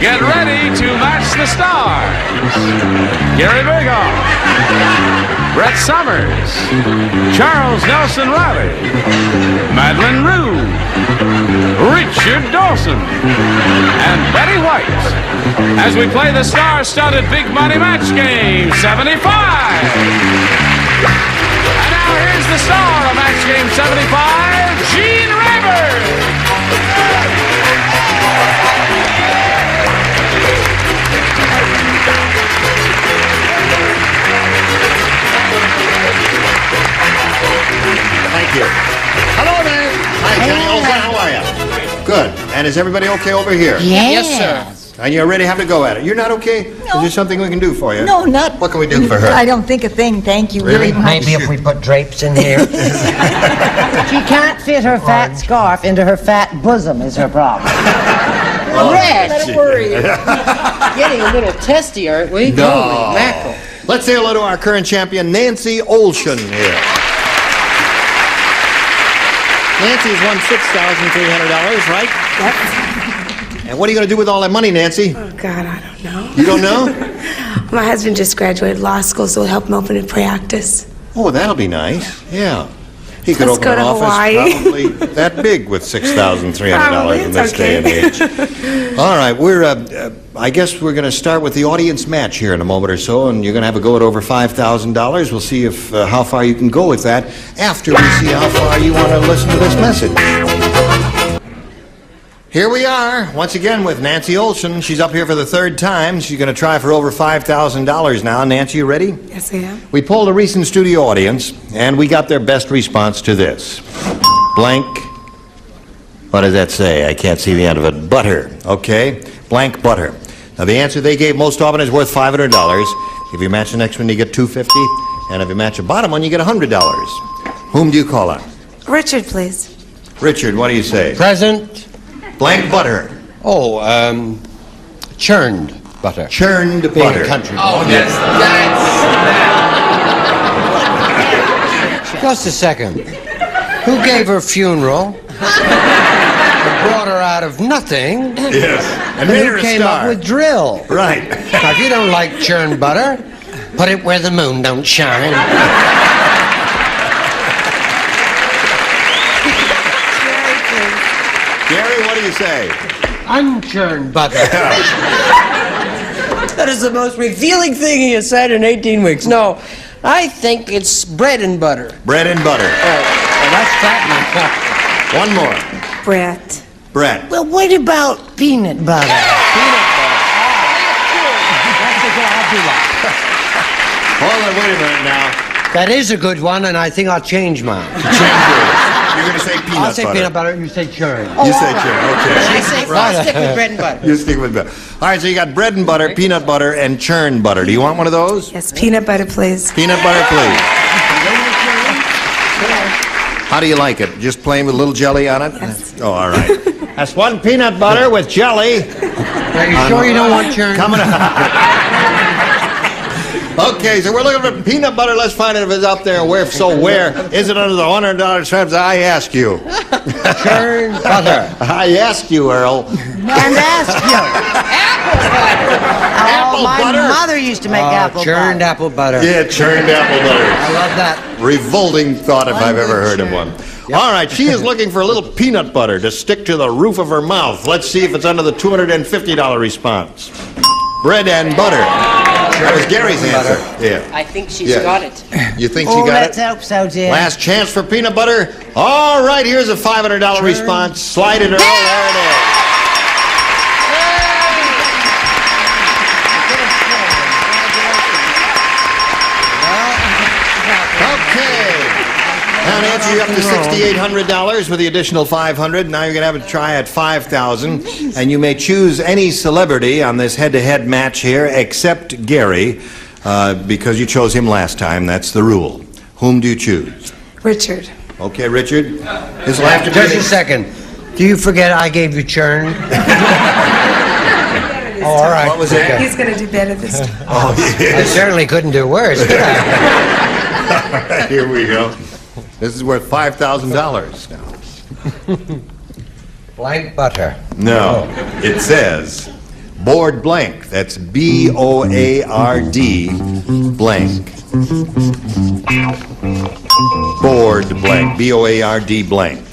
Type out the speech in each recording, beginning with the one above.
Get ready to match the stars. Gary Burghoff, Brett Summers, Charles Nelson Riley, Madeline Rue, Richard Dawson, and Betty White as we play the star-studded Big Money Match Game 75. And now here's the star of Match Game 75, Gene Rayburn. Thank you. Hello there. Hi, Johnny Olsen. How are you? Good. And is everybody okay over here? Yes, sir. And you already have to go at it. You're not okay? No. Is there something we can do for you? No, not... What can we do for her? I don't think a thing, thank you Really? very much. Maybe if we put drapes in here. She can't fit her fat scarf into her fat bosom is her problem. Let it worry you. Getting a little testy, aren't we? No. Holy mackerel. Let's say hello to our current champion, Nancy Olsen here. Nancy's won $6,300, right? Yep. And what are you going to do with all that money, Nancy? Oh, God, I don't know. You don't know? My husband just graduated law school, so we'll help him open a practice. Oh, that'll be nice. Yeah. He could Let's open go an to office Hawaii. probably that big with $6,300 in this okay. day and age. All right, I guess we're going to start with the audience match here in a moment or so, and you're going to have a go at over $5,000. We'll see if how far you can go with that after we see how far you want to listen to this message. Here we are, once again with Nancy Olsen. She's up here for the third time. She's going to try for over $5,000 now. Nancy, you ready? Yes, I am. We polled a recent studio audience, and we got their best response to this. Blank, what does that say? I can't see the end of it. Butter, okay? Blank butter. Now, the answer they gave most often is worth $500. If you match the next one, you get $250. And if you match the bottom one, you get $100. Whom do you call on? Richard, please. Richard, what do you say? Present. Blank butter. Oh, churned butter. Churned Being butter. a country boy. Oh, that's Just a second. Who gave her funeral? Brought her out of nothing. Yes. And And made who her a came star. up with drill? Right. Now, if you don't like churned butter, put it where the moon don't shine. Gary, what do you say? Unchurned butter. That is the most revealing thing he has said in 18 weeks. No, I think it's bread and butter. Bread and butter. Well, that's fattening. One more. Brett. Brett. Well, what about peanut butter? That's a good, I'll do that. Hold on, wait a minute now. That is a good one, and I think I'll change mine. Change yours. You're going to say peanut I'll say butter. peanut butter, you say churned. You say churn, okay. I say, I'll stick with bread and butter. You stick with butter. All right, so you got bread and butter, peanut butter, and churned butter. Do you want one of those? Yes, peanut butter, please. Peanut butter, please. How do you like it? Just plain with a little jelly on it? Yes. Oh, all right. That's one peanut butter with jelly. Are you sure you don't want churned? Coming up. Okay, so we're looking for peanut butter. Let's find out if it's out there. Where? So where is it under the $100 terms? I ask you. Churned butter. I ask you, Earl. And ask you. Apple my butter? mother used to make apple Churned butter. apple butter. Yeah, churned apple butter. I love that. Revolting thought if I've ever heard of one. All right, she is looking for a little peanut butter to stick to the roof of her mouth. Let's see if it's under the $250 response. Bread and butter. That was Gary's answer. Yeah. I think she's Yeah. got it. You think Oh, she got let's it? hope so, dear. Last chance for peanut butter. All right, here's a $500 response. Slide it, Earl. There it is. you up to $6,800 with the additional $500. Now you're going to have a try at $5,000. And you may choose any celebrity on this head-to-head match here except Gary, because you chose him last time. That's the rule. Whom do you choose? Richard. Okay, Richard. This will have to be... Just a second. Do you forget I gave you churn? Oh, all right. What was that? He's going to do better this time. Oh, I yes. certainly couldn't do worse, could I? All right, here we go. This is worth $5,000 now. Blank butter. No, it says board blank. That's B-O-A-R-D blank. Board blank. B-O-A-R-D blank.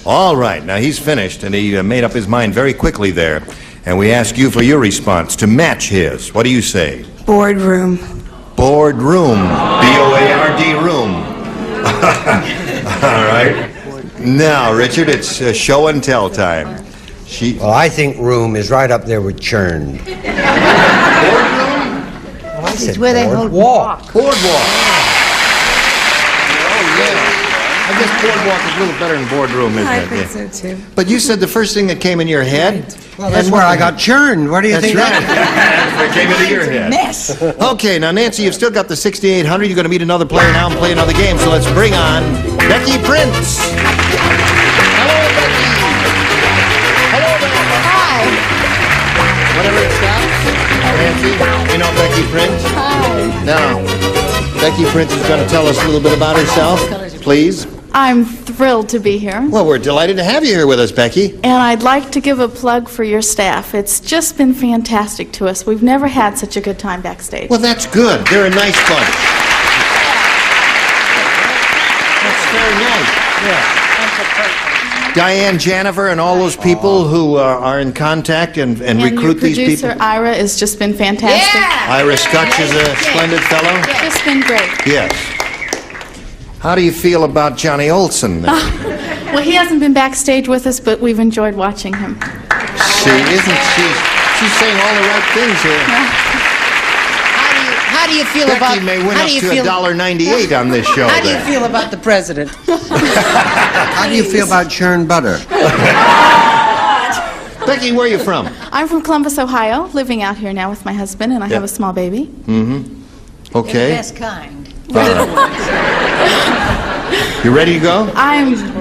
All right, now he's finished, and he made up his mind very quickly there. And we ask you for your response to match his. What do you say? Boardroom. Boardroom. B-O-A-R-D room. All right. Now, Richard, it's show and tell time. Well, I think room is right up there with churn. Boardroom? Well, I said where they hold boardwalk. Boardwalk. Oh, yeah. I guess boardwalk is a little better than boardroom, isn't I it? think Yeah. so too. But you said the first thing that came in your head? Well, that's where I got churned. What do you That's think? right. That's what came into your head. Mess. Okay, now, Nancy, you've still got the $6,800. You're going to meet another player now and play another game. So let's bring on Becky Prince. Hello, Becky. Hello, Becky. Hi. Whatever it stops. Nancy, you know Becky Prince? Hi. Now, Becky Prince is going to tell us a little bit about herself, please. I'm thrilled to be here. Well, we're delighted to have you here with us, Becky. And I'd like to give a plug for your staff. It's just been fantastic to us. We've never had such a good time backstage. Well, that's good. They're a nice bunch. That's very nice. Yeah. Diane Janiver and all those people who are in contact and recruit these your people. producer, Ira, has just been fantastic. Ira Scutch is a splendid fellow. Just been great. Yes. How do you feel about Johnny Olson? Well, he hasn't been backstage with us, but we've enjoyed watching him. See, isn't she's saying all the right things here. How do you feel Becky about... may win how up do you to feel- $1.98 on this show. How do you there. feel about the president? How do you feel about churned butter? Becky, where are you from? I'm from Columbus, Ohio, living out here now with my husband, and I have a small baby. Okay. Best kind. You ready to go?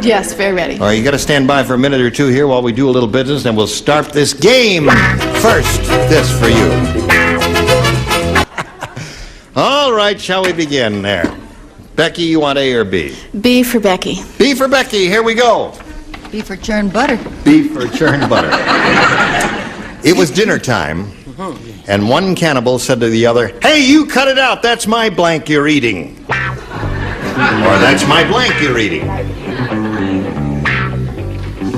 Yes, very ready. All right, you got to stand by for a minute or two here while we do a little business, and we'll start this game. First, this for you. All right, shall we begin there? Becky, you want A or B? B for Becky. B for Becky, here we go. Be for churned butter. B for churned butter. It was dinner time, and one cannibal said to the other, "Hey, you cut it out, that's my blank you're eating." Or, "That's my blank you're eating."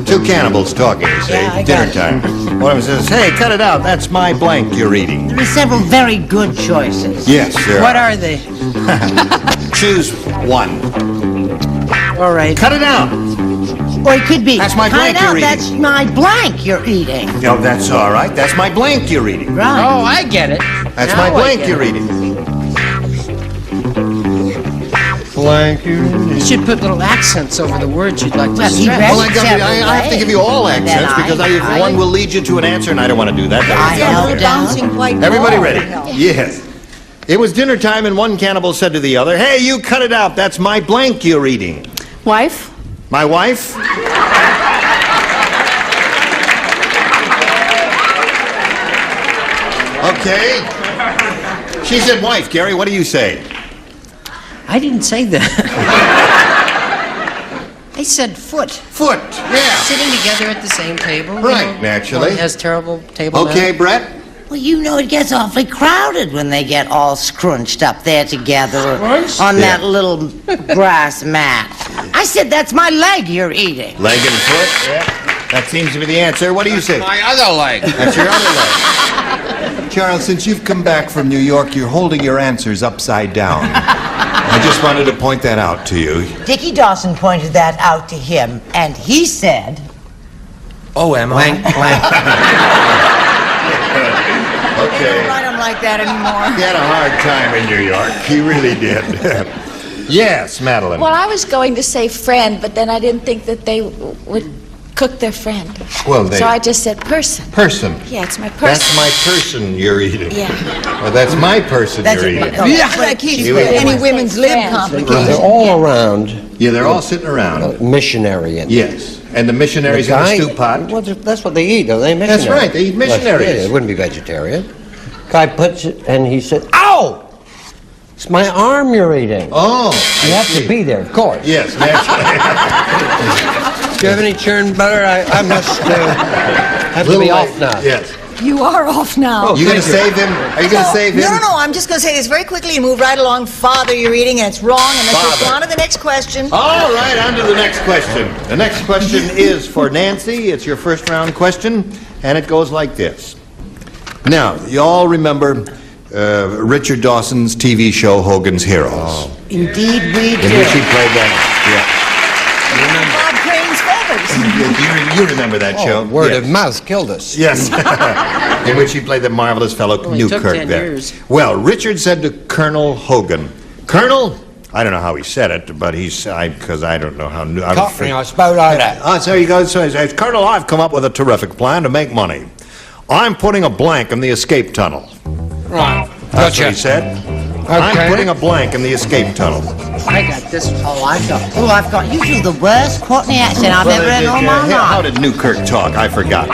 Two cannibals talking, you say, Yeah, I dinner got time. One of them says, "Hey, cut it out, that's my blank you're eating." There are several very good choices. Yes, there What are. are they? Choose one. All right. Cut it out. Or it could be, That's my cut blank it you're out, eating. that's my blank you're eating. No, that's all right. That's my blank you're eating. Right. Oh, I get it. That's Now my I blank get you're it. eating. Blank you. You should put little accents over the words you'd like to Well, he stress. read Well, I have to give you all And then accents because one will lead you to an answer, and I don't want to do that. I held down. Everybody ready? Yes. It was dinner time, and one cannibal said to the other, "Hey, you cut it out. That's my blank you're eating." Wife? My wife? Okay. She said wife. Gary, what do you say? I didn't say that. I said foot. Foot. Yeah. Sitting together at the same table. you Right, know, naturally. One has terrible table Okay, manners. Brett? Well, you know it gets awfully crowded when they get all scrunched up there together Scrunched? on that Yeah. little grass mat. I said, that's my leg you're eating. Leg and foot? Yeah. That seems to be the answer. What do you say? My other leg. That's your other leg. Charles, since you've come back from New York, you're holding your answers upside down. I just wanted to point that out to you. Dickie Dawson pointed that out to him, and he said, Oh, am Okay. I don't write him like that anymore. He had a hard time in New York. He really did. Yes, Madeline. Well, I was going to say friend, but then I didn't think that they would cook their friend. Well, So I just said person. Person. Yeah, it's my person. That's my person you're eating. Yeah. Well, that's my person you're eating. Like any women's lib complication. They're all around. Yeah, they're all sitting around. Missionary. Yes. And the missionaries in the stew pot. Well, that's what they eat, don't they? Missionaries. That's right, they eat missionaries. Yeah, they wouldn't be vegetarian. Guy puts it, and he said, "Ow! It's my arm you're eating." Oh, You have to be there, of course. Yes, naturally. Do you have any churn butter? I must have to be off now. Yes. You are off now. Oh, You going to save him? Are you going to save him? No, I'm just going to say this very quickly and move right along. Father, you're eating, and it's wrong, and let's just go Father. on to the next question. All right, on to the next question. The next question is for Nancy. It's your first round question, and it goes like this. Now, you all remember Richard Dawson's TV show, Hogan's Heroes, Indeed we in which he do. played that. Bob Crane's feathers. Yeah. You remember that show? Word Yes. of mouth killed us. Yes. In which he played the marvelous fellow Newkirk there. Well, Richard said to Colonel Hogan, Colonel, I don't know how he said it, but because I don't know how. Cockney, I spoke like that. Oh, so he goes, so he says, Colonel, I've come up with a terrific plan to make money. I'm putting a blank in the escape tunnel. Right. That's Gotcha. what he said. Okay. I'm putting a blank in the escape tunnel. I got this. Oh, I've got. You do the worst Courtney accent I've ever heard in all my How life. did Newkirk talk? I forgot.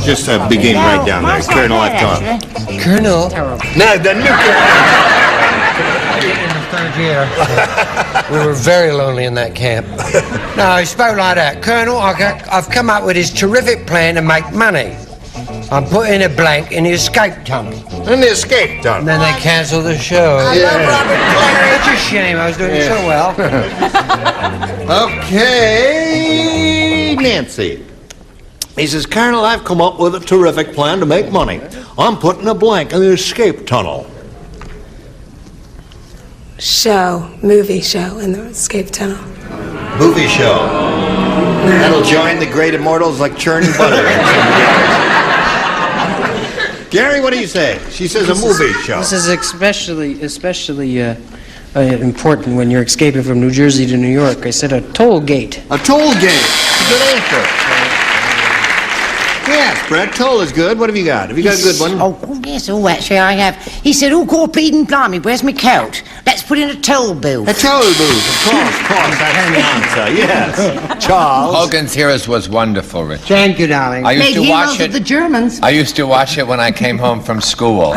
Just begin right down there. Mine's not Colonel, bad, I've come. actually. Colonel. No, the Newkirk. In the third year, we were very lonely in that camp. No, he spoke like that. Colonel, I've come up with this terrific plan to make money. I'm putting a blank in the escape tunnel. In the escape tunnel. And then they cancel the show. I love Robert Clary. It's a shame. I was doing so well. Okay, Nancy. He says, Colonel, I've come up with a terrific plan to make money. I'm putting a blank in the escape tunnel. Movie show in the escape tunnel. Movie show. That'll join the great immortals like churning butter. Gary, what do you say? She says a movie show. This is especially important when you're escaping from New Jersey to New York. I said a toll gate. A toll gate. Good answer. Yes, Brett, toll is good. What have you got? Have you got a good one? Oh, yes, actually I have. He said, oh, God, Pete and Blimey, where's my coat? Let's put in a toll booth. A toll booth, of course, that's the answer, yes. Charles. Hogan's Heroes was wonderful, Richard. Thank you, darling. I used Made to heroes watch of it. the Germans. I used to watch it when I came home from school.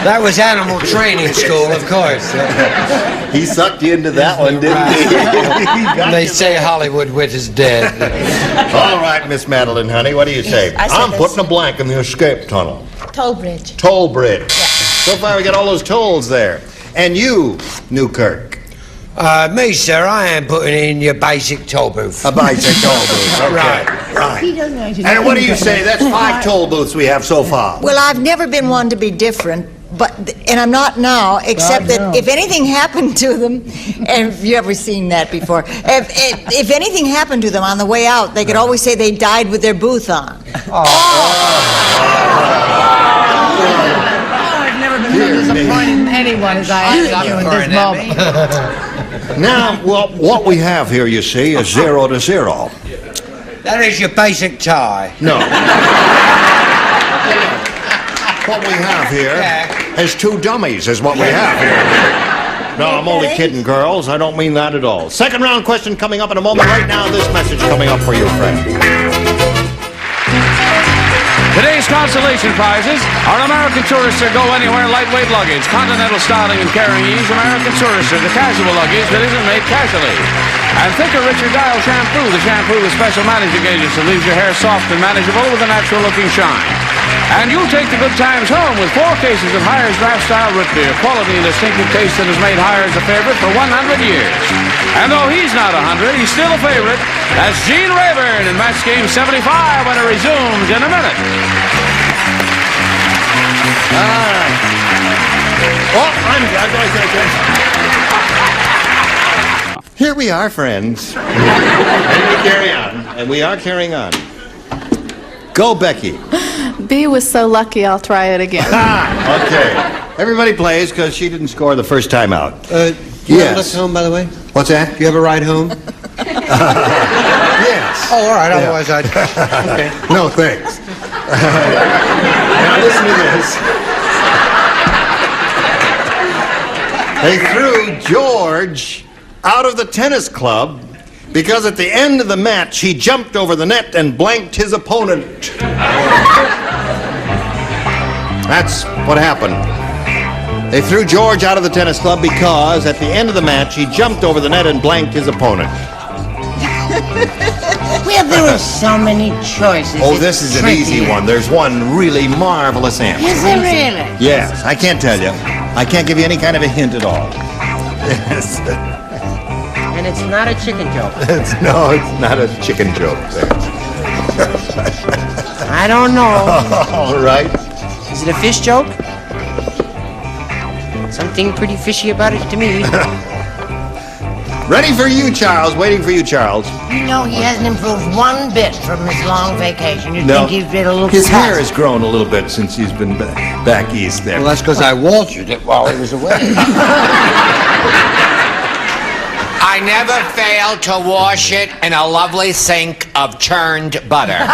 That was animal training school, of course. He sucked you into that one, didn't he? They say Hollywood wit is dead. All right, Miss Madeline, honey, what do you say? I said I'm this. putting a blank in the escape tunnel. Toll bridge. Toll bridge. So far, we got all those tolls there. And you, Newkirk. Me, sir, I am putting in your basic toll booth. A bicycle toll booth. Okay. Right. And what do you say? That's 5 toll booths we have so far. Well, I've never been one to be different, and I'm not now, except that if anything happened to them, and have you ever seen that before? If anything happened to them on the way out, they could always say they died with their booth on. I've never been so disappointed in anyone as I am in you in this moment. Now, well, what we have here, you see, is 0 to 0. That is your basic tie. No. What we have here is 2 dummies, is what we have here. No, I'm only kidding, girls. I don't mean that at all. Second round question coming up in a moment. Right now, this message coming up for you, friend. Today's consolation prizes are American Tourister Go Anywhere lightweight luggage, continental styling and carrying ease, American Tourister, the casual luggage that isn't made casually. And think of Richard Dial shampoo, the shampoo with special managing agents that leaves your hair soft and manageable with a natural looking shine. And you'll take the good times home with 4 cases of Hires Draft Style Root Beer, quality and distinctive taste that has made Hires a favorite for 100 years. And though he's not 100, he's still a favorite. That's Gene Rayburn in Match Game 75 when it resumes in a minute. Here we are, friends. And we carry on. And we are carrying on. Go, Becky. B was so lucky, I'll try it again. Okay. Everybody plays because she didn't score the first time out. Do you have a lift home, by the way? What's that? Do you have a ride home? Yes. Oh, all right. Otherwise, I'd... Okay. No, thanks. Now listen to this. They threw George out of the tennis club because at the end of the match he jumped over the net and blanked his opponent. That's what happened. They threw George out of the tennis club because at the end of the match he jumped over the net and blanked his opponent. Well, there were so many choices. Oh, It's this is an tricky. easy one. There's one really marvelous answer. Is there really? Yes, I can't tell you. I can't give you any kind of a hint at all. Yes. And it's not a chicken joke. No, it's not a chicken joke. I don't know. All right. Is it a fish joke? Something pretty fishy about it to me. Ready for you, Charles. Waiting for you, Charles. You know, he hasn't improved one bit from his long vacation. You'd No, think he'd been a little his hair fast. has grown a little bit since he's been back east there. Well, that's because I waltzed it while he was away. I never fail to wash it in a lovely sink of churned butter.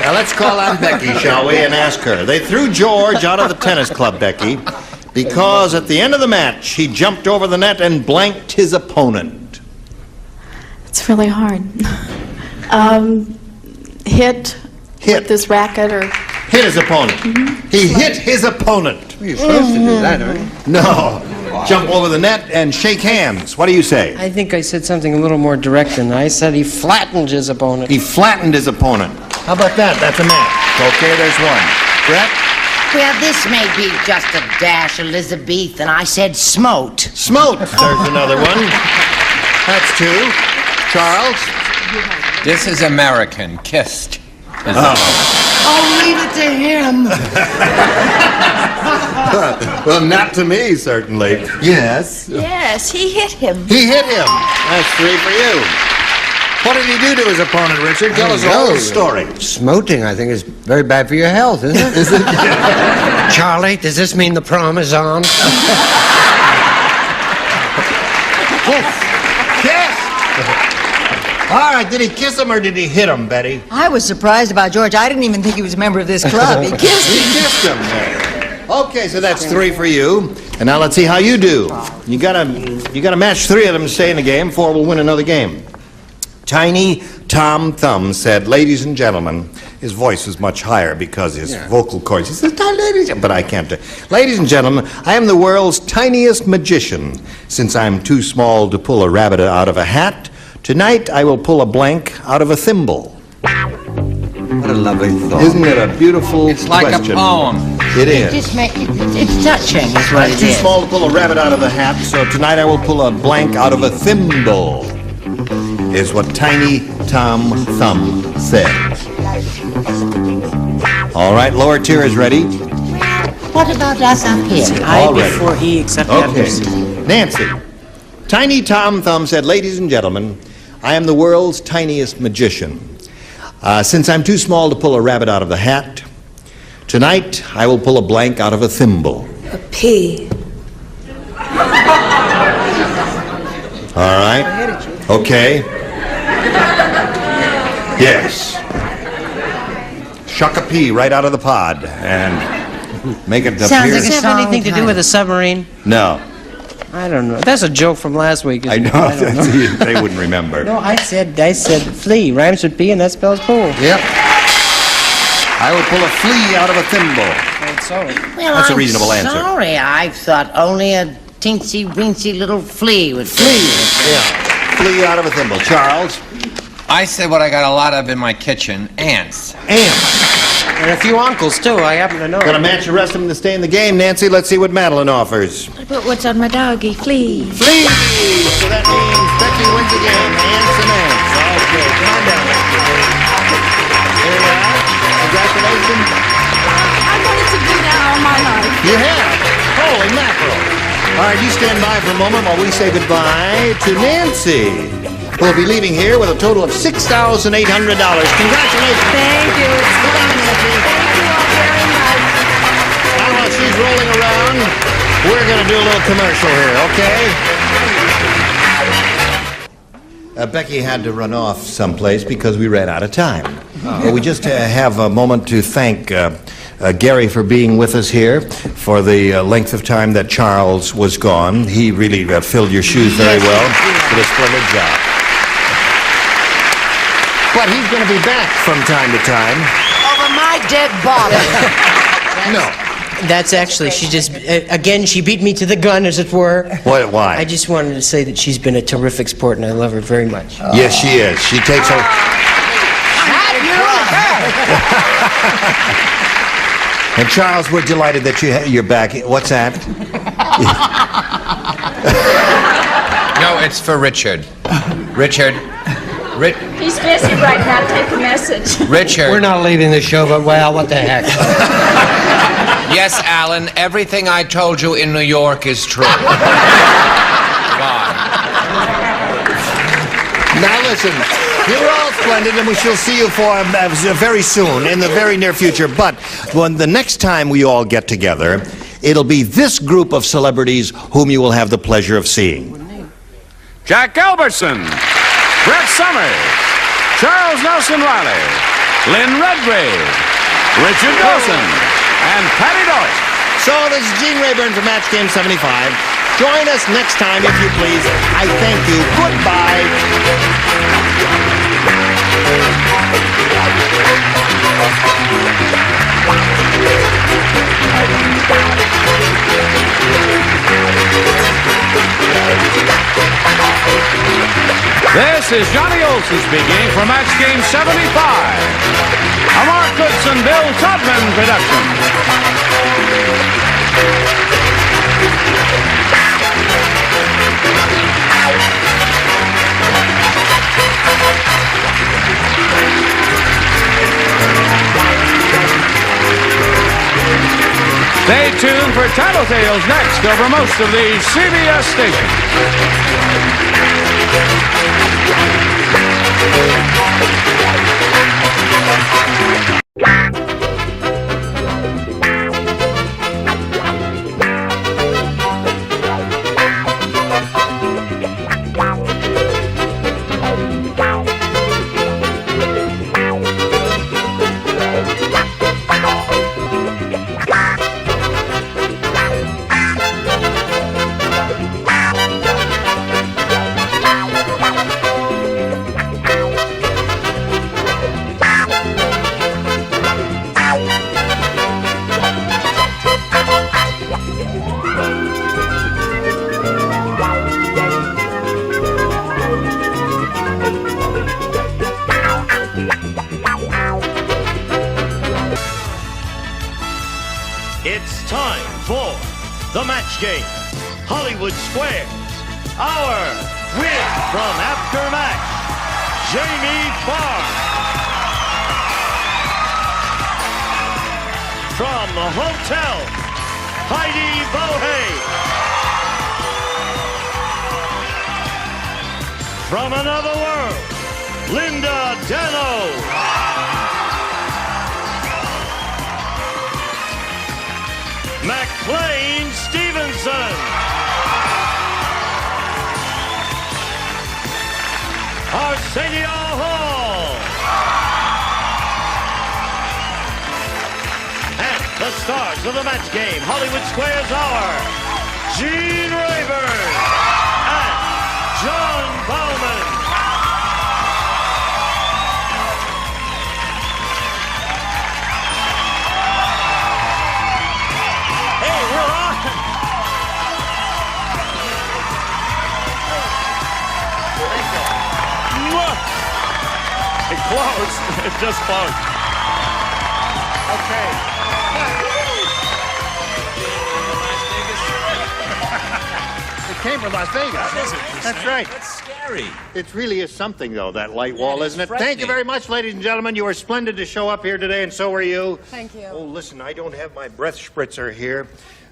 Now let's call on Becky, shall we, and ask her. They threw George out of the tennis club, Becky, because at the end of the match he jumped over the net and blanked his opponent. It's really hard. Hit with this racket or... Hit his opponent. He hit his opponent. You're supposed to do that, aren't you? No. Jump over the net and shake hands. What do you say? I think I said something a little more direct than that. I said he flattened his opponent. He flattened his opponent. How about that? That's a match. Okay, there's one. Brett? Well, this may be just a dash Elizabethan. I said smote. Smote. There's another one. That's two. Charles? This is American. Kissed. Oh, leave it to him. Well, not to me, certainly. Yes. Yes, he hit him. He hit him. That's three for you. What did he do to his opponent, Richard? Tell us the whole story. Smoting, I think, is very bad for your health, isn't it? Is it? Charlie, does this mean the prom is on? Kiss. All right, did he kiss him or did he hit him, Betty? I was surprised about George. I didn't even think he was a member of this club. He kissed He him. kissed him there. Okay, so that's three for you. And now let's see how you do. You gotta match three of them to stay in the game. Four will win another game. Tiny Tom Thumb said, "Ladies and gentlemen," his voice was much higher because his vocal cords. He says, "Ladies," but I can't do. "Ladies and gentlemen, I am the world's tiniest magician. Since I'm too small to pull a rabbit out of a hat, tonight I will pull a blank out of a thimble." What a lovely thought. Isn't it a beautiful It's like question? a poem. It is. It's touching, is what I'm it too is. small to pull a rabbit out of a hat, so tonight I will pull a blank out of a thimble, is what Tiny Tom Thumb said. All right, lower tier is ready. What about us up here? I All ready. before E, except Okay. others. Nancy. Tiny Tom Thumb said, "Ladies and gentlemen, I am the world's tiniest magician. Since I'm too small to pull a rabbit out of the hat, tonight I will pull a blank out of a thimble." A P. All right. Okay. Yes. Shuck a pea right out of the pod and make it Sounds appear. like Does it have anything to do with a submarine? No. I don't know. That's a joke from last week. I isn't it? know. don't know. They wouldn't remember. No, I said flea. Rhymes with P and that spells pool. Yep. I will pull a flea out of a thimble. So. Well, That's a I'm reasonable answer. sorry. I thought only a teensy-weensy little flea would Yeah. Flea out of a thimble. Charles? I said what I got a lot of in my kitchen, ants. Ants. And a few uncles, too. I happen to know. Gonna match the rest of them to stay in the game. Nancy, let's see what Madeline offers. But what's on my doggy? Flea. Flea! So that means Becky wins again. Ants and ants. Okay, come on down. Here we are. Congratulations. I wanted to do that all my life. You have. Holy mackerel. All right, you stand by for a moment while we say goodbye to Nancy. who will be leaving here with a total of $6,800. Congratulations. Thank you. Thank you all very much. Now, while she's rolling around, we're going to do a little commercial here, okay? Becky had to run off someplace because we ran out of time. We just have a moment to thank Gary for being with us here for the length of time that Charles was gone. He really filled your shoes very well. Did a splendid job. But he's going to be back from time to time. Over my dead body. No. That's actually, she just, again, she beat me to the gun, as it were. Why? I just wanted to say that she's been a terrific sport, and I love her very much. Yes, she is. She takes her... And Charles, we're delighted that you're back. What's that? No, it's for Richard. Richard. He's busy right now. Take a message. Richard. We're not leaving the show, but well, what the heck? Yes, Alan, everything I told you in New York is true. Bye. Now listen, you're all splendid, and we shall see you for very soon, in the very near future. But when the next time we all get together, it'll be this group of celebrities whom you will have the pleasure of seeing. Jack Albertson, Brett Summers, Charles Nelson Riley, Lynn Redgrave, Richard Dawson, and Patty Doyle. So this is Gene Rayburn from Match Game 75. Join us next time, if you please. I thank you. Goodbye. This is Johnny Olson speaking for Match Game 75. A Mark Goodson, Bill Todman production. Stay tuned for Tattletales next over most of the CBS stations. It's time for the match game. Hollywood Squares. Our win from Aftermatch, Jamie Farr. From the hotel, Heidi Bohe. From another world, Linda Dano. McLean Stevenson. Arsenio Hall. And the stars of the match game, Hollywood Squares Hour, Gene Rayburn and John Bowman. It closed. It just closed. Okay. It came from Las Vegas. That's right. That's scary. It really is something, though, that light wall, isn't it? Thank you very much, ladies and gentlemen. You were splendid to show up here today, and so are you. Thank you. Oh, listen, I don't have my breath spritzer here.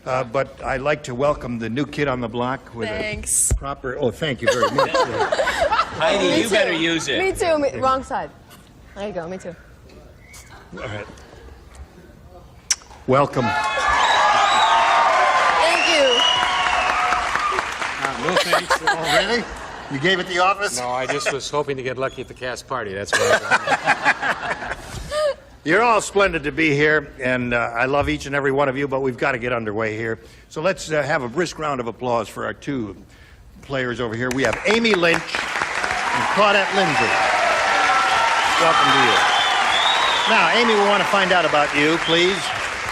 But I'd like to welcome the new kid on the block with Thanks. a proper... Oh, thank you very much. Heidi, you better use it. Me too. Wrong side. There you go. Me too. All right. Welcome. Thank you. No thanks. Oh, really? You gave it the office? No, I just was hoping to get lucky at the cast party. That's why. You're all splendid to be here, and I love each and every one of you, but we've got to get underway here. So let's have a brisk round of applause for our two players over here. We have Amy Lynch and Claudette Lindsay. Welcome to you. Now, Amy, we want to find out about you, please.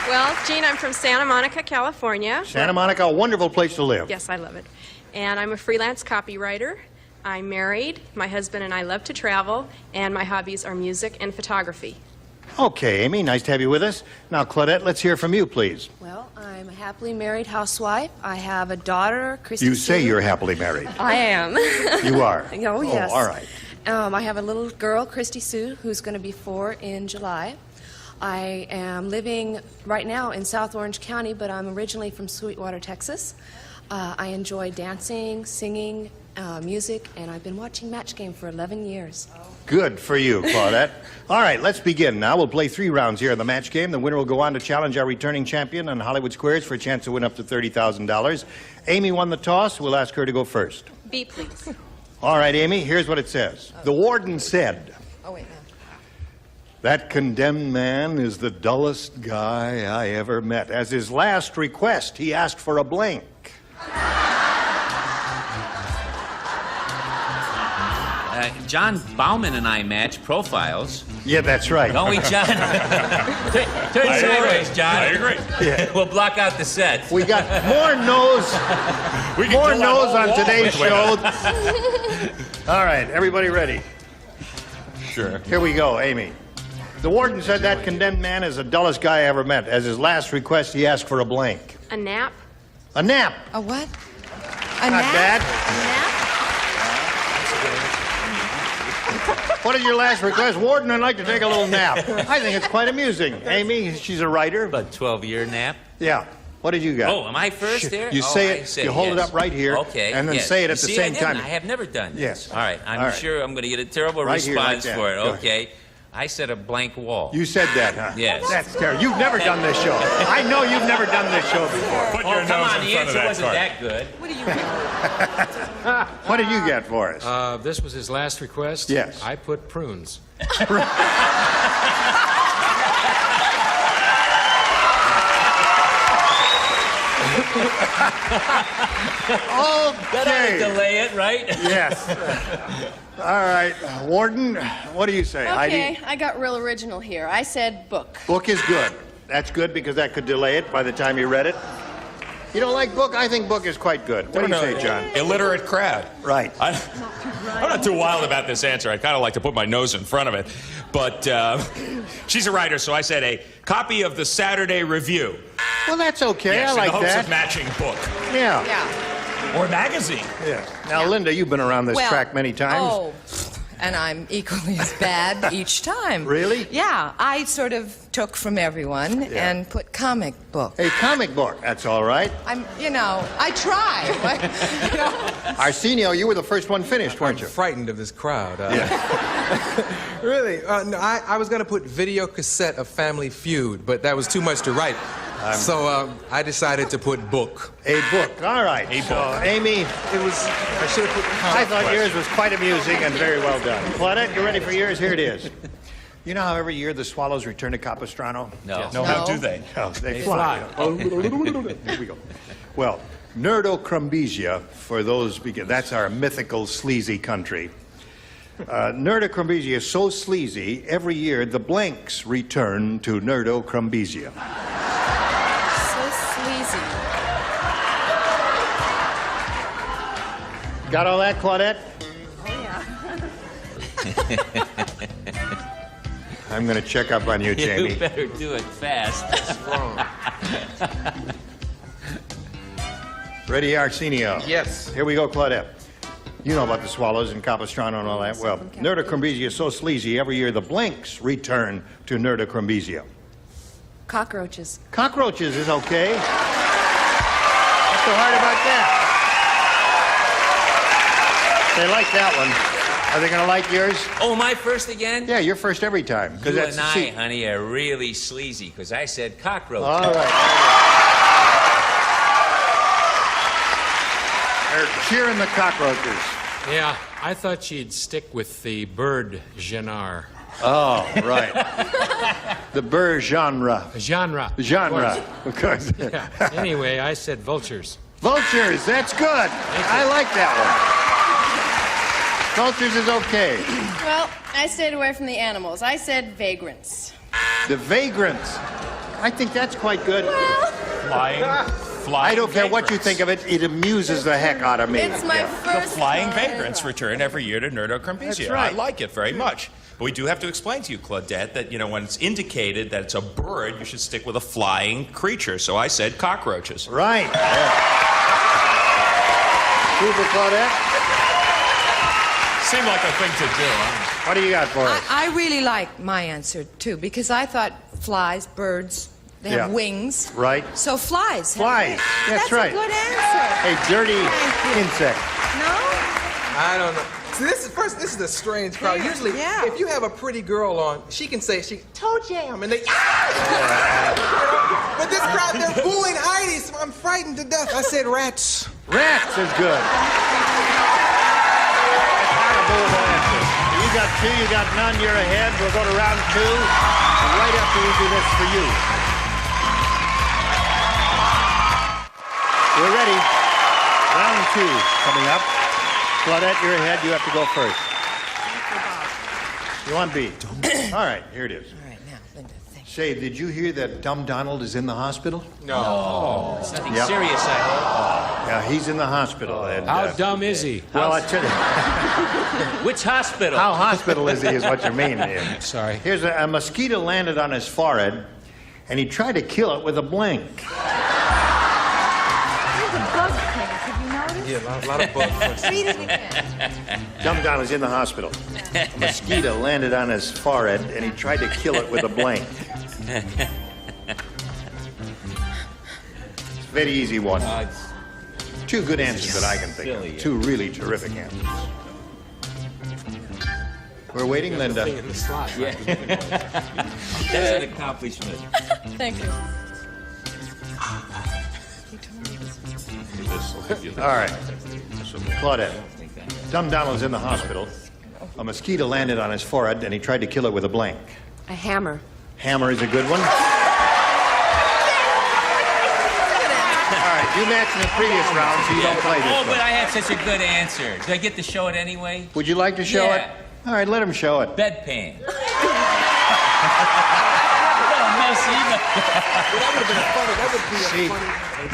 Well, Jean, I'm from Santa Monica, California. Santa Monica, a wonderful place to live. Yes, I love it. And I'm a freelance copywriter. I'm married. My husband and I love to travel, and my hobbies are music and photography. Okay, Amy, nice to have you with us. Now, Claudette, let's hear from you, please. Well, I'm a happily married housewife. I have a daughter, Christy. You say Sue. you're happily married. I am. You are? Oh, yes. Oh, all right. I have a little girl, Christy Sue, who's going to be 4 in July. I am living right now in South Orange County, but I'm originally from Sweetwater, Texas. I enjoy dancing, singing, music, and I've been watching Match Game for 11 years. Good for you, Claudette. All right, let's begin now. We'll play 3 rounds here in the match game. The winner will go on to challenge our returning champion on Hollywood Squares for a chance to win up to $30,000. Amy won the toss. We'll ask her to go first. B, please. All right, Amy, here's what it says. The warden said, Oh, wait, no. "That condemned man is the dullest guy I ever met. As his last request, he asked for a blank." John Bauman and I match profiles. Yeah, that's right. Don't we, John? Turn sideways, John. I agree. Yeah. We'll block out the set. We got more no's on today's show. All right, everybody ready? Sure. Here we go, Amy. The warden said that condemned man is the dullest guy I ever met. As his last request, he asked for a blank. A nap. A nap. A what? Not bad. What is your last request? Warden, I'd like to take a little nap. I think it's quite amusing. Amy, she's a writer. About 12-year nap. Yeah. What did you got? Oh, am I first there? You say it, you hold it up right here, okay, and then yes. say it at the See, same time. I have never done this. Yes. All right, I'm sure I'm going to get a terrible Right here, like response that. for it. Go ahead. Okay. I said a blank wall. You said that, huh? Yes. That's terrible. You've never done this show. I know you've never done this show before. Come on, the answer wasn't that good. What do you What did you get for us? This was his last request? Yes. I put prunes. That ought to delay it, right? Yes. All right. Warden, what do you say? Okay, Heidi? I got real original here. I said book. Book is good. That's good because that could delay it by the time you read it. You don't like book? I think book is quite good. What do you say, John? Illiterate crowd. Right. I'm not too wild about this answer. I kind of like to put my nose in front of it. But she's a writer, so I said a copy of the Saturday Review. Well, that's okay. Yes, I like in the hopes that. of matching book. Yeah. Yeah. Or magazine. Yeah. Now, Linda, you've been around this Well, track many times. Oh, and I'm equally as bad each time. Really? Yeah, I sort of took from everyone and put comic book. A comic book. That's all right. I try. Arsenio, you were the first one finished, weren't you? Frightened of this crowd. Really? No, I was going to put video cassette of Family Feud, but that was too much to write. So I decided to put book. A book. All right. So, Amy, I should have put comic. I thought yours was quite amusing and very well done. Claudette, you ready for yours? Here it is. You know how every year the swallows return to Capistrano? No. No, how do they? No, they fly. Here we go. Well, Nerdocrumbesia, for those, that's our mythical sleazy country. Nerdocrumbesia is so sleazy, every year the blanks return to Nerdocrumbesia. So sleazy. Got all that, Claudette? Oh, yeah. I'm going to check up on you, Jamie. You better do it fast. That's wrong. Ready, Arsenio? Yes. Here we go, Claudette. You know about the swallows and Capistrano and all that. Well, Nerdocrumbesia is so sleazy, every year the blanks return to Nerdocrumbesia. Cockroaches. Cockroaches is okay. What's so hard about that? They like that one. Are they going to like yours? Oh, my first again? Yeah, you're first every time. You That's and the I, seat. honey, are really sleazy, because I said cockroach. All right. They're cheering the cockroaches. Yeah, I thought she'd stick with the bird genre. Oh, right. The bird genre. Genre. Genre, of course. Yeah. Anyway, I said vultures. Vultures, that's good. I like that one. Vultures is okay. Well, I stayed away from the animals. I said vagrants. The vagrants. I think that's quite good. Flying I don't care what you think of it. It amuses the heck out of me. It's my The first flying time. vagrants return every year to Nerdo Crumpisia. That's right. I like it very much. But we do have to explain to you, Claudette, that, when it's indicated that it's a bird, you should stick with a flying creature. So I said cockroaches. Right. Super, Claudette. Seemed like a thing to do. What do you got for us? I really like my answer, too, because I thought flies, birds, they have Yeah. wings. Right. So flies. Flies. That's right. a good answer. A dirty insect. No? I don't know. See, this is a strange crowd. Yeah, Usually, yeah. if you have a pretty girl on, she can say, toe jam, and they, But this crowd, they're booing Heidi, so I'm frightened to death. I said rats. Rats is good. You got two, you got none, you're ahead. We'll go to round two. Right after we do this for you. We're ready. Round two coming up. Claudette, you're ahead. You have to go first. You want B? All right, here it is. All right, now, Linda, thank you. Say, did you hear that Dumb Donald is in the hospital? No. It's nothing Yep. serious, I hope. Yeah, he's in the hospital. And, How dumb is he? Well, I tell you. Which hospital? How hospital is he is what you mean here. Sorry. Here's a mosquito landed on his forehead, and he tried to kill it with a blink. Yeah, a lot of bugs. Read it again. Dumb Donald's in the hospital. A mosquito landed on his forehead, and he tried to kill it with a blink. It's a very easy one. Two good answers that I can think of. Two really terrific answers. We're waiting, Linda. In the slot. Yeah. That's an accomplishment. Thank you. All right. Claudette. Dumb Donald's in the hospital. A mosquito landed on his forehead, and he tried to kill it with a blank. A hammer. Hammer is a good one. All right, you matched in the previous round, so you don't play this Oh, one. but I had such a good answer. Do I get to show it anyway? Would you like to show Yeah. it? All right, let him show it. Bedpan. See,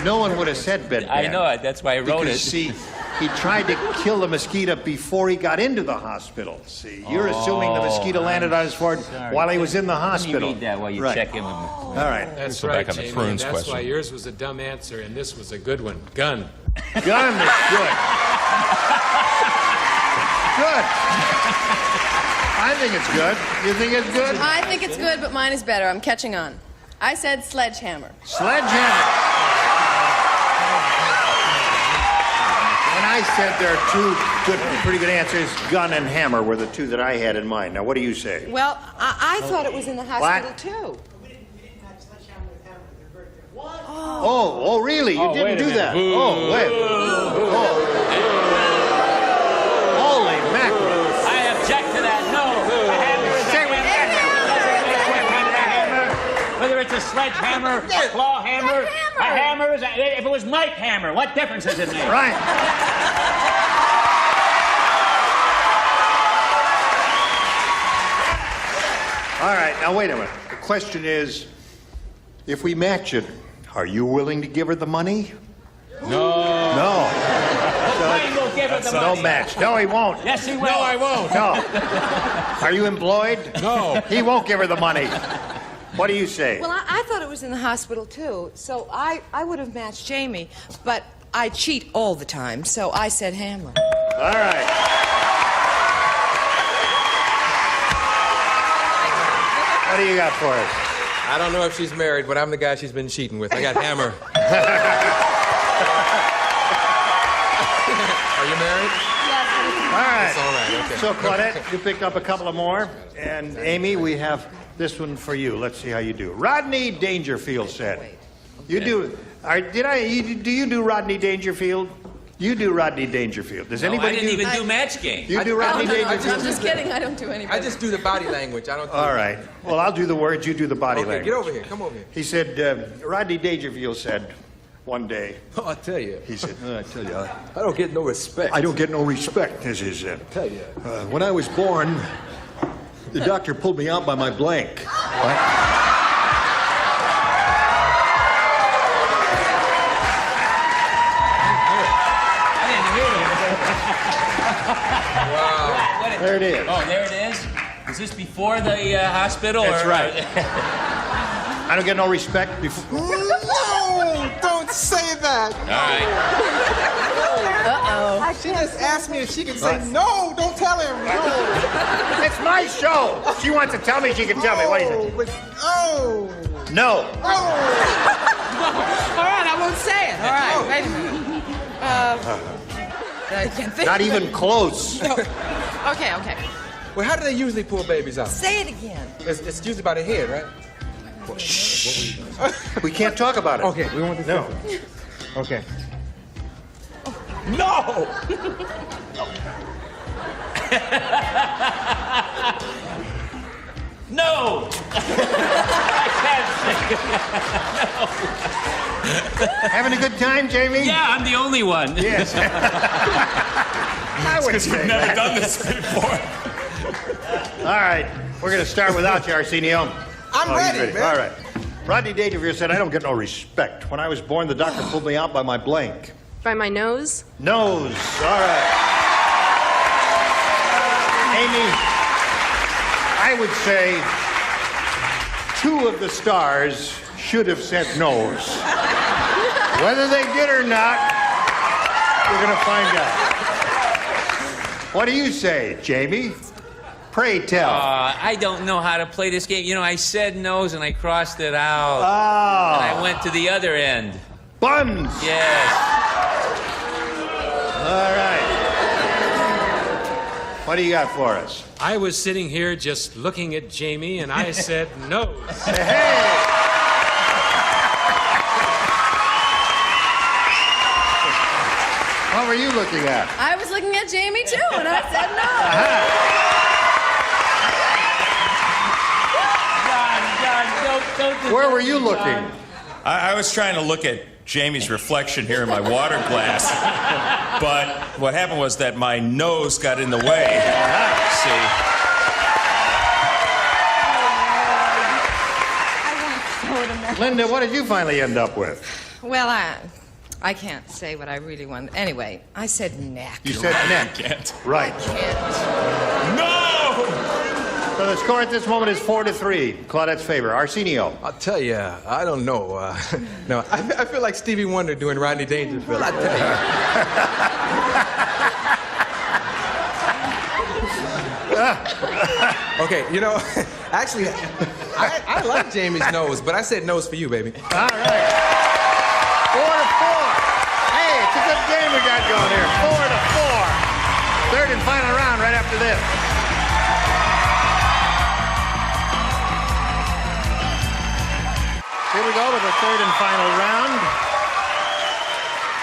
no one would have said bedpan. I know it. That's why I wrote Because, it. see, he tried to kill the mosquito before he got into the hospital. See, you're assuming the mosquito landed on his forehead while he was in the hospital. Let me read that while you Right. check in with me. All right. That's Go right, back on the Jamie. prunes That's question. why yours was a dumb answer, and this was a good one. Gun. Gun is good. Good. I think it's good. You think it's good? I think it's good, but mine is better. I'm catching on. I said sledgehammer. Sledgehammer. When I said there are two pretty good answers, gun and hammer were the two that I had in mind. Now, what do you say? Well, I thought it was in the hospital, too. Oh, really? You didn't do that? Oh, wait. Oh. Holy mackerel. I object to that. No. A hammer is a hammer. Whether it's a sledgehammer, a claw hammer, a hammer is if it was Mike Hammer, what difference does it make? Right. All right, now wait a minute. The question is, if we match it, are you willing to give her the money? No. No. Mine will give her the No money. match. No, he won't. Yes, he will. No, I won't. No. Are you employed? No. He won't give her the money. What do you say? Well, I thought it was in the hospital, too. So I would have matched Jamie, but I cheat all the time, so I said hammer. All right. What do you got for us? I don't know if she's married, but I'm the guy she's been cheating with. I got hammer. Are you married? All right. That's all right, okay. So, Claudette, you picked up a couple of more. And, Amy, we have this one for you. Let's see how you do. Rodney Dangerfield said. You do... do you do Rodney Dangerfield? You do Rodney Dangerfield. Does anybody I didn't even do match game. You do Rodney Dangerfield? I'm just kidding. I don't do anything. I just do the body language. I don't do All right. Well, I'll do the words. You do the body language. Get over here. Come over here. He said, Rodney Dangerfield said one day. Oh, I tell you. He said, I tell you. I don't get no respect. I don't get no respect, as he said. I tell you. When I was born, the doctor pulled me out by my blank. What? Wow. There it is. Oh, there it is? Is this before the hospital? That's or, right. I don't get no respect before. No! Don't say that! All right. Uh-oh. She just asked me if she could say, no, don't tell him. No. It's my show. She wants to tell me she can tell me. What is it? No. All right, I won't say it. All right, wait a minute. I can't think. Not even close. No. Okay. Well, how do they usually pull babies out? Say it again. It's usually by the head, right? Well, shh. We can't talk about it. Okay, we want this. No. Okay. No! No! I can't say no. Having a good time, Jamie? Yeah, I'm the only one. Yes. I would say We've never done this before. All right. We're going to start without you, Arsenio. I'm ready, man. All right. Rodney Dangerfield said, I don't get no respect. When I was born, the doctor pulled me out by my blank. By my nose? Nose. All right. Amy, I would say 2 of the stars should have said nose. Whether they did or not, we're going to find out. What do you say, Jamie? Pray tell. I don't know how to play this game. You know, I said nose and I crossed it out. Oh. And I went to the other end. Buns. Yes. All right. What do you got for us? I was sitting here just looking at Jamie, and I said nose. Hey! What were you looking at? I was looking at Jamie too, and I said no. John, Where were you looking? I was trying to look at Jamie's reflection here in my water glass, but what happened was that my nose got in the way. See? Linda, what did you finally end up with? Well, I can't say what I really want. Anyway, I said neck. You said neck. Can't. Right. No! So the score at this moment is 4-3. Claudette's favor. Arsenio. I'll tell you, I don't know. No, I feel like Stevie Wonder doing Rodney Dangerfield. I tell you. Okay, you know, actually, I like Jamie's nose, but I said nose for you, baby. All right. 4-4. Hey, it's a good game we got going here. 4-4. Third and final round right after this. Here we go with the third and final round.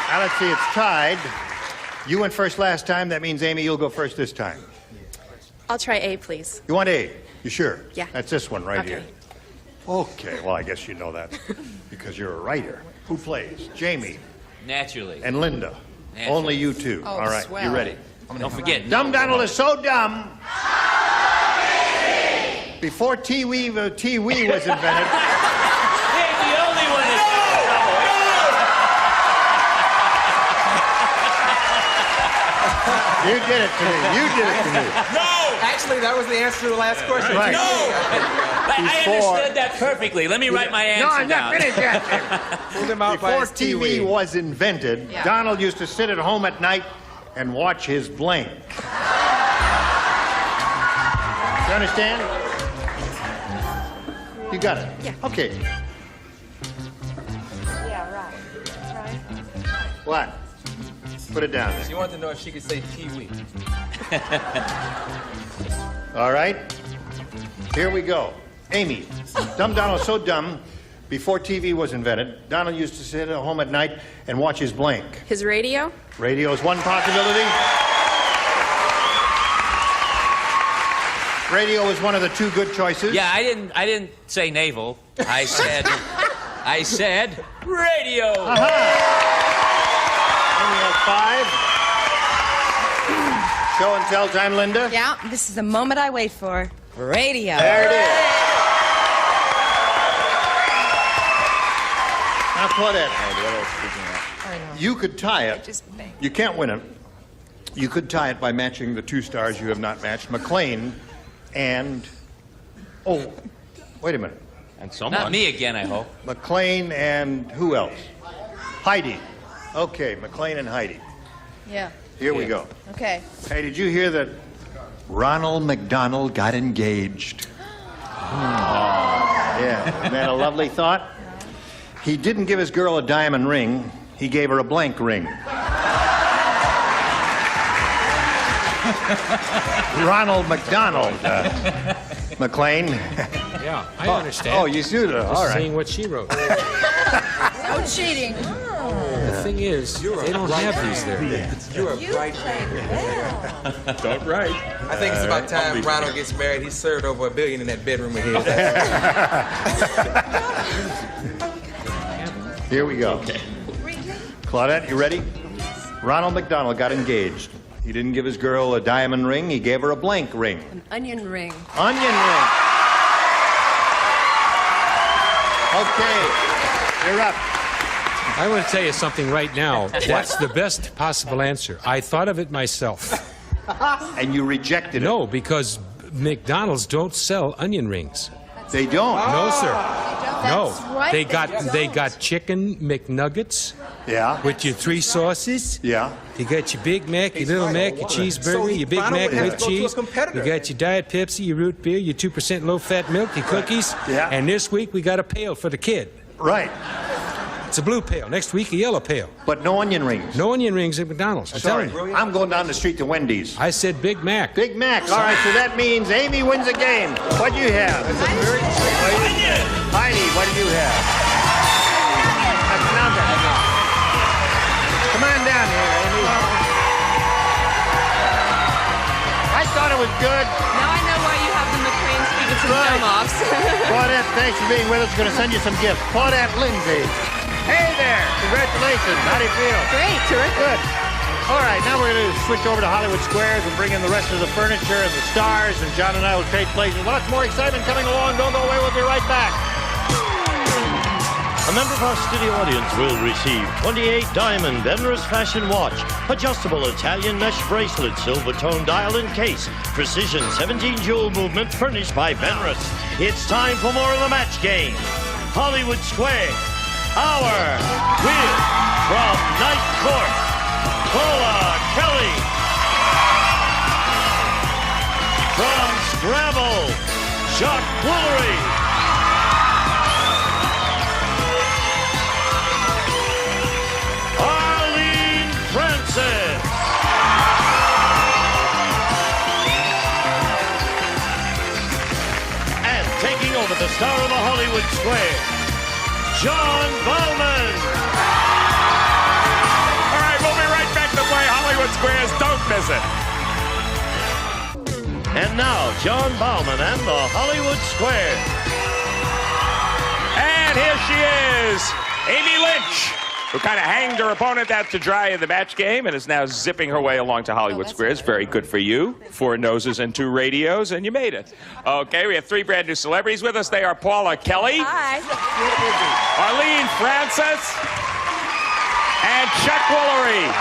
Now let's see, it's tied. You went first last time. That means, Amy, you'll go first this time. I'll try A, please. You want A? You sure? Yeah. That's this one right Okay. here. Okay, well, I guess you know that because you're a writer. Who plays? Jamie Naturally. and Linda. Naturally. Only you two. Oh, All right, swell. you ready? Don't forget. Dumb Donald is so dumb. Before T-Wee was invented. Hey, the only one that's You did it to me. You did it to me. No! Actually, that was the answer to the last question. Right. No! I understood that perfectly. Let me write my answer No, I'm not down. finished yet. Pulled him out by Before his TV was invented, Yeah. Donald used to sit at home at night and watch his blank. You understand? You got it? Yeah. Okay. Yeah, right. That's right. What? Put it down there. She wanted to know if she could say Pee-wee. All right. Here we go. Amy, Dumb Donald's so dumb, before TV was invented, Donald used to sit at home at night and watch his blank. His radio? Radio is one possibility. Radio is one of the two good choices. Yeah, I didn't say navel. I said radio. Only have 5. Show and tell time, Linda. Yeah, this is the moment I wait for. Radio. There it is. Now, Claudette, you could tie it. You can't win it. You could tie it by matching the 2 stars you have not matched, McLean and... Oh, wait a minute. And someone. Not me again, I hope. McLean and who else? Heidi. Okay, McLean and Heidi. Yeah. Here we go. Okay. Hey, did you hear that Ronald McDonald got engaged? Yeah, isn't that a lovely thought? He didn't give his girl a diamond ring. He gave her a blank ring. Ronald McDonald. McLean. Yeah, I understand. Oh, you do that. All right. Seeing what she wrote. No cheating. The thing is, they don't have these there. You are bright. Don't write. I think it's about time Ronald gets married. He served over $1 billion in that bedroom of his. Here we go. Okay. Claudette, you ready? Ronald McDonald got engaged. He didn't give his girl a diamond ring. He gave her a blank ring. An onion ring. Onion ring. Okay. You're up. I want to tell you something right now. That's the best possible answer. I thought of it myself. And you rejected it? No, because McDonald's don't sell onion rings. They don't? No, sir. No. right. They got chicken McNuggets. Yeah. With your 3 sauces. Yeah. You got your Big Mac, your Little Mac, your cheeseburger, So your Big Ronald Mac would have with to go to a cheese. competitor. You got your Diet Pepsi, your root beer, your 2% low-fat milk, your cookies. Yeah. And this week we got a pail for the kid. Right. It's a blue pail. Next week a yellow pail. But no onion rings. No onion rings at McDonald's. I'm Sorry. telling you. I'm going down the street to Wendy's. I said Big Mac. Big Mac. All right, so that means Amy wins the game. What do you have? Heidi, what do you have? That's nothing. Come on down here, Amy. I thought it was good. Now I know why you have the McLean Stevenson dumb-offs. Claudette, thanks for being with us. Going to send you some gifts. Claudette Lindsay. Hey there. Congratulations. How do you feel? Great, terrific. Good. All right, now we're going to switch over to Hollywood Squares and bring in the rest of the furniture and the stars, and John and I will trade places. Lots more excitement coming along. Don't go away. We'll be right back. A member of our studio audience will receive 28 diamond Benrus fashion watch, adjustable Italian mesh bracelet, silver tone dial and case, precision 17 jewel movement furnished by Benrus. It's time for more of the match game. Hollywood Square, our wheel from Night Court, Paula Kelly. From Scrabble, Jacques Woolery. And taking over the star of the Hollywood Square, John Bowman. All right, we'll be right back to play Hollywood Squares. Don't miss it. And now, John Bowman and the Hollywood Square. And here she is, Amy Lynch, who kind of hanged her opponent out to dry in the match game and is now zipping her way along to Hollywood Squares. Very good for you. 4 noses and 2 radios, and you made it. Okay, we have 3 brand new celebrities with us. They are Paula Kelly. Hi. Arlene Francis. And Chuck Woolery.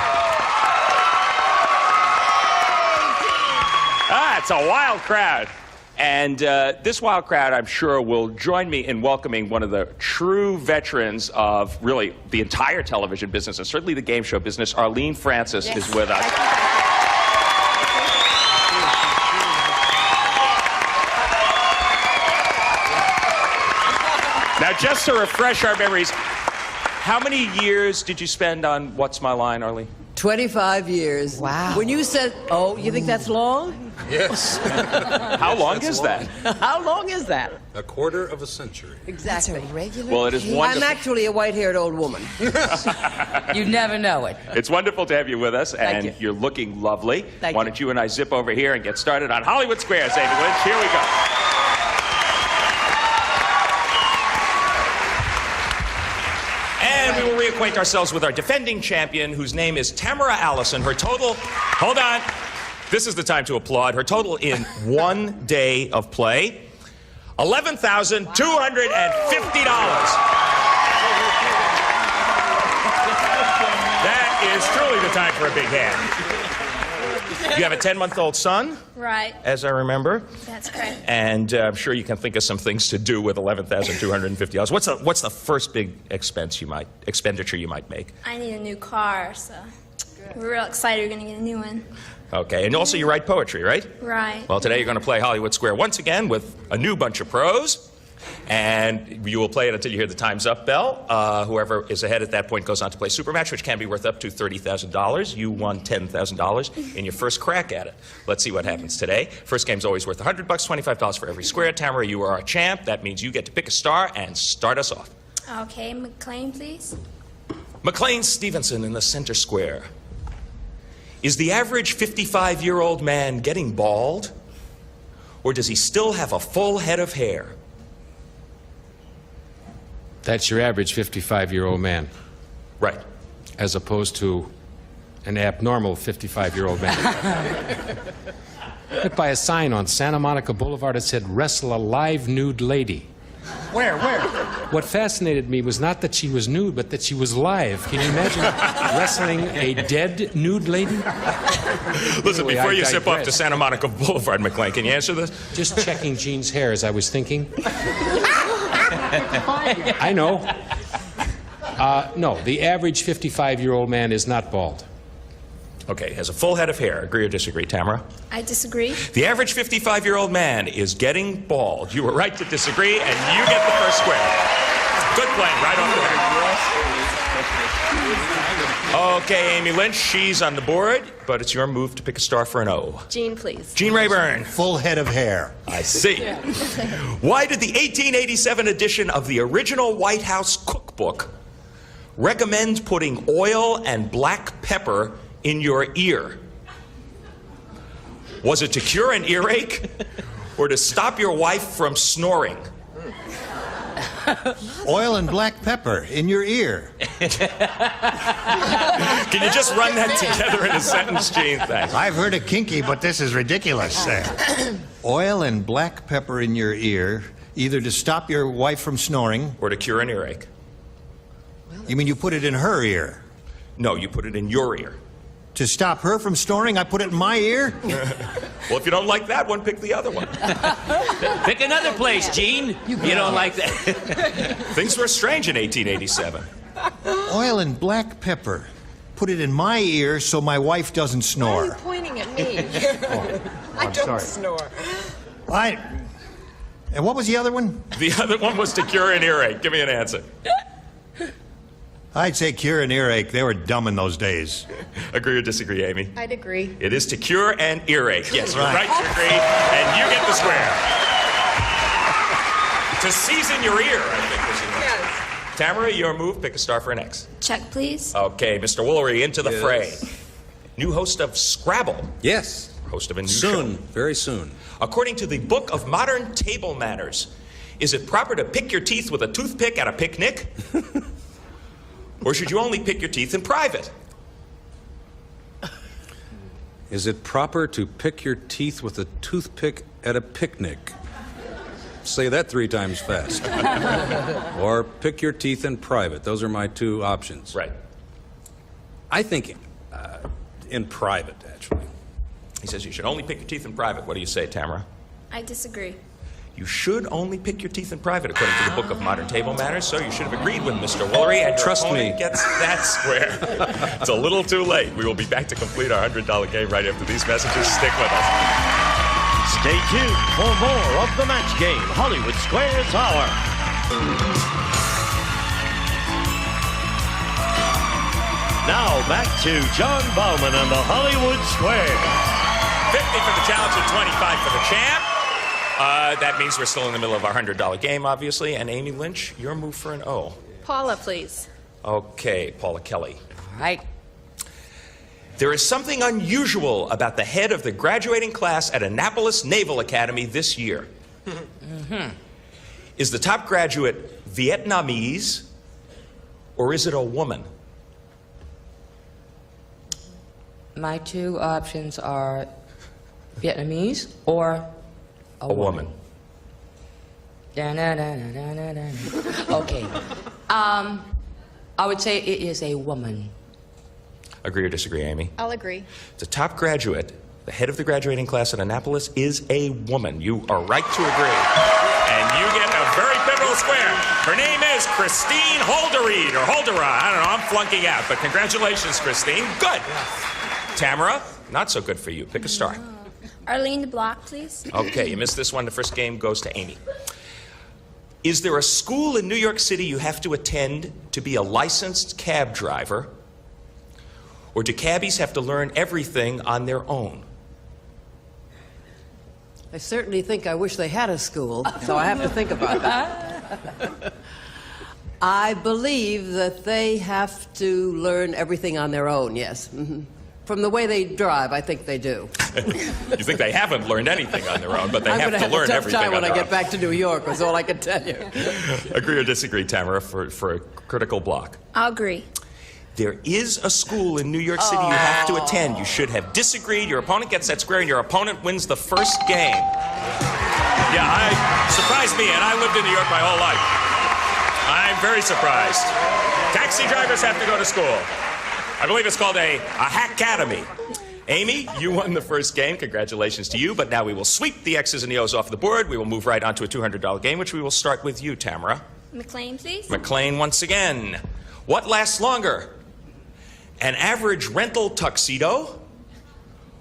It's a wild crowd. And this wild crowd, I'm sure, will join me in welcoming one of the true veterans of really the entire television business, and certainly the game show business. Arlene Francis is with us. Now, just to refresh our memories, how many years did you spend on What's My Line, Arlene? 25 years. Wow. When you said, oh, you think that's long? Yes. How long is that? How long is that? A quarter of a century. Exactly. Well, it is I'm wonderful. actually a white-haired old woman. You never know it. It's wonderful to have you with us, and you. you're looking lovely. Thank Why don't you and I zip over here and get started on Hollywood Squares, Amy Lynch? Here we go. And we will reacquaint ourselves with our defending champion, whose name is Tamara Allison. Her total, hold on, this is the time to applaud. Her total in 1 day of play, $11,250. That is truly the time for a big hand. You have a 10-month-old son, Right. as I remember. That's correct. And I'm sure you can think of some things to do with $11,250. What's the first big expenditure you might make? I need a new car, so we're real excited we're going to get a new one. Okay, and also you write poetry, right? Right. Well, today you're going to play Hollywood Square once again with a new bunch of pros. And you will play it until you hear the time's up bell. Whoever is ahead at that point goes on to play Supermatch, which can be worth up to $30,000. You won $10,000 in your first crack at it. Let's see what happens today. First game's always worth $100, $25 for every square. Tamara, you are our champ. That means you get to pick a star and start us off. Okay, McLean, please. McLean Stevenson in the center square. Is the average 55-year-old man getting bald? Or does he still have a full head of hair? That's your average 55-year-old man. Right. As opposed to an abnormal 55-year-old man. Hit by a sign on Santa Monica Boulevard that said, "Wrestle a live nude lady." Where? What fascinated me was not that she was nude, but that she was live. Can you imagine wrestling a dead nude lady? Listen, Anyway, before I you zip off digress. to Santa Monica Boulevard, McLean, can you answer this? Just checking Jean's hair as I was thinking. I know. No, the average 55-year-old man is not bald. Okay, has a full head of hair. Agree or disagree, Tamara? I disagree. The average 55-year-old man is getting bald. You were right to disagree, and you get the first square. Good playing, right off the bat. Okay, Amy Lynch, she's on the board, but it's your move to pick a star for an O. Jean, please. Gene Rayburn. Full head of hair. I see. Why did the 1887 edition of the original White House cookbook recommend putting oil and black pepper in your ear? Was it to cure an earache or to stop your wife from snoring? Oil and black pepper in your ear. Can you just run that together in a sentence, Gene? Thanks. I've heard of kinky, but this is ridiculous. Oil and black pepper in your ear, either to stop your wife from snoring, or to cure an earache. You mean you put it in her ear? No, you put it in your ear. To stop her from snoring, I put it in my ear? Well, if you don't like that one, pick the other one. Pick another place, Gene. You don't like that. Things were strange in 1887. Oil and black pepper. Put it in my ear so my wife doesn't Why are you snore. pointing at me? I I'm don't sorry. snore. And what was the other one? The other one was to cure an earache. Give me an answer. I'd say cure an earache. They were dumb in those days. Agree or disagree, Amy? I'd agree. It is to cure an earache. Yes, you're Right. right to agree, and you get the square. To season your ear, I think was the answer. Tamara, your move. Pick a star for an X. Chuck, please. Okay, Mr. Woolery, into the fray. New host of Scrabble. Yes. Host of a new Soon, show. very soon. According to the Book of Modern Table Manners, is it proper to pick your teeth with a toothpick at a picnic? Or should you only pick your teeth in private? Is it proper to pick your teeth with a toothpick at a picnic? Say that 3 times fast. Or pick your teeth in private. Those are my 2 options. Right. I think in private, actually. He says you should only pick your teeth in private. What do you say, Tamara? I disagree. You should only pick your teeth in private, according to the Book of Modern Table Manners, so you should have agreed with Mr. Woolery, and your Trust opponent me. gets that square. It's a little too late. We will be back to complete our $100 game right after these messages. Stick with us. Stay tuned for more of the match game, Hollywood Squares Hour. Now back to John Bauman and the Hollywood Square. 50 for the challenge and 25 for the champ. That means we're still in the middle of our $100 game, obviously. And Amy Lynch, your move for an O. Paula, please. Okay, Paula Kelly. All right. There is something unusual about the head of the graduating class at Annapolis Naval Academy this year. Is the top graduate Vietnamese, or is it a woman? My two options are Vietnamese or a woman. Okay. I would say it is a woman. Agree or disagree, Amy? I'll agree. The top graduate, the head of the graduating class at Annapolis, is a woman. You are right to agree. And you get a very pivotal square. Her name is Christine Holderreed, or Holdera. I don't know, I'm flunking out. But congratulations, Christine. Good. Tamara, not so good for you. Pick a star. Arlene Block, please. Okay, you missed this one. The first game goes to Amy. Is there a school in New York City you have to attend to be a licensed cab driver? Or do cabbies have to learn everything on their own? I certainly think I wish they had a school, so I have to think about that. I believe that they have to learn everything on their own, yes. From the way they drive, I think they do. You think they haven't learned anything on their own, but they have to learn everything on their own. I'm going to have a tough time when I get back to New York, is all I can tell you. Agree or disagree, Tamara, for a critical block? I'll agree. There is a school in New York City you have to attend. You should have disagreed. Your opponent gets that square, and your opponent wins the first game. Yeah, surprised me, and I lived in New York my whole life. I'm very surprised. Taxi drivers have to go to school. I believe it's called a hack-cademy. Amy, you won the first game. Congratulations to you. But now we will sweep the X's and the O's off the board. We will move right on to a $200 game, which we will start with you, Tamara. McLean, please. McLean once again. What lasts longer? An average rental tuxedo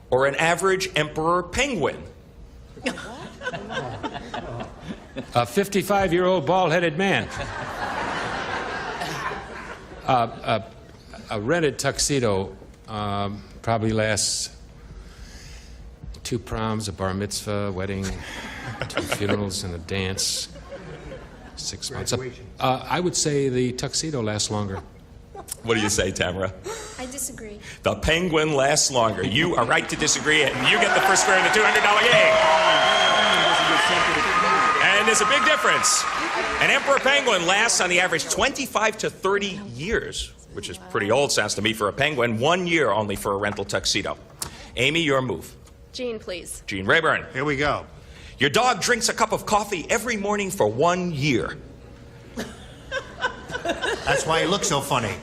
or an average emperor penguin? A 55-year-old bald-headed man. A rented tuxedo probably lasts 2 proms, a bar mitzvah, a wedding, 2 funerals, and a dance. 6 months. I would say the tuxedo lasts longer. What do you say, Tamara? I disagree. The penguin lasts longer. You are right to disagree, and you get the first square in the $200 game. And there's a big difference. An emperor penguin lasts on the average 25 to 30 years, which is pretty old, sounds to me, for a penguin. 1 year only for a rental tuxedo. Amy, your move. Jean, please. Jean Rayburn. Here we go. Your dog drinks a cup of coffee every morning for 1 year. That's why he looks so funny.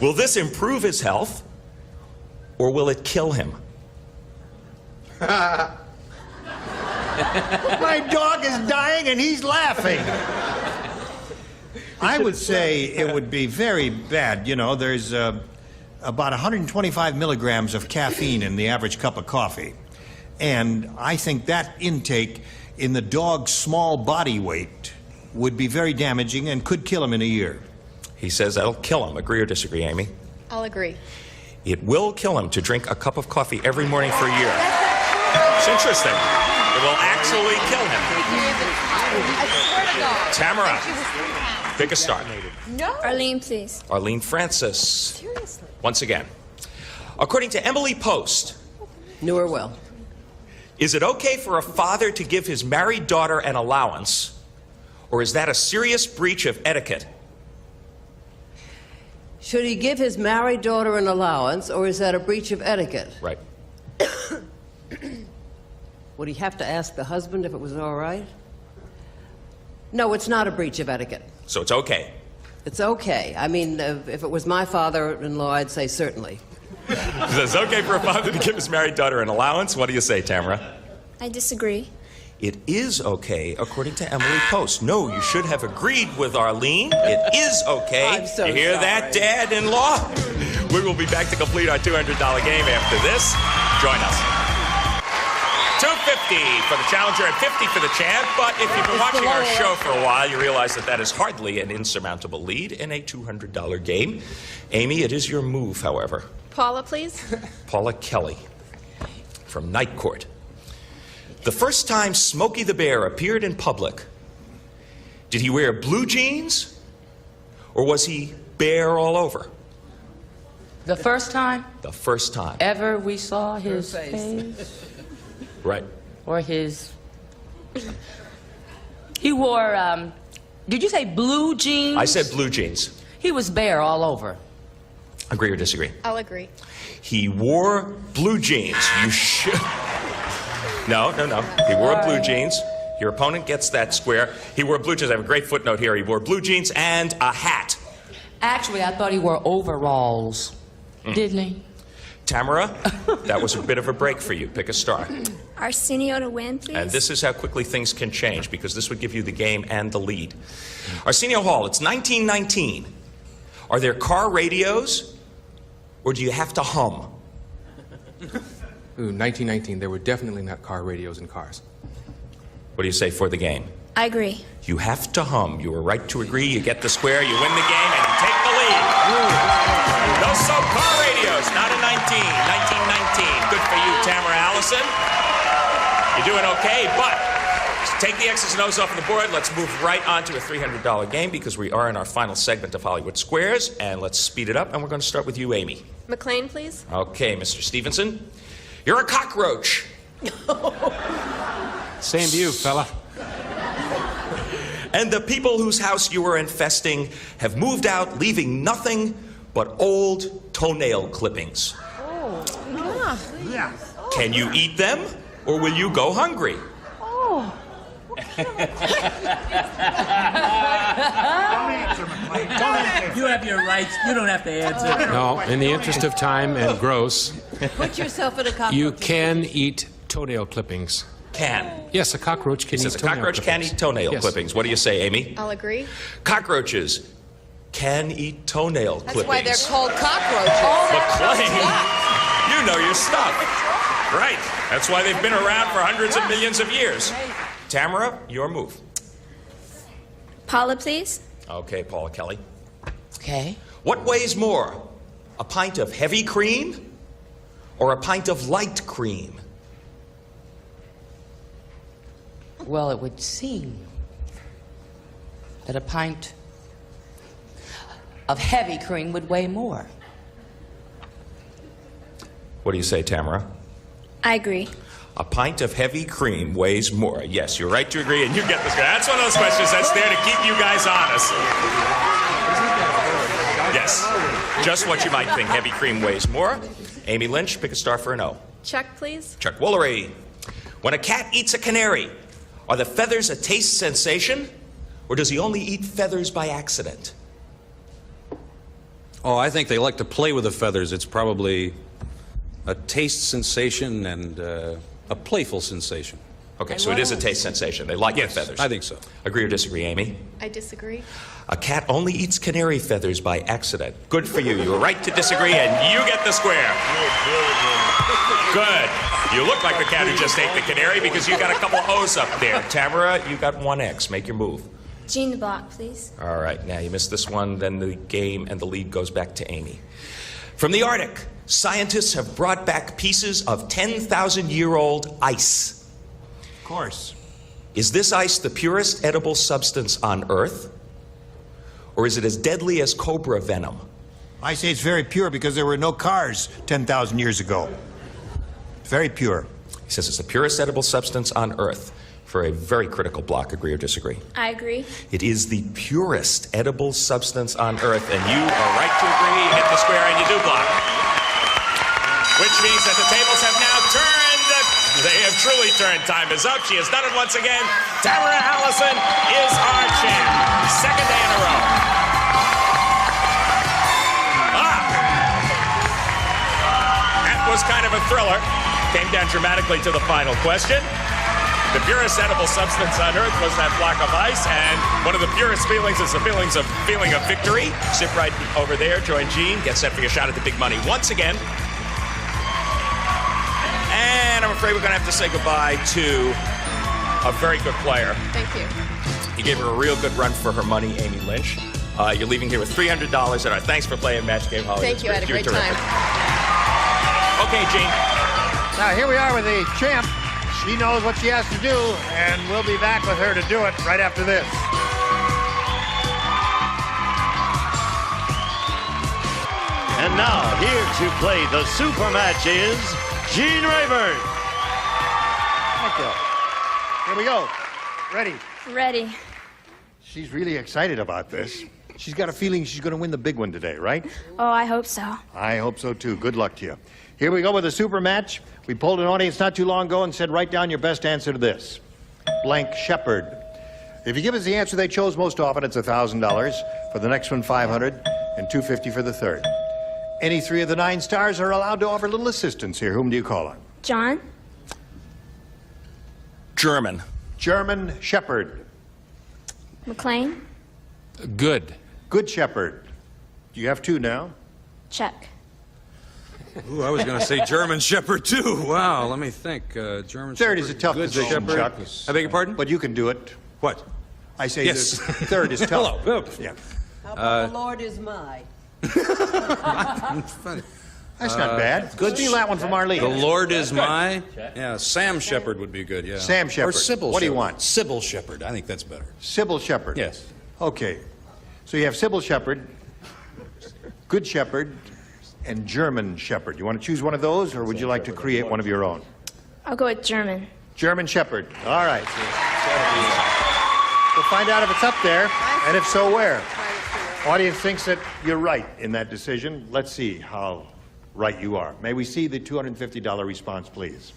Will this improve his health, or will it kill him? My dog is dying and he's laughing. I would say it would be very bad. You know, there's about 125 milligrams of caffeine in the average cup of coffee. And I think that intake in the dog's small body weight would be very damaging and could kill him in a year. He says that'll kill him. Agree or disagree, Amy? I'll agree. It will kill him to drink a cup of coffee every morning for a year. It's interesting. It will actually kill him. I swear to God. Tamara, pick a star. No. Arlene, please. Arlene Francis. Seriously. Once again. According to Emily Post. Knew her well. Is it okay for a father to give his married daughter an allowance, or is that a serious breach of etiquette? Should he give his married daughter an allowance, or is that a breach of etiquette? Right. Would he have to ask the husband if it was all right? No, it's not a breach of etiquette. So it's okay. It's okay. I mean, if it was my father-in-law, I'd say certainly. It's okay for a father to give his married daughter an allowance. What do you say, Tamara? I disagree. It is okay, according to Emily Post. No, you should have agreed with Arlene. It is okay. I'm so you hear sorry. that, Dad-in-law? We will be back to complete our $200 game after this. Join us. $250 for the challenger and $50 for the champ. But if you've been watching our show for a while, you realize that that is hardly an insurmountable lead in a $200 game. Amy, it is your move, however. Paula, please. Paula Kelly from Night Court. The first time Smokey the Bear appeared in public, did he wear blue jeans or was he bare all over? The first time? The first time. Ever we saw his face? Right. Or his... He wore, did you say blue jeans? I said blue jeans. He was bare all over. Agree or disagree? I'll agree. He wore blue jeans. You should... No. He wore blue jeans. Your opponent gets that square. He wore blue jeans. I have a great footnote here. He wore blue jeans and a hat. Actually, I thought he wore overalls. Didn't he? Tamara, that was a bit of a break for you. Pick a star. Arsenio to win, please. And this is how quickly things can change, because this would give you the game and the lead. Arsenio Hall, it's 1919. Are there car radios, or do you have to hum? Ooh, 1919, there were definitely not car radios in cars. What do you say for the game? I agree. You have to hum. You are right to agree. You get the square, you win the game, and you take the lead. Those so car radios, not in 1919. Good for you, Tamara Allison. You're doing okay, but take the X's and O's off of the board. Let's move right on to a $300 game because we are in our final segment of Hollywood Squares, and let's speed it up, and we're going to start with you, Amy. McLean, please. Okay, Mr. Stevenson. You're a cockroach. Same to you, fella. And the people whose house you were infesting have moved out, leaving nothing but old toenail clippings. Can you eat them, or will you go hungry? You have your rights. You don't have to answer. No, in the interest of time and gross, Put yourself in a cockroach. you can eat toenail clippings. Can. Yes, a cockroach can He eat says a toenail cockroach can clippings. eat toenail Yes. clippings. What do you say, Amy? I'll agree. Cockroaches can eat toenail That's clippings. why they're called cockroaches. McLean, you know your stuff. Right. That's why they've been around for hundreds of millions of years. Tamara, your move. Paula, please. Okay, Paula Kelly. Okay. What weighs more, a pint of heavy cream or a pint of light cream? Well, it would seem that a pint of heavy cream would weigh more. What do you say, Tamara? I agree. A pint of heavy cream weighs more. Yes, you're right to agree, and you get this. That's one of those questions that's there to keep you guys honest. Yes, just what you might think. Heavy cream weighs more. Amy Lynch, pick a star for an O. Chuck, please. Chuck Woolery. When a cat eats a canary, are the feathers a taste sensation, or does he only eat feathers by accident? Oh, I think they like to play with the feathers. It's probably a taste sensation and a playful sensation. Okay, so it is a taste sensation. They like the feathers. I think so. Agree or disagree, Amy? I disagree. A cat only eats canary feathers by accident. Good for you. You were right to disagree, and you get the square. Good. You look like the cat who just ate the canary because you got a couple O's up there. Tamara, you got one X. Make your move. Gene the block, please. All right, now you missed this one, then the game and the lead goes back to Amy. From the Arctic, scientists have brought back pieces of 10,000-year-old ice. Of course. Is this ice the purest edible substance on Earth? Or is it as deadly as cobra venom? I say it's very pure because there were no cars 10,000 years ago. Very pure. He says it's the purest edible substance on Earth. For a very critical block, agree or disagree? I agree. It is the purest edible substance on Earth, and you are right to agree. You hit the square and you do block. Which means that the tables have now turned. They have truly turned. Time is up. She has done it once again. Tamara Allison is our champ. Second day in a row. That was kind of a thriller. Came down dramatically to the final question. The purest edible substance on Earth was that block of ice, and one of the purest feelings is the feeling of victory. Sit right over there, join Gene, get set for your shot at the big money once again. And I'm afraid we're going to have to say goodbye to a very good player. Thank you. You gave her a real good run for her money, Amy Lynch. You're leaving here with $300 and our thanks for playing Match Game Hollywood. Thank you. I had a great time. Okay, Gene. Now, here we are with the champ. She knows what she has to do, and we'll be back with her to do it right after this. And now, here to play the super match is Gene Rayburn. Thank you. Here we go. Ready? Ready. She's really excited about this. She's got a feeling she's going to win the big one today, right? Oh, I hope so. I hope so, too. Good luck to you. Here we go with the super match. We polled an audience not too long ago and said, write down your best answer to this. Blank Shepherd. If you give us the answer they chose most often, it's $1,000. For the next one, $500, and $250 for the third. Any three of the 9 stars are allowed to offer a little assistance here. Whom do you call on? John? German. German Shepherd. McLean? Good. Good Shepherd. You have 2 now. Check. Ooh, I was going to say German Shepherd, too. Wow, let me think. German Third Shepherd, is a tough Good position, Shepherd. Chuck. I beg your pardon? But you can do it. What? I say Yes. the third is tough. Hello. Yeah. How about the Lord is my? Funny. That's not bad. Good. Steal that one from Arlene. The Lord is my. Yeah, Sam Shepherd would be good, yeah. Sam Shepherd. Or Sybil What do you Shepherd. want? Sybil Shepherd. I think that's better. Sybil Shepherd. Yes. Okay. So you have Sybil Shepherd, Good Shepherd, and German Shepherd. You want to choose one of those, or would you like to create one of your own? I'll go with German. German Shepherd. All right. We'll find out if it's up there, and if so, where. Audience thinks that you're right in that decision. Let's see how right you are. May we see the $250 response, please?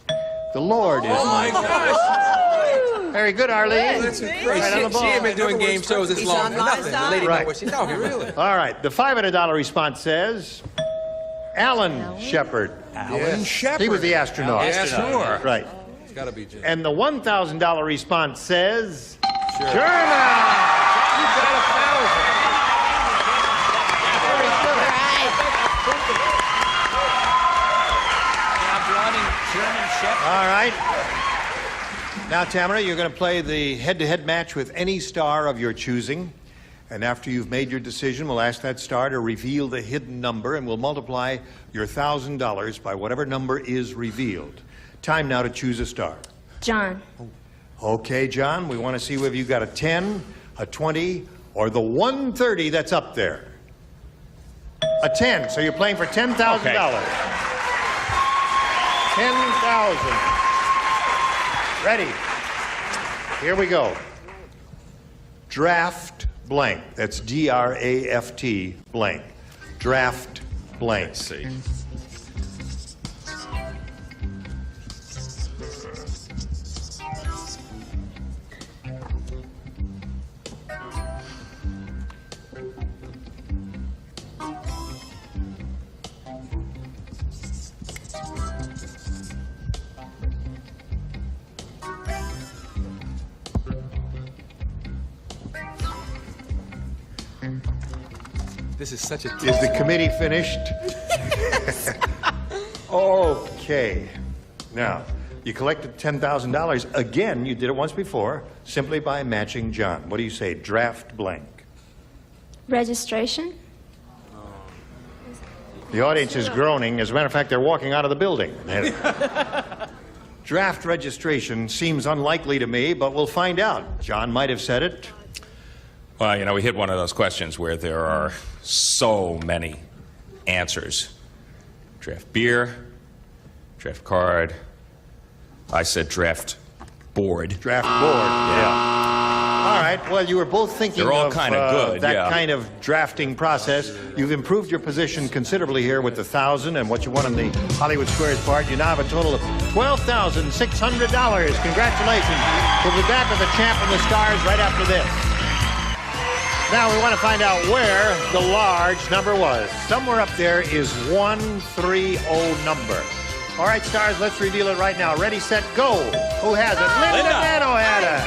The Lord is my God. Very good, Arlene. That's great. Right on the ball. She ain't been doing game shows this long for nothing. The lady knows what she's talking, really. All right. The $500 response says Alan Shepard. Alan Shepard. He was the astronaut. The astronaut. Right. It's got to be Jim. And the $1,000 response says Sure. German. You got $1,000. All right. Now, Tamara, you're going to play the head-to-head match with any star of your choosing. And after you've made your decision, we'll ask that star to reveal the hidden number, and we'll multiply your $1,000 by whatever number is revealed. Time now to choose a star. John. Okay, John, we want to see whether you got a 10, a 20, or the 130 that's up there. A 10, so you're playing for $10,000. Okay. 10,000. Ready? Here we go. Draft blank. That's D-R-A-F-T blank. Draft blank. Let's see. This is such a... Is the committee finished? Okay. Now, you collected $10,000. Again, you did it once before, simply by matching John. What do you say? Draft blank. Registration? The audience is groaning. As a matter of fact, they're walking out of the building. Draft registration seems unlikely to me, but we'll find out. John might have said it. Well, you know, we hit one of those questions where there are so many answers. Draft beer, draft card. I said draft board. Draft board, yeah. All right, well, you were both thinking They're all of kind of good, that yeah. kind of drafting process. You've improved your position considerably here with the 1,000 and what you won in the Hollywood Squares part. You now have a total of $12,600. Congratulations. We'll be back with the champ and the stars right after this. Now we want to find out where the large number was. Somewhere up there is 130 number. All right, stars, let's reveal it right now. Ready, set, go. Who has it? Linda Nano had it.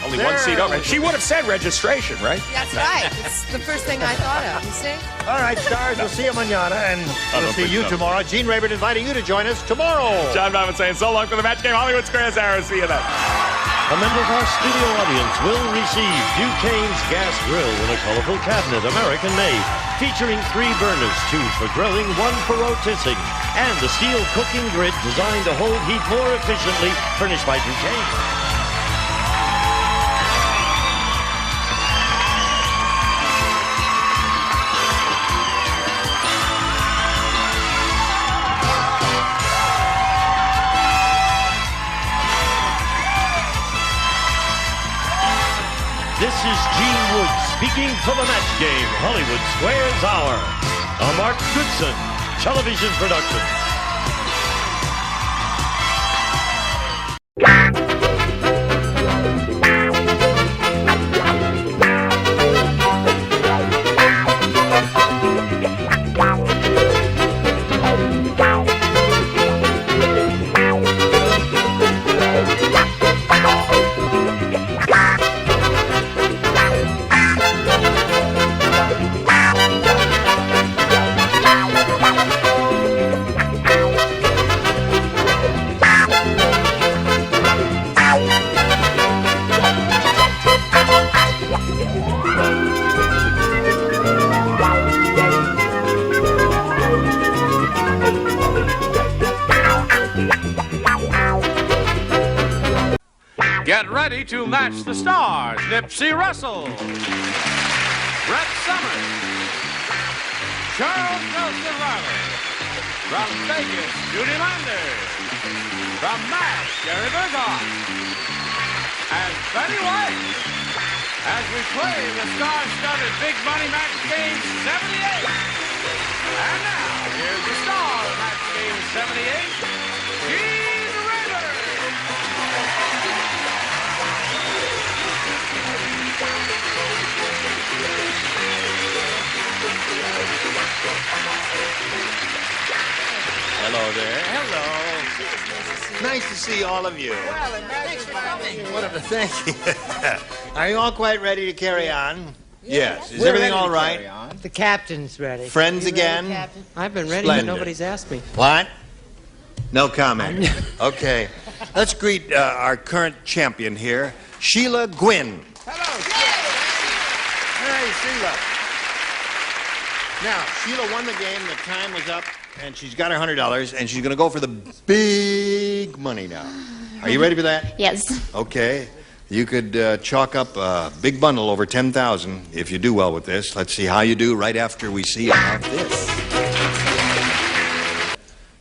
Only one seat over. She would have said registration, right? That's right. It's the first thing I thought of, you see? All right, stars, we'll see you mañana, and we'll see you tomorrow. Gene Rayburn inviting you to join us tomorrow. John Bowman saying so long for the match game. Hollywood Squares Arrow. See you then. A member of our studio audience will receive Duquesne's gas grill in a colorful cabinet, American made, featuring 3 burners, 2 for grilling, 1 for rotisserie, and a steel cooking grid designed to hold heat more efficiently, furnished by Duquesne. This is Gene Wood speaking for the match game, Hollywood Squares Hour. A Mark Goodson television production. Get ready to match the stars. Nipsey Russell, Brett Summers, Charles Nelson Riley. From Vegas, Judy Landers. From MASH, Gary Burghoff. And Betty White. As we play the star-studded Big Money Match Game 78. And now, here's the star of Match Game 78, Gene Rayburn. Hello there. Hello. Nice to see all of you. Well, and thanks for coming. Thank you. Are you all quite ready to carry on? Yes. Is We're everything ready all to right? carry on. The captain's ready. Friends You ready, again? Captain? I've been ready, Splendid. but nobody's asked me. What? No comment. Okay. Let's greet our current champion here, Sheila Gwynn. Hey, Sheila. Now, Sheila won the game. The time was up, and she's got her $100, and she's going to go for the big money now. Are you ready for that? Yes. Okay. You could chalk up a big bundle over $10,000 if you do well with this. Let's see how you do right after we see about this.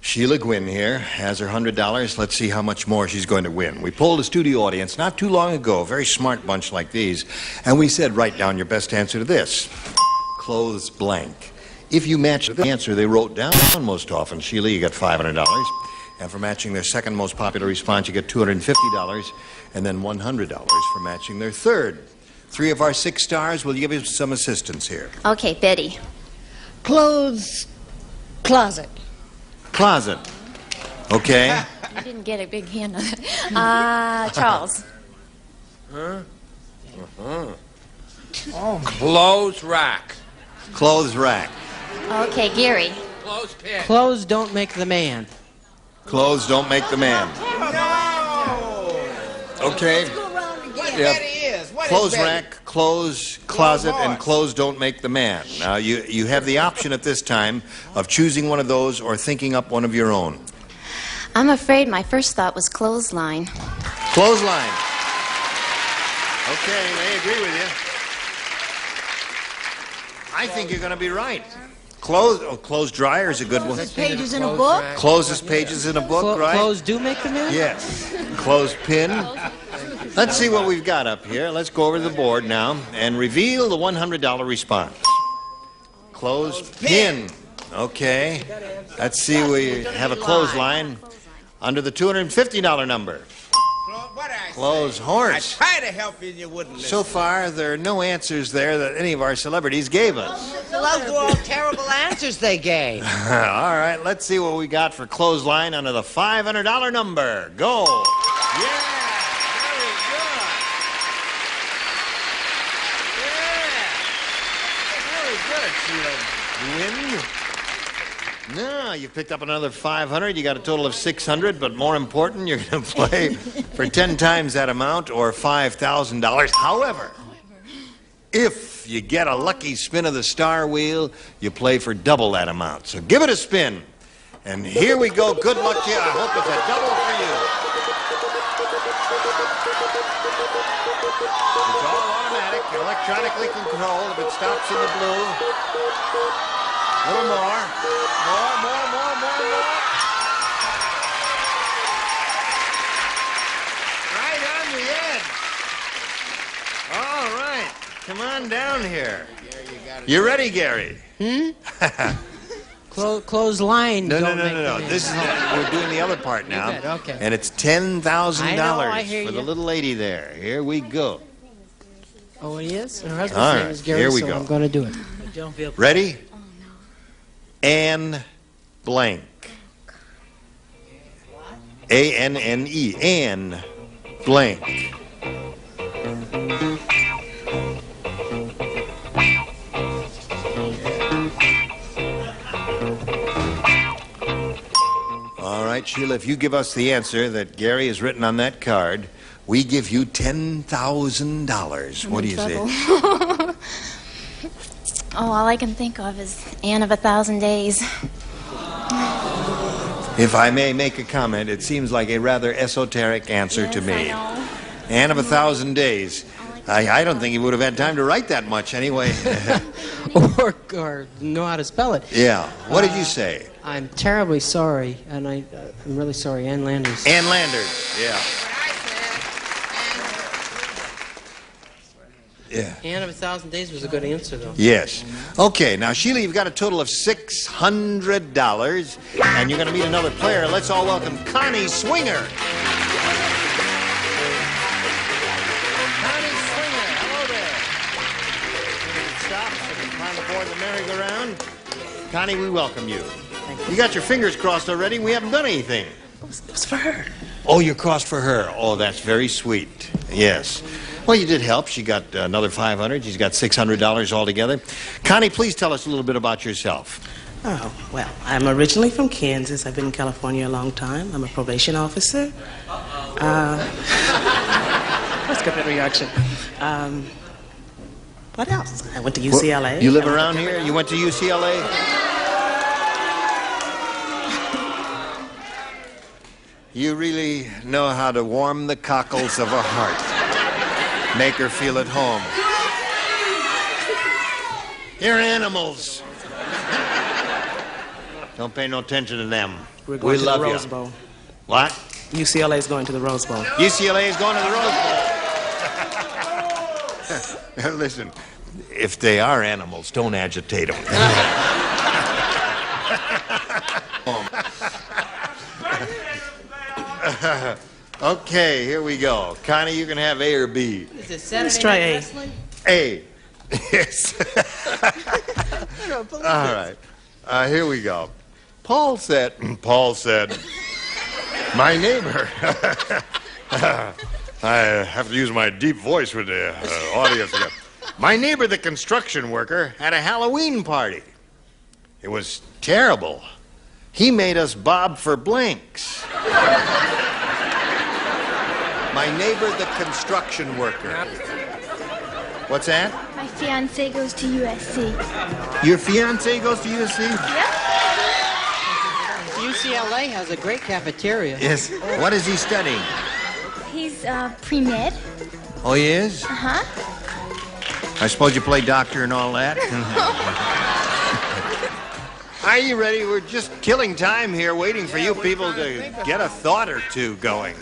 Sheila Gwynn here has her $100. Let's see how much more she's going to win. We polled a studio audience not too long ago, a very smart bunch like these, and we said, write down your best answer to this. Clothes blank. If you match the answer they wrote down most often, Sheila, you get $500. And for matching their second most popular response, you get $250, and then $100 for matching their third. 3 of our 6 stars will give you some assistance here. Okay, Betty. Clothes closet. Closet. Okay. You didn't get a big hand on it. Charles. Huh? Oh. Clothes rack. Clothes rack. Okay, Gary. Clothes pin. Clothes don't make the man. Clothes don't make the man. Okay. Yep. Clothes rack, clothes closet, and clothes don't make the man. Now, you have the option at this time of choosing one of those or thinking up one of your own. I'm afraid my first thought was clothesline. Clothesline. Okay, they agree with you. I think you're going to be right. Clothes dryer is a good one. Pages in a book? Closes pages in a book, right? Clothes do make the man? Yes. Clothes pin. Let's see what we've got up here. Let's go over to the board now and reveal the $100 response. Clothes pin. Okay. Let's see, we have a clothesline under the $250 number. Clothes horse. I tried to help you and you wouldn't listen. So far, there are no answers there that any of our celebrities gave us. Those were all terrible answers they gave. All right, let's see what we got for clothesline under the $500 number. Go. Yeah, very good. You win? No, you picked up another 500. You got a total of 600, but more important, you're going to play for 10 times that amount or $5,000. However, if you get a lucky spin of the star wheel, you play for double that amount. So give it a spin. And here we go. Good luck to you. I hope it's a double for you. It's all automatic, electronically controlled. If it stops in the blue, a little more. More. Right on the edge. All right. Come on down here. You ready, Gary? Close line. No. This is we're doing the other part now. Okay. And it's $10,000 hear for the you. little lady there. Here we go. Oh, it is? Her husband's All name right, is Gary, here we so go. I'm going to do it. Ready? Anne blank. A-N-N-E. Anne blank. All right, Sheila, if you give us the answer that Gary has written on that card, we give you $10,000. What do you say? Oh, all I can think of is Anne of 1,000 Days. If I may make a comment, it seems like a rather esoteric answer to me. Anne of 1,000 Days. I don't think he would have had time to write that much anyway. or know how to spell it. Yeah. What did you say? I'm terribly sorry, and I'm really sorry. Ann Landers. Ann Landers, yeah. Yeah. Anne of 1,000 Days was a good answer, though. Yes. Okay, now, Sheila, you've got a total of $600, and you're going to meet another player. Let's all welcome Connie Swinger. Connie Swinger, hello there. Stop so we can climb aboard the merry-go-round. Connie, we welcome you. You got your fingers crossed already. We haven't done anything. It's for her. Oh, you're crossed for her. Oh, that's very sweet. Yes. Well, you did help. She got another 500. She's got $600 altogether. Connie, please tell us a little bit about yourself. Oh, well, I'm originally from Kansas. I've been in California a long time. I'm a probation officer. Let's get that reaction. What else? I went to UCLA. Well, you live around here? You went to UCLA? You really know how to warm the cockles of a heart. Make her feel at home. You're animals. Don't pay no attention to them. We're going we to love the Rose you. Bowl. What? UCLA is going to the Rose Bowl. UCLA is going to the Rose Bowl. Listen, if they are animals, don't agitate them. Okay, here we go. Connie, you can have A or B. Is it Saturday Let's try Night A. Wrestling? A. Yes. All right. Here we go. Paul said, my neighbor. I have to use my deep voice with the audience again. My neighbor, the construction worker, had a Halloween party. It was terrible. He made us bob for blanks. My neighbor, the construction worker. What's that? My fiance goes to USC. Your fiance goes to USC? Yep. UCLA has a great cafeteria. Yes. What is he studying? He's pre-med. Oh, he is? Uh-huh. I suppose you play doctor and all that? Are you ready? We're just killing time here, waiting for you people to get a thought or two going.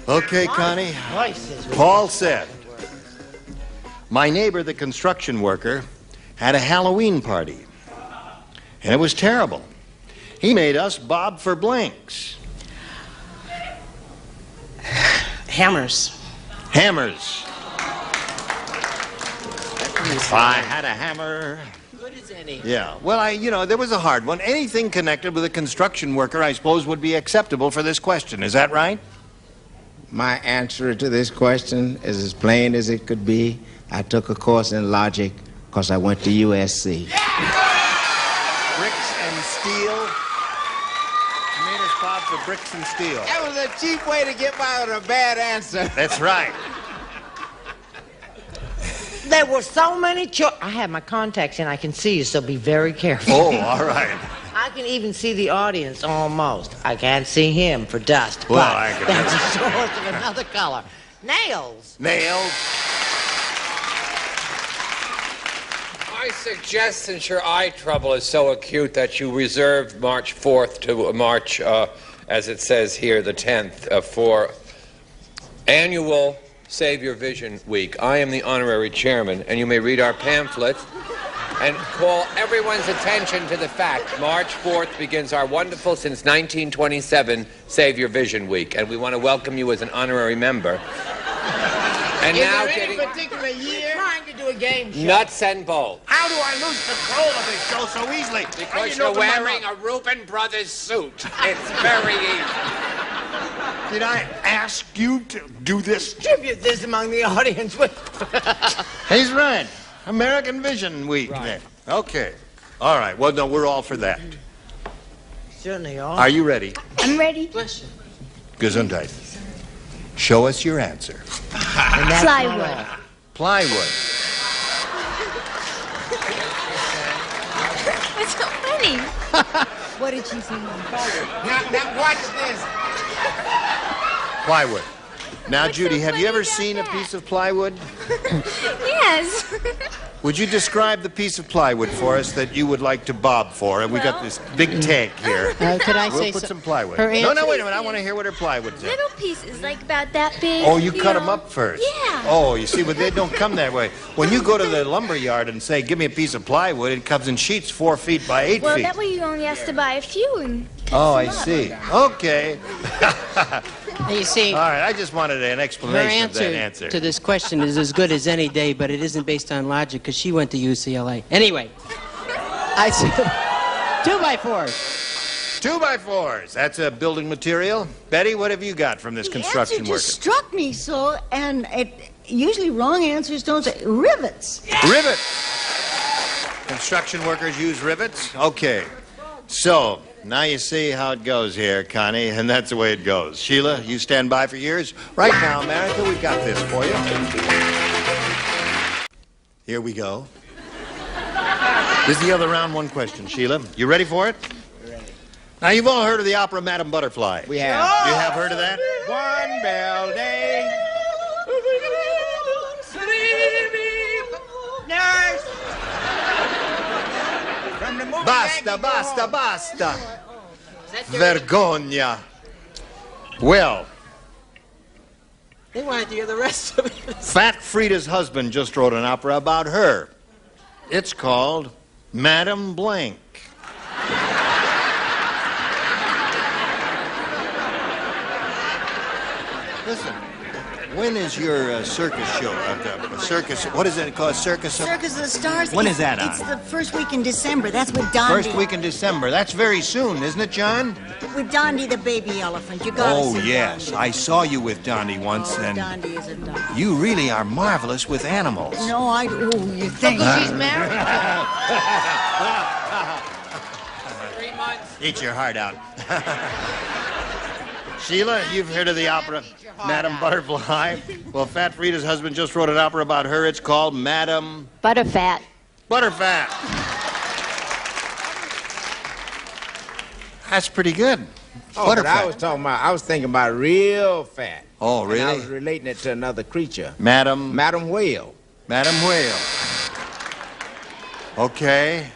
Okay, Connie. Paul said, my neighbor, the construction worker, had a Halloween party. And it was terrible. He made us bob for blanks. Hammers. Hammers. I had a hammer. Good as any. Yeah. Well, there was a hard one. Anything connected with a construction worker, I suppose, would be acceptable for this question. Is that right? My answer to this question is as plain as it could be. I took a course in logic because I went to USC. and steel. Made us pop for bricks and steel. That was a cheap way to get by with a bad answer. That's right. There were so many I have my contacts in, I can see you, so be very careful. Oh, all right. I can even see the audience almost. I can't see him for dust. Well, but I can. that's a source of another color. Nails. Nails. I suggest, since your eye trouble is so acute, that you reserve March 4th to March, as it says here, the 10th, for annual Save Your Vision Week. I am the honorary chairman, and you may read our pamphlet and call everyone's attention to the fact March 4th begins our wonderful, since 1927, Save Your Vision Week, and we want to welcome you as an honorary member. And Is now there getting any particular year? Trying to do a game show. nuts and bolts. How do I lose control of this show so easily? Because you're wearing a Reuben Brothers suit. It's very easy. Did I ask you to do this? Distribute this among the audience. He's right. American Vision Week. Right. Okay. All right. Well, no, we're all for that. Certainly are. Are you ready? I'm ready. Bless you. Gesundheit. Show us your answer. Plywood. Plywood. It's so funny. What did she say? Now watch this. Plywood. Now, Judy, have you ever seen a piece of plywood? Yes. Would you describe the piece of plywood for us that you would like to bob for? And we got this big tank here. Could I we'll say put so- some plywood. her No, answer- wait a minute. I want to hear what her plywood's in. Little pieces, like about that big. Oh, you cut know. them up first? Yeah. Oh, you see, but they don't come that way. When you go to the lumber yard and say, give me a piece of plywood, it comes in sheets 4 feet by 8 Well, feet. that way you only have to buy a few and Oh, I see. Okay. You see, All right, I just wanted an her explanation of that answer answer. to this question is as good as any day, but it isn't based on logic because she went to UCLA. Anyway, I said 2x4s. 2x4s. That's a building material. Betty, what have you got from this construction The answer worker? just struck me so, and usually wrong answers don't say rivets. Rivets. Construction workers use rivets? Okay. So, now you see how it goes here, Connie, and that's the way it goes. Sheila, you stand by for yours. Right now, America, we've got this for you. Here we go. This is the other round one question, Sheila. You ready for it? Ready. Now, you've all heard of the opera Madame Butterfly. We have. You have heard of that? One bell day. Nurse. From the movie Basta, Yankee basta, Go basta. Is that Vergogna. Well, They wanted to hear the rest of it. Fat Frida's husband just wrote an opera about her. It's called Madame Blank. Listen, when is your circus show? Circus, what is it called? Circus? Circus of the Stars. When it's, is that on? It's the first week in December. That's with Dondi. First week in December. That's very soon, isn't it, John? With Dondi the baby elephant. You gotta Oh, see yes. Dondi. I saw you with Dondi once, and Dondi is a Dondi. you really are marvelous with animals. No, you think. She's married. 3 months. Eat your heart out. Sheila, you've heard of the opera Madame Butterfly? Well, Fat Frida's husband just wrote an opera about her. It's called Madame Butterfat. Butterfat. That's pretty good. Oh, but I was talking about, I was thinking about real fat. Oh, And I really? was relating it to another creature. Madame Whale. Madame Whale. Okay.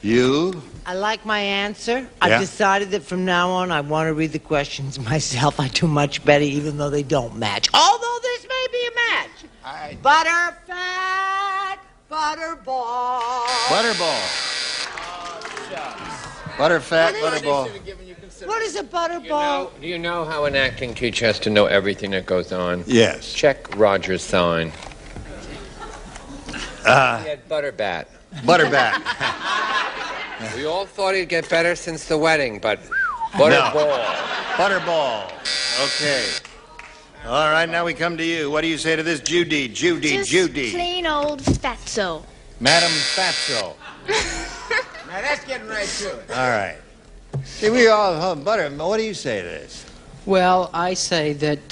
You? I like my answer. Yeah. I've decided that from now on I want to read the questions myself. I do much better even though they don't match. Although this may be a match. Butterfat, butterball. Butterball. Butterfat, butterball. What is a butterball? Do you know how an acting teacher has to know everything that goes on? Yes. Check Roger's sign. He had Butterbat. Butterbat. We all thought he'd get better since the wedding, but Butterball. Butterball. Okay. All right, now we come to you. What do you say to this, Judy? Judy, Just Judy. plain old fatso. Madame Fatso. Now that's getting right to it. All right. See, we all, Butter, what do you say to this? Well, I say that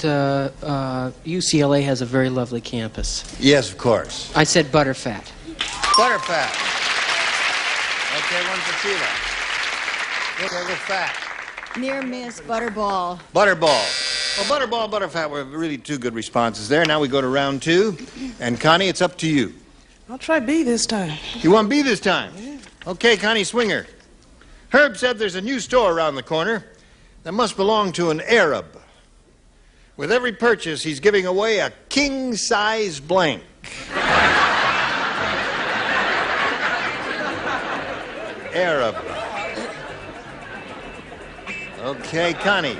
UCLA has a very lovely campus. Yes, of course. I said butterfat. Butterfat. Okay, one for Sheila. We'll go fat. Near miss, butterball. Butterball. Well, Butterball, Butterfat were really two good responses there. Now we go to round two. And Connie, it's up to you. I'll try B this time. You want B this time? Yeah. Okay, Connie Swinger. Herb said there's a new store around the corner that must belong to an Arab. With every purchase, he's giving away a king-size blank. Arab. Okay, Connie.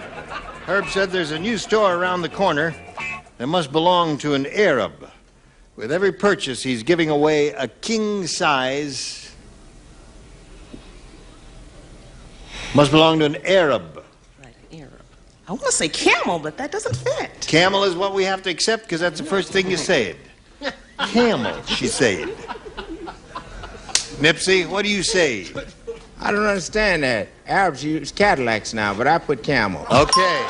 Herb said there's a new store around the corner that must belong to an Arab. With every purchase, he's giving away a king-size... Must belong to an Arab. Right, Arab. I want to say camel, but that doesn't fit. Camel is what we have to accept because that's the first thing you said. Camel, she said. Nipsey, what do you say? I don't understand that. Arabs use Cadillacs now, but I put camel. Okay.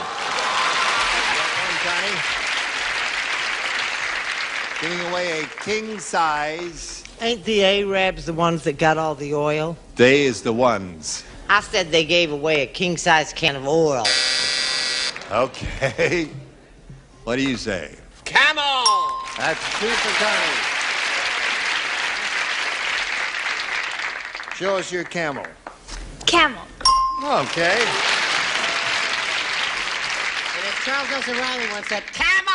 Giving away a king-size... Ain't the Arabs the ones that got all the oil? They is the ones. I said they gave away a king-size can of oil. Okay. What do you say? Camel! That's two for Connie. Show us your camel. Camel. Okay. And if Charles Nelson Riley once said, camel!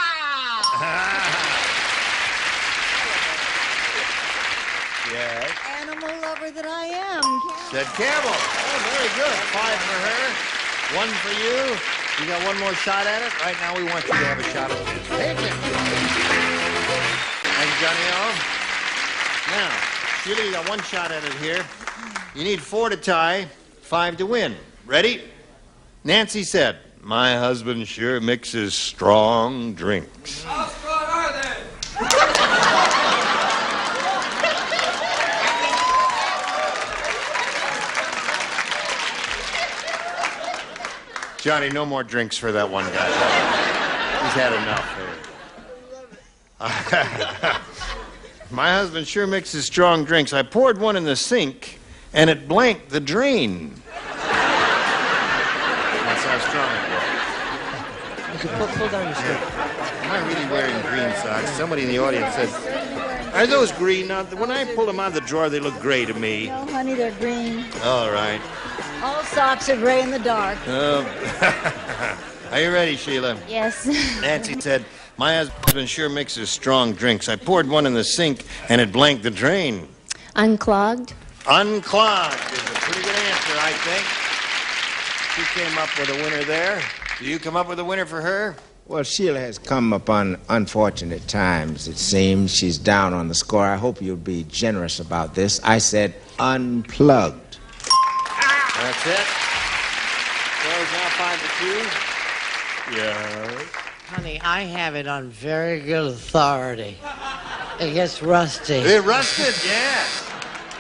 Yes. Animal lover that I am. Said camel. Oh, very good. 5 for her. 1 for you. You got one more shot at it? Right now we want you to have a shot at this. Thank you. Thank you, Johnny O. Now, Sheila, you got one shot at it here. You need 4 to tie, 5 to win. Ready? Nancy said, my husband sure mixes strong drinks. How strong are they? Johnny, no more drinks for that one guy. He's had enough. My husband sure mixes strong drinks. I poured one in the sink, and it blanked the drain. That's how strong it was. Pull down your skirt. Am I really wearing green socks? Somebody in the audience said, are those green? Now, when I pull them out of the drawer, they look gray to me. No, honey, they're green. All right. All socks are gray in the dark. Are you ready, Sheila? Yes. Nancy said, my husband sure mixes strong drinks. I poured one in the sink, and it blanked the drain. Unclogged. Unclogged is a pretty good answer, I think. She came up with a winner there. Do you come up with a winner for her? Well, Sheila has come upon unfortunate times, it seems. She's down on the score. I hope you'll be generous about this. I said unplugged. That's it. Score's now 5-2. Yeah. Honey, I have it on very good authority. It gets rusty. It rusted, yes.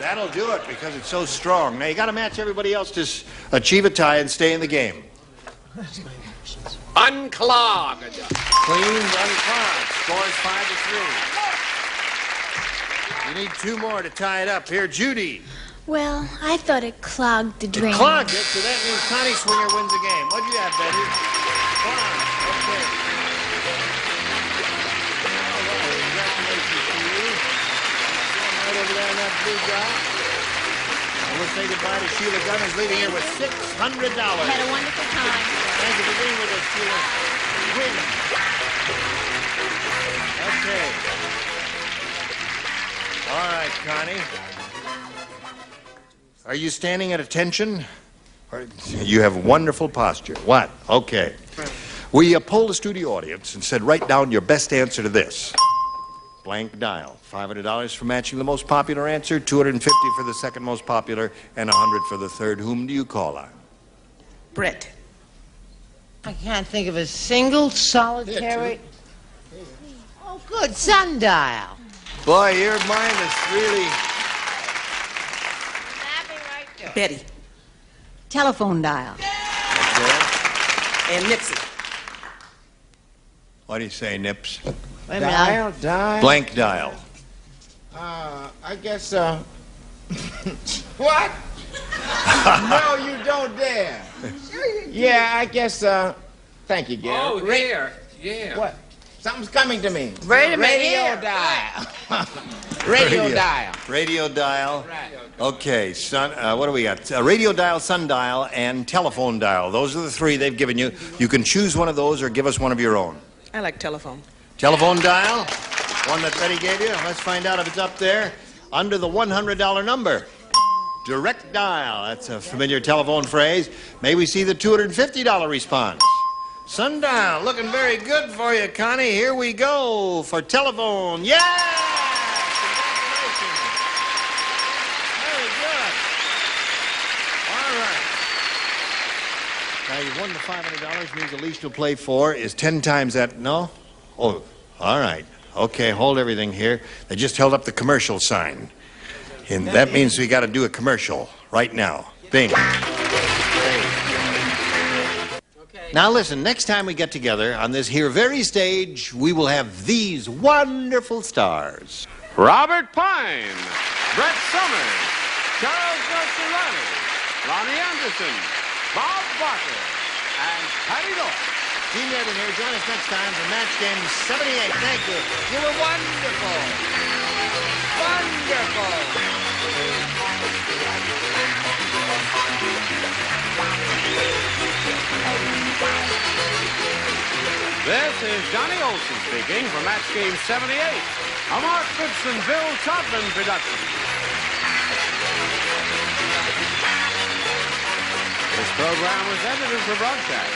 That'll do it because it's so strong. Now, you got to match everybody else to achieve a tie and stay in the game. Unclogged. Cleaned, unclogged. Scores 5-3. You need 2 more to tie it up. Here, Judy. Well, I thought it clogged the drain. It clogged it, so that means Connie Swinger wins the game. What'd you have, Betty? Clogged. Okay. All right, congratulations to you. Right over there in that blue drop. And we'll say goodbye to Sheila Gunn, who's leaving here with $600. Had a wonderful time. Thank you for being with us, Sheila. Win. Okay. All right, Connie. Are you standing at attention? You have wonderful posture. What? Okay. We polled the studio audience and said, write down your best answer to this. Blank dial. $500 for matching the most popular answer, $250 for the second most popular, and $100 for the third. Whom do you call on? Brett. I can't think of a single solitary... Oh, good. Sundial. Boy, your mind is really... Snapping right Betty. Telephone dial. And Nipsey. What do you say, Nips? Wait a minute. Dial. Blank dial. I guess, What? No, you don't dare. Sure you do. Yeah, I guess, thank you, Gary. Oh, there. Yeah. What? Something's coming to me. Wait a minute. Radio dial. Radio dial. Radio dial. Okay, what do we got? Radio dial, sundial, and telephone dial. Those are the three they've given you. You can choose one of those or give us one of your own. I like telephone. Telephone dial, one that Betty gave you. Let's find out if it's up there under the $100 number. Direct dial, that's a familiar telephone phrase. May we see the $250 response? Sundial, looking very good for you, Connie. Here we go for telephone. Yeah! Congratulations. Very good. All right. Now, you've won the $500, means the least you'll play for is 10 times that. No? Oh, all right. Okay, hold everything here. They just held up the commercial sign. And that means we got to do a commercial right now. Bing. Now listen, next time we get together on this here very stage, we will have these wonderful stars. Robert Pine, Brett Summers, Charles Nelson Riley, Lonnie Anderson, Bob Barker, and Patty Dorff. Gene Reardon here. Join us next time for Match Game 78. Thank you. You were wonderful. Wonderful. This is Johnny Olson speaking for Match Game 78, a Mark Goodson, Bill Todman production. This program was edited for broadcast.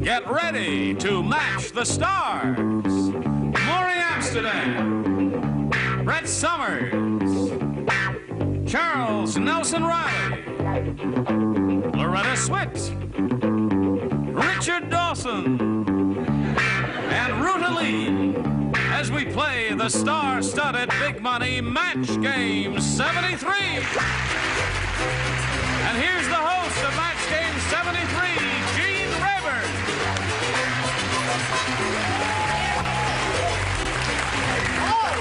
Get ready to match the stars. Maury Amsterdam, Brett Summers, Charles Nelson Riley, Loretta Swit, Richard Dawson, and Ruta Lee as we play the star-studded big money Match Game 73. And here's the host of Match Game 73, Gene Rayburn.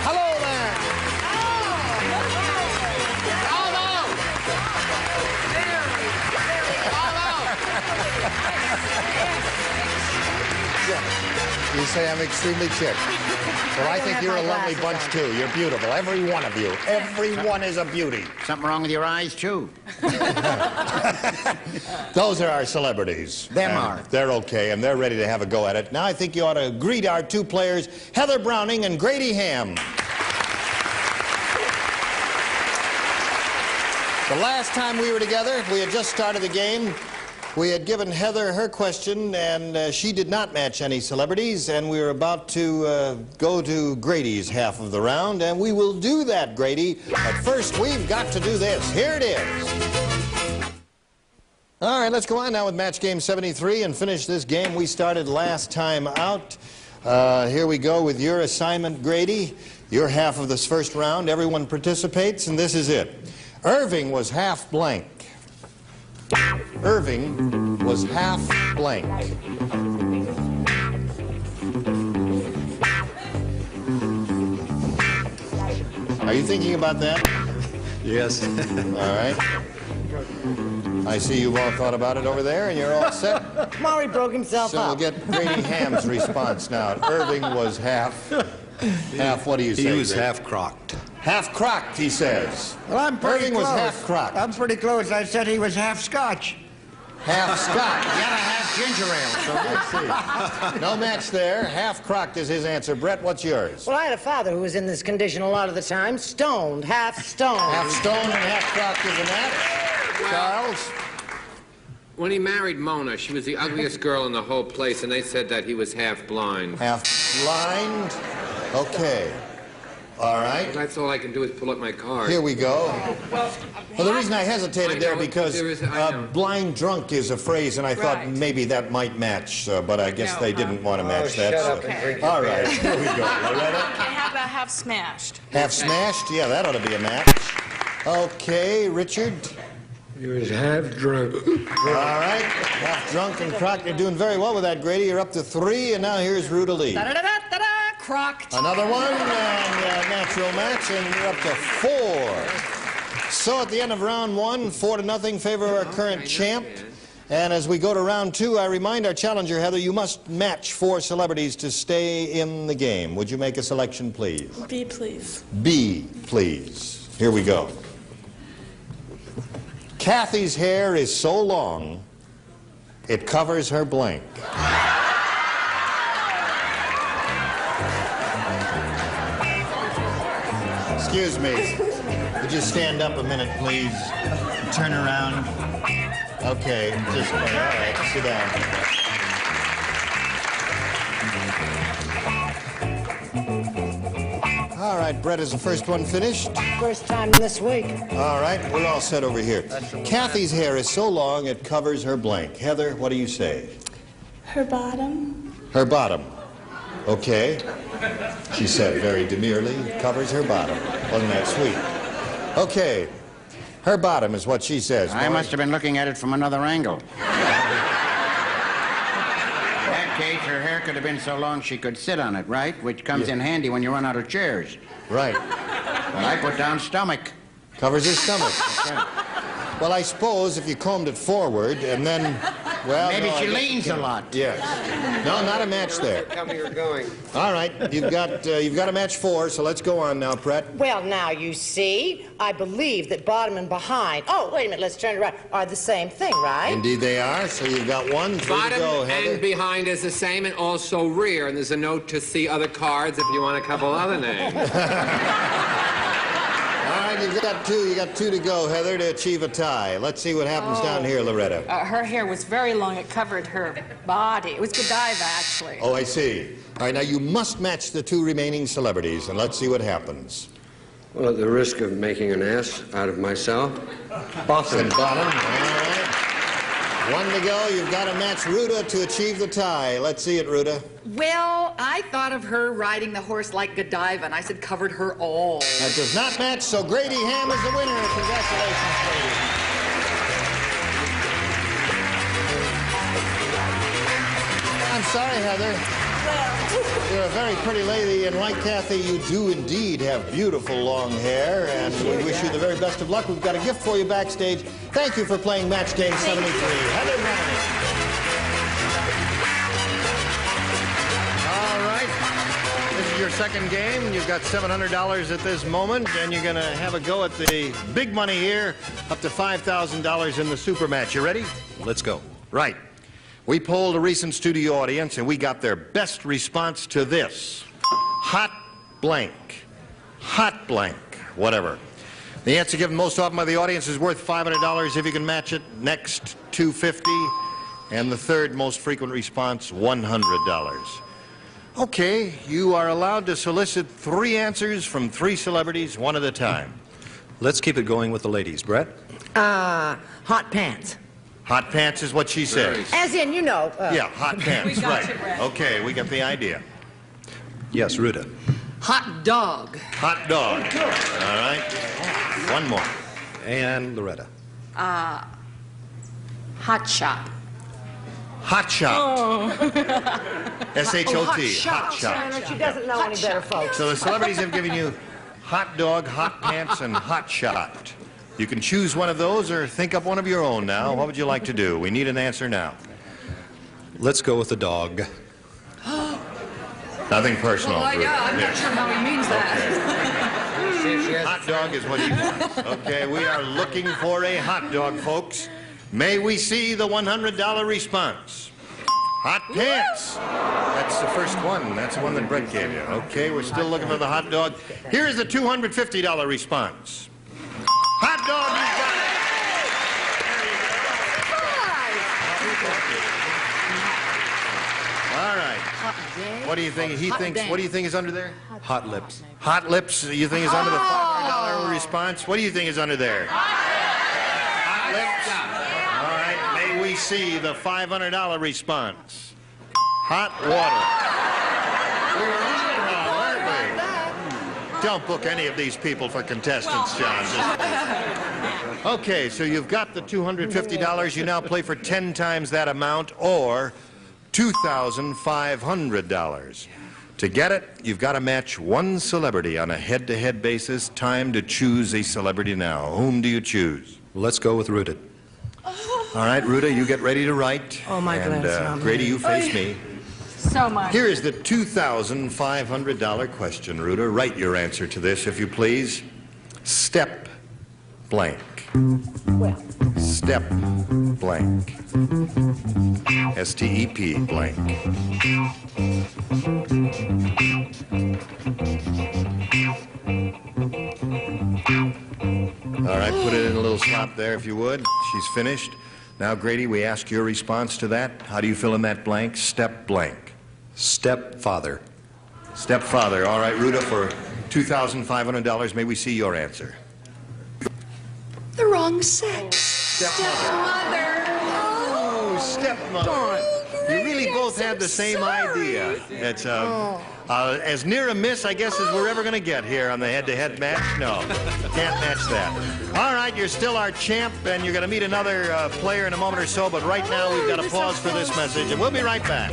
Hello there. You say I'm extremely chic. Well, I think you're a lovely bunch, too. You're beautiful, every one of you. Everyone is a beauty. Something wrong with your eyes, too? Those are our celebrities. Them are. They're okay, and they're ready to have a go at it. Now I think you ought to greet our two players, Heather Browning and Grady Ham. The last time we were together, we had just started the game. We had given Heather her question, and she did not match any celebrities, and we were about to go to Grady's half of the round, and we will do that, Grady. But first, we've got to do this. Here it is. All right, let's go on now with Match Game 73 and finish this game we started last time out. Here we go with your assignment, Grady. Your half of this first round. Everyone participates, and this is it. Irving was half blank. Irving was half blank. Are you thinking about that? Yes. All right. I see you've all thought about it over there, and you're all set. Maury broke himself So we'll up. get Grady Ham's response now. Irving was half, what do you say? He was Grady? half crocked. Half crocked, he says. Well, I'm pretty Irving close. was half crocked. I'm pretty close. I said he was half Scotch. Half Scotch. The other half ginger ale. I see. No match there. Half crocked is his answer. Brett, what's yours? Well, I had a father who was in this condition a lot of the time. Stoned, half stoned. Half stoned and half crocked is a match. Charles? When he married Mona, she was the ugliest girl in the whole place, and they said that he was half blind. Half blind? Okay. All right. That's all I can do is pull up my card. Here we go. Well, the reason I hesitated there because blind drunk is a phrase, and I thought maybe that might match, but I guess they didn't want to match that. Shut up so. and drink All your right, beer. here we go. Loretta? Okay, how about half smashed? Half smashed? Yeah, that ought to be a match. Okay, Richard? He was half drunk. All right, half drunk and crocked. You're doing very well with that, Grady. You're up to 3, and now here's Ruta Lee. Da-da-da-da-da-da, crocked. Another one, and natural match, and you're up to 4. So at the end of round 1, 4-0, favor of our current champ. And as we go to round 2, I remind our challenger, Heather, you must match 4 celebrities to stay in the game. Would you make a selection, please? B, please. B, please. Here we go. Kathy's hair is so long, it covers her blank. Excuse me. Would you stand up a minute, please? Turn around. Okay, just, all right, sit down. All right, Brett is the first one finished. First time this week. All right, we're all set over here. Kathy's hair is so long it covers her blank. Heather, what do you say? Her bottom. Her bottom. Okay. She said very demurely, covers her bottom. Wasn't that sweet? Okay. Her bottom is what she says. I must have been looking at it from another angle. In that case, her hair could have been so long she could sit on it, right? Which comes in handy when you run out of chairs. Right. Well, I put down stomach. Covers her stomach. Well, I suppose if you combed it forward and then, well... Maybe no, she leans a lot. Yes. No, not a match there. Tell me you're going. All right, you've got a match 4, so let's go on now, Brett. Well, now you see, I believe that bottom and behind, oh, wait a minute, let's turn it around, are the same thing, right? Indeed they are, so you've got 1, 3 Bottom to go, Heather. and behind is the same, and also rear. And there's a note to see other cards if you want a couple other names. All right, you've got 2. You got 2 to go, Heather, to achieve a tie. Let's see what happens down here, Loretta. Her hair was very long. It covered her body. It was Godiva, actually. Oh, I see. All right, now you must match the 2 remaining celebrities, and let's see what happens. Well, at the risk of making an ass out of myself, bottom. Bottom. All right. 1 to go. You've got to match Ruta to achieve the tie. Let's see it, Ruta. Well, I thought of her riding the horse like Godiva, and I said covered her all. That does not match, so Grady Ham is the winner. Congratulations, Grady. I'm sorry, Heather. You're a very pretty lady, and like Kathy, you do indeed have beautiful long hair, and we wish you the very best of luck. We've got a gift for you backstage. Thank you for playing Match Game 73. Heather Browning. All right. This is your second game. You've got $700 at this moment, and you're going to have a go at the big money here, up to $5,000 in the super match. You ready? Let's go. Right. We polled a recent studio audience, and we got their best response to this. Hot blank. Hot blank. Whatever. The answer given most often by the audience is worth $500 if you can match it. Next, $250. And the third most frequent response, $100. Okay, you are allowed to solicit 3 answers from 3 celebrities, 1 at a time. Let's keep it going with the ladies. Brett? Hot pants. Hot pants is what she says. As in, you know. Yeah, hot pants, right. Okay, we got the idea. Yes, Ruta. Hot dog. Hot dog. All right. 1 more. And Loretta. Hot shop. Hot shot. Oh. S-H-O-T. Hot shot. Hot shot. She doesn't know any better, folks. So the celebrities have given you hot dog, hot pants, and hot shot. You can choose one of those or think up one of your own now. What would you like to do? We need an answer now. Let's go with the dog. Nothing personal. Well, yeah, I'm not sure how he means that. Hot dog is what he wants. Okay, we are looking for a hot dog, folks. May we see the $100 response? Hot pants. That's the first one. That's the one that Brett gave you. Okay, we're still looking for the hot dog. Here's the $250 response. Hot dog, you got it. All right. What do you think? He thinks. What do you think is under there? Hot lips. Hot lips. You think is under the $500 response? What do you think is under there? Hot lips. All right. May we see the $500 response? Hot water. Don't book any of these people for contestants, John. Okay, so you've got the $250. You now play for 10 times that amount, or $2,500. To get it, you've got to match one celebrity on a head-to-head basis. Time to choose a celebrity now. Whom do you choose? Let's go with Ruta. All right, Ruta, you get ready to write. Oh, my and, goodness. Grady, you face me. So much. Here is the $2,500 question, Ruta. Write your answer to this, if you please. Step blank. Well. Step blank. S-T-E-P blank. All right, put it in a little slot there if you would. She's finished. Now, Grady, we ask your response to that. How do you fill in that blank? Step blank. Stepfather. Stepfather. All right, Ruta, for $2,500, may we see your answer? The wrong sex. Stepmother. Oh, stepmother. You really both had the same idea. It's as near a miss, I guess, as we're ever going to get here on the head-to-head match. No, can't match that. All right, you're still our champ, and you're going to meet another player in a moment or so, but right now we've got to pause for this message, and we'll be right back.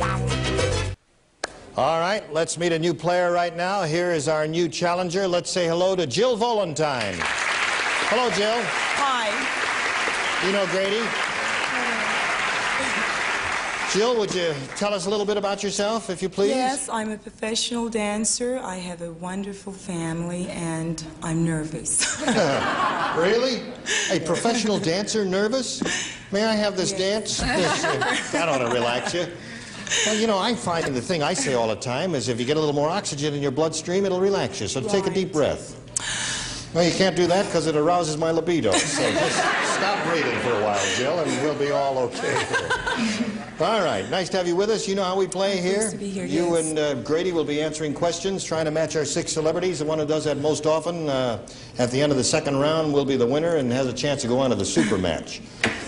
All right, let's meet a new player right now. Here is our new challenger. Let's say hello to Jill Volentine. Hello, Jill. Hi. You know Grady? Jill, would you tell us a little bit about yourself, if you please? Yes, I'm a professional dancer. I have a wonderful family, and I'm nervous. Really? A professional dancer, nervous? May I have this dance? That ought to relax you. Well, you know, I find the thing I say all the time is if you get a little more oxygen in your bloodstream, it'll relax you. So take a deep breath. Well, you can't do that because it arouses my libido. So just stop breathing for a while, Jill, and we'll be all okay. All right, nice to have you with us. You know how we play here? Nice to be here, You yes. and Grady will be answering questions, trying to match our 6 celebrities. The one who does that most often, at the end of the second round, will be the winner and has a chance to go on to the super match.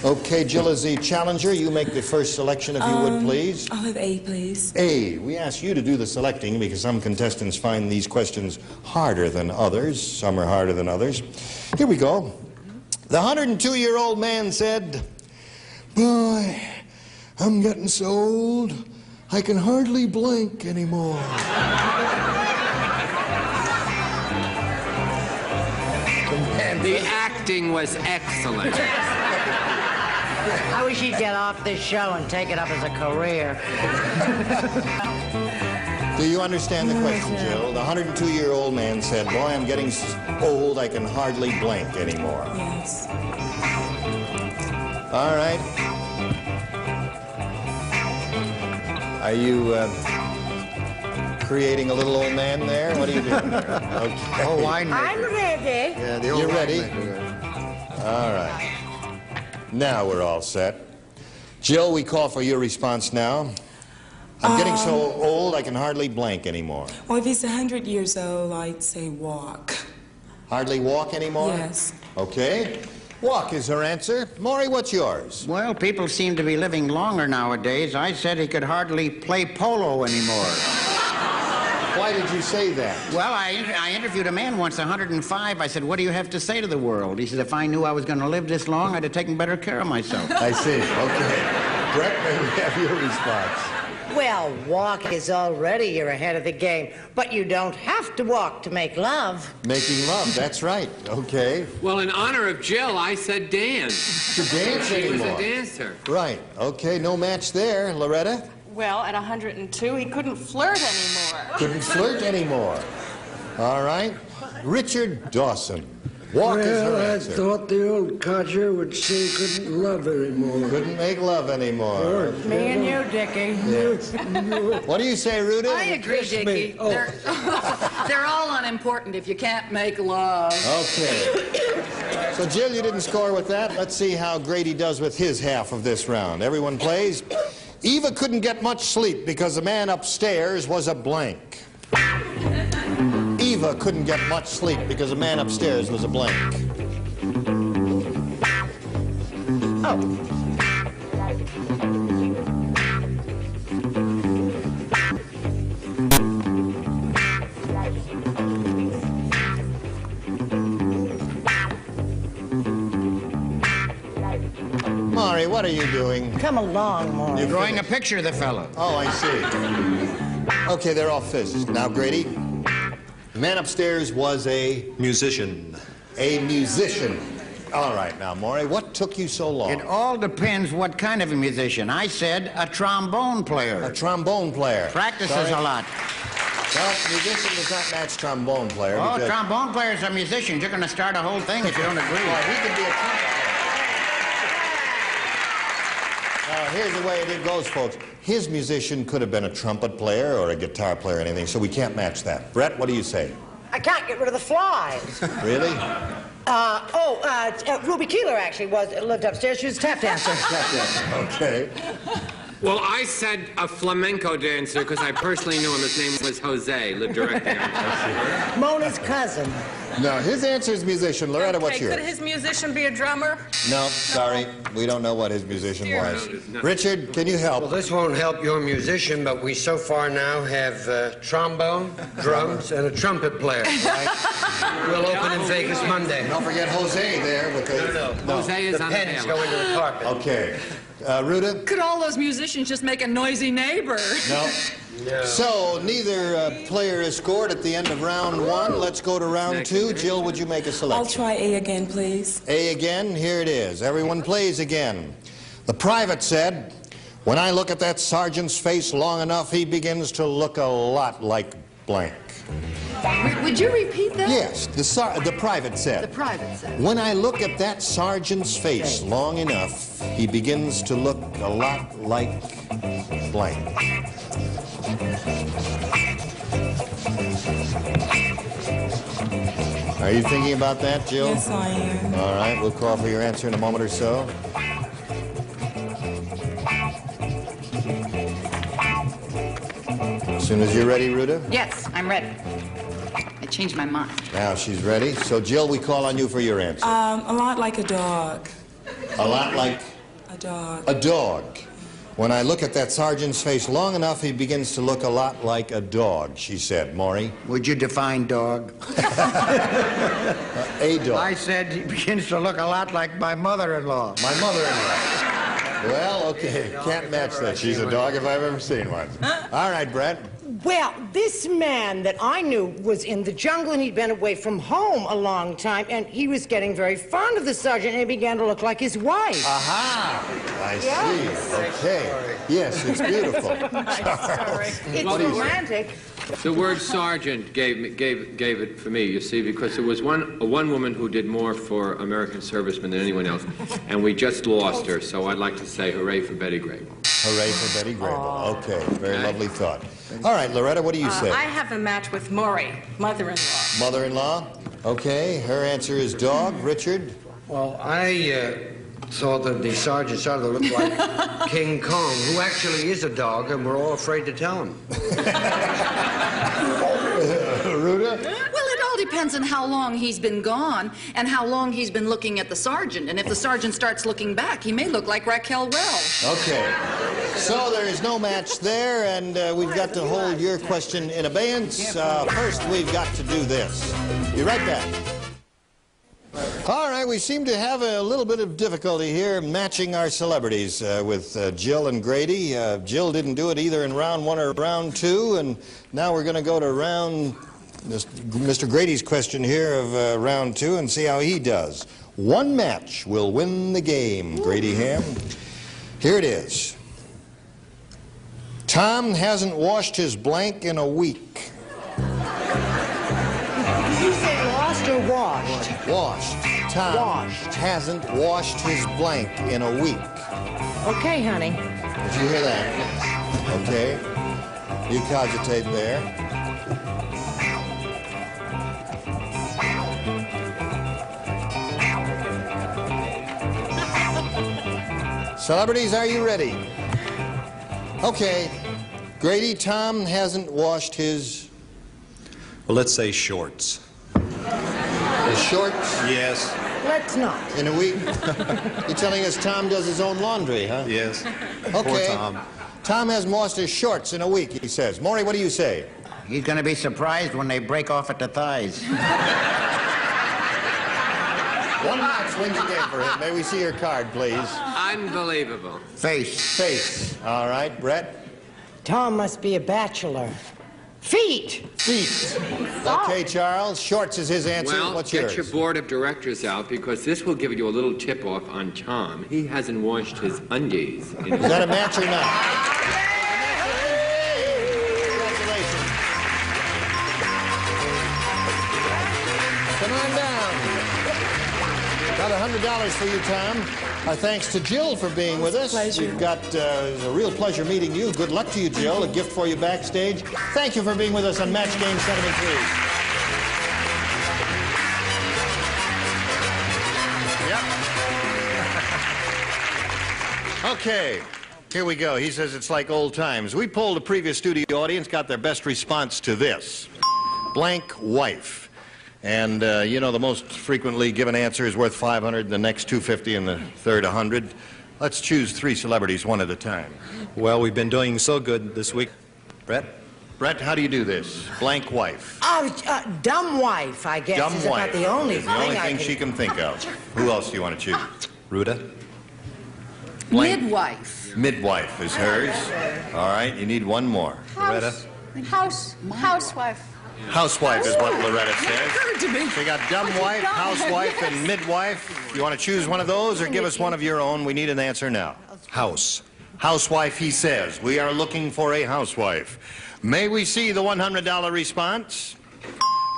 Okay, Jill is the challenger. You make the first selection, if you would, please. I'll have A, please. A. We ask you to do the selecting because some contestants find these questions harder than others. Some are harder than others. Here we go. The 102-year-old man said, "Boy, I'm getting so old, I can hardly blink anymore." And the acting was excellent. I wish he'd get off this show and take it up as a career. Do you understand the question, Jill? The 102-year-old man said, "Boy, I'm getting old, I can hardly blink anymore." Yes. All right. Are you creating a little old man there? What are you doing there? Okay. Oh, winemaker. I'm ready. Yeah, the old You're ready? winemaker. All right. Now we're all set. Jill, we call for your response now. I'm getting so old I can hardly blink anymore. Well, if he's 100 years old, I'd say walk. Hardly walk anymore? Yes. Okay. Walk is her answer. Maury, what's yours? Well, people seem to be living longer nowadays. I said he could hardly play polo anymore. Why did you say that? Well, I interviewed a man once, 105. I said, "What do you have to say to the world?" He said, "If I knew I was going to live this long, I'd have taken better care of myself." I see. Okay. Brett, may we have your response? Well, walk is already you're ahead of the game, but you don't have to walk to make love. Making love, that's right. Okay. Well, in honor of Jill, I said dance. To dance She was anymore. a dancer. Right. Okay, no match there. Loretta? Well, at 102, he couldn't flirt anymore. Couldn't flirt anymore. All right. Richard Dawson. Walk is her Well, I answer. thought the old codger would say couldn't love anymore. Couldn't make love anymore. Me and you, Dickie. Yes. What do you say, Rudy? I agree, Kiss me. Dickie. Oh. They're all unimportant if you can't make love. Okay. So, Jill, you didn't score with that. Let's see how Grady does with his half of this round. Everyone plays. Eva couldn't get much sleep because the man upstairs was a blank. Eva couldn't get much sleep because the man upstairs was a blank. Oh. Maury, what are you doing? Come along, Maury. You're Drawing a picture of the fellow. Oh, I see. Okay, they're all fizzed. Now, Grady, the man upstairs was a musician. A musician. All right, now, Maury, what took you so long? It all depends what kind of a musician. I said a trombone player. A trombone player. Practices Sorry. a lot. Well, musician does not match trombone player. Oh, because... trombone players are musicians. You're going to start a whole thing if you don't agree. Well, he can be a trumpet player. Now, here's the way it goes, folks. His musician could have been a trumpet player or a guitar player or anything, so we can't match that. Brett, what do you say? I can't get rid of the flies. Really? Ruby Keeler actually lived upstairs. She was a tap dancer. Okay. Well, I said a flamenco dancer because I personally knew him. His name was Jose, lived directly on Mona's cousin. No, his answer is musician. Loretta, what's yours? Could his musician be a drummer? No, sorry. We don't know what his musician was. Richard, can you help? Well, this won't help your musician, but we so far now have trombone, drums, and a trumpet player. Right? We'll open in Vegas Monday. Don't forget Jose there with the... No. Jose is the on pens the go into the carpet. Okay. Ruta? Could all those musicians just make a noisy neighbor? No. No. So, neither player is scored at the end of round one. Let's go to round two. Jill, would you make a selection? I'll try A again, please. A again, here it is. Everyone plays again. The private said, when I look at that sergeant's face long enough, he begins to look a lot like blank. Would you repeat that? Yes, the private said. The private said. When I look at that sergeant's face long enough, he begins to look a lot like blank. Are you thinking about that, Jill? Yes, I am. All right, we'll call for your answer in a moment or so. As soon as you're ready, Ruta. Yes, I'm ready. I changed my mind. Now she's ready. So, Jill, we call on you for your answer. A lot like a dog. A lot like A dog. a dog. When I look at that sergeant's face long enough, he begins to look a lot like a dog, she said. Maury? Would you define dog? A dog. I said he begins to look a lot like my mother-in-law. My mother-in-law. Well, okay. Can't match that. She's a dog if I've ever seen one. All right, Brett. Well, this man that I knew was in the jungle, and he'd been away from home a long time, and he was getting very fond of the sergeant, and he began to look like his wife. Aha! I Yes. see. Okay. Yes, it's beautiful. It's romantic. The word sergeant gave it for me, you see, because there was one woman who did more for American servicemen than anyone else, and we just lost her, so I'd like to say hooray for Betty Grable. Hooray for Betty Grable. Okay, very lovely thought. All right, Loretta, what do you say? I have a match with Maury, mother-in-law. Mother-in-law? Okay, her answer is dog. Richard? Well, I thought that the sergeant started to look like King Kong, who actually is a dog, and we're all afraid to tell him. Ruta? Well, it all depends on how long he's been gone and how long he's been looking at the sergeant. And if the sergeant starts looking back, he may look like Raquel Welch. Okay. So there is no match there, and we've got to hold your question in abeyance. First, we've got to do this. Be right back. All right, we seem to have a little bit of difficulty here matching our celebrities with Jill and Grady. Jill didn't do it either in round 1 or round 2, and now we're going to go to Mr. Grady's question here of round 2 and see how he does. One match will win the game, Grady Ham. Here it is. Tom hasn't washed his blank in a week. Did you say lost or washed? Washed. Tom hasn't washed his blank in a week. Okay, honey. Did you hear that? Okay. You cogitate there. Celebrities, are you ready? Okay. Grady, Tom hasn't washed his... Well, let's say shorts. His shorts? Yes. Let's not. In a week? You're telling us Tom does his own laundry, huh? Yes. Okay. Poor Tom. Tom hasn't washed his shorts in a week, he says. Maury, what do you say? He's going to be surprised when they break off at the thighs. One match wins the game for him. May we see your card, please? Unbelievable. Face. Face. All right, Brett? Tom must be a bachelor. Feet. Feet. Okay, Charles. Shorts is his answer. Well, what's get yours? your board of directors out, because this will give you a little tip-off on Tom. He hasn't washed his undies. Is that a match or not? Congratulations. Come on down. Got $100 for you, Tom. Our thanks to Jill for being with us. We've got it was a real pleasure meeting you. Good luck to you, Jill. A gift for you backstage. Thank you for being with us on Match Game 73. Yep. Okay, here we go. He says it's like old times. We polled a previous studio audience, got their best response to this. Blank wife. And, you know, the most frequently given answer is worth $500, the next $250, and the third $100. Let's choose 3 celebrities one at a time. Well, we've been doing so good this week. Brett? Brett, how do you do this? Blank wife. Oh, dumb wife, I guess. Dumb is wife. about the only The only thing I she can think of. Who else do you want to choose? Ruta? Blank. Midwife. Midwife is hers. All right, you need one more. Loretta? Housewife. Housewife is what Loretta says. Occurred to me. So you got dumb wife, housewife, and midwife. You want to choose one of those or give us one of your own? We need an answer now. House. Housewife, he says. We are looking for a housewife. May we see the $100 response?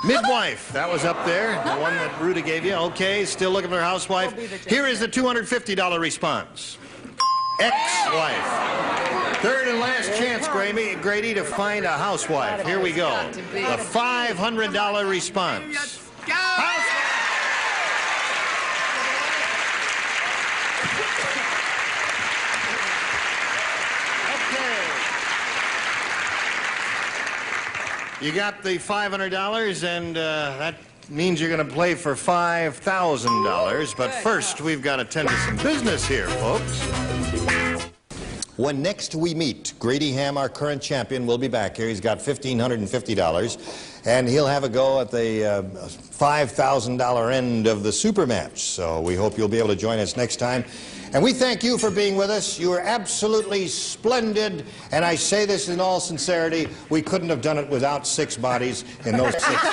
Midwife, that was up there, the one that Ruta gave you. Okay, still looking for a housewife. Here is the $250 response. Ex-wife. Third and last chance, Grady, to find a housewife. Here we go. The $500 response. Okay. You got the $500, and that means you're going to play for $5,000. But first, we've got to tend to some business here, folks. When next we meet, Grady Ham, our current champion, will be back here. He's got $1,550, and he'll have a go at the $5,000 end of the super match. So we hope you'll be able to join us next time. And we thank you for being with us. You are absolutely splendid, and I say this in all sincerity. We couldn't have done it without 6 bodies in those 6 weeks.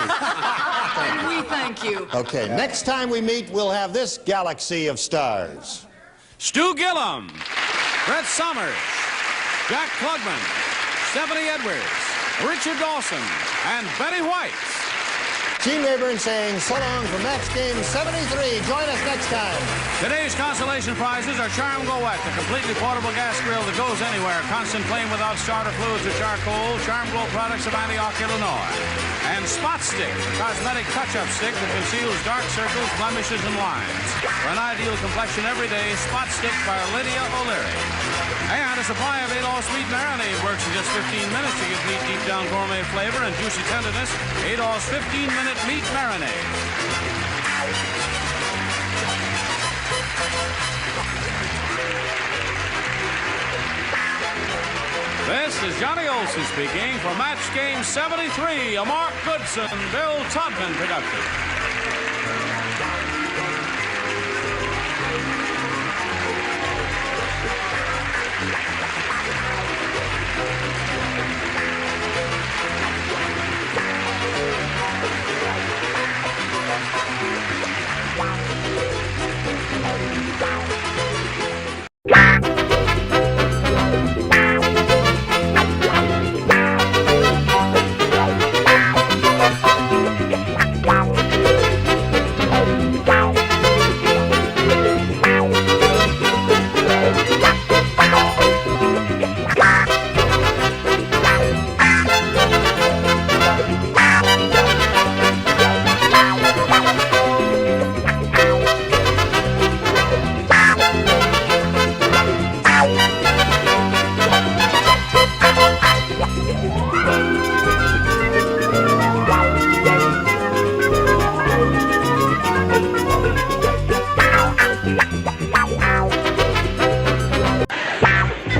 And we thank you. Okay, next time we meet, we'll have this galaxy of stars. Stu Gillum, Brett Summers, Jack Klugman, Stephanie Edwards, Richard Dawson, and Betty White. Gene Rayburn saying so long for Match Game 73. Join us next time. Today's consolation prizes are Charm Go Wet, the completely portable gas grill that goes anywhere, constant flame without starter fluids or charcoal, Charm Glow products of Antioch, Illinois. And Spot Stick, the cosmetic touch-up stick that conceals dark circles, blemishes, and lines. For an ideal complexion every day, Spot Stick by Lydia O'Leary. And a supply of Adolph's Meat Marinade works in just 15 minutes to give meat deep down gourmet flavor and juicy tenderness. Adolph's 15-minute meat marinade. This is Johnny Olson speaking for Match Game 73, a Mark Goodson, Bill Todman production.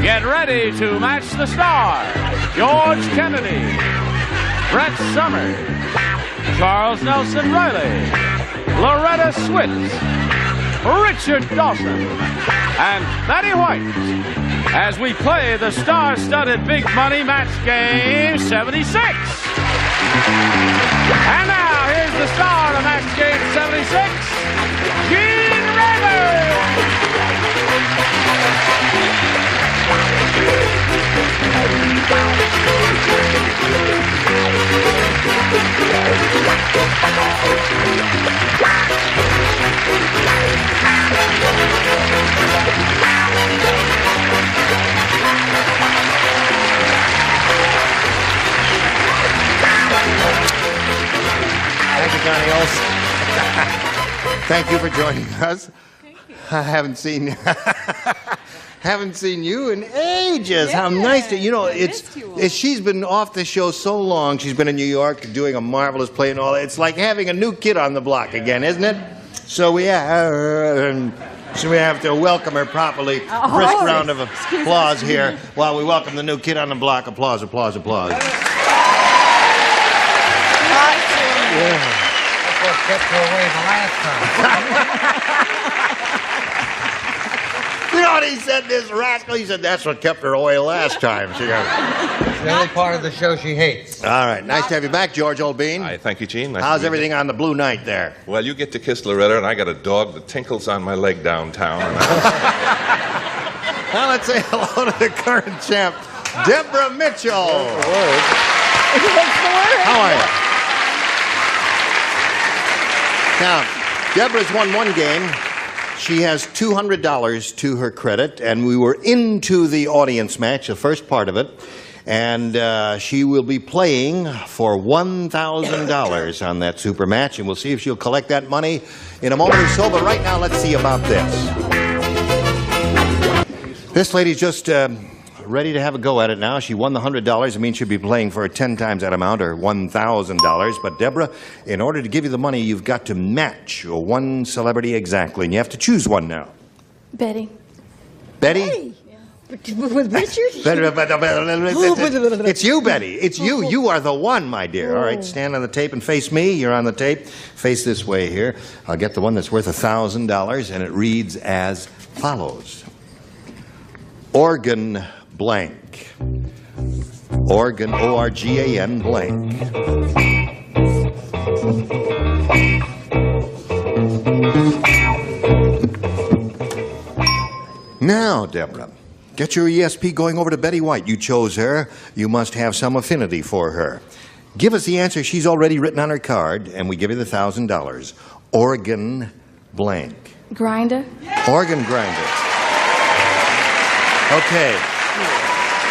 Get ready to match the stars. George Kennedy, Brett Summers, Charles Nelson Riley, Loretta Swit, Richard Dawson, and Betty White as we play the star-studded Big Money Match Game 76. And now, here's the star of Match Game 76, Gene Raymer. Thank you, Johnny Olson. Thank you for joining us. I haven't seen you in ages. How nice to, she's been off the show so long. She's been in New York doing a marvelous play and all that. It's like having a new kid on the block again, isn't it? So we have to welcome her properly. Brisk round of applause here while we welcome the new kid on the block. Applause, applause, applause. That's what kept her away the last time. You know what he said, this rascal? He said, that's what kept her away last time. She goes, it's the only part of the show she hates. all right, nice to have you back, George Old Bean. Hi, thank you, Gene. Nice How's to meet everything on the Blue Night there? you. Well, you get to kiss Loretta, and I got a dog that tinkles on my leg downtown. Now let's say hello to the current champ, Deborah Mitchell. How are you? Now, Deborah's won one game. She has $200 to her credit, and we were into the audience match, the first part of it, and she will be playing for $1,000 on that super match, and we'll see if she'll collect that money in a moment or so. But right now, let's see about this. This lady's just ready to have a go at it now. She won the $100. It means she'll be playing for 10 times that amount, or $1,000. But Deborah, in order to give you the money, you've got to match one celebrity exactly, and you have to choose one now. Betty. Betty? With Richard? It's you, Betty. It's you. You are the one, my dear. All right, stand on the tape and face me. You're on the tape. Face this way here. I'll get the one that's worth $1,000, and it reads as follows. Organ blank. Organ, O-R-G-A-N blank. Now, Deborah, get your ESP going over to Betty White. You chose her. You must have some affinity for her. Give us the answer she's already written on her card, and we give you the $1,000. Organ blank. Grinder. Organ grinder. Okay.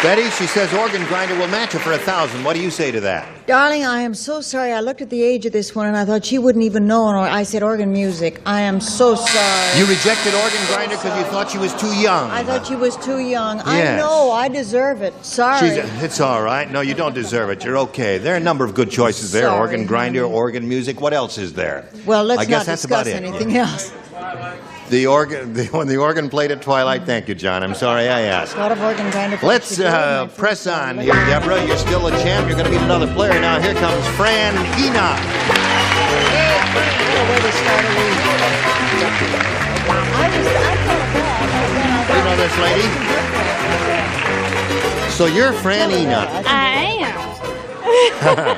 Betty, she says organ grinder will match her for $1,000. What do you say to that? Darling, I am so sorry. I looked at the age of this one, and I thought she wouldn't even know. And I said organ music. I am so sorry. You rejected organ grinder because you thought she was too young. I thought she was too young. Yes. I know. I deserve it. Sorry. It's all right. No, you don't deserve it. You're okay. There are a number of good choices there. Sorry, Organ grinder, organ music. What else is there? Well, let's I guess not that's about discuss it. anything else. When the organ played at twilight. Thank you, John. I'm sorry I asked. A lot of organ grinder. Let's press on here, Deborah. You're still a champ. You're going to beat another player. Now here comes Fran Enoch. Hey, Fran. What a way to start. first lady. So you're Fran Enoch. I am.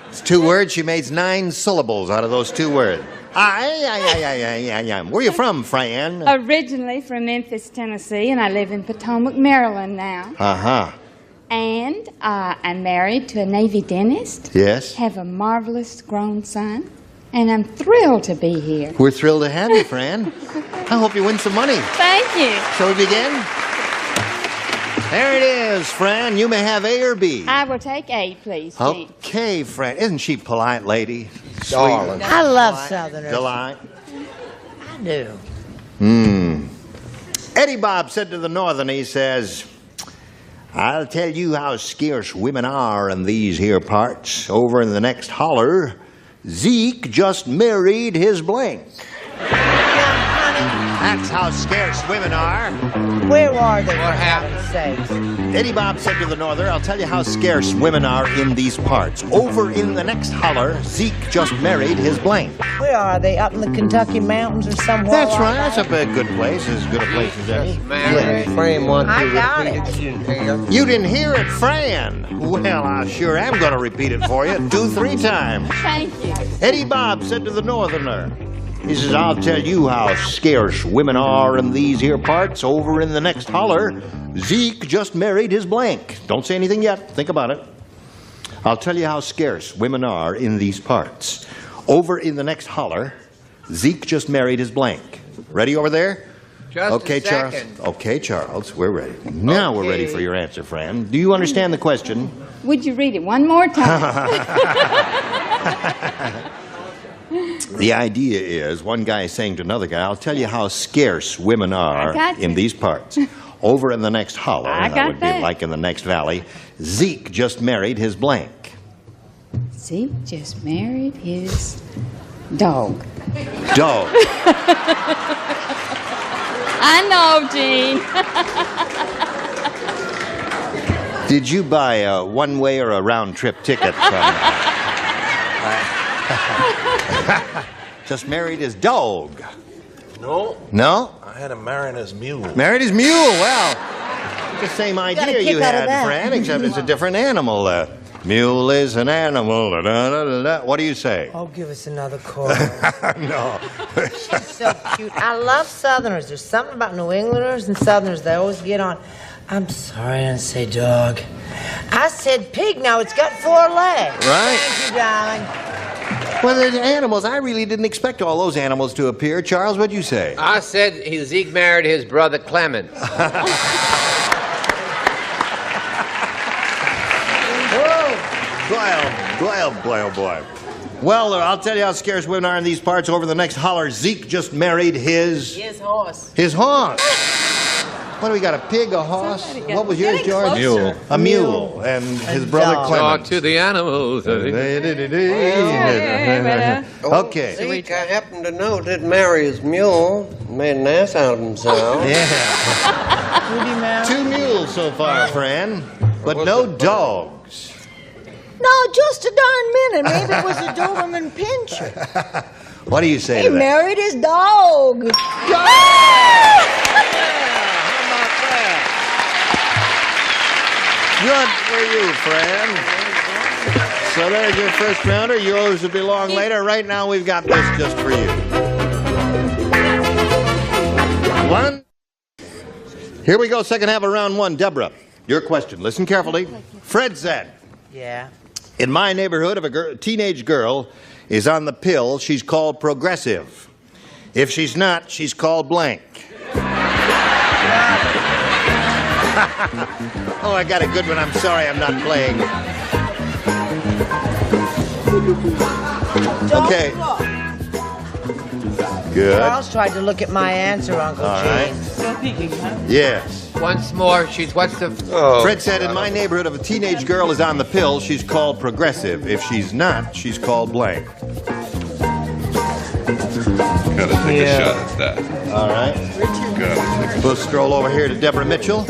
It's 2 words. She made 9 syllables out of those 2 words. Where are you from, Fran? Originally from Memphis, Tennessee, and I live in Potomac, Maryland now. Uh-huh. And I'm married to a Navy dentist. Yes. Have a marvelous grown son. And I'm thrilled to be here. We're thrilled to have you, Fran. I hope you win some money. Thank you. Shall we begin? There it is, Fran. You may have A or B. I will take A, please, Gene. Okay, Fran. Isn't she polite, lady? Darling. I love Southerners. Delight. I do. Eddie Bob said to the Northern, he says, I'll tell you how scarce women are in these here parts. Over in the next holler, Zeke just married his blank. That's how scarce women are. Where are they? What happened? Eddie Bob said to the Norther, I'll tell you how scarce women are in these parts. Over in the next holler, Zeke just married his blank. Where are they? Up in the Kentucky mountains or somewhere? That's right. That's a good place. As good a place as any. Fran wants I to got repeat it. it. You didn't hear. You didn't hear it, Fran. Well, I sure am going to repeat it for you 2-3 times. Thank you. Eddie Bob said to the Northerner, he says, I'll tell you how scarce women are in these here parts. Over in the next holler, Zeke just married his blank. Don't say anything yet. Think about it. I'll tell you how scarce women are in these parts. Over in the next holler, Zeke just married his blank. Ready over there? Just okay, a second. Charles. Okay, Charles, we're ready. Now we're ready for your answer, Fran. Do you understand the question? Would you read it one more time? The idea is, one guy is saying to another guy, I'll tell you how scarce women are in these parts. Over in the next holler, that would be like in the next valley, Zeke just married his blank. Zeke just married his dog. Dog. I know, Gene. Did you buy a one-way or a round-trip ticket from... Just married his dog. No. No? I had him marrying his mule. Married his mule. Well, the same idea you had, Fran, except it's a different animal. Mule is an animal. Da, da, da, da, da. What do you say? Oh, give us another chorus. No. She's so cute. I love Southerners. There's something about New Englanders and Southerners. They always get on. I'm sorry, I didn't say dog. I said pig. Now it's got 4 legs. Right. Thank you, darling. Well, there's animals. I really didn't expect all those animals to appear. Charles, what'd you say? I said Zeke married his brother Clement. Boy. Well, I'll tell you how scarce women are in these parts. Over the next holler, Zeke just married his horse. His horse. What do we got? A pig, a horse? What was yours, George? Mule. A mule. And his brother Clement. Talk to the animals. Okay. Zeke, I happen to know, didn't marry his mule. Made an ass out of himself. Yeah. 2 mules so far, Fran. But no dogs. No, just a darn minute. Maybe it was a Doberman Pinscher. What do you say He to that? married his dog. Good for you, Fran. So there's your first rounder. Yours will belong later. Right now, we've got this just for you. 1. Here we go, second half of round 1. Deborah, your question. Listen carefully. Fred said, Yeah. in my neighborhood, if a teenage girl is on the pill, she's called progressive. If she's not, she's called blank. Oh, I got a good one. I'm sorry I'm not playing. Okay. Good. Charles tried to look at my answer, Uncle All Gene. right. Yes. Once more, what's the... Fred said, in my neighborhood, if a teenage girl is on the pill, she's called progressive. If she's not, she's called blank. Gotta take a shot at that. All right. We'll stroll over here to Deborah Mitchell.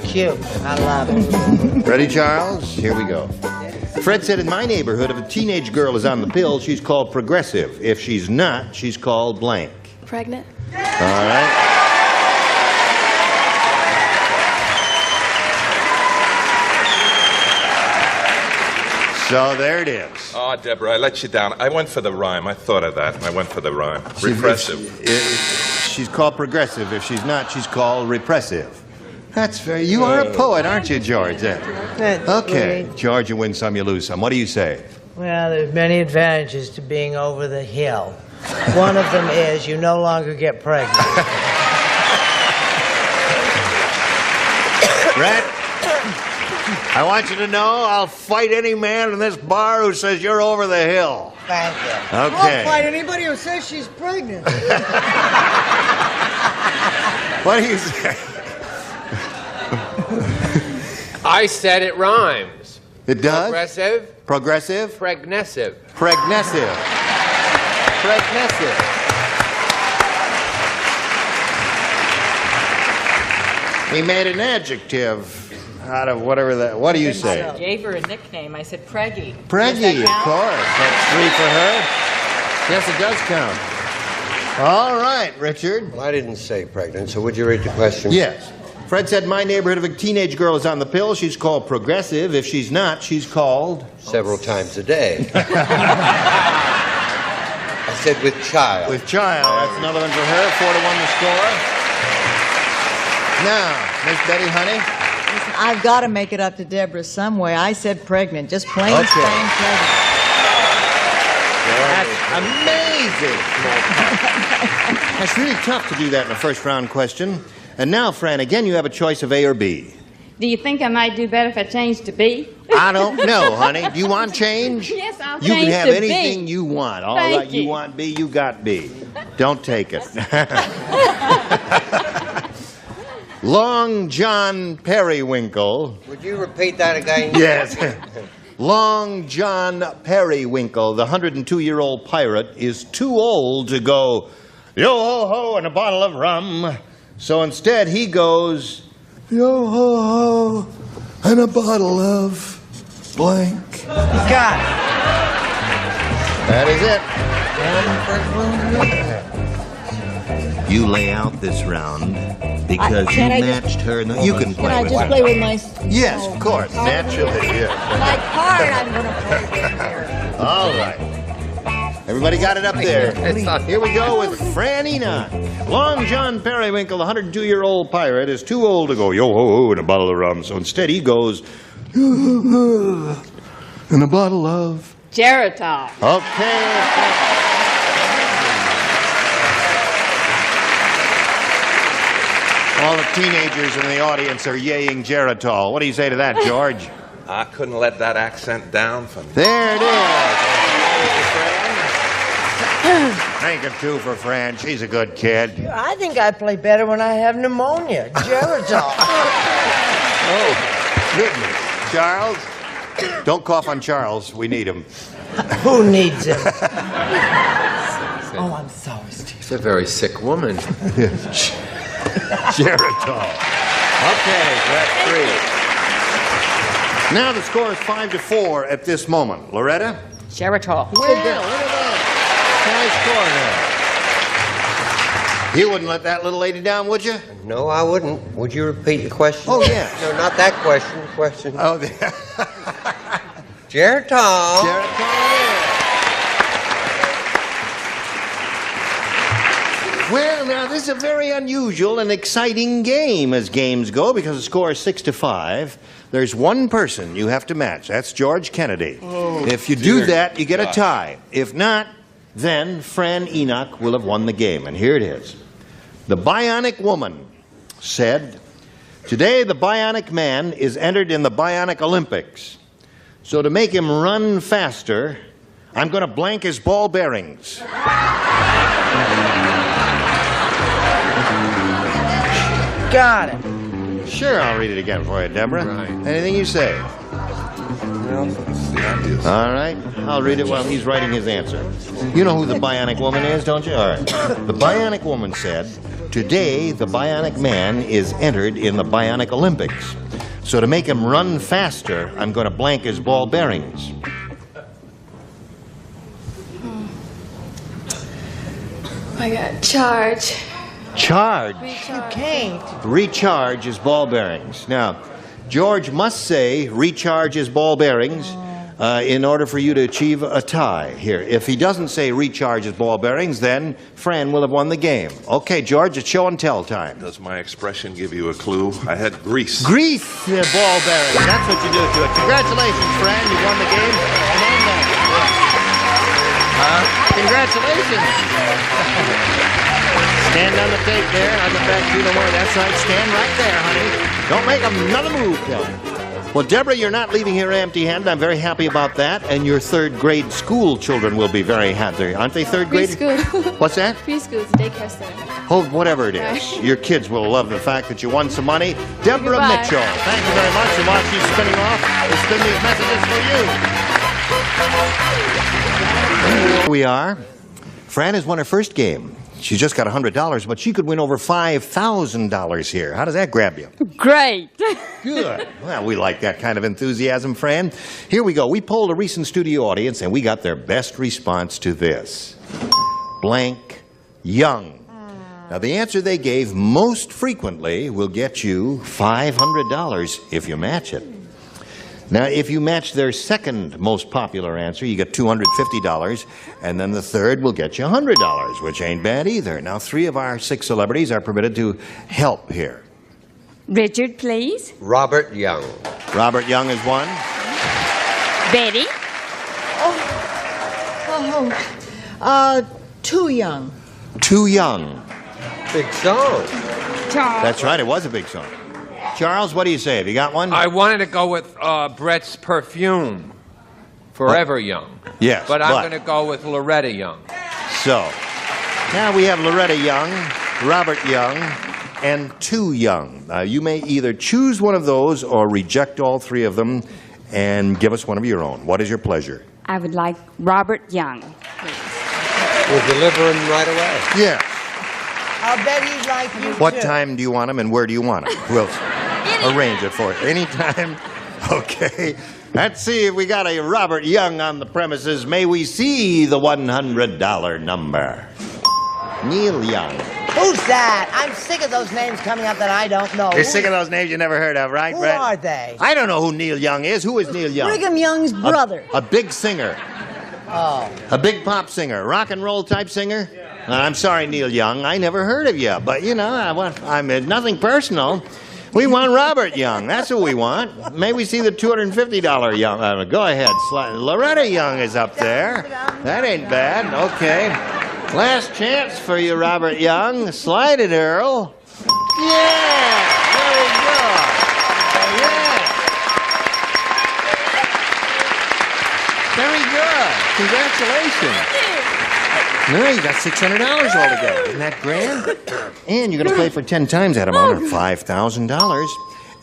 Cute. I love it. Ready, Charles? Here we go. Fred said, in my neighborhood, if a teenage girl is on the pill, she's called progressive. If she's not, she's called blank. Pregnant? All right. So there it is. Oh, Deborah, I let you down. I went for the rhyme. I thought of that, and I went for the rhyme. Repressive. She's called progressive. If she's not, she's called repressive. That's very... You are a poet, aren't you, George? Okay. George, you win some, you lose some. What do you say? Well, there's many advantages to being over the hill. One of them is you no longer get pregnant. Brett, I want you to know I'll fight any man in this bar who says you're over the hill. Thank you. Okay. I'll fight anybody who says she's pregnant. What do you say? I said it rhymes. It does? Progressive. Progressive? Pregnessive. Pregnessive. Pregnessive. He made an adjective out of whatever that... What do you say? I gave her a nickname. I said Preggy. Preggy, of course. That's 3 for her. Yes, it does count. All right, Richard. Well, I didn't say pregnant, so would you read the question? Yes. Fred said, my neighborhood, if a teenage girl is on the pill, she's called progressive. If she's not, she's called... Several times a day. I said with child. With child. That's another one for her. 4-1 the score. Now, Miss Betty, honey. Listen, I've got to make it up to Deborah some way. I said pregnant. Just plain plain pregnant. That's amazing. That's really tough to do that in a first-round question. And now, Fran, again, you have a choice of A or B. Do you think I might do better if I change to B? I don't know, honey. Do you want change? Yes, I'll You change can have to anything B. you want. All Thank right, you want B, you got B. Don't take it. Long John Periwinkle. Would you repeat that again? Yes. Long John Periwinkle, the 102-year-old pirate, is too old to go yo-ho-ho and a bottle of rum. So instead he goes yo-ho-ho and a bottle of blank. Got it. That is it. You lay out this round because you matched her. No, you can play Can I with just her. play with my... Yes, of course. Naturally, yes. My card I'm going to play with here. All right. Everybody got it up there. Here we go with Fran Enoch. Long John Periwinkle, the 102-year-old pirate, is too old to go yo-ho-ho in a bottle of rum. So instead he goes in a bottle of... Geritol. Okay. All the teenagers in the audience are yaying Geritol. What do you say to that, George? I couldn't let that accent down for me. There it is. Thank you, too, for Fran. She's a good kid. I think I play better when I have pneumonia. Geritol. Oh, goodness. Charles? Don't cough on Charles. We need him. Who needs him? Oh, I'm sorry, Steve. She's a very sick woman. Geritol. Okay, that's 3. Now the score is 5-4 at this moment. Loretta? Geritol. Well, look at that. High score now. You wouldn't let that little lady down, would you? No, I wouldn't. Would you repeat the question? Oh, yes. No, not that question. The question. Oh, Geritol. Well, now, this is a very unusual and exciting game as games go because the score is 6-5. There's one person you have to match. That's George Kennedy. Oh, if you do that, you get a tie. If not, then Fran Enoch will have won the game. And here it is. The Bionic Woman said, today the Bionic Man is entered in the Bionic Olympics. So to make him run faster, I'm going to blank his ball bearings. Got it. Sure, I'll read it again for you, Deborah. Right. Anything you say. All right, I'll read it while he's writing his answer. You know who the Bionic Woman is, don't you? All right. The Bionic Woman said, today the Bionic Man is entered in the Bionic Olympics. So to make him run faster, I'm going to blank his ball bearings. I got charge. Charge. You can't. Recharge his ball bearings. Now, George must say recharge his ball bearings, in order for you to achieve a tie here. If he doesn't say recharge his ball bearings, then Fran will have won the game. Okay, George, it's show and tell time. Does my expression give you a clue? I had grease. Grease ball bearings. That's what you do to it. Congratulations, Fran. You won the game. Come on down. Congratulations. Stand on the tape there. I'll get back to you no more. That's right. Stand right there, honey. Don't make another move, Kelly. Well, Deborah, you're not leaving here empty-handed. I'm very happy about that. And your third grade school children will be very happy. Aren't they third grade? Preschool. What's that? Preschool. It's a daycare center. Oh, whatever it is. Your kids will love the fact that you won some money. Deborah Goodbye. Mitchell, thank you very much. And while she's spinning off, we'll spin these messages for you. Here we are. Fran has won her first game. She just got $100, but she could win over $5,000 here. How does that grab you? Great. Good. Well, we like that kind of enthusiasm, Fran. Here we go. We polled a recent studio audience, and we got their best response to this. Blank Young. Now, the answer they gave most frequently will get you $500 if you match it. Now, if you match their second most popular answer, you get $250, and then the third will get you $100, which ain't bad either. Now, 3 of our 6 celebrities are permitted to help here. Richard, please. Robert Young. Robert Young is one. Betty. Too young. Too Young. Big song. Charles. That's right, it was a big song. Charles, what do you say? Have you got one? I wanted to go with Brett's Perfume, Forever Young. Yes, But I'm going to go with Loretta Young. So, now we have Loretta Young, Robert Young, and Too Young. You may either choose one of those or reject all 3 of them and give us one of your own. What is your pleasure? I would like Robert Young, please. We'll deliver him right away. Yeah. I'll bet he'd like you What too. time do you want them and where do you want them? We'll arrange it for you. Anytime? Okay. Let's see if we got a Robert Young on the premises. May we see the $100 number? Neil Young. Who's that? I'm sick of those names coming up that I don't know. You're sick of those names you never heard of, right, Who Brett? are they? I don't know who Neil Young is. Who is Neil Young? Brigham Young's brother. A big singer. Oh. A big pop singer. Rock and roll type singer? I'm sorry, Neil Young. I never heard of you. But, you know, I'm nothing personal. We want Robert Young. That's what we want. May we see the $250 Young? Go ahead. Loretta Young is up there. That ain't bad. Okay. Last chance for you, Robert Young. Slide it, Earl. Yeah. There we go. Yeah. Very good. Congratulations. No, you got $600 altogether. Isn't that grand? And you're going to play for 10 times that amount, or $5,000.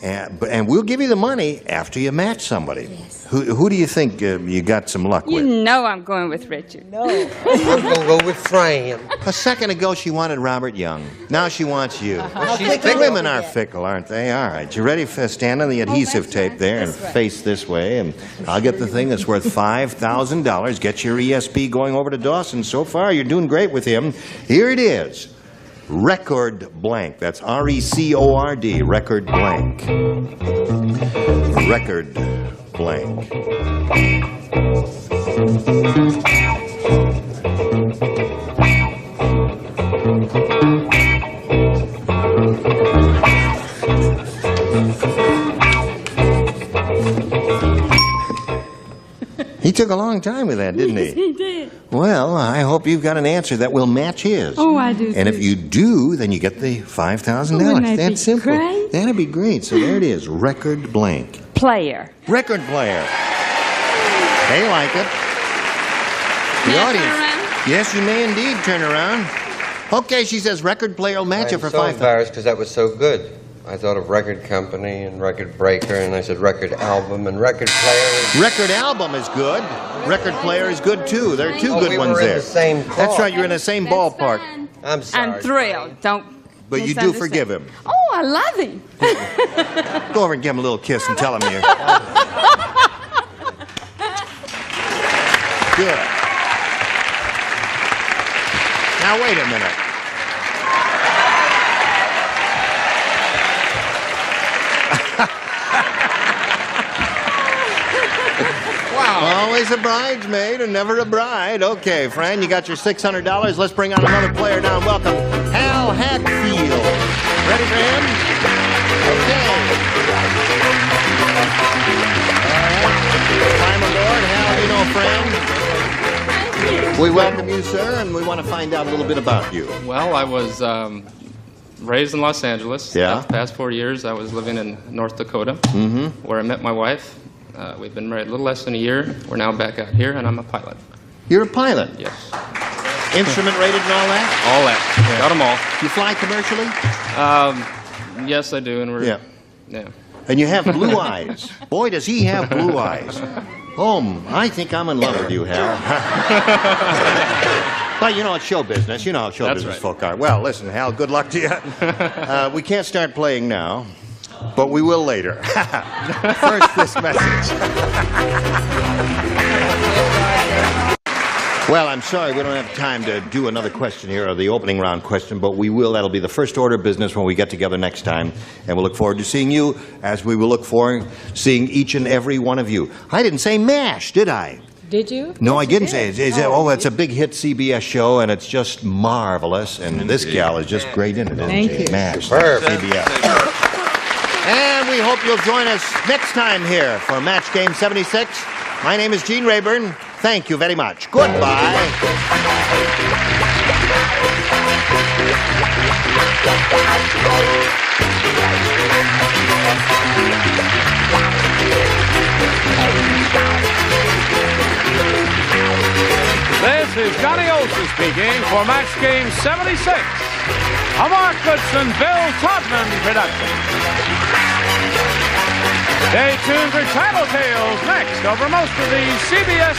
And we'll give you the money after you match somebody. Yes. Who do you think you got some luck with? You know I'm going with Richard. No. I'm going to go with Fran. A second ago, she wanted Robert Young. Now she wants you. She's fickle. Women are fickle, aren't they? All right. You ready to stand on the adhesive tape there and face this way? And I'll get the thing that's worth $5,000. Get your ESP going over to Dawson. So far, you're doing great with him. Here it is. Record blank. That's R-E-C-O-R-D. Record blank. Record blank. He took a long time with that, didn't Yes, he? he did. Well, I hope you've got an answer that will match his. Oh, I do. And if you do, then you get the $5,000. Wouldn't that be That's simple. great? That'd be great. So there it is. Record blank. Player. Record player. They like it. The May I audience. turn around? Yes, you may indeed turn around. Okay, she says record player will match it for I'm so $5,000. embarrassed because that was so good. I thought of record company and record breaker, and I said record album and record player. Record album is good. Record player is good too. There are 2 good we ones were in there. the same That's right. You're in the same ballpark. Fine. I'm sorry. I'm thrilled. Don't. But you do misunderstand. forgive him. Oh, I love him. Go over and give him a little kiss and tell him you. Good. Now wait a minute. Wow. Always a bridesmaid and never a bride. Okay, Fran, you got your $600. Let's bring on another player now. Welcome, Hal Hatfield. Ready for him? Okay. Climb aboard. Hal, you know Fran. We welcome you, sir, and we want to find out a little bit about you. Well, I was raised in Los Angeles. Yeah. The past 4 years, I was living in North Dakota, where I met my wife. We've been married a little less than a year. We're now back out here, and I'm a pilot. You're a pilot? Yes. Instrument rated and all that? All that. Yeah. Got them all. You fly commercially? Yes, I do, and we're... Yeah. Yeah. And you have blue eyes. Boy, does he have blue eyes. Oh, I think I'm in love with you, Hal. But you know, it's show business. You know how show That's business right. folk are. Well, listen, Hal, good luck to you. We can't start playing now, but we will later. First, this message. Well, I'm sorry, we don't have time to do another question here, or the opening round question, but we will. That'll be the first order of business when we get together next time. And we'll look forward to seeing you, as we will look forward to seeing each and every one of you. I didn't say MASH, did I? Did you? No, Yes, I didn't you say did. it. It's a big hit CBS show, and it's just marvelous. And this gal is just great in it, isn't Thank she? you. MASH, Superb. CBS. And we hope you'll join us next time here for Match Game 76. My name is Gene Rayburn. Thank you very much. Goodbye. This is Johnny Olson speaking for Match Game 76, a Mark Goodson, Bill Todman production. Stay tuned for Tattletales next over most of the CBS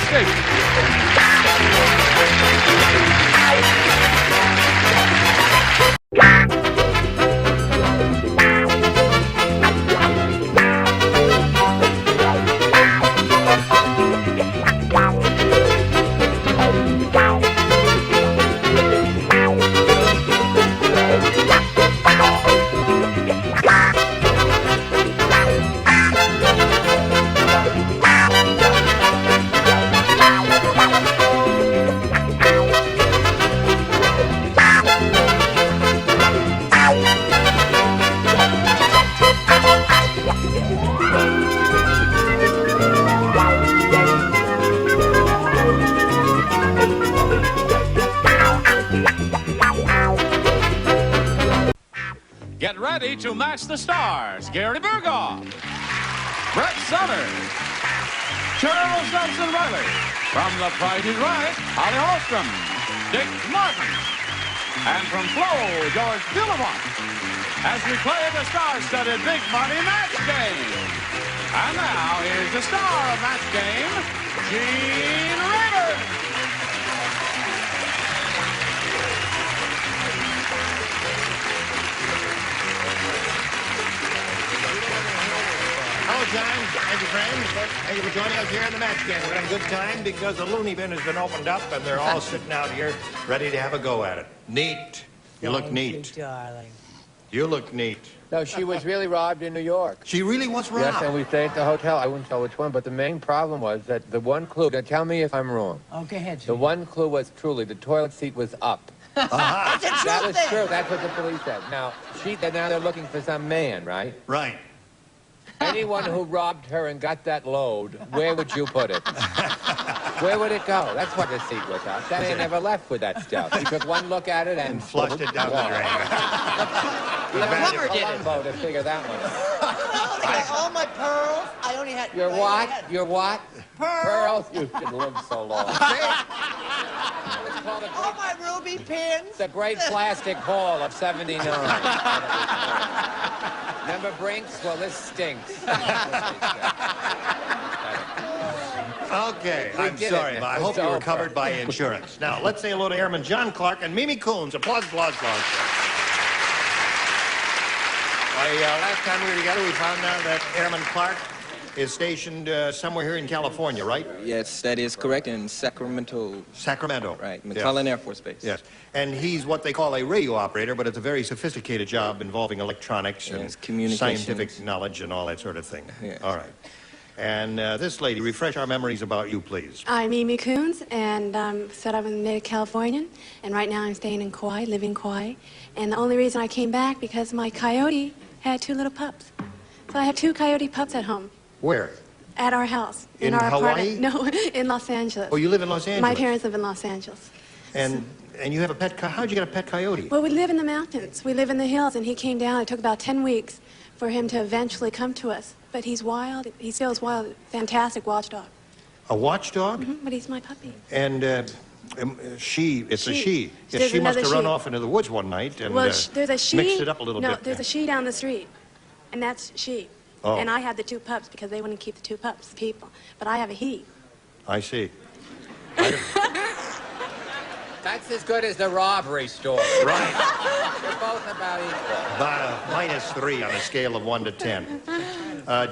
Get ready to match the stars. Gary Burghoff, Brett Summers, Charles Nelson Riley. From The Price is Right, Holly Holstrom, Dick Martin. And from Flo, George Beaumont. As we play the star-studded Big Money Match Game. And now, here's the star of Match Game, Gene Rayburn. Hello, John. Thank you, friend. Thank you for joining us here in the Match Game. We're having a good time because the loony bin has been opened up, and they're all sitting out here ready to have a go at it. Neat. You look neat. Darling. You look neat. No, she was really robbed in New York. She really was robbed? Yes, and we stayed at the hotel. I wouldn't tell which one, but the main problem was that the one clue, now tell me if I'm wrong. Okay, ahead. The one clue was truly the toilet seat was up. That was true. That's what the police said. Now, now they're looking for some man, right? Right. Anyone who robbed her and got that load, where would you put it? Where would it go? That's what the seat was up. That ain't never left with that stuff. He took one look at it and flushed it down the drain. You Plumber did it. Columbo to figure that one out. All my pearls. I only had. Your what? Your what? Pearls. You should live so long. All my ruby pins. It's a great plastic ball of 79. Remember Brinks? Well, this stinks. Okay, I'm sorry, but I hope you were covered by insurance. Now, let's say hello to Airman John Clark and Mimi Coons. Applause, applause, applause. Last time we were together, we found out that Airman Clark is stationed somewhere here in California, right? Yes, that is correct, in Sacramento. Sacramento. Right, McClellan Air Force Base. Yes, and he's what they call a radio operator, but it's a very sophisticated job involving electronics and communications, scientific knowledge and all that sort of thing. Yes. All right. And this lady, refresh our memories about you, please. I'm Mimi Coons, and said I was a native Californian, and right now I'm staying in Kauai, living in Kauai. And the only reason I came back because my coyote had 2 little pups. So I have 2 coyote pups at home. Where? At our house. In our Hawaii? apartment. No, in Los Angeles. Oh, you live in Los Angeles? My parents live in Los Angeles. And you have a pet how'd you get a pet coyote? Well, we live in the mountains. We live in the hills, and he came down. It took about 10 weeks for him to eventually come to us. But he's wild. He still is wild. Fantastic watchdog. A watchdog? Mm-hmm, but he's my puppy. And it's a she. Yes, There's she must another have run she. off into the woods one night and Well, there's a she. mixed it up a little no, bit. there's a she down the street, and that's she. Oh. And I had the 2 pups because they wouldn't keep the 2 pups, people. But I have a he. I see. That's as good as the robbery story. Right. They're both about equal. About a -3 on a scale of 1 to 10.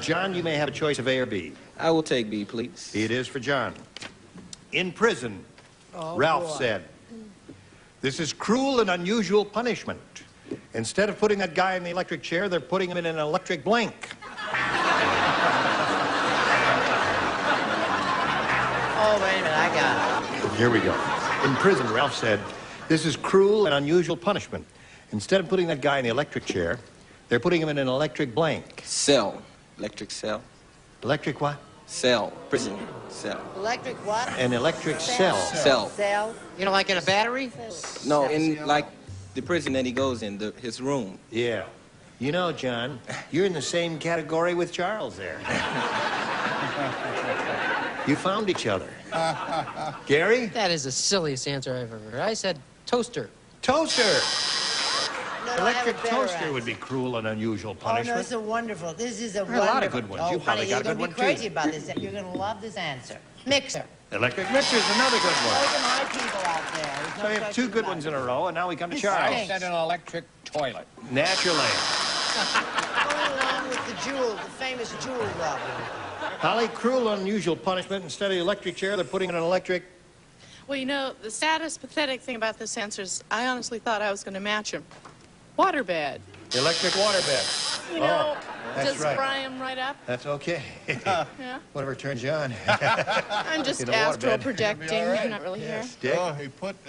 John, you may have a choice of A or B. I will take B, please. It is for John. In prison, Ralph said, "This is cruel and unusual punishment. Instead of putting that guy in the electric chair, they're putting him in an electric blank." Oh, wait a minute, I got it. Here we go. In prison, Ralph said, "This is cruel and unusual punishment. Instead of putting that guy in the electric chair, they're putting him in an electric blank." Cell. Electric cell. Electric what? Cell. Prison cell. Electric what? An electric cell. Cell. Cell? You know, like in a battery? No, in like the prison that he goes in, his room. Yeah. You know, John, you're in the same category with Charles there. You found each other. Gary? That is the silliest answer I've ever heard. I said toaster. Toaster! No, I have a Electric better toaster answer. would be cruel and unusual Oh, no, punishment. it's a wonderful. This is a There are wonderful. a lot of good ones. Oh, You probably honey, got a you're good gonna one, be crazy too. about this. You're going to love this answer. Mixer. Electric mixer's another good one. Those are my people out there. There's no So we have 2 question good about ones it. in a row, and now we come to I Charles. said an electric toilet. Naturally. Going along with the jewel, the famous jewel robbery. Holly, cruel and unusual punishment. Instead of the electric chair, they're putting in an electric... Well, you know, the saddest, pathetic thing about this answer is I honestly thought I was going to match him. Waterbed. Electric waterbed. You know, that's just right. fry him right up. That's okay. Yeah. Whatever turns you on. I'm just In a astral waterbed. projecting. I'm not really here. Dick? Oh,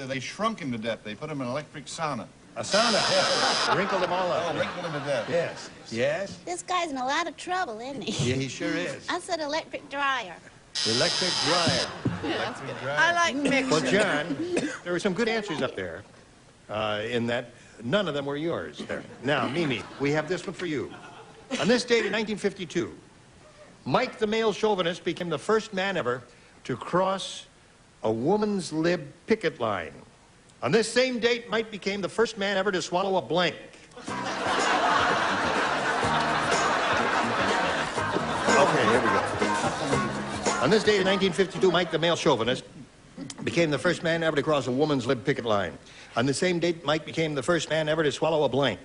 they shrunk him to death. They put him in an electric sauna. A sauna. Wrinkled them all up. Oh, wrinkled him to death. Yes. Yes? This guy's in a lot of trouble, isn't he? Yeah, he sure is. I said electric dryer. Electric dryer. Yeah, that's good. I like mixer. Well, John, there were some good answers up there in that none of them were yours there. Now, Mimi, we have this one for you. On this date in 1952, Mike the male chauvinist became the first man ever to cross a woman's lib picket line. On this same date, Mike became the first man ever to swallow a blank. Okay, here we go. On this date in 1952, Mike the male chauvinist became the first man ever to cross a woman's lib picket line. On the same date, Mike became the first man ever to swallow a blank.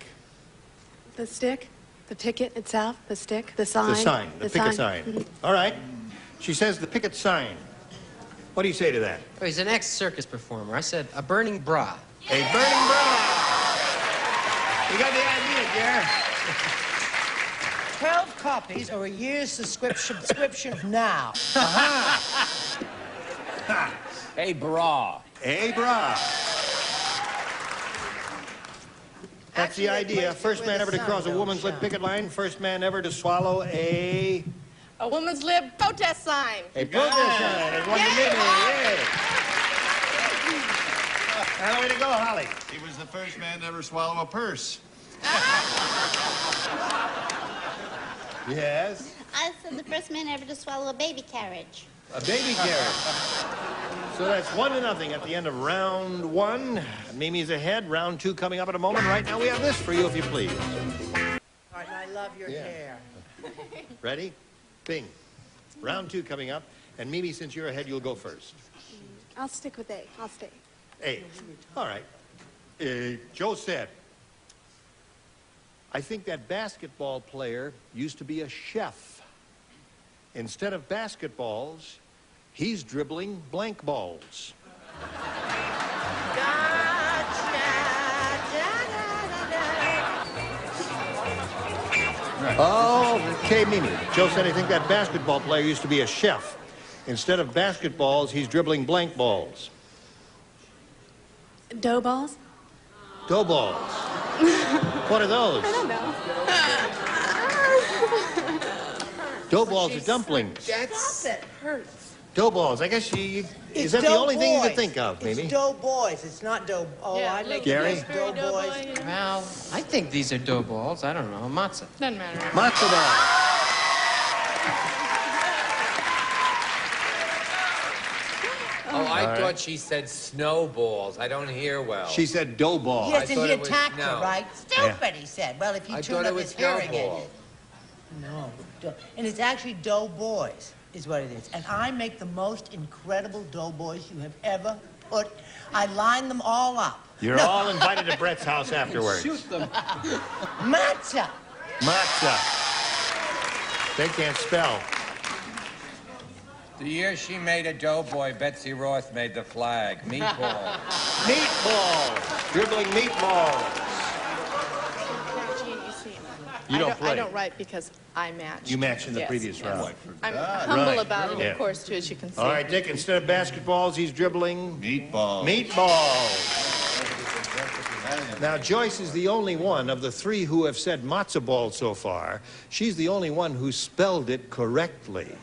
The stick, the picket itself, the stick, the sign. The sign, the picket sign. All right. She says the picket sign. What do you say to that? Oh, he's an ex-circus performer. I said a burning bra. A burning bra. You got the idea, Gary. 12 copies or a year's subscription now. A bra. A bra. That's the idea. First man ever to cross a woman's lib picket line. First man ever to swallow a woman's lib protest sign. A protest sign. It won the Mimi. Yay. Now, way to go, Holly. He was the first man to ever swallow a purse. Yes. I said the first man ever to swallow a baby carriage. A baby carriage. So that's 1-0 at the end of round 1. Mimi's ahead. Round 2 coming up in a moment. Right now we have this for you, if you please. All right, I love your hair. Ready? Bing. Round 2 coming up. And Mimi, since you're ahead, you'll go first. I'll stick with A. I'll stay. A. All right. Joe said, I think that basketball player used to be a chef. Instead of basketballs, he's dribbling blank balls. Oh, Okay, Mimi. Joe said I think that basketball player used to be a chef. Instead of basketballs, he's dribbling blank balls. Dough balls? Dough balls. What are those? I don't know. Dough balls are dumplings. Stop it. Hurts. Dough balls. I guess is It's that the dough only thing you boys. can think of, Mimi? It's dough boys. It's not dough. Oh, Yeah, I make Gary? it dough boys. Well, I think these are dough balls. I don't know. Matzah. Doesn't matter. Matzo ball. Oh, I All right. thought she said snowballs. I don't hear well. She said dough ball. Yes, and thought he it was attacked her, snow. right? Stupid, he said. Well, if you I tune thought up it was his hearing snowball. aid. No. And it's actually dough boys is what it is. And I make the most incredible dough boys you have ever put. I line them all up. You're all invited to Brett's house afterwards. Shoot them. Matzah. Matzah. They can't spell. The year she made a doughboy, Betsy Ross made the flag. Meatball. Meatball. Dribbling meatballs. You don't play. I don't write because I match. You matched in the Yes, previous yes. round. I'm humble Right. about it, Yeah. of course, too, as you can see. All right, Dick, instead of basketballs, he's dribbling... Meatballs. Meatballs. Now, Joyce is the only one of the three who have said matzo ball so far. She's the only one who spelled it correctly.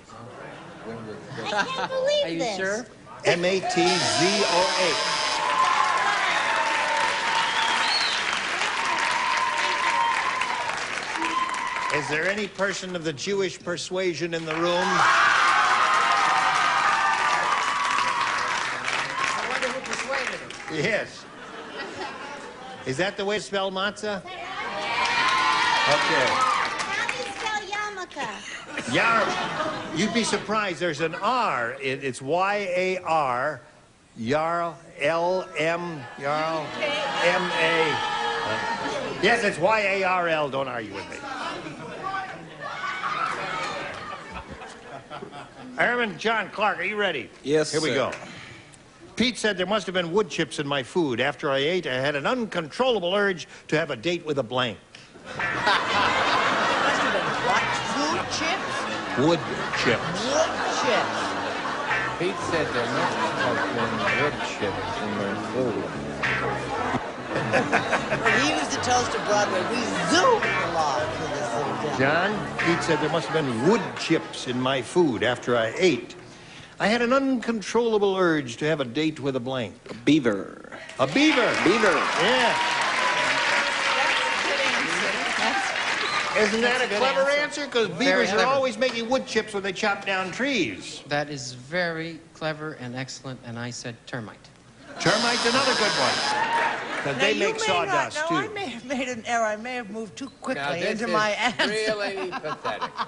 I can't believe Are you this. sure? M-A-T-Z-O-H. Is there any person of the Jewish persuasion in the room? I wonder who persuaded him. Yes. Is that the way to spell matzah? Okay. How do you spell yarmulke? Yar. You'd be surprised. There's an R. It's Y-A-R. Yarl. L-M. Yarl. M-A. Yes, it's Y-A-R-L. Don't argue with me. Airman John Clark, are you ready? Yes, Here we sir. go. Pete said there must have been wood chips in my food. After I ate, I had an uncontrollable urge to have a date with a blank. Must have been what? Food chips? Wood chips. Wood chips. Pete said there must have been wood chips in their food. When he was the toast of Broadway, we zoomed along for this little dinner. John, Pete said there must have been wood chips in my food after I ate. I had an uncontrollable urge to have a date with a blank. A beaver. A beaver. Beaver. Yeah. Isn't that a That's a good clever answer. answer? Because Very beavers are clever. always making wood chips when they chop down trees. That is very clever and excellent, and I said termite. Termite's another good one. Because they Now, you make may sawdust, not, no, I too. may have made an error. I may have moved too Now, quickly this into is my answer. really pathetic. I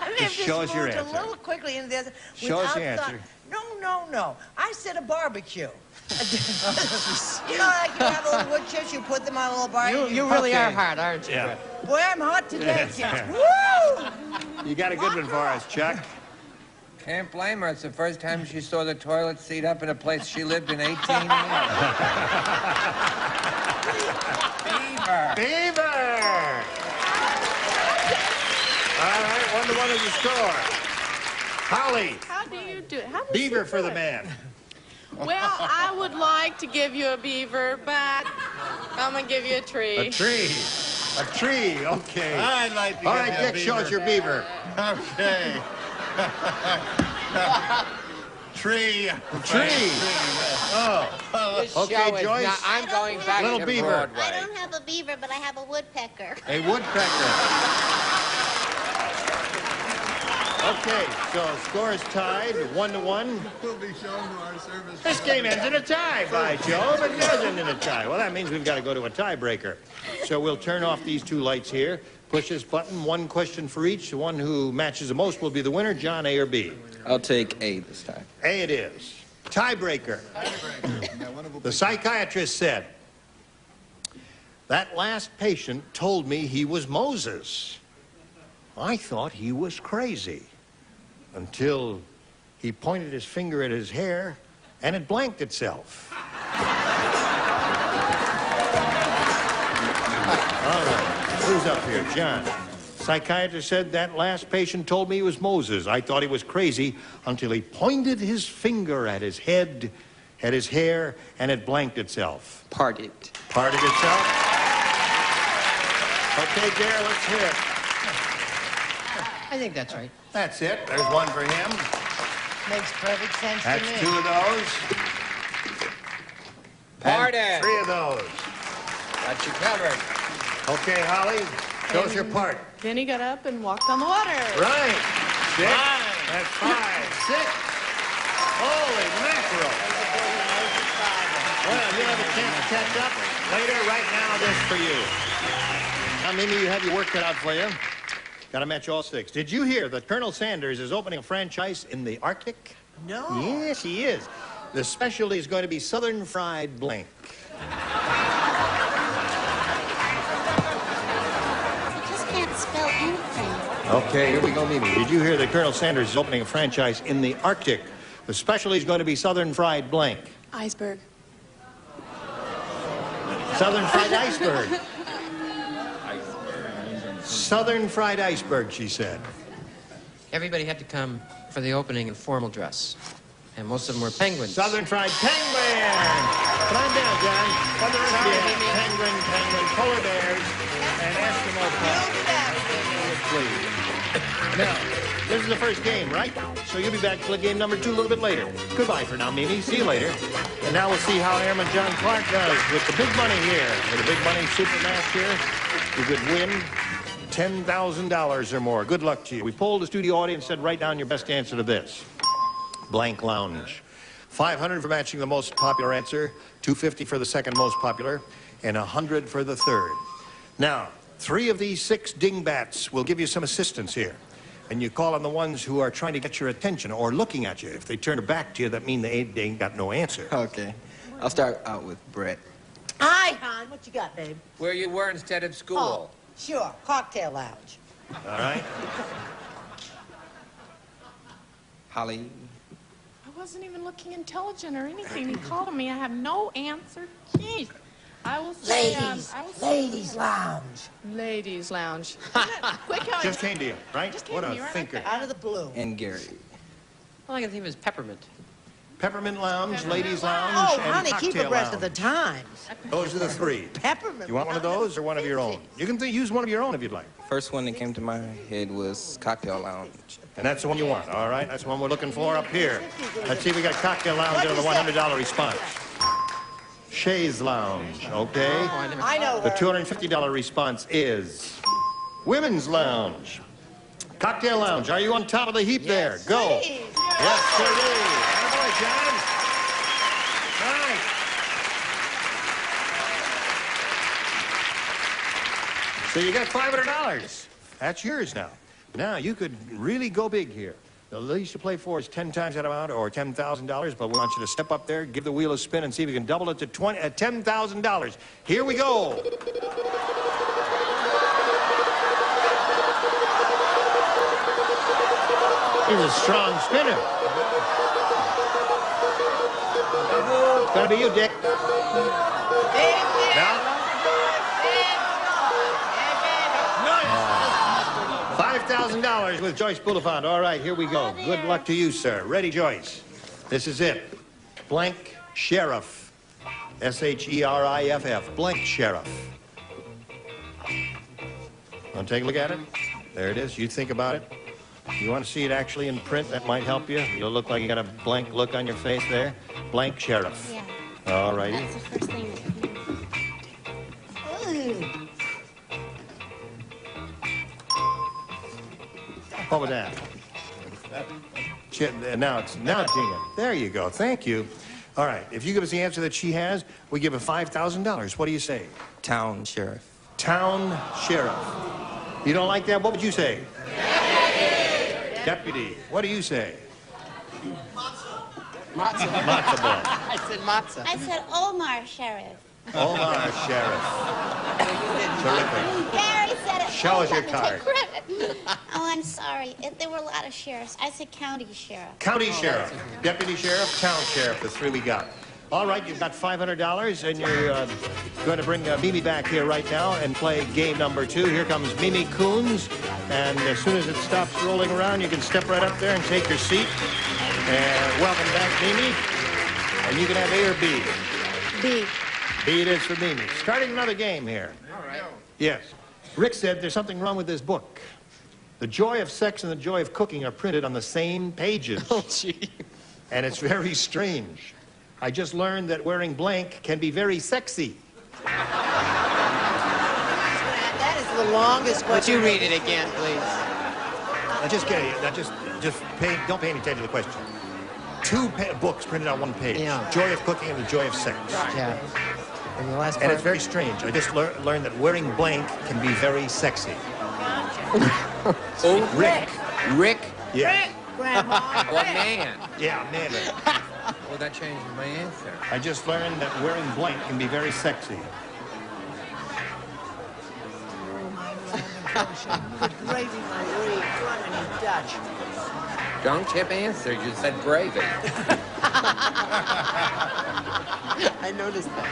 may have Just show us just your moved a answer. little quickly into the other. Show us without your thought. answer. No. I said a barbecue. You know, like you have a little wood chips, you put them on a little barbecue. You really Okay. are hard, aren't you? Yeah. Boy, I'm hot today, Yes. kids. Woo! You got a good one for us, Chuck. Can't blame her. It's the first time she saw the toilet seat up in a place she lived in 18 years. Beaver. Beaver! All right, 1-1 is the score. Holly, How do you do it? How does beaver she for do the it? man. Well, I would like to give you a beaver, but I'm going to give you a tree. A tree. A tree, okay. I'd like to All give right, you a Dick, show us beaver. your beaver. Okay. Tree. Tree. Oh. This Okay, show is Joyce. not, I'm going back Little to beaver. Broadway. I don't have a beaver, but I have a woodpecker. A woodpecker. Okay, so score is tied, 1-1. Will be shown to our service. This game ends in a tie, by Jove. It does end in a tie. Well, that means we've got to go to a tiebreaker. So we'll turn off these two lights here, push this button, one question for each. The one who matches the most will be the winner. John, A or B? I'll take A this time. A it is. Tiebreaker. The psychiatrist said, that last patient told me he was Moses. I thought he was crazy until he pointed his finger at his hair and it blanked itself. All right, who's up here? John. Psychiatrist said that last patient told me he was Moses. I thought he was crazy until he pointed his finger at his head, at his hair, and it blanked itself. Parted. Parted itself? Okay, Gare, let's hear it. I think that's right. That's it. There's one for him. Makes perfect sense to That's me. 2 of those. Parted. And 3 of those. Got you covered. Okay, Holly, show us your part. Then he got up and walked on the water. Right. 6. That's 5. 6. Holy mackerel. Well, you'll have a chance to catch up later. Right now, this for you. Now, Mimi, you have your work cut out for you. Got to match all 6. Did you hear that Colonel Sanders is opening a franchise in the Arctic? No. Yes, he is. The specialty is going to be Southern Fried Blank. Just can't spell anything. Okay, here we go, Mimi. Did you hear that Colonel Sanders is opening a franchise in the Arctic? The specialty is going to be Southern Fried Blank. Iceberg. Southern Fried Iceberg. Southern Fried Iceberg, she said. Everybody had to come for the opening in formal dress. And most of them were penguins. Southern Fried Penguin! Come on down, John. Penguin, polar bears, and Eskimo please. Now, this is the first game, right? So you'll be back for game number 2 a little bit later. Goodbye for now, Mimi. See you later. And now we'll see how Airman John Clark does with the big money here. With the big money super match here, you could win $10,000 or more. Good luck to you. We polled the studio audience, said write down your best answer to this. Blank Lounge. 500 for matching the most popular answer, 250 for the second most popular, and 100 for the third. Now, 3 of these 6 dingbats will give you some assistance here. And you call on the ones who are trying to get your attention or looking at you. If they turn their back to you, that means they ain't got no answer. Okay. I'll start out with Brett. Hi, hon. What you got, babe? Where you were instead of school. Oh, sure. Cocktail lounge. All right. Holly. I wasn't even looking intelligent or anything. He called on me. I have no answer. Jeez. I will say, Ladies lounge. Ladies lounge. Quick, how Just came to you, right? Just came What to a me, right? thinker. Out of the blue. And Gary. All I can think of is peppermint. Peppermint Lounge, Ladies Lounge, Oh, and honey, Cocktail keep abreast Lounge. of the times. Those are the 3. Peppermint. You want one of those or one of your own? You can use one of your own if you'd like. First one that came to my head was Cocktail Lounge. And that's the one you want, all right? That's the one we're looking for up here. Let's see if we got Cocktail Lounge on the $100 response. Shays Lounge, okay? I know The her. $250 response is Women's Lounge. Cocktail Lounge, are you on top of the heap there? Go. Please. Yes, sir. Attaboy, John. Nice. So you got $500. That's yours now. Now, you could really go big here. The least you play for is 10 times that amount or $10,000, but we want you to step up there, give the wheel a spin, and see if you can double it to $10,000. Here we go. He's a strong spinner. Gotta be you, Dick. Now? $5,000 with Joyce Boulevard. All right, here we go. Good luck to you, sir. Ready, Joyce? This is it. Blank Sheriff. S-H-E-R-I-F-F. Blank Sheriff. Want to take a look at it? There it is. You think about it. You want to see it actually in print? That might help you. You'll look like you got a blank look on your face there. Blank Sheriff. Yeah. All righty. That's the first thing that What was that? Now it's jingling. There you go. Thank you. All right. If you give us the answer that she has, we give her $5,000. What do you say? Town Sheriff. Town Sheriff. You don't like that? What would you say? Deputy. What do you say? Matzo. Matzo ball. I said matzo. I said Omar Sheriff. Omar Sheriff. Terrific. Gary said it. Show us your Let me card. take credit. Oh, I'm sorry. There were a lot of sheriffs. I said county sheriff. County Sheriff. Deputy Sheriff, Town Sheriff. The 3 we got. All right, you've got $500, and you're going to bring Mimi back here right now and play game number 2. Here comes Mimi Coons, and as soon as it stops rolling around, you can step right up there and take your seat. And welcome back, Mimi. And you can have A or B. B. B it is for Mimi. Starting another game here. All right. Yes. Rick said there's something wrong with this book. The joy of sex and the joy of cooking are printed on the same pages. Oh, gee. And it's very strange. I just learned that wearing blank can be very sexy. That is the longest Would question. you read it again, please? Now just get it. Now just don't pay any attention to the question. 2 books printed on one page. Yeah. Joy of cooking and the joy of sex. Yeah. And the last And it's very strange. I just learned that wearing blank can be very sexy. Oh, Rick. Rick? Yeah. Grandma. Or man? Yeah, man. Well, that changes my answer. I just learned that wearing blank can be very sexy. Good gravy, Marie. Running Dutch. Don't chip answer. You said gravy. I noticed that.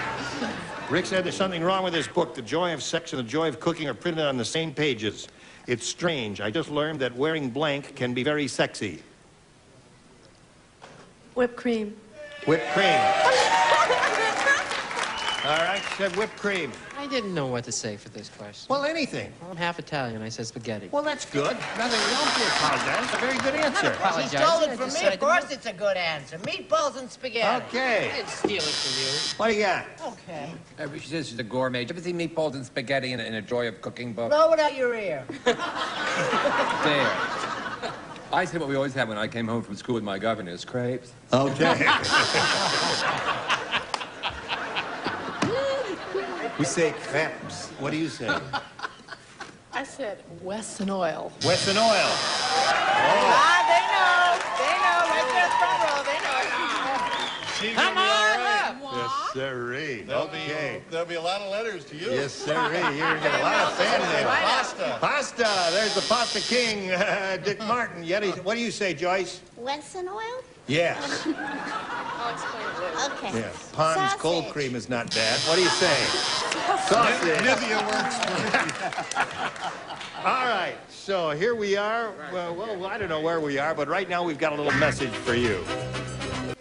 Rick said there's something wrong with this book. The joy of sex and the joy of cooking are printed on the same pages. It's strange. I just learned that wearing blank can be very sexy. Whipped cream. Whipped cream. All right, said whipped cream. I didn't know what to say for this question. Well, anything. I'm half Italian. I said spaghetti. Well, that's good. Nothing wrong to apologize. A very good answer. She stole it from me. Of course it's a good answer. Meatballs and spaghetti. Okay. I didn't steal it from What do you got? Okay. She says she's a gourmet. Did you ever see meatballs and spaghetti in a Joy of Cooking book? Blow it out your ear. There. I said what we always had when I came home from school with my governors, crepes. Okay. We say crepes. What do you say? I said Wesson oil. Wesson oil. Ah, they know. They know. Right there in the front row. They know. Come on up. Yes, sirree. Okay. There'll be a lot of letters to you. Yes, sirree. You're going to get a lot of fan mail. Pasta. Pasta. There's the pasta king, Dick Martin. What do you say, Joyce? Wesson oil? Yes. I'll explain it later. Okay. Yeah. Pond's Sausage. cold cream is not bad. What do you say? Sausage. Nivea works for me. All right. So here we are. Well, I don't know where we are, but right now we've got a little message for you.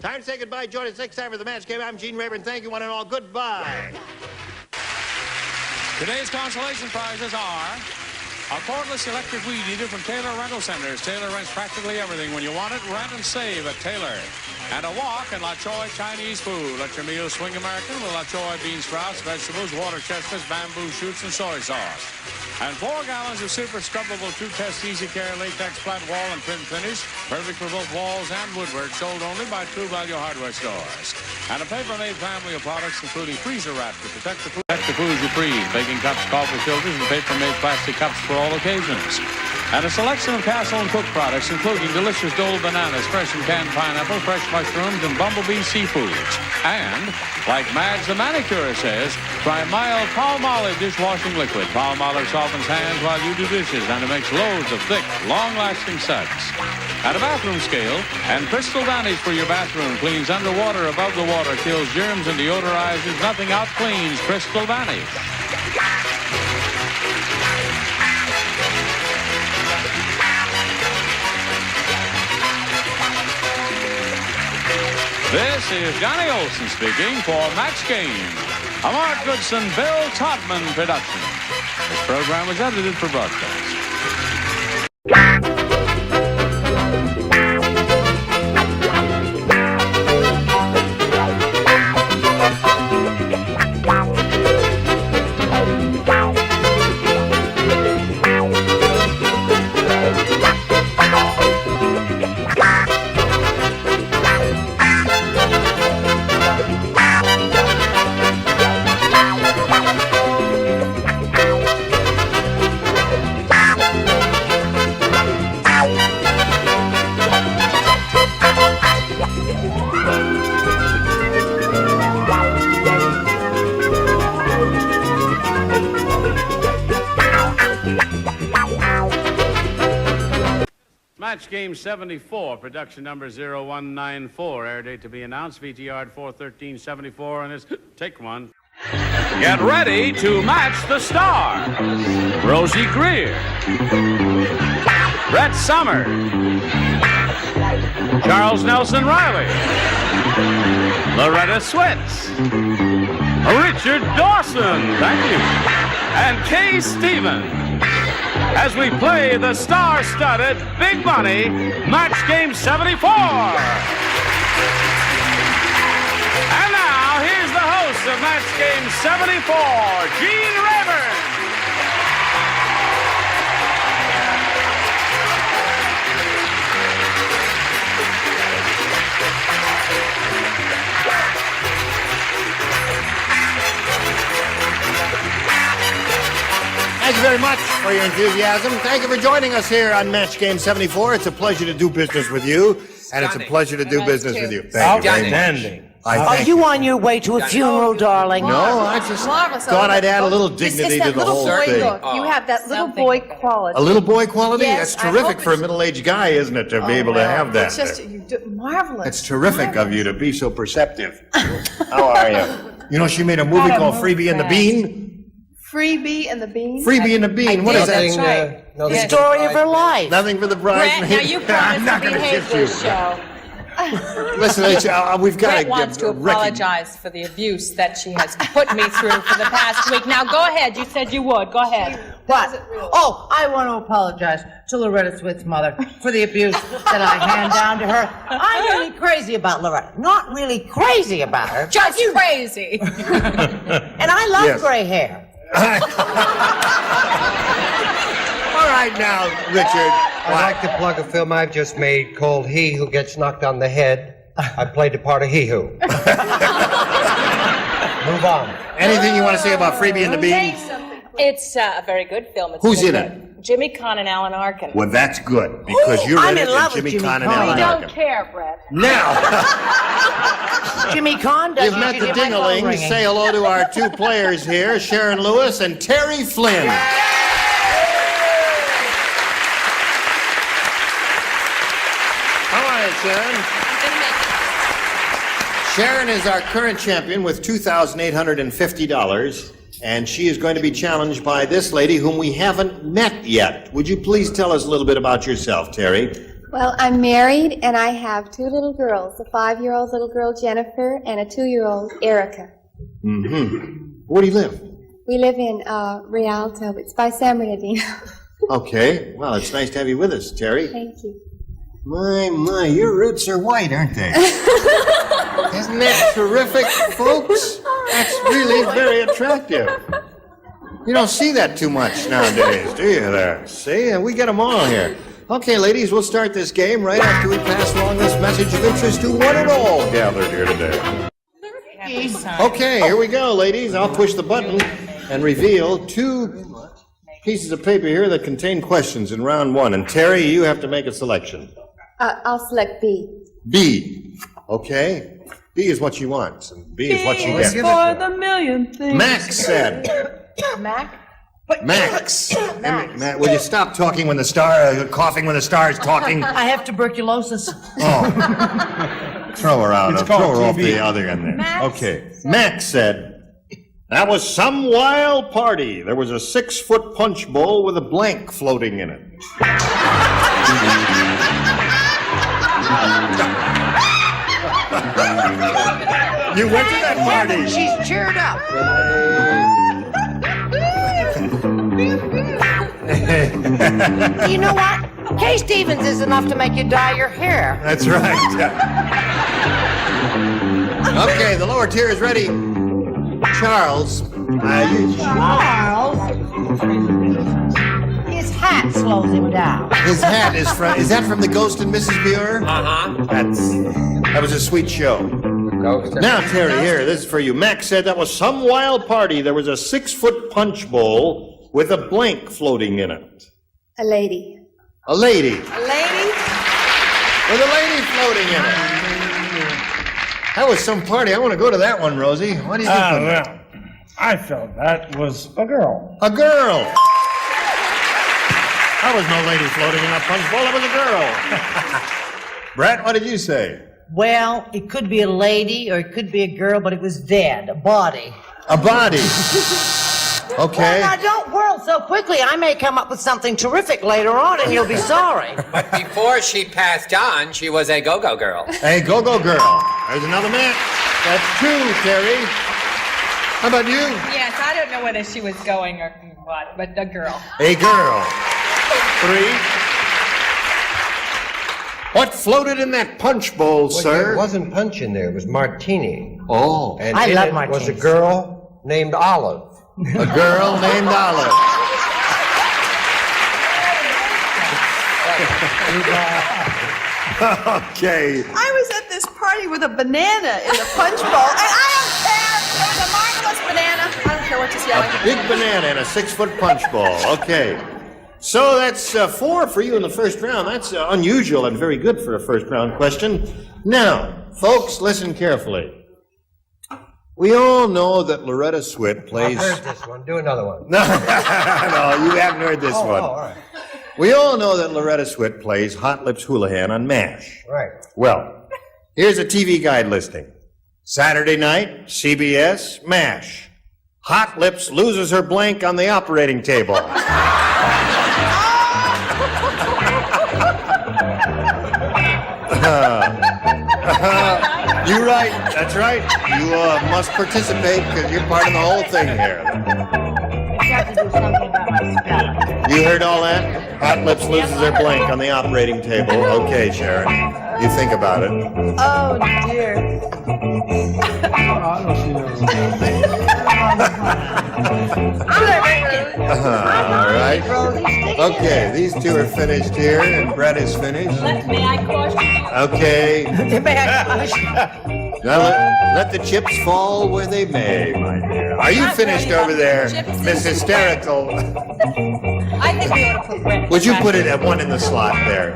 Time to say goodbye. Join us next time for the Match Game. I'm Gene Rayburn. Thank you, one and all. Goodbye. Today's consolation prizes are a cordless electric weed eater from Taylor Rental Centers. Taylor rents practically everything. When you want it, rent and save at Taylor. And a walk in La Choy Chinese food. Let your meals swing American with La Choy bean sprouts, vegetables, water chestnuts, bamboo shoots, and soy sauce. And 4 gallons of super scrubbable 2-test easy care latex flat wall and thin finish. Perfect for both walls and woodwork. Sold only by True Value hardware stores. And a paper-made family of products including freezer wrap to protect the foods you freeze. Baking cups, coffee filters, and paper-made plastic cups for all occasions. And a selection of Castle and Cook products, including delicious Dole bananas, fresh and canned pineapple, fresh mushrooms, and bumblebee seafoods. And, like Mads the manicure says, try mild Palmolive dishwashing liquid. Palmolive softens hands while you do dishes, and it makes loads of thick, long-lasting suds. And a bathroom scale, and Crystal Vanish for your bathroom. Cleans underwater, above the water, kills germs, and deodorizes. Nothing out cleans Crystal Vanish. This is Johnny Olson speaking for Match Game, a Mark Goodson, Bill Todman production. This program was edited for broadcast. Match Game 74, production number 0194, air date to be announced, VTR 41374, and it's take one. Get ready to match the star. Rosie Greer, Brett Summers, Charles Nelson Riley, Loretta Swit, Richard Dawson, thank you, and Kay Stevenson, as we play the star-studded Big Money Match Game 74. And now, here's the host of Match Game 74, Gene Rayburn. Thank you very much for your enthusiasm. Thank you for joining us here on Match Game 74. It's a pleasure to do business with you, and it's a pleasure to do business with you. Thank you very much. Are you on your way to a funeral, darling? No, I just thought I'd add a little dignity to the whole thing. You have that little boy quality. A little boy quality? Yes, That's terrific for a middle-aged guy, isn't it, to be able to have that? It's just marvelous. It's terrific of you to be so perceptive. How are you? You know, she made a movie called Freebie and the Bean. Freebie and the Bean? Freebie and the Bean. What is that? That's right. The story of her life. Nothing for the bridesmaid. Brett, now you promised to behave this show. Listen, we've got Brett wants to apologize for the abuse that she has put me through for the past week. Now go ahead. You said you would. Go ahead. What? Oh, I want to apologize to Loretta Swit's mother for the abuse that I hand down to her. I'm really crazy about Loretta. Not really crazy about her. Just crazy. And I love gray hair. All right now, Richard. I'd like to plug a film I've just made called He Who Gets Knocked on the Head. I played the part of He Who. Move on. Anything you want to say about Freebie and the Bean? It's a very good film. It's Who's in it? Jimmy Caan and Alan Arkin. Well, that's good, because you're in it with Jimmy Caan and Alan We don't Arkin. care, Brett. Now, Jimmy Caan does. you've met the Dinglings. Say hello to our two players here, Sharon Lewis and Terry Flynn. All right, Sharon. Sharon is our current champion with $2,850, and she is going to be challenged by this lady whom we haven't met yet. Would you please tell us a little bit about yourself, Terry? Well, I'm married, and I have two little girls, a 5-year-old little girl, Jennifer, and a 2-year-old, Erica. Mm-hmm. Where do you live? We live in Rialto. It's by San Bernardino. Okay. Well, it's nice to have you with us, Terry. Thank you. My, your roots are white, aren't they? Isn't that terrific, folks? That's really very attractive. You don't see that too much nowadays, do you there? See, we get them all here. Okay, ladies, we'll start this game right after we pass along this message of interest to one and all gathered here today. Okay, here we go, ladies. I'll push the button and reveal two pieces of paper here that contain questions in round one. And Terry, you have to make a selection. I'll select B. B. Okay. B is what she wants, and B is what she gets. For the million things. Max said. Mac? Max. Will you stop talking when the coughing when the star is talking? I have tuberculosis. Oh. Throw her out. It's Throw her called off TB. the other end there. Max Okay. Max said, that was some wild party. There was a 6-foot punch bowl with a blank floating in it. You went to that party. She's cheered up. You know what? Kay Stevens is enough to make you dye your hair. That's right. Okay, the lower tier is ready. Charles. Charles? His hat slows him down. His hat is that from The Ghost and Mrs. Muir? Uh-huh. That was a sweet show. Now, Terry, here, this is for you. Max said that was some wild party. There was a 6-foot punch bowl with a blank floating in it. A lady. A lady. A lady? With a lady floating in it. That was some party. I want to go to that one, Rosie. What do you think? Well, I felt that was a girl. A girl. That was no lady floating in a punch bowl. That was a girl. Brett, what did you say? Well, it could be a lady or it could be a girl, but it was dead. A body. A body. Okay. Well, now, don't whirl so quickly. I may come up with something terrific later on, and you'll be sorry. But before she passed on, she was a go-go girl. A go-go girl. There's another match. That's 2, Terry. How about you? Yes, I don't know whether she was going or what, but a girl. A girl. 3. What floated in that punch bowl, sir? It wasn't punch in there. It was martini. Oh. And I in love it was a martinis. girl named Olive. A girl named Olive. Okay. I was at this party with a banana in the punch bowl, and I don't care. It was a marvelous banana. I don't care what you say. A big banana in a 6-foot punch bowl. Okay. So that's 4 for you in the first round. That's unusual and very good for a first round question. Now, folks, listen carefully. We all know that Loretta Swit plays... I've heard this one. Do another one. No, you haven't heard this one. Oh, all right. We all know that Loretta Swit plays Hot Lips Houlihan on MASH. Right. Well, here's a TV guide listing. Saturday night, CBS, MASH. Hot Lips loses her blank on the operating table. You're right. That's right. You must participate because you're part of the whole thing here. You heard all that? Hot Lips loses her blank on the operating table. Okay, Sharon. You think about it. Oh, dear. All right. Okay, these 2 are finished here, and Brett is finished. May I caution you? Okay. May I caution? Now let the chips fall where they may, my dear. Are you finished over there, Miss Hysterical? I think we ought to put Brett. Would you put it at 1 in the slot there?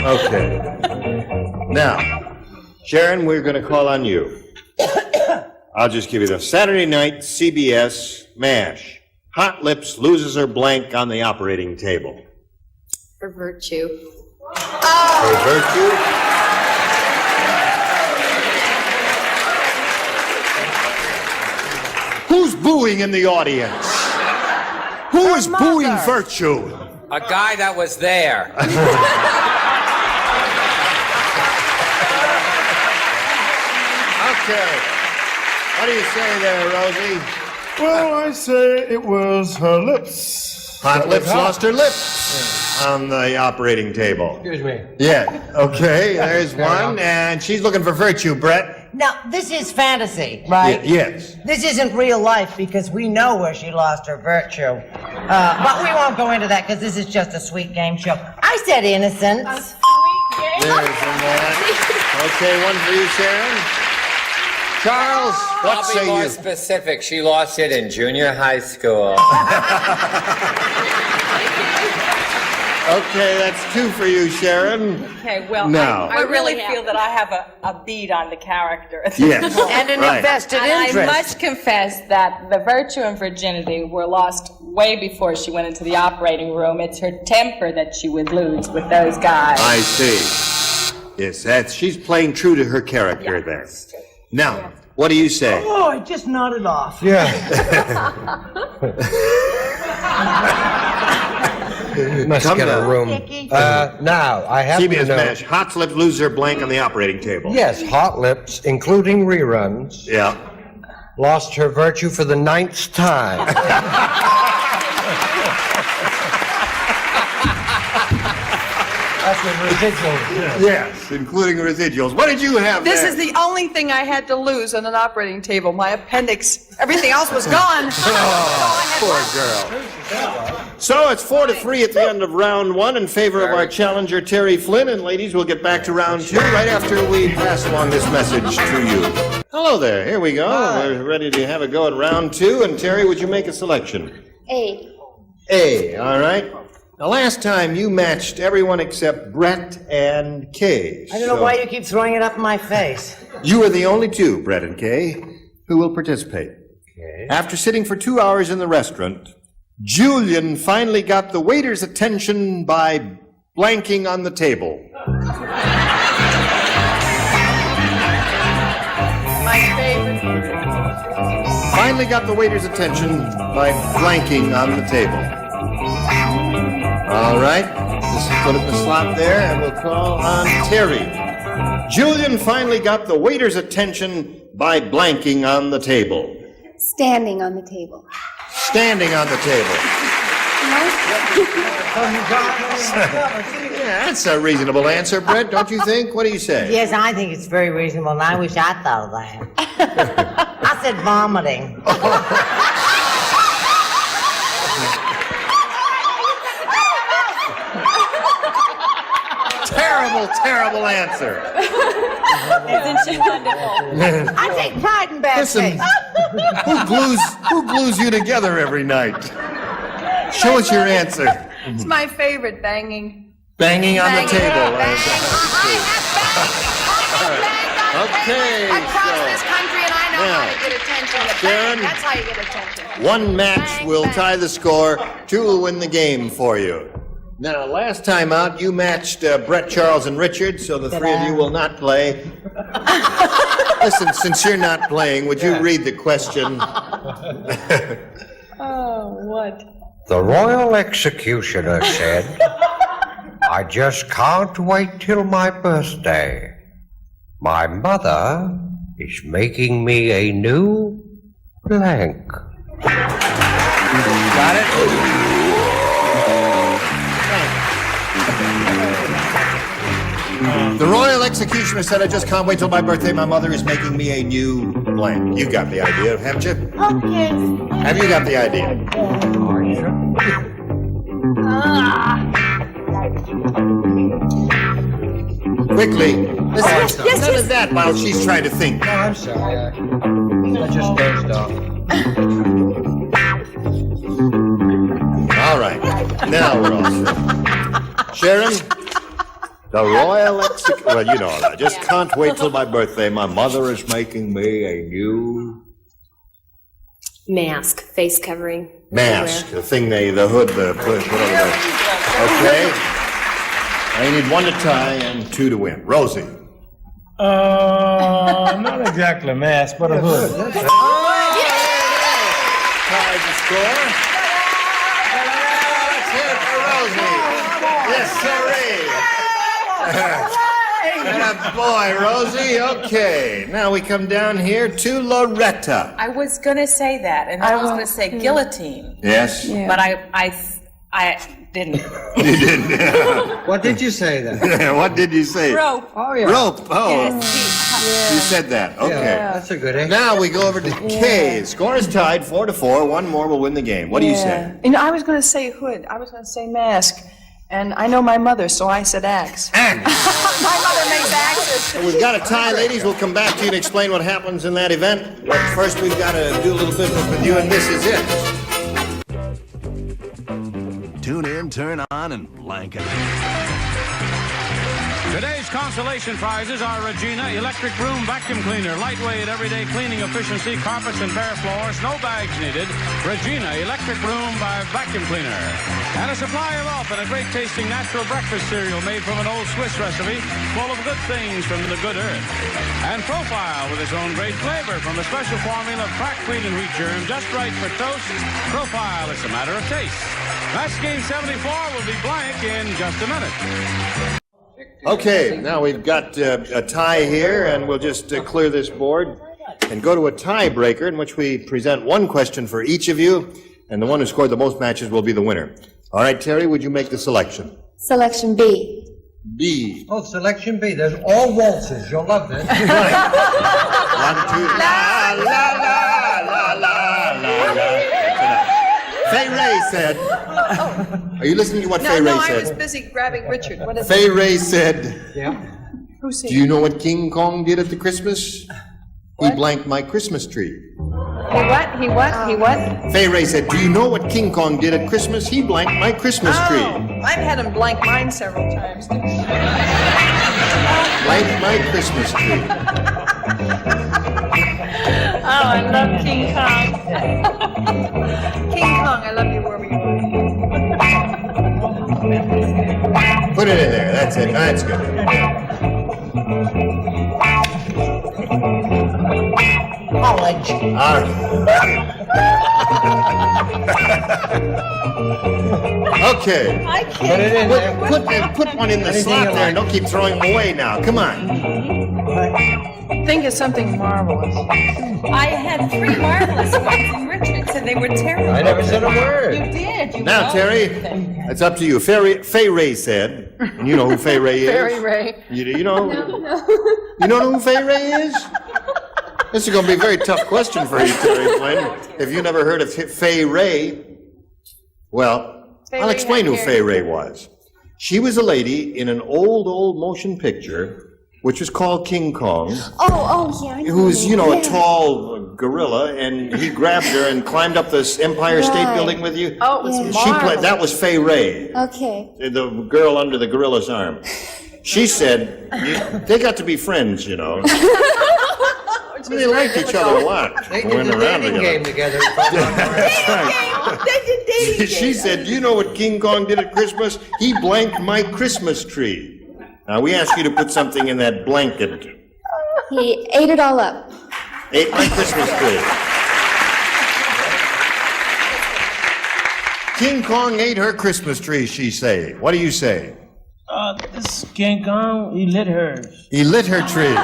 Okay. Now, Sharon, we're going to call on you. I'll just give you the Saturday night CBS MASH. Hot Lips loses her blank on the operating table. For virtue. For virtue? Who's booing in the audience? Who is booing virtue? A guy that was there. Okay. What do you say there, Rosie? Well, I say it was her lips. Hot Lips lost her lips on the operating table. Excuse me. Yeah, okay, there's one, and she's looking for virtue, Brett. Now, this is fantasy, right? Yes. This isn't real life because we know where she lost her virtue. But we won't go into that because this is just a sweet game show. I said innocence. There's that. Okay, one for you, Sharon. Charles, what I'll say be more you? specific. She lost it in junior high school. Okay, that's 2 for you, Sharon. Okay, well, Now. I really feel that I have a bead on the character at this Yes. point. And an Right. invested And interest. I must confess that the virtue and virginity were lost way before she went into the operating room. It's her temper that she would lose with those guys. I see. Yes, she's playing true to her character there. Now, what do you say? Oh, I just nodded off. Yeah. Must Come get a down. room. Now, I have to CBS know. MASH. Hot Lips lose her blank on the operating table. Yes, Hot Lips, including reruns, Yeah. lost her virtue for the 9th time. That's with residuals. Yes, including residuals. What did you have This there? is the only thing I had to lose on an operating table. My appendix. Everything else was gone. Poor girl. So it's 4-3 at the end of round 1 in favor of our challenger, Terry Flynn. And ladies, we'll get back to round 2 right after we pass along this message to you. Hello there. Here we go. We're ready to have a go at round 2. And Terry, would you make a selection? A. A, all right. The last time you matched everyone except Brett and Kay. I don't know why you keep throwing it up in my face. You are the only 2, Brett and Kay, who will participate. Okay. After sitting for 2 hours in the restaurant, Julian finally got the waiter's attention by blanking on the table. My favorite. Finally got the waiter's attention by blanking on the table. All right, just put it in the slot there, and we'll call on Terry. Julian finally got the waiter's attention by blanking on the table. Standing on the table. Standing on the table. Yeah, that's a reasonable answer, Brett, don't you think? What do you say? Yes, I think it's very reasonable, and I wish I thought of that. I said vomiting. Terrible answer. Isn't she wonderful? I take pride in bad Listen, taste. who glues you together every night? Show us your answer. It's my favorite, banging. Banging on the table. Okay. Across this country, and I know now, how to get attention. The Sharon, bang, that's how you get attention. One match will tie the score. Two will win the game for you. Now, last time out, you matched Brett, Charles, and Richard, so the three of you will not play. Listen, since you're not playing, would you read the question? Oh, what? The Royal Executioner said, I just can't wait till my birthday. My mother is making me a new blank. Got it? The Royal Executioner said, I just can't wait till my birthday. My mother is making me a new blank. You got the idea, haven't you? Oh, yes. Have you got the idea? Quickly. Listen, none of that while she's trying to think. No, I'm sorry. I just dozed off. All right. Now we're all set. Sharon? The Royal Executioner. Well, you know all that. Just can't wait till my birthday. My mother is making me a new mask, face covering. mask. The thing the hood, whatever. Okay. I need one to tie and two to win. Rosie. Not exactly a mask, but a hood. Tied the score. Let's hit it for Rosie. Yes, sirree. Boy, Rosie. Okay, now we come down here to Loretta. I was going to say that, and I was going to say guillotine. Yes? Yeah. But I didn't. You didn't? What did you say then? What did you say? Rope. Oh, yeah. Rope. Oh. Yes, You said that. Okay. Yeah, that's a good answer. Now we go over to Kay. Score is tied 4-4. One more will win the game. What do you say? You know, I was going to say hood. I was going to say mask. And I know my mother, so I said axe. Axe. My mother makes axes. So we've got a tie, ladies. We'll come back to you and explain what happens in that event. But first, we've got to do a little business with you, and this is it. Tune in, turn on, and blank it. Today's consolation prizes are Regina Electric Room Vacuum Cleaner. Lightweight, everyday cleaning efficiency, carpets and bare floors, no bags needed. Regina Electric Room by Vacuum Cleaner. And a supply of Up and a great tasting natural breakfast cereal made from an old Swiss recipe full of good things from the good earth. And Profile with its own great flavor from a special formula of cracked wheat and wheat germ just right for toast. Profile, it's a matter of taste. That's game 74 will be blank in just a minute. Okay, now we've got a tie here, and we'll just clear this board and go to a tiebreaker in which we present one question for each of you, and the one who scored the most matches will be the winner. All right, Terry, would you make the selection? Selection B. B. Oh, selection B. There's all waltzes. You'll love this. 1, 2, la, la, la, la, la, la. Fay Ray said. Are you listening to what Fay Ray I said? was busy grabbing Richard. What is Fay it? Ray said. Yeah. Who's Do you know what King Kong did at the Christmas? He blanked my Christmas tree. He what? He what? He what? Fay Ray said, do you know what King Kong did at Christmas? He blanked my Christmas tree. I've had him blank mine several times. Blanked my Christmas tree. I love King Kong. King Kong, I love you wherever you are. Put it in there. That's it. That's good. College. All right. Okay. I Put can't. it in there. Put one in the slot there and don't keep throwing them away now. Come on. Think of something marvelous. I had 3 marvelous ones, and Richard said they were terrible. I never said a word. You did. You Now, know Terry, everything. it's up to you. Fay Ray said, and you know who Fay Ray is? Fairy Ray. You know? You know who Fay Ray is? This is going to be a very tough question for you, Terry Flynn. If you never heard of Fay Ray, well, I'll explain who Fay Ray was. She was a lady in an old motion picture, which was called King Kong, Oh, yeah. I know who's, him. you know, a Yeah. tall gorilla, and he grabbed her and climbed up this Empire State Right. Building with you. Oh, it was Yeah. She marvelous. played, that was Fay Ray, Okay. the girl under the gorilla's arm. She said, they got to be friends, you know. They liked each other a lot. They Went did the around dating game together. That's right. They did dating She said, "Do you know what King Kong did at Christmas? He blanked my Christmas tree." Now, we ask you to put something in that blanket. He ate it all up. Ate my Christmas tree. King Kong ate her Christmas tree, she say. What do you say? This King Kong, he lit hers. He lit her tree.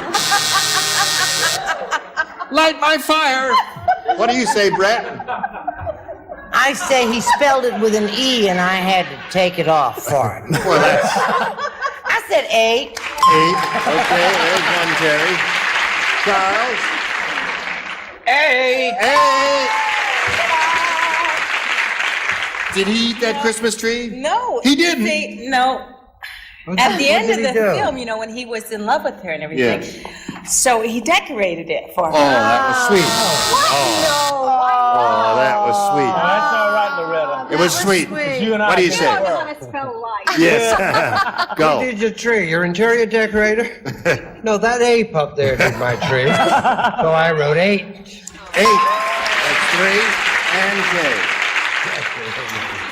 Light my fire. What do you say, Brett? I say he spelled it with an E and I had to take it off for him. Well, that's I said 8. 8. Okay, there's one, Terry. Charles? 8. 8. Did he eat that Christmas tree? No. He didn't. See, no. At the end of the film, you know, when he was in love with her and everything, so he decorated it for her. Oh, that was sweet. Oh, that was sweet. That's all right, Loretta. It was sweet. You and I What do you did say? well. Yes. Who Go. did your tree? Your interior decorator? No, that ape up there did my tree. So I wrote 8. 8. That's 3 and K.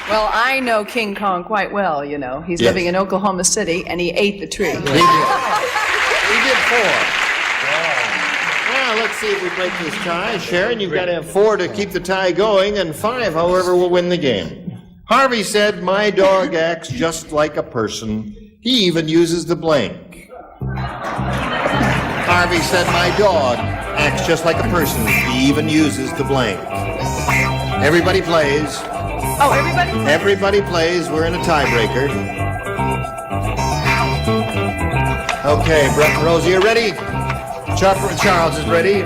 Well, I know King Kong quite well, you know. He's Yes. living in Oklahoma City, and he ate the tree. He did. He did 4. Well, let's see if we break this tie. Sharon, you've got to have 4 to keep the tie going, and 5, however, will win the game. Harvey said, "My dog acts just like a person. He even uses the blank." Harvey said, "My dog acts just like a person. He even uses the blank." Everybody plays. Oh, everybody? Everybody plays. We're in a tiebreaker. Okay, Brett and Rosie are ready. Chopper and Charles is ready.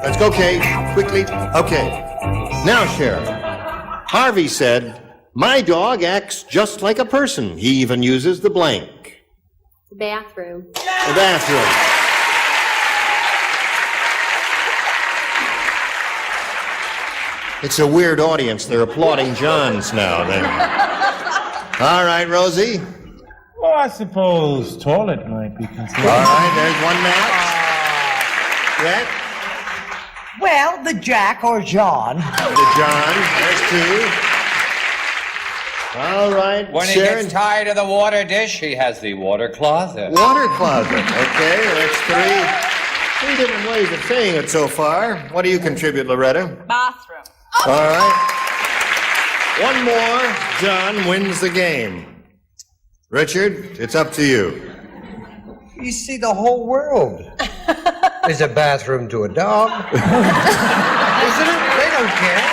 Let's go, Kay. Quickly. Okay. Now, Sharon. Harvey said, "My dog acts just like a person. He even uses the blank." The bathroom. The bathroom. It's a weird audience. They're applauding John's now. All right, Rosie. Well, I suppose toilet might be considered. All right, there's one match. Brett? Well, the Jack or John. The John. There's 2. All right, When he Sharon. gets tired of the water dish, he has the water closet. Water closet. Okay, that's 3. 3 different ways of saying it so far. What do you contribute, Loretta? Bathroom. All right. One more. John wins the game. Richard, it's up to you. You see, the whole world is a bathroom to a dog. Isn't it? They don't care.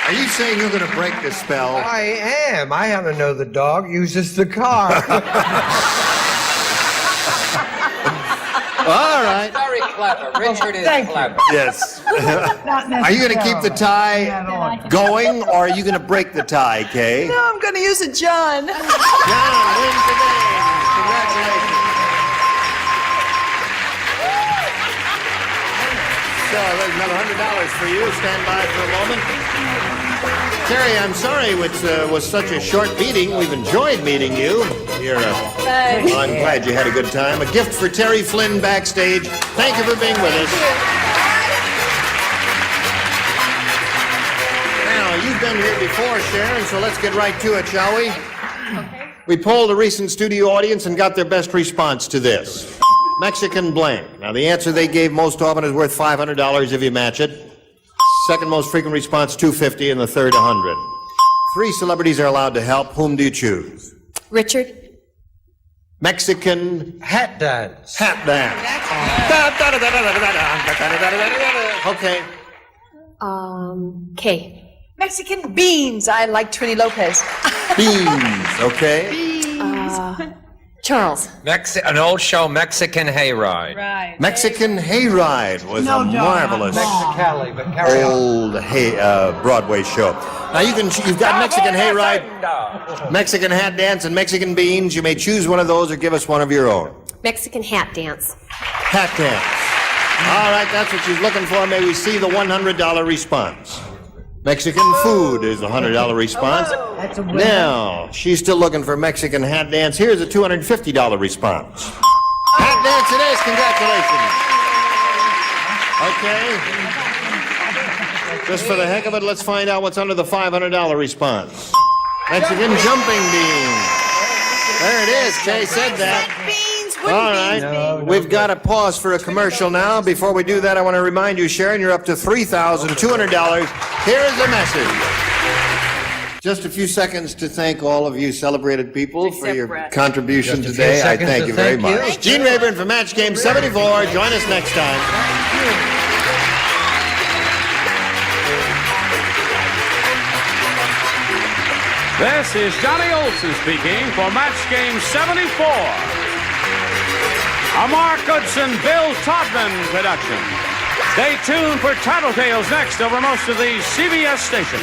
Are you saying you're going to break the spell? I am. I happen to know the dog uses the car. All right. Very clever. Richard is clever. Yes. Are you going to keep the tie going, or are you going to break the tie, Kay? No, I'm going to use a John. John wins the game. Congratulations. So there's another $100 for you. Stand by for a moment. Terry, I'm sorry it was such a short meeting. We've enjoyed meeting you. Well, I'm glad you had a good time. A gift for Terry Flynn backstage. Thank you for being with us. Now, you've been here before, Sharon, so let's get right to it, shall we? Okay. We polled a recent studio audience and got their best response to this. Mexican blank. Now, the answer they gave most often is worth $500 if you match it. Second most frequent response, $250, and the third, $100. 3 celebrities are allowed to help. Whom do you choose? Richard. Mexican hat dance. Hat dance. Okay. K. Mexican beans. I like Trini Lopez. Beans. Okay. Charles. An old show, Mexican Hayride. Right. Mexican Hayride was a marvelous old Broadway show. Now you've got Mexican Hayride, Mexican Hat Dance, and Mexican Beans. You may choose one of those or give us one of your own. Mexican hat dance. Hat dance. All right, that's what she's looking for. May we see the $100 response. Mexican food is a $100 response. That's a winner. Now, she's still looking for Mexican hat dance. Here's a $250 response. Hat dance it is. Congratulations. Okay. Just for the heck of it, let's find out what's under the $500 response. Mexican jumping bean. There it is. Kay said that. All right. We've got to pause for a commercial now. Before we do that, I want to remind you, Sharon, you're up to $3,200. Here is a message. Just a few seconds to thank all of you celebrated people for your contribution today. I thank you very much. Gene Rayburn for Match Game 74. Join us next time. This is Johnny Olson speaking for Match Game 74. A Mark Goodson, Bill Todman production. Stay tuned for Tattletales next over most of these CBS stations.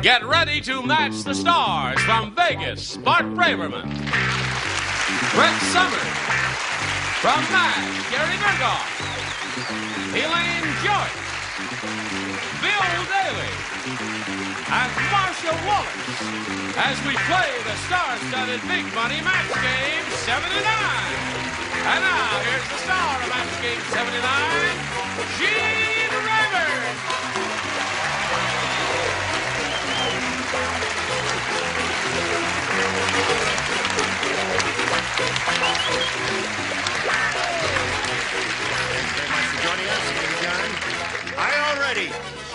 Get ready to match the stars from Vegas. Bart Braverman. Brett Summers. From MASH, Gary Burghoff. Elaine Joyce. Bill Daly. And Marcia Wallace. As we play the star-studded Big Money Match Game 79. And now, here's the star of Match Game 79, Gene Rayburn. Are you all ready?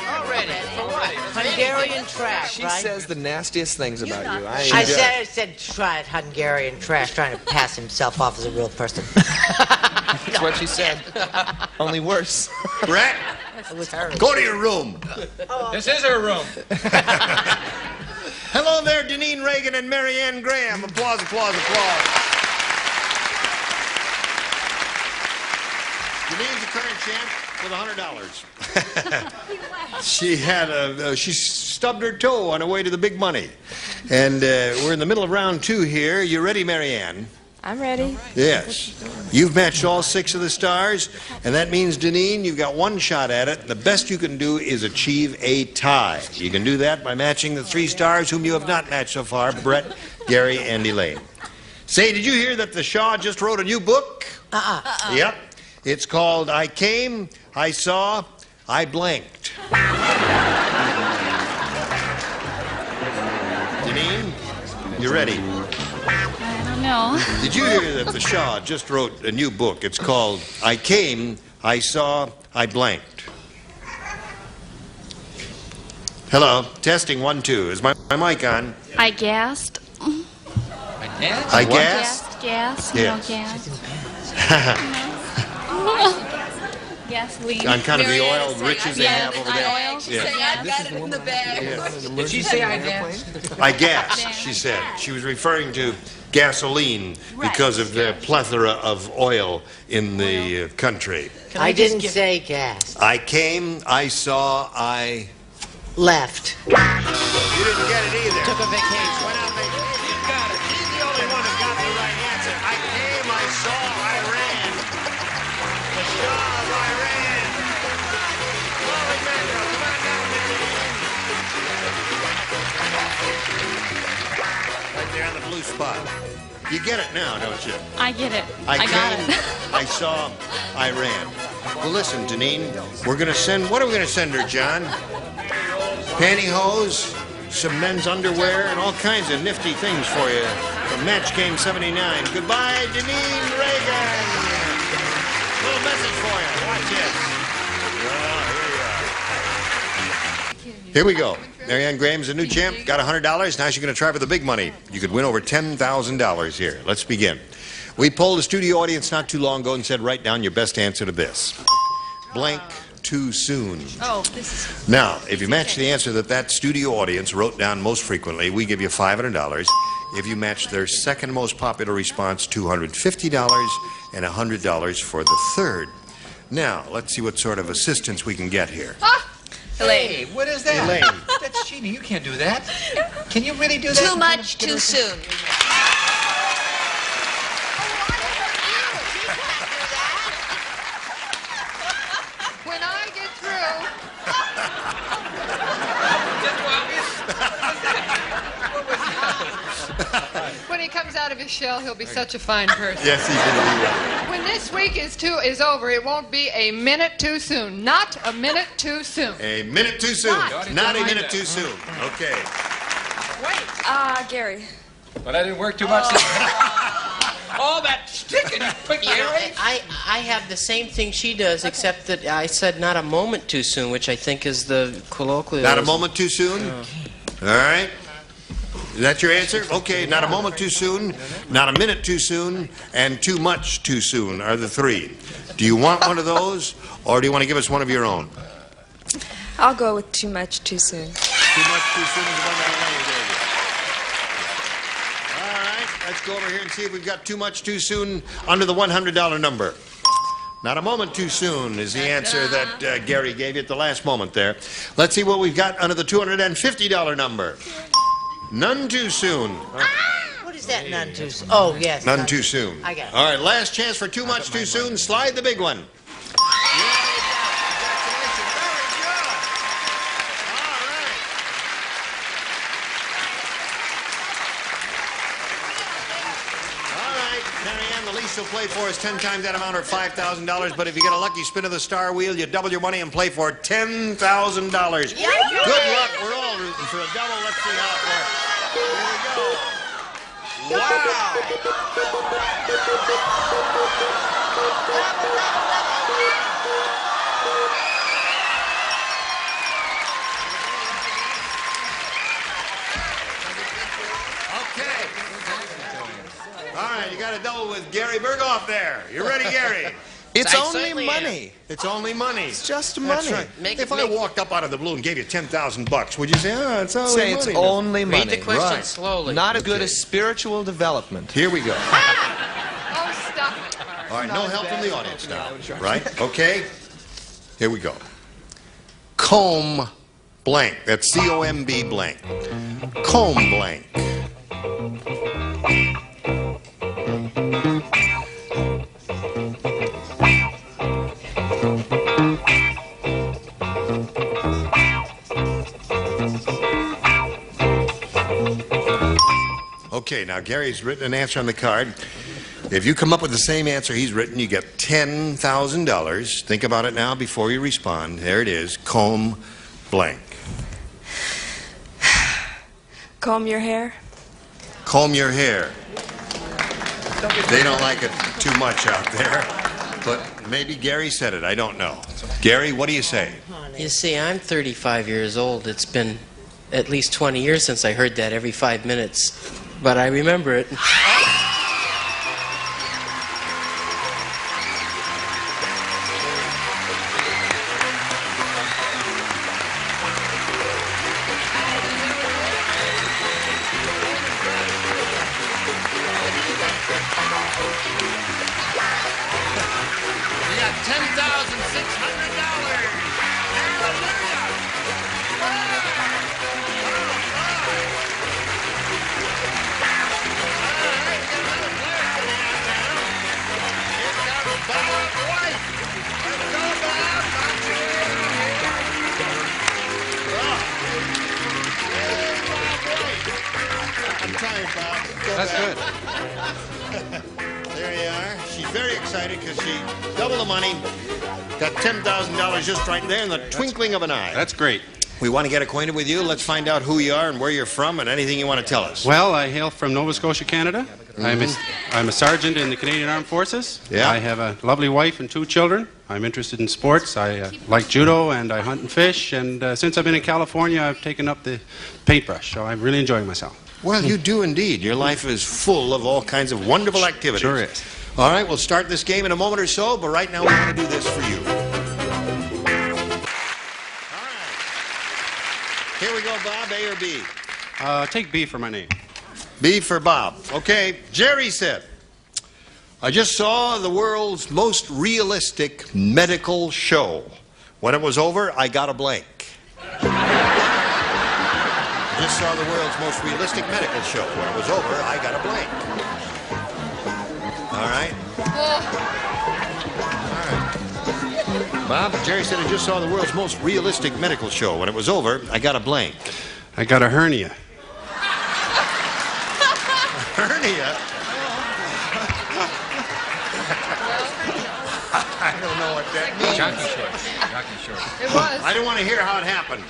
All ready. For what? Hungarian trash, She right? says the nastiest things about you. I said try it, Hungarian trash, trying to pass himself off as a real person. That's what she said. Only worse. Brett, go to your room. This is her room. Hello there, Deneen Reagan and Marianne Graham. Applause, applause, applause. Deneen's the current champ with $100. She stubbed her toe on her way to the big money. And we're in the middle of round 2 here. You ready, Marianne? I'm ready. Yes. You've matched all 6 of the stars, and that means, Deneen, you've got one shot at it. The best you can do is achieve a tie. You can do that by matching the 3 stars whom you have not matched so far, Brett, Gary, and Elaine. Say, did you hear that the Shaw just wrote a new book? Yep. It's called I Came, I Saw, I Blanked. Deneen, You ready? I don't know. Did you hear that the Shah just wrote a new book? It's called I Came, I Saw, I Blanked. Hello, testing 1, 2. Is my mic on? I gassed. I gassed? Gas. Yes. No gas. Gasoline. On kind of the oil riches they have over there. Oil. Yeah. I got it in the bag. Did she say I gassed? I gassed, she said. She was referring to gasoline because of the plethora of oil in the country. I didn't say gas. I came, I saw, I... Left. You didn't get it either. Took a vacation. Went out vacation. You got it. She's the only one who got the right answer. I came, I saw, I ran. The Shah of Iran. Holy Mando, come on down, Mando. Right there on the blue spot. You get it now, don't you? I get it. I got came, it. I saw, I ran. Well, listen, Deneen, we're going to send... What are we going to send her, John? Pantyhose, some men's underwear, and all kinds of nifty things for you from Match Game 79. Goodbye, Deneen Reagan. Little message for you. Watch this. Here we go. Marianne Graham's a new champ. Got $100. Now she's going to try for the big money. You could win over $10,000 here. Let's begin. We polled the studio audience not too long ago and said, write down your best answer to this. Blank too soon. Oh, this is... Now, if you match the answer that studio audience wrote down most frequently, we give you $500. If you match their second most popular response, $250, and $100 for the third. Now, let's see what sort of assistance we can get here. Hey, what is that? Elaine. That's cheating. You can't do that. Can you really do that? Too much, too soon. When I get through, when he comes out of his shell, he'll be such a fine person. Yes, he did. When this week is over, it won't be a minute too soon. Not a minute too soon. A minute too soon. Not. Not a minute too soon. Okay. Gary. But I didn't work too much. All that sticking, Gary. I have the same thing she does, except that I said not a moment too soon, which I think is the colloquial. Not a moment too soon? All right. Is that your answer? Okay, not a moment too soon, not a minute too soon, and too much too soon are the three. Do you want one of those, or do you want to give us one of your own? I'll go with too much, too soon. Too much too soon is the one that Elaine gave you. All right, let's go over here and see if we've got too much too soon under the $100 number. Not a moment too soon is the answer that Gary gave you at the last moment there. Let's see what we've got under the $250 number. None too soon. What is that, none too soon? Oh, yes. None too soon. I got it. All right, last chance for too much too soon. Slide the big one. Will play for us 10 times that amount or $5,000, but if you get a lucky spin of the star wheel, you double your money and play for $10,000. Good luck. We're all rooting for a double. Let's see how it works. Here we go. Okay. All right, you got a double with Gary Burghoff there. You ready, Gary? It's only money. It's only money. It's just That's money. right. If I walked up out of the blue and gave you $10,000, would you say, oh, it's only Say money? it's only money. Read the question Right. slowly. Not as good as spiritual development. Here we go. Oh, stop it, Farr. All right, no help from the audience now. Right? Okay. Here we go. Comb blank. That's C-O-M-B blank. Comb blank. Okay, now Gary's written an answer on the card. If you come up with the same answer he's written, you get $10,000. Think about it now before you respond. There it is. Comb blank. Comb your hair. comb your hair. They don't like it too much out there. But maybe Gary said it. I don't know. Gary, what do you say? You see, I'm 35 years old. It's been at least 20 years since I heard that every 5 minutes. But I remember it. That's good. There you are. She's very excited because she doubled the money, got $10,000 just right there in the twinkling of an eye. That's great. We want to get acquainted with you. Let's find out who you are and where you're from and anything you want to tell us. Well, I hail from Nova Scotia, Canada. I'm a sergeant in the Canadian Armed Forces. Yeah. I have a lovely wife and 2 children. I'm interested in sports. I like judo and I hunt and fish. And since I've been in California, I've taken up the paintbrush. So I'm really enjoying myself. Well, you do indeed. Your life is full of all kinds of wonderful activities. Sure is. All right, we'll start this game in a moment or so, but right now we want to do this for you. All right. Here we go, Bob. A or B? Take B for my name. B for Bob. Okay. Jerry said, I just saw the world's most realistic medical show. When it was over, I got a blank. I just saw the world's most realistic medical show. When it was over, I got a blank. All right. All right. Bob, Jerry said I just saw the world's most realistic medical show. When it was over, I got a blank. I got a hernia. Hernia? I don't know what that means. Jockey shorts. It was. I don't want to hear how it happened.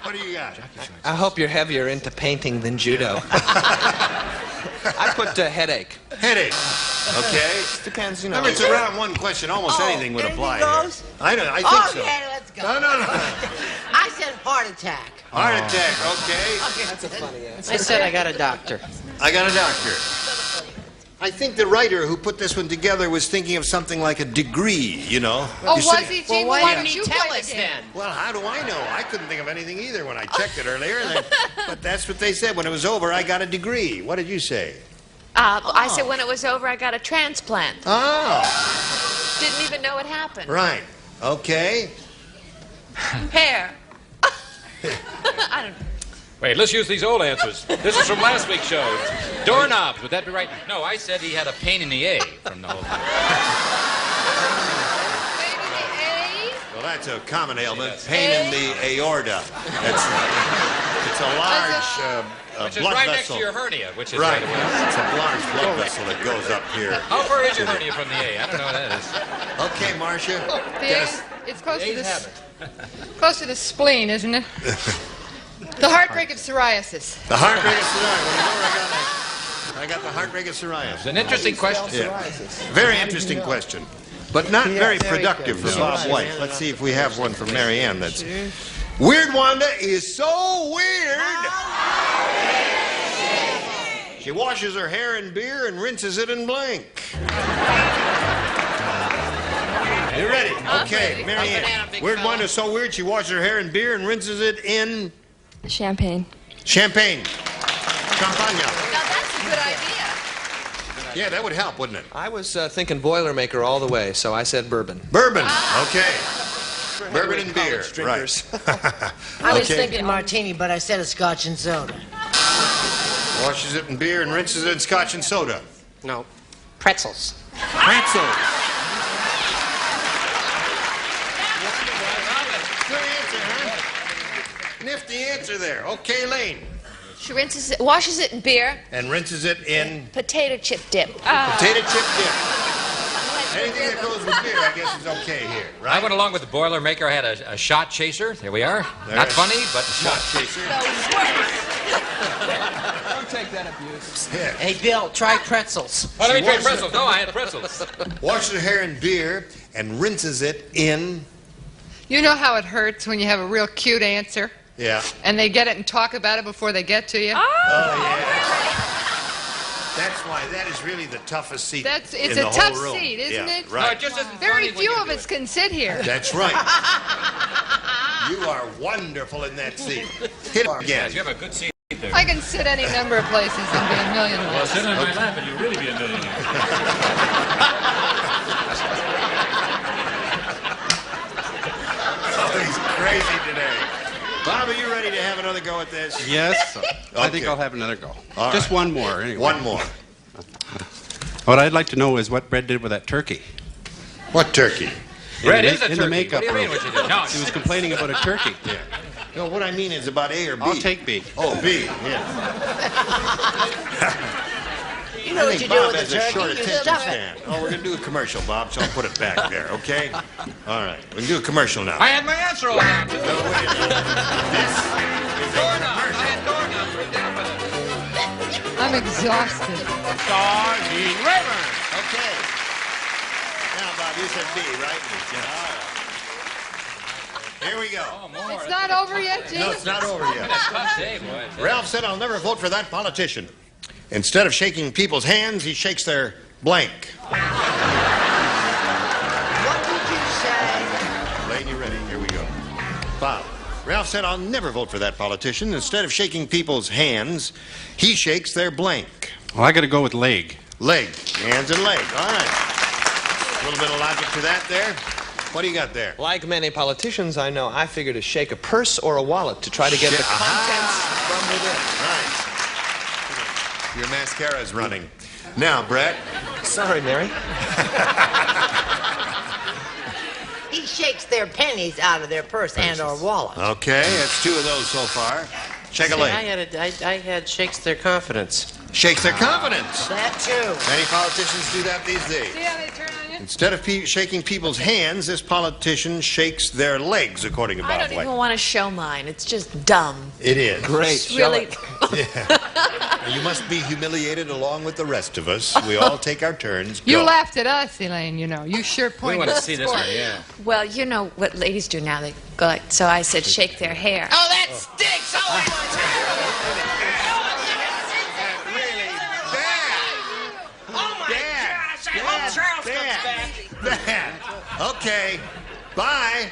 What do you got? I hope you're heavier into painting than judo. I put headache. Headache. Okay. Depends, you know. Remember, it's a round one question. Almost anything would apply goes? here. I think so. Okay, let's go. No. I said heart attack. Heart attack. Okay. That's a funny answer. I said I got a doctor. I got a doctor. I think the writer who put this one together was thinking of something like a degree, you know. Oh, You was said- he, Gene? Well, why didn't did he you tell play us the game? then? Well, how do I know? I couldn't think of anything either when I checked it earlier. But that's what they said. When it was over, I got a degree. What did you say? I said when it was over, I got a transplant. Oh, Didn't even know it happened. right. Okay. Hair. I don't know. Wait, let's use these old answers. This is from last week's show. Doorknobs, would that be right? No, I said he had a pain in the A from the whole thing. Well, that's a common ailment. Pain in the aorta. It's a large Which is blood right vessel. next to your hernia, which is Right. right away. It's a large blood vessel that goes up here. How far is your hernia from the A? I don't know what that is. Okay, Marcia. It's close to A's the have close to the spleen, isn't it? The heartbreak of psoriasis. The heartbreak of psoriasis. I got the heartbreak of psoriasis. It's an interesting question. Yeah. Very interesting question, but not very productive for Bob White. Let's see if we have one from Mary Ann that's... Weird Wanda is so weird. She washes her hair in beer and rinses it in blank. You ready? Okay, Mary Ann. Weird Wanda is so weird she washes her hair in beer and rinses it in... Champagne. Champagne. Champagne. Now that's a good idea. Yeah, that would help, wouldn't it? I was thinking Boilermaker all the way, so I said bourbon. Bourbon. Okay. Bourbon and beer. Right. I was thinking martini, but I said a scotch and soda. Washes it in beer and rinses it in scotch and soda. No. Pretzels. Pretzels. Good answer, huh? Nifty answer there. Okay, Lane. She washes it in beer. And rinses it in Potato chip dip. potato chip dip. Anything that goes with beer, I guess, is okay here, right? I went along with the Boilermaker. I had a shot chaser. There we are. Not funny, but a shot chaser. Don't take that abuse. Yeah. Hey, Bill, try pretzels. Oh, let me try pretzels. No, I had pretzels. Washes her hair in beer and rinses it in... You know how it hurts when you have a real cute answer? Yeah. And they get it and talk about it before they get to you? Oh, yes. That's why that is really the toughest seat It's in a the whole tough room. seat, isn't Yeah, it? right. No, it just isn't Very funny when few you of do us it. can sit here. That's right. You are wonderful in that seat. Hit it again. Yes, you have a good seat there. I can sit any number of places and be a millionaire. Well, sit on my lap and you'll really be a millionaire. Oh, he's crazy today. Bob, are you ready to have another go at this? Yes. I think Okay. I'll have another go. All Just right. one more, anyway. One more. What I'd like to know is what Brett did with that turkey. What turkey? Brett in is the, a in turkey. the makeup What do you mean room. what you did? No, He was complaining about a turkey. Yeah. No, what I mean is about A or B. I'll take B. Oh, B, yeah. You know I what think you do Bob with has the a turkey? short You attention stuff it. span. Oh, we're going to do a commercial, Bob, so I'll put it back there, okay? All right, we can do a commercial now. I had my answer all down. No, wait a minute. This is a Doorknob. I had commercial. doorknobs written down for that. I'm exhausted. Starring Rayburn. Okay. Now, Bob, you said B, right? All right. Here we go. Oh, more. It's not over yet, Jim? No, it's not over yet. That's a tough day, boy. Ralph said, I'll never vote for that politician. Instead of shaking people's hands, he shakes their blank. What did you say? Lady, ready? Here we go. Bob. Ralph said, I'll never vote for that politician. Instead of shaking people's hands, he shakes their blank. Well, I got to go with leg. Leg. Hands and leg. All right. A little bit of logic to that there. What do you got there? Like many politicians I know, I figure to shake a purse or a wallet to try to get the contents from within. Right. Your mascara's running. Now, Brett. Sorry, Mary. He shakes their pennies out of their purse and or wallet. Okay, that's two of those so far. Shake a See, leg. I had shakes their confidence. Shakes their confidence. That too. Many politicians do that these days. See how they turn on you? Instead of shaking people's hands, this politician shakes their legs, according to Bob I don't White. even want to show mine. It's just dumb. It is. Great. It's really. You must be humiliated along with the rest of us. We all take our turns. You Go. laughed at us, Elaine, you know. You sure We pointed want to at see the this score. one, yeah. Well, you know what ladies do now. They go like. So I said, shake their hair. Oh, that stinks! Oh, oh my gosh! I hope Charles comes back. Dad. Okay. Bye.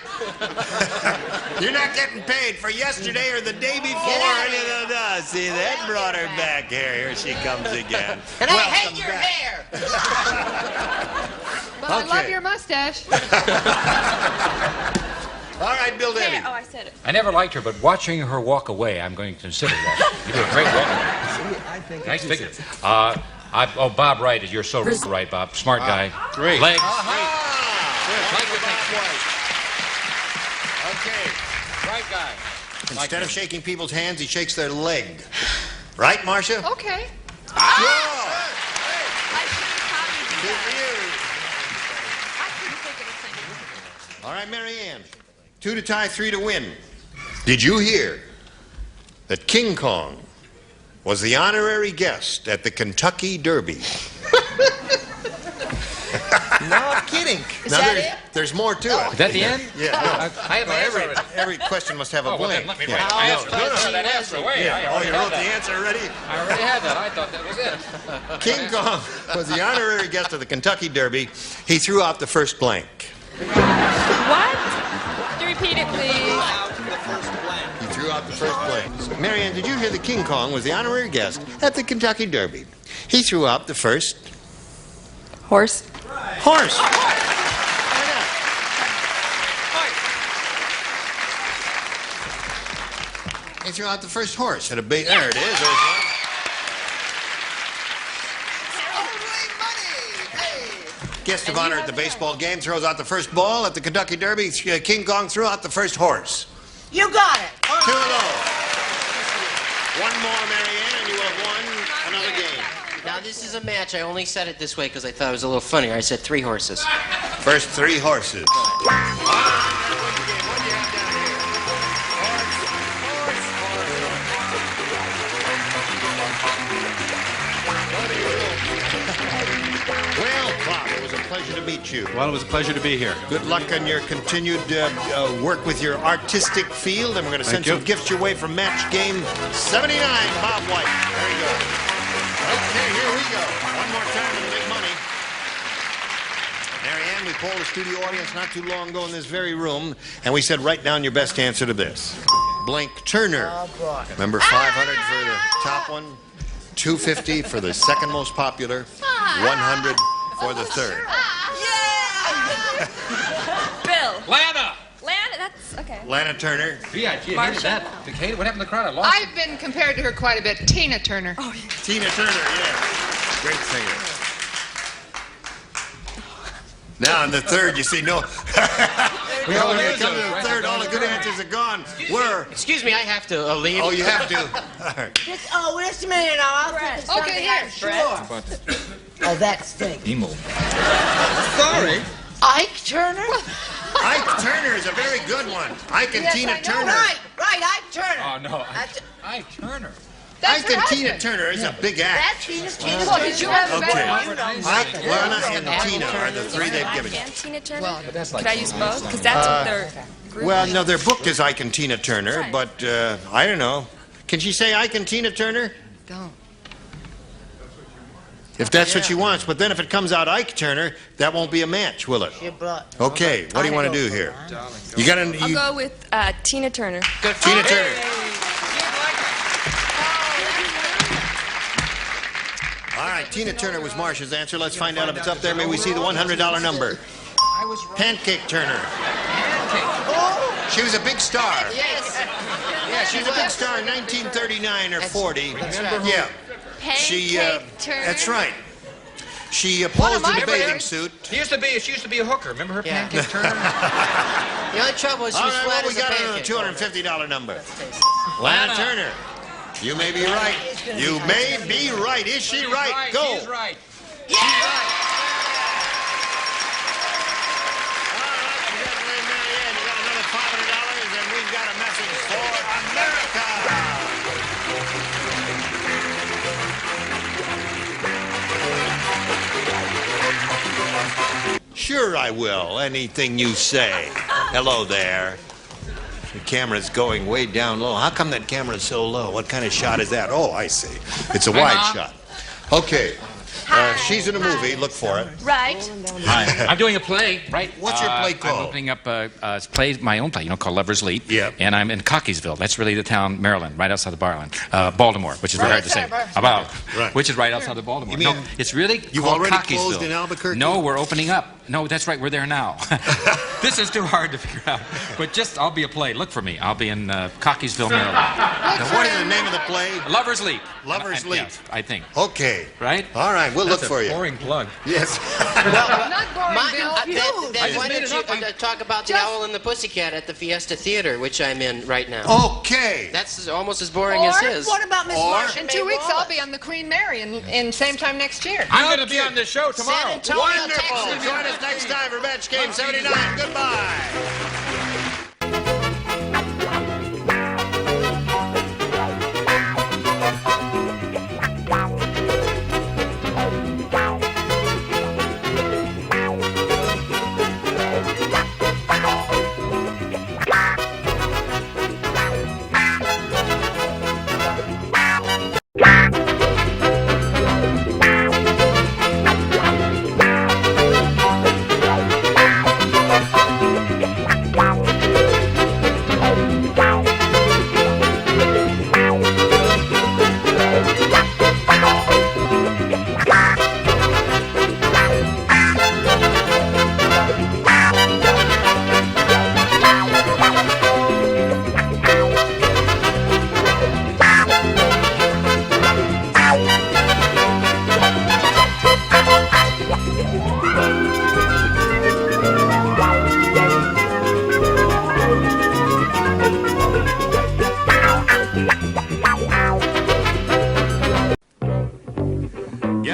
You're not getting paid for yesterday or the day before. See, that brought her back here. Here she comes again. And I Welcome hate your back. hair. But I love Okay. your mustache. All right, Bill Davy. Oh, I said it. I never liked her, but watching her walk away, I'm going to consider that. You do a great walk. I think Nice figure. Bob Wright, you're so right, Bob. Smart guy. Great. Legs. Okay. Right guy. Instead of shaking people's hands, he shakes their leg. Right, Marcia? Okay. I should have Good copied you. for you. I couldn't think of a single one. All right, Mary Ann. 2 to tie, 3 to win. Did you hear that King Kong was the honorary guest at the Kentucky Derby? No, I'm kidding. Is that it? There's more to it. Is that the end? Yeah. I have my answer already. Every question must have a Oh, well, blank. then let me Yeah. write my answer. Throw that answer away. I Oh, already you had wrote the that. answer already? I already had that. I thought that was it. King Kong was the honorary guest of the Kentucky Derby. He threw out the first blank. What? Could you repeat it, please? He threw out the first blank. Marianne, did you hear that King Kong was the honorary guest at the Kentucky Derby? He threw out the first Horse. horse. He threw out the first horse at a bait. There it is. There's one. Guest of honor at the baseball game throws out the first ball at the Kentucky Derby. King Kong threw out the first horse. You got it. 2 of those. One more, Marianne, and you will have won another game. Now, this is a match. I only said it this way because I thought it was a little funnier. I said 3 horses. First 3 horses. Well, Bob, it was a pleasure to meet you. Well, it was a pleasure to be here. Good luck on your continued work with your artistic field, and we're going to send some gifts your way from Match Game 79, Bob White. There you go. Okay, here we go. One more time for the big money. Mary Ann, we polled the studio audience not too long ago in this very room, and we said, write down your best answer to this. Blank Turner. Remember, 500 for the top one, 250 for the second most popular, 100 for the third. Bill. Lana! Lana, that's okay. Lana Turner. Yeah, gee, I hated that. What happened to the crowd? I lost I've been compared to her quite a bit. Tina Turner. Oh, yeah. Tina Turner, yeah. Great singer. Now in the third, you see, no. When you come to the third, all the good answers are gone. Excuse me, I have to leave. Oh, you have to. All right. Just a minute now. I'll think of something Okay, here. I'm sure. Oh, that stinks. Emo. Sorry. Ike Turner? Ike Turner is a very good one. Ike and Yes, Tina I know. Turner. Right, Ike Turner. Oh, no. Ike Turner. That's Ike and Tina Turner is a big act. That's Tina's Turner. Well, did you have a Okay. better Ike, Lana, and Tina are the 3 they've given you. And Tina Turner? Well, Could I use both? Because that's what they're... Well, no, they're booked as Ike and Tina Turner, but I don't know. Can she say Ike and Tina Turner? Don't. If that's what she wants. But then if it comes out Ike Turner, that won't be a match, will it? Okay, what do you want to do here? You got to... I'll go with Tina Turner. Tina Turner. All right, Tina Turner was Marcia's answer. Let's find out if it's up there. May we see the $100 number. Pancake Turner. She was a big star. Yes. Yeah, she's a big star in 1939 or 40. Yeah. Pancake Turner. That's right. She posed in a bathing suit. She used to be a hooker. Remember her, Pancake Turner? The only trouble is she's All right, flat well, we as a got pancake. another $250 number. Lana Turner. You may be right. You may be right. Is she right? Go. She's right. Yeah! All right, congratulations, Mary Ann. You got another $500, and we've got a message for America. Sure I will. Anything you say. Hello there. The camera's going way down low. How come that camera's so low? What kind of shot is that? Oh, I see. It's a wide shot. Okay. She's in a movie. Look for it. Right. Hi. I'm doing a play, right? What's your play called? I'm opening up a play, my own play, called Lover's Leap. Yeah. And I'm in Cockeysville. That's really the town, Maryland, right outside of Baltimore, which is very hard to say. Right. Which is right outside of Baltimore. You mean No, it's really you've called already Cockeysville. closed in Albuquerque? No, we're opening up. No, that's right. We're there now. This is too hard to figure out. But I'll be a play. Look for me. I'll be in Cockeysville, Maryland. Now, what is the name of the play? Lover's Leap. Lover's Leap. Yes, I think. Okay. Right? All right, we'll look for you. Boring plug. Yes. Not boring, Bill. Then why don't you talk about the Owl and the Pussycat at the Fiesta Theater, which I'm in right now. Okay. That's almost as boring as his. What about Miss Marcia In May 2 weeks, Wallace? I'll be on the Queen Mary in same time next year. I'm going to be on this show tomorrow. San Antonio, Wonderful. Texas. Join us next time for Match Game 79. Goodbye.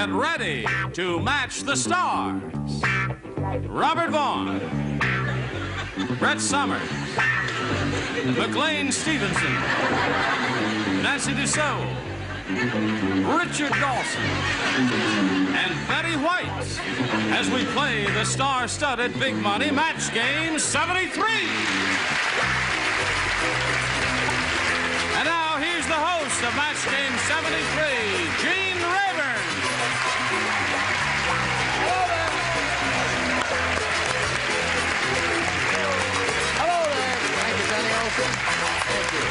Get ready to match the stars. Robert Vaughn, Brett Summers, McLean Stevenson, Nancy Dussault, Richard Dawson, and Betty White as we play the star-studded Big Money Match Game 73. And now here's the host of Match Game 73, Gene Rayburn. Hello there. Thank you, Benny Olson. Thank you.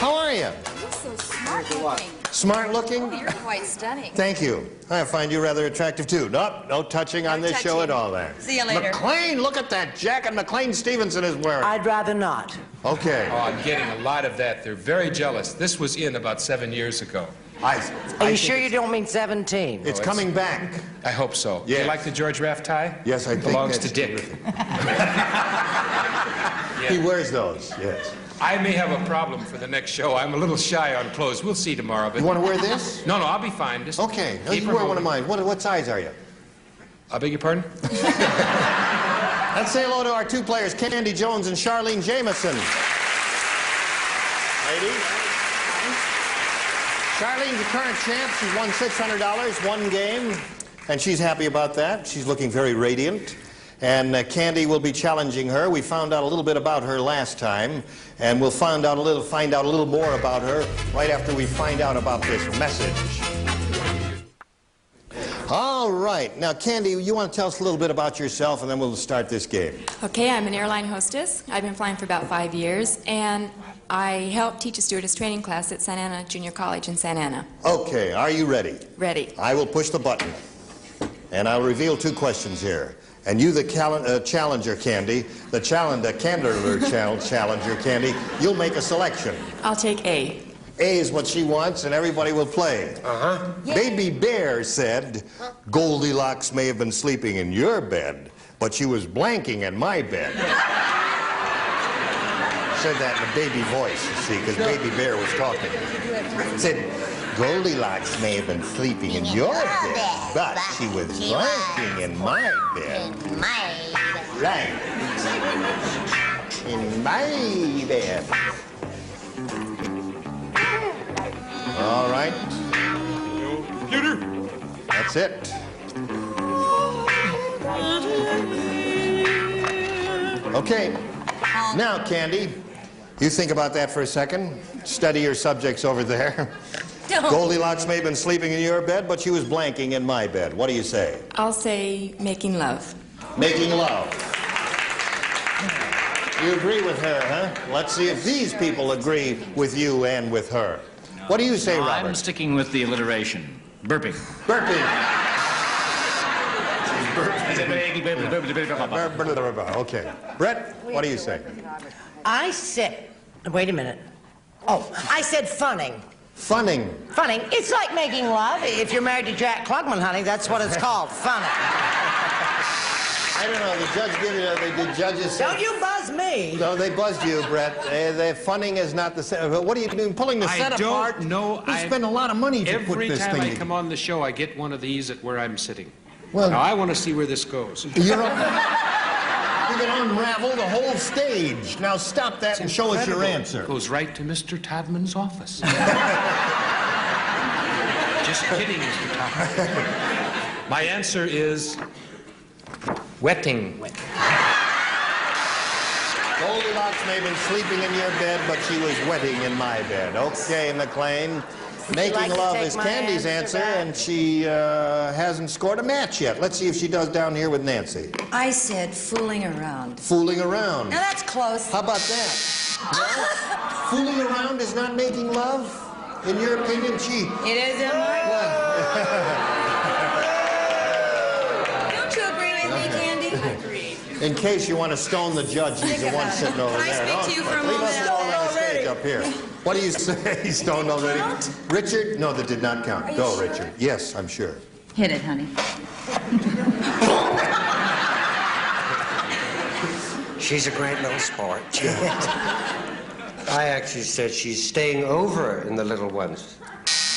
How are you? You're so smart looking. Smart looking? Oh, you're quite stunning. Thank you. I find you rather attractive, too. Nope, no touching on this show at all there. See you later. McLean, look at that jacket McLean Stevenson is wearing. I'd rather not. Okay. Oh, I'm getting a lot of that. They're very jealous. This was in about 7 years ago. Are you sure you don't mean 17? It's coming back. I hope so. Yes. You like the George Raft tie? Yes, I think belongs that's to Dick. He wears those, yes. I may have a problem for the next show. I'm a little shy on clothes. We'll see tomorrow. But You want to wear this? No, I'll be fine. Just Okay, keep you her wear one of moving. mine. What size are you? I beg your pardon? Let's say hello to our two players, Candy Jones and Charlene Jameson. Ladies. Charlene's the current champ. She's won $600, one game, and she's happy about that. She's looking very radiant. And Candy will be challenging her. We found out a little bit about her last time, and we'll find out a little more about her right after we find out about this message. All right. Now, Candy, you want to tell us a little bit about yourself, and then we'll start this game. Okay, I'm an airline hostess. I've been flying for about 5 years, and I help teach a stewardess training class at Santa Ana Junior College in Santa Ana. Okay, are you ready? Ready. I will push the button, and I'll reveal two questions here. And you, the challenger, Candy, the challenger, Candy, you'll make a selection. I'll take A. A is what she wants, and everybody will play. Uh-huh. Baby Bear said, Goldilocks may have been sleeping in your bed, but she was blanking in my bed. Said that in a baby voice, you see, because Baby Bear was talking. Said, Goldilocks may have been sleeping in your bed, but she was blanking in my bed. In my bed. Right. In my bed. All right. That's it. Okay. Now, Candy, you think about that for a second. Study your subjects over there. Don't. Goldilocks may have been sleeping in your bed, but she was blanking in my bed. What do you say? I'll say making love. Making love. You agree with her, huh? Let's see if these people agree with you and with her. What do you say, Robert? I'm sticking with the alliteration. Burping. Burping. Okay. Brett, what do you say? I said, wait a minute. Oh, I said funning. Funning. Funning. It's like making love. If you're married to Jack Klugman, honey, that's what it's called, funning. I don't know. The judge gave you. The judges. Don't you buzz me. No, they buzzed you, Brett. The funning is not the same. What are you doing? Pulling the set apart? No, You spend a lot of money to put Every this time thing I together. come on the show, I get one of these at where I'm sitting. Well, now, I want to see where this goes. You're you can unravel the whole stage. Now stop that and show us your answer. Goes right to Mr. Todman's office. Just kidding, Mr. Todman. My answer is wetting. Goldilocks may have been sleeping in your bed, but she was wetting in my bed. Okay, McLean. Making like to love take is my Candy's answer answer, back? and she hasn't scored a match yet. Let's see if she does down here with Nancy. I said fooling around. Fooling around. Now that's close. How about that? No? Fooling around is not making love? In your opinion, she... It is in my Don't you agree with me, Candy? I agree. In case you want to stone the judge, he's the one sitting over Can I there. speak to you for a Leave us moment? alone on the stage up here. What do you say? He's stoned already. Richard? No, that did not count. you Go, sure? Richard. Yes, I'm sure. Hit it, honey. She's a great little sport. I actually said she's staying over in the little ones.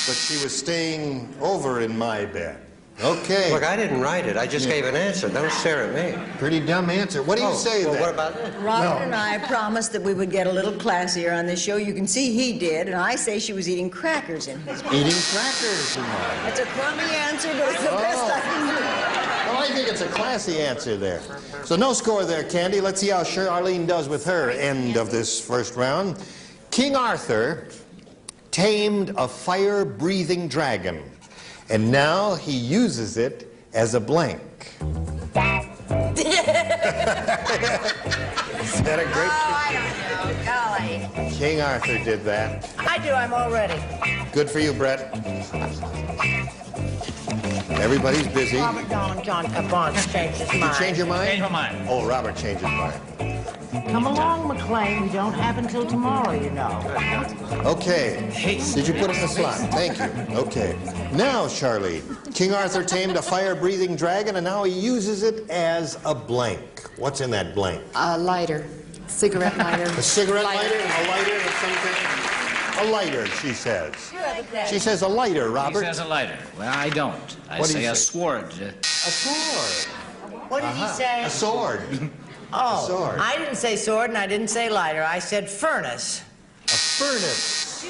but she was staying over in my bed. Okay. Look, I didn't write it. I just gave an answer. Don't stare at me. Pretty dumb answer. What do you say well, then? What about that? Robert and I promised that we would get a little classier on this show. You can see he did, and I say she was eating crackers in his bed. Eating crackers in mine. That's a crummy answer, but it's the best I can do. Well, I think it's a classy answer there. So no score there, Candy. Let's see how Charlene does with her end of this first round. King Arthur tamed a fire-breathing dragon, and now he uses it as a blank. Is that a great... Oh, I don't know. Golly. King Arthur did that. I do. I'm all ready. Good for you, Brett. Everybody's busy. Robert, John Capon's changed his Did you mind. change your mind? Change my mind. Oh, Robert changed his mind. Come along, McLean. We don't have until tomorrow, you know. Okay. Did you put it in the slot? Thank you. Okay. Now, Charlene, King Arthur tamed a fire-breathing dragon, and now he uses it as a blank. What's in that blank? A lighter. Cigarette lighter. A cigarette lighter? A lighter of some kind? A lighter, she says. She says a lighter, Robert. He says a lighter. Well, I don't. I What do say you a say? sword. A sword. What did he say? A sword. Oh, A sword. I didn't say sword and I didn't say lighter. I said furnace. A furnace.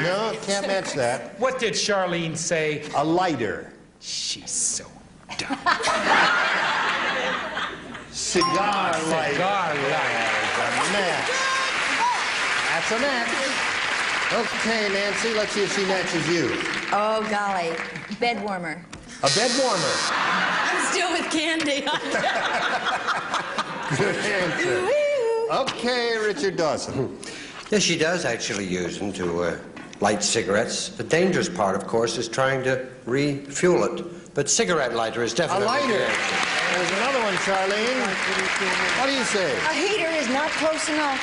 No, can't match that. What did Charlene say? A lighter. She's so dumb. Cigar lighter. Cigar lighter. That's a match. That's a match. Okay, Nancy, let's see if she matches you. Oh, golly. Bed warmer. A bed warmer. I'm still with Candy. Good answer. Okay, Richard Dawson. Yes, she does actually use them to light cigarettes. The dangerous part, of course, is trying to refuel it. But cigarette lighter is A definitely... lighter. There's another one, Charlene. What do you say? A heater is not close enough.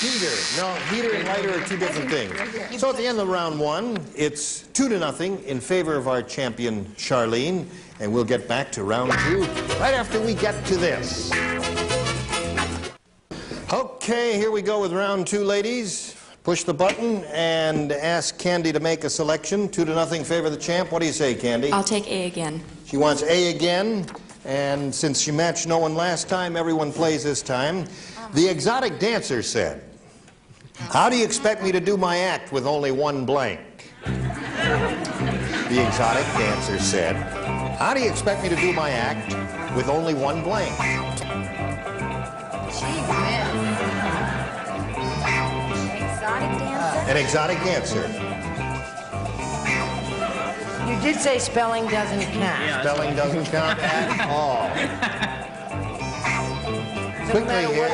Heater. No, heater and lighter are two different things. So at the end of round one, it's 2-0 in favor of our champion, Charlene. And we'll get back to round two right after we get to this. Okay, here we go with round two, ladies. Push the button and ask Candy to make a selection. 2-0 favor of the champ. What do you say, Candy? I'll take A again. She wants A again. And since she matched no one last time, everyone plays this time. The exotic dancer said, "How do you expect me to do my act with only one blank?" The exotic dancer said, "How do you expect me to do my act with only one blank?" Exotic dancer? An exotic dancer. You did say spelling doesn't count. Spelling doesn't count at all. Quickly here.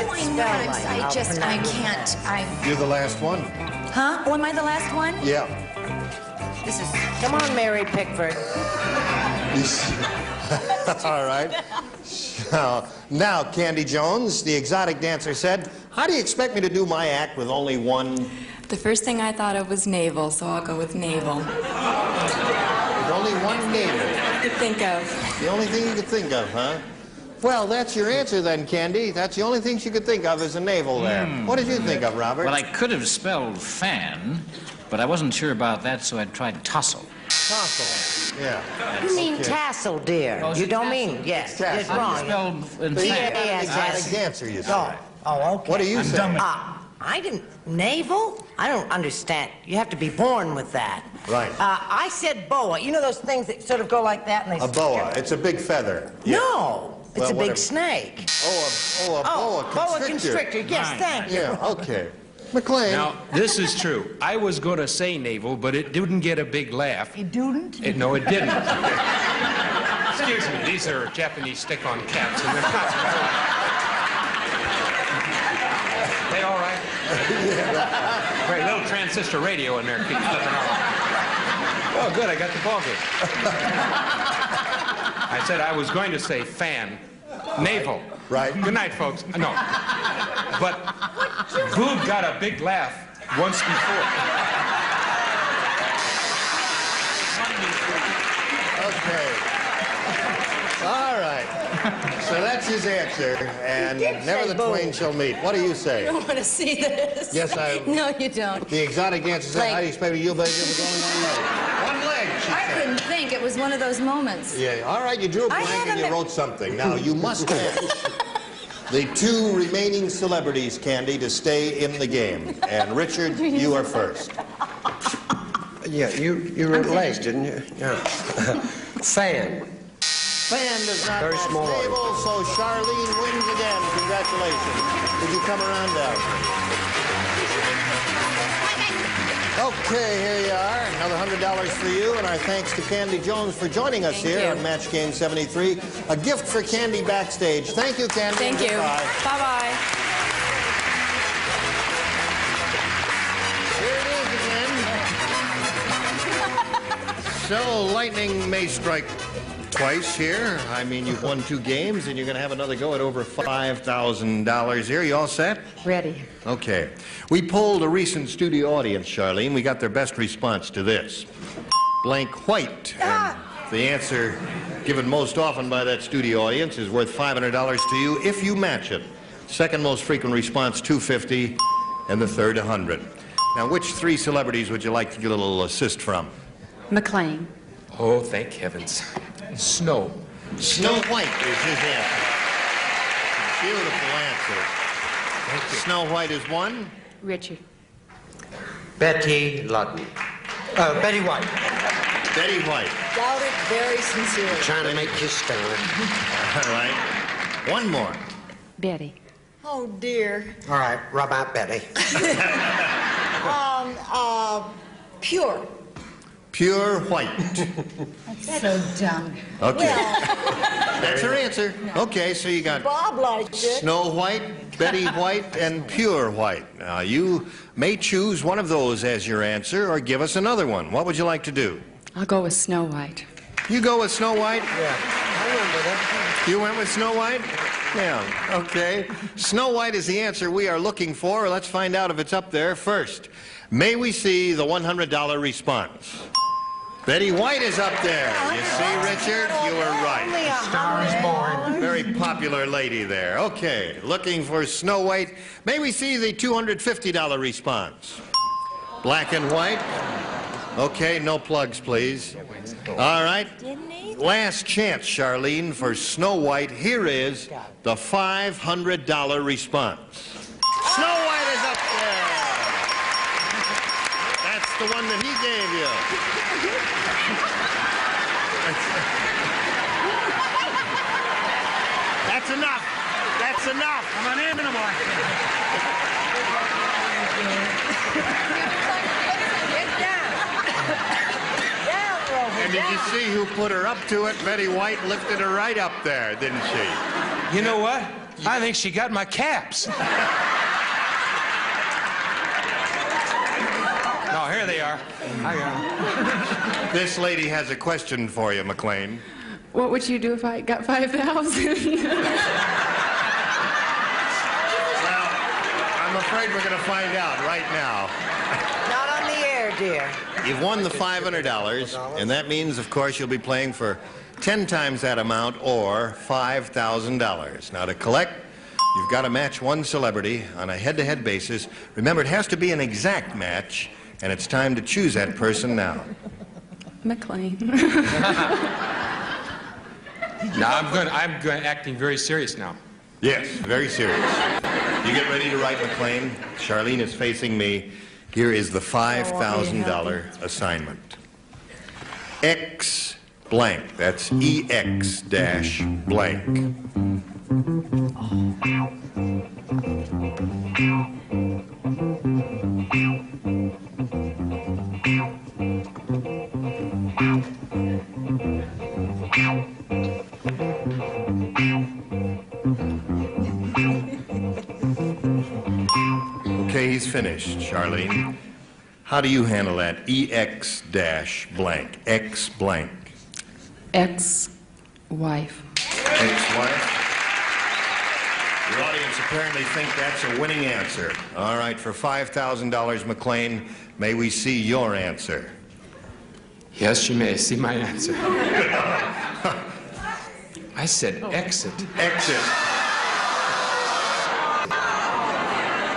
I can't. You're the last one. Huh? Oh, am I the last one? Yeah. This is... Come on, Mary Pickford. All right. So, now, Candy Jones, the exotic dancer said, "How do you expect me to do my act with only one..." The first thing I thought of was navel, so I'll go with navel. With only one navel. I could think of. The only thing you could think of, huh? Well, that's your answer then, Candy. That's the only thing she could think of is a navel there. What did you think of, Robert? Well, I could have spelled fan, but I wasn't sure about that, so I tried tussle. Tassel. Yeah. You mean Okay. tassel, dear. Oh, is you it don't tassel? mean, yes. Tassel. It's wrong. Spelled in But you fan. got an Yes, exotic yes. dancer, you said. Oh, okay. What do you say? I didn't. Navel? I don't understand. You have to be born with that. Right. I said boa. You know those things that sort of go like that and they... A boa. It's a big feather. Yeah. No. It's Well, a big whatever. snake. Oh, a boa constrictor. Boa constrictor. Yes, thank you. Yeah, okay. McLean. Now, this is true. I was going to say navel, but it didn't get a big laugh. You didn't? No, it didn't. Excuse me, these are Japanese stick-on caps, and they're not... They all right? Great, little transistor radio in there keeps flipping off. Oh, good, I got the ballgame. I said I was going to say fan. Navel. Right. Good night, folks. No. But Boob got a big laugh once before. Okay. All right. So that's his answer, and never the twain shall meet. What do you say? I don't want to see this. Yes, I... No, you don't. The exotic dancer said, "How do you expect me to do with only one leg?" was one of those moments. Yeah, all right, you drew a blank and you wrote something. Now, you must match the two remaining celebrities, Candy, to stay in the game. And Richard, you are first. Yeah, you wrote legs, didn't you? Yeah. Fan. Fan does not Very match small. Mabel, so Charlene wins again. Congratulations. Did you come around down? Okay, here you are. Another $100 for you, and our thanks to Candy Jones for joining us here on Match Game 73. A gift for Candy backstage. Thank you, Candy. Thank you. Goodbye. Bye-bye. Here it is again. So, lightning may strike twice here. I mean, you've won 2 games, and you're going to have another go at over $5,000 here. You all set? Ready. Okay. We polled a recent studio audience, Charlene. We got their best response to this. Blank white. And the answer given most often by that studio audience is worth $500 to you if you match it. Second most frequent response, $250, and the third, $100. Now, which 3 celebrities would you like to get a little assist from? McLean. Oh, thank heavens. Snow. Snow White is his answer. Beautiful answer. Thank you. Snow White is one. Richard. Betty Ludden. Betty White. Betty White. Doubt it very sincerely. Trying to make you start. All right. One more. Betty. Oh, dear. All right, rub out Betty. Pure. Pure white. That's so dumb. Okay. That's her answer. Okay, so you got Bob liked it. Snow White, Betty White, and Pure White. Now, you may choose one of those as your answer or give us another one. What would you like to do? I'll go with Snow White. You go with Snow White? Yeah, I remember that. You went with Snow White? Yeah, okay. Snow White is the answer we are looking for. Let's find out if it's up there first. May we see the $100 response? Betty White is up there. You see, Richard? You were right. Star is born. Very popular lady there. Okay, looking for Snow White. May we see the $250 response? Black and white? Okay, no plugs, please. All right. Last chance, Charlene, for Snow White. Here is the $500 response. Snow White is up there. That's the one that he gave you. That's enough. That's enough. I'm an animal. And did you see who put her up to it? Betty White lifted her right up there, didn't she? You know what? I think she got my caps. No, here they are. I got them. This lady has a question for you, McLean. What would you do if I got 5,000? Well, I'm afraid we're going to find out right now. Not on the air, dear. You've won the $500, and that means, of course, you'll be playing for 10 times that amount or $5,000. Now, to collect, you've got to match one celebrity on a head-to-head basis. Remember, it has to be an exact match, and it's time to choose that person now. McLean. Now, I'm acting very serious now. Yes, very serious. You get ready to write, McLean. Charlene is facing me. Here is the $5,000 assignment. X blank. That's EX dash blank. Okay, he's finished, Charlene. How do you handle that? EX dash blank. X blank. Ex-wife. Ex-wife? Your audience apparently think that's a winning answer. All right, for $5,000, McLean, may we see your answer? Yes, you may see my answer. I said exit. Exit.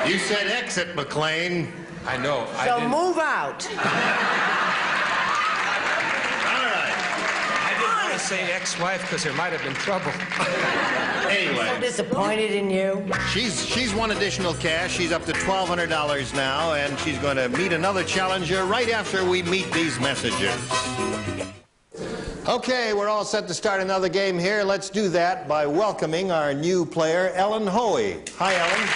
You said exit, McLean. I know. So move out. All right. want to say ex-wife because there might have been trouble. Anyway. So disappointed in you. She's won additional cash. She's up to $1,200 now, and she's going to meet another challenger right after we meet these messages. Okay, we're all set to start another game here. Let's do that by welcoming our new player, Ellen Hoey. Hi, Ellen.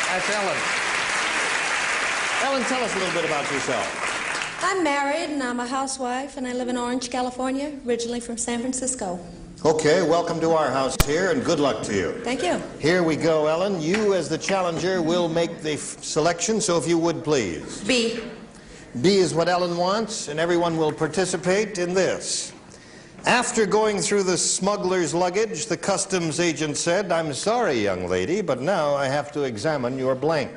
That's Ellen. Ellen, tell us a little bit about yourself. I'm married and I'm a housewife and I live in Orange, California, originally from San Francisco. Okay, welcome to our house here and good luck to you. Thank you. Here we go, Ellen. You, as the challenger, will make the selection, so if you would, please. B. B is what Ellen wants, and everyone will participate in this. After going through the smuggler's luggage, the customs agent said, "I'm sorry, young lady, but now I have to examine your blank."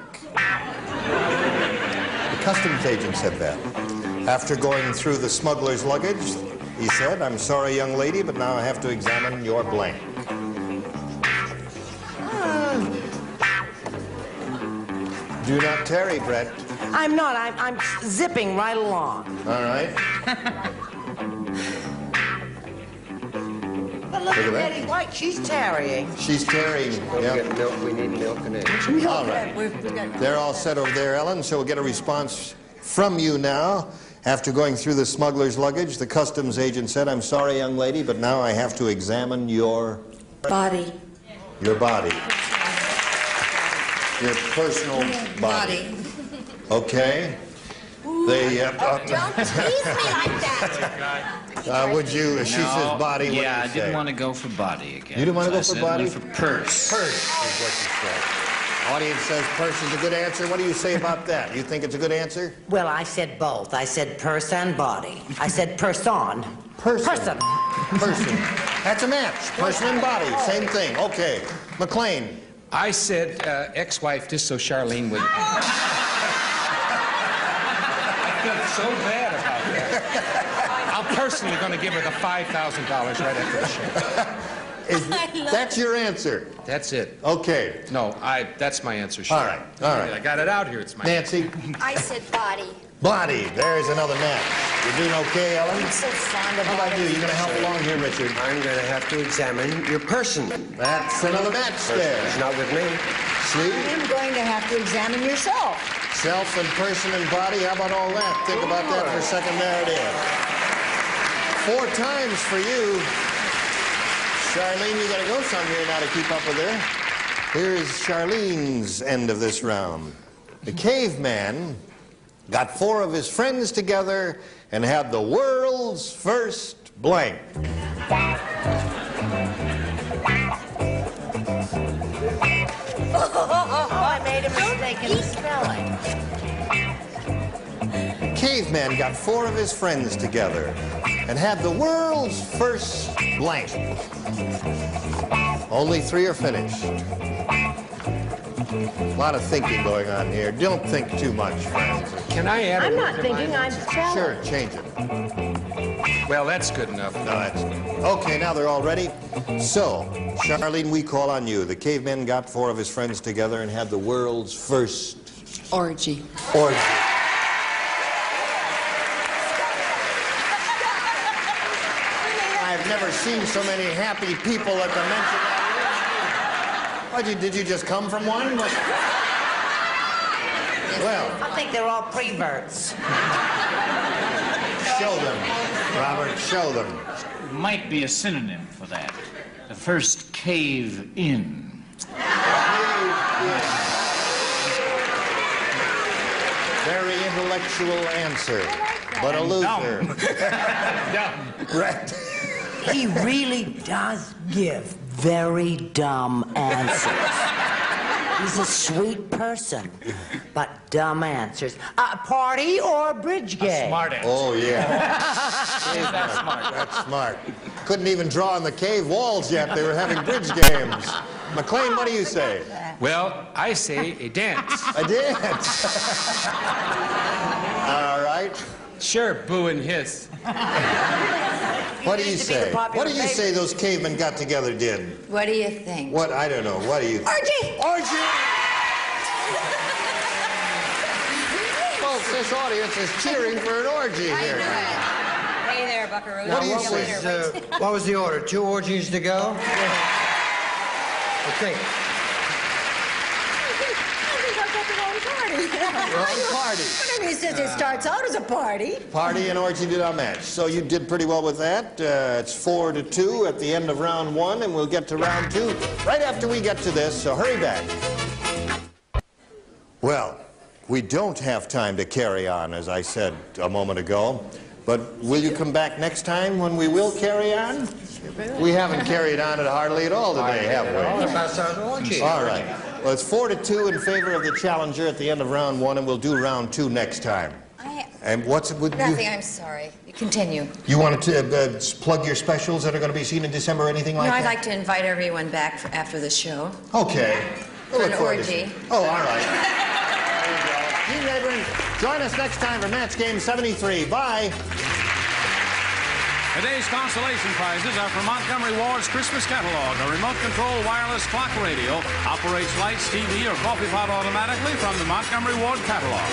The customs agent said that. After going through the smuggler's luggage, he said, "I'm sorry, young lady, but now I have to examine your blank." Do not tarry, Brett. I'm not. I'm zipping right along. All right. But look Look at at that. Betty White. She's tarrying. She's tarrying. Get milk. We need milk and eggs. All right. They're all set over there, Ellen, so we'll get a response from you now. After going through the smuggler's luggage, the customs agent said, "I'm sorry, young lady, but now I have to examine your..." Body. Your body. Your personal body. Okay. They, Don't tease me like that. would you, she says body, what do Yeah, you I didn't say? want to go for body again. You didn't want to go I for said body? went for purse. Purse is what you said. Audience says purse is a good answer. What do you say about that? You think it's a good answer? Well, I said both. I said purse and body. I said person. Person. Person. That's a match. Person and body. Same thing. Okay. McLean. I said ex-wife just so Charlene would... I felt so bad about that. I'm personally going to give her the $5,000 right after the show. That's your answer? That's it. Okay. No, that's my answer, All right. All right. I got it out here. It's my Nancy. I said body. Body. There's another match. You're doing okay, Ellen? I'm so fond of How about body. you? You going to help along here, Richard? I'm going to have to examine your person. That's another match there. It's not with me. See? I'm going to have to examine yourself. Self and person and body. How about all that? Think about that for a second. There it is. 4 times for you. Charlene, you got to go somewhere now to keep up with her. Here's Charlene's end of this round. The caveman got 4 of his friends together and had the world's first blank. I made a mistake in the spelling. Caveman got 4 of his friends together and had the world's first blank. Only 3 are finished. A lot of thinking going on here. Don't think too much, friends. Can I add I'm a not word to my thinking. I'm answer? spelling. Sure, change it. Well, that's good enough. No, that's okay, now they're all ready. So, Charlene, we call on you. The caveman got 4 of his friends together and had the world's first Orgy. orgy. I've never seen so many happy people at the mention of that. Did you just come from one? Well, I think they're all preverts. show them, Robert, show them. Might be a synonym for that. The first cave in. Very intellectual answer, but a loser. Right. He really does give very dumb answers. He's a sweet person, but dumb answers. Party or bridge game? Smart answer. Oh, yeah. That's smart. That's smart. Couldn't even draw on the cave walls yet. They were having bridge games. McLean, what do you say? Well, I say a dance. A dance. All right. Sure, boo and hiss. What do you say? What do you say those cavemen got together did? What do you think? What? I don't know. What do you think? Orgy! Orgy! Folks, this audience is cheering for an orgy here. Hey there, buckaroo. Now, what was the order? 2 orgies to go? Okay. Wrong party. But I mean, since it starts out as a party. Party and orgy did not match. So you did pretty well with that. It's 4-2 at the end of round 1, and we'll get to round 2 right after we get to this, so hurry back. Well, we don't have time to carry on, as I said a moment ago. But will you come back next time when we will carry on? We haven't carried on it hardly at all today, have we? All right. Well, it's 4-2 in favor of the challenger at the end of round 1, and we'll do round 2 next time. And what's it with you? Nothing, I'm sorry. Continue. You wanted to plug your specials that are going to be seen in December or anything like No, that? I'd like to invite everyone back after the show. Okay. For an orgy. Oh, all right. You neighbors, join us next time for Match Game 73. Bye. Today's consolation prizes are from Montgomery Ward's Christmas catalog, a remote-control wireless clock radio, operates lights, TV, or coffee pot automatically from the Montgomery Ward catalog.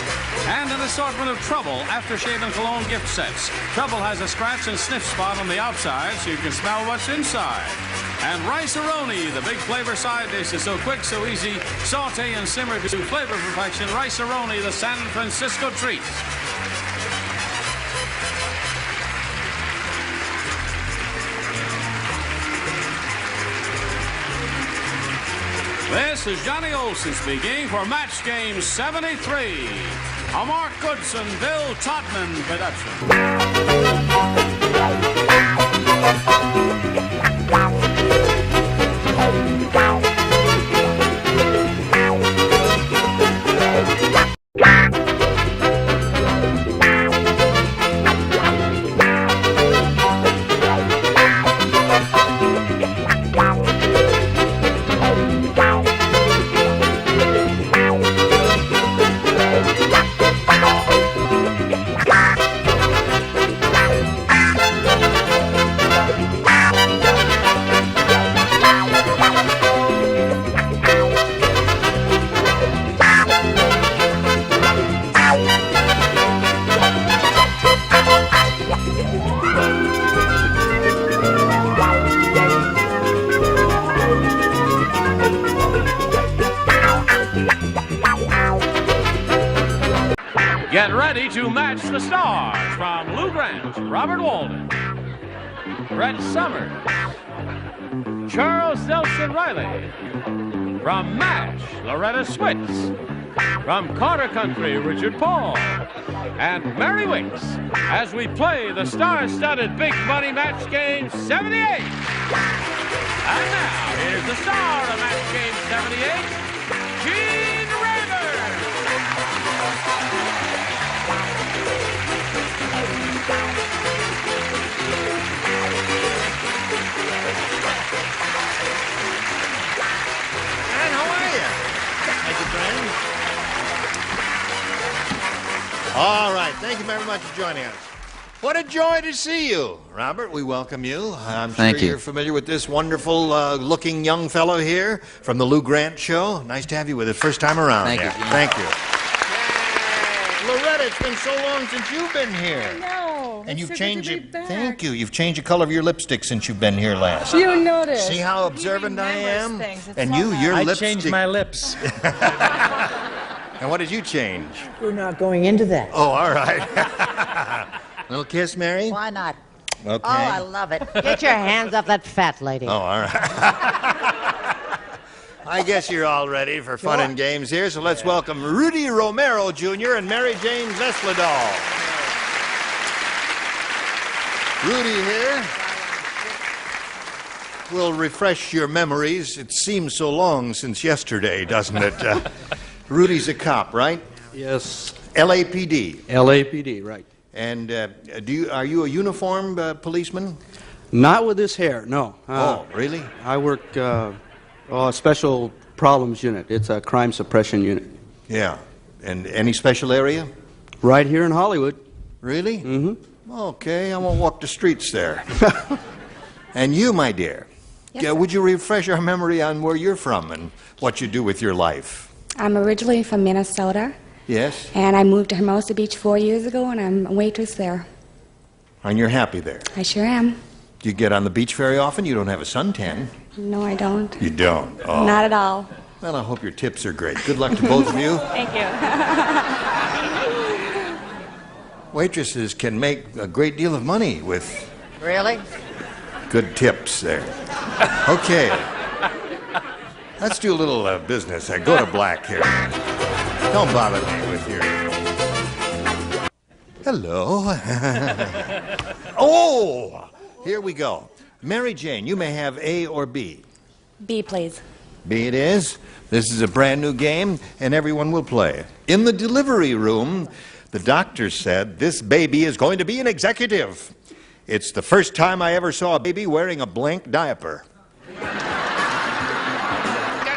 And an assortment of Trouble aftershave and cologne gift sets. Trouble has a scratch and sniff spot on the outside so you can smell what's inside. And Rice-A-Roni, the big flavor side dish is so quick, so easy, saute and simmer to flavor perfection. Rice-A-Roni, the San Francisco treat. This is Johnny Olson speaking for Match Game 73, a Mark Goodson, Bill Todman Get ready to match the stars from Lou Grant, Robert Walden, Brett Summers, Charles Nelson Riley. From MASH, Loretta Swit. From Carter Country, Richard Paul. And Mary Wicks as we play the star-studded Big Money Match Game 78. And now, here's the star of Match Game 78, Gene Rayburn. And how are you? Thank you, friend. All right. Thank you very much for joining us. What a joy to see you. Robert, we welcome you. I'm sure Thank you. You're familiar with this wonderful looking young fellow here from the Lou Grant Show. Nice to have you with us. First time around. Thank you, Yeah. Gene. Thank you. Loretta, it's been so long since you've been here. No. And you've so good changed to it. be back. Thank you. You've changed the color of your lipstick since you've been here last. You noticed. See how observant I am? And so your nice. lipstick. I changed my lips. And what did you change? We're not going into that. Oh, all right. Little kiss, Mary? Why not? Okay. Oh, I love it. Get your hands off that fat lady. Oh, all right. I guess you're all ready for fun and games here, so let's welcome Rudy Romero Jr. and Mary Jane Vesledal. Rudy here will refresh your memories. It seems so long since yesterday, doesn't it? Rudy's a cop, right? Yes. LAPD. LAPD, right. And are you a uniformed policeman? Not with this hair, no. Oh, really? I work a special problems unit. It's a crime suppression unit. Yeah. And any special area? Right here in Hollywood. Really? Mm-hmm. Okay, I won't walk the streets there. And you, my dear, would you refresh our memory on where you're from and what you do with your life? I'm originally from Minnesota, Yes? and I moved to Hermosa Beach 4 years ago, and I'm a waitress there. And you're happy there? I sure am. Do you get on the beach very often? You don't have a suntan. No, I don't. You don't? Oh. Not at all. Well, I hope your tips are great. Good luck to both of you. Thank you. Waitresses can make a great deal of money with Really? good tips there. Okay. Let's do a little business. Go to black here. Don't bother me with your... Hello. Oh! Here we go. Mary Jane, you may have A or B. B, please. B it is. This is a brand new game, and everyone will play. In the delivery room, the doctor said, this baby is going to be an executive. It's the first time I ever saw a baby wearing a blank diaper. Get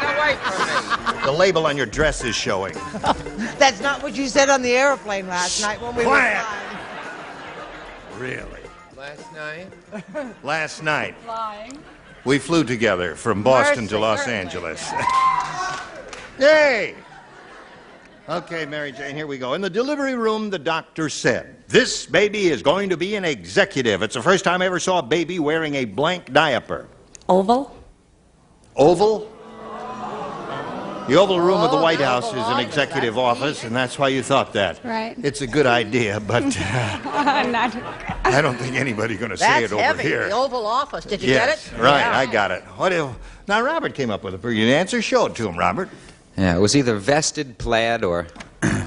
away from me. The label on your dress is showing. That's not what you said on the airplane last night when we Quiet. were flying. Really? Last night? Last night. Flying. We flew together from Boston to Los Angeles. Yay! Okay, Mary Jane, here we go. In the delivery room, the doctor said, this baby is going to be an executive. It's the first time I ever saw a baby wearing a blank diaper. Oval? Oval? The Oval Room of the White House is an executive office, and that's why you thought that. Right. It's a good idea, but Not. I don't think anybody's going to say it over heavy. here. The Oval Office. Did you Yes, get it? right, Yeah. I got it. Now, Robert came up with a pretty good answer. Show it to him, Robert. Yeah, it was either vested, plaid, or...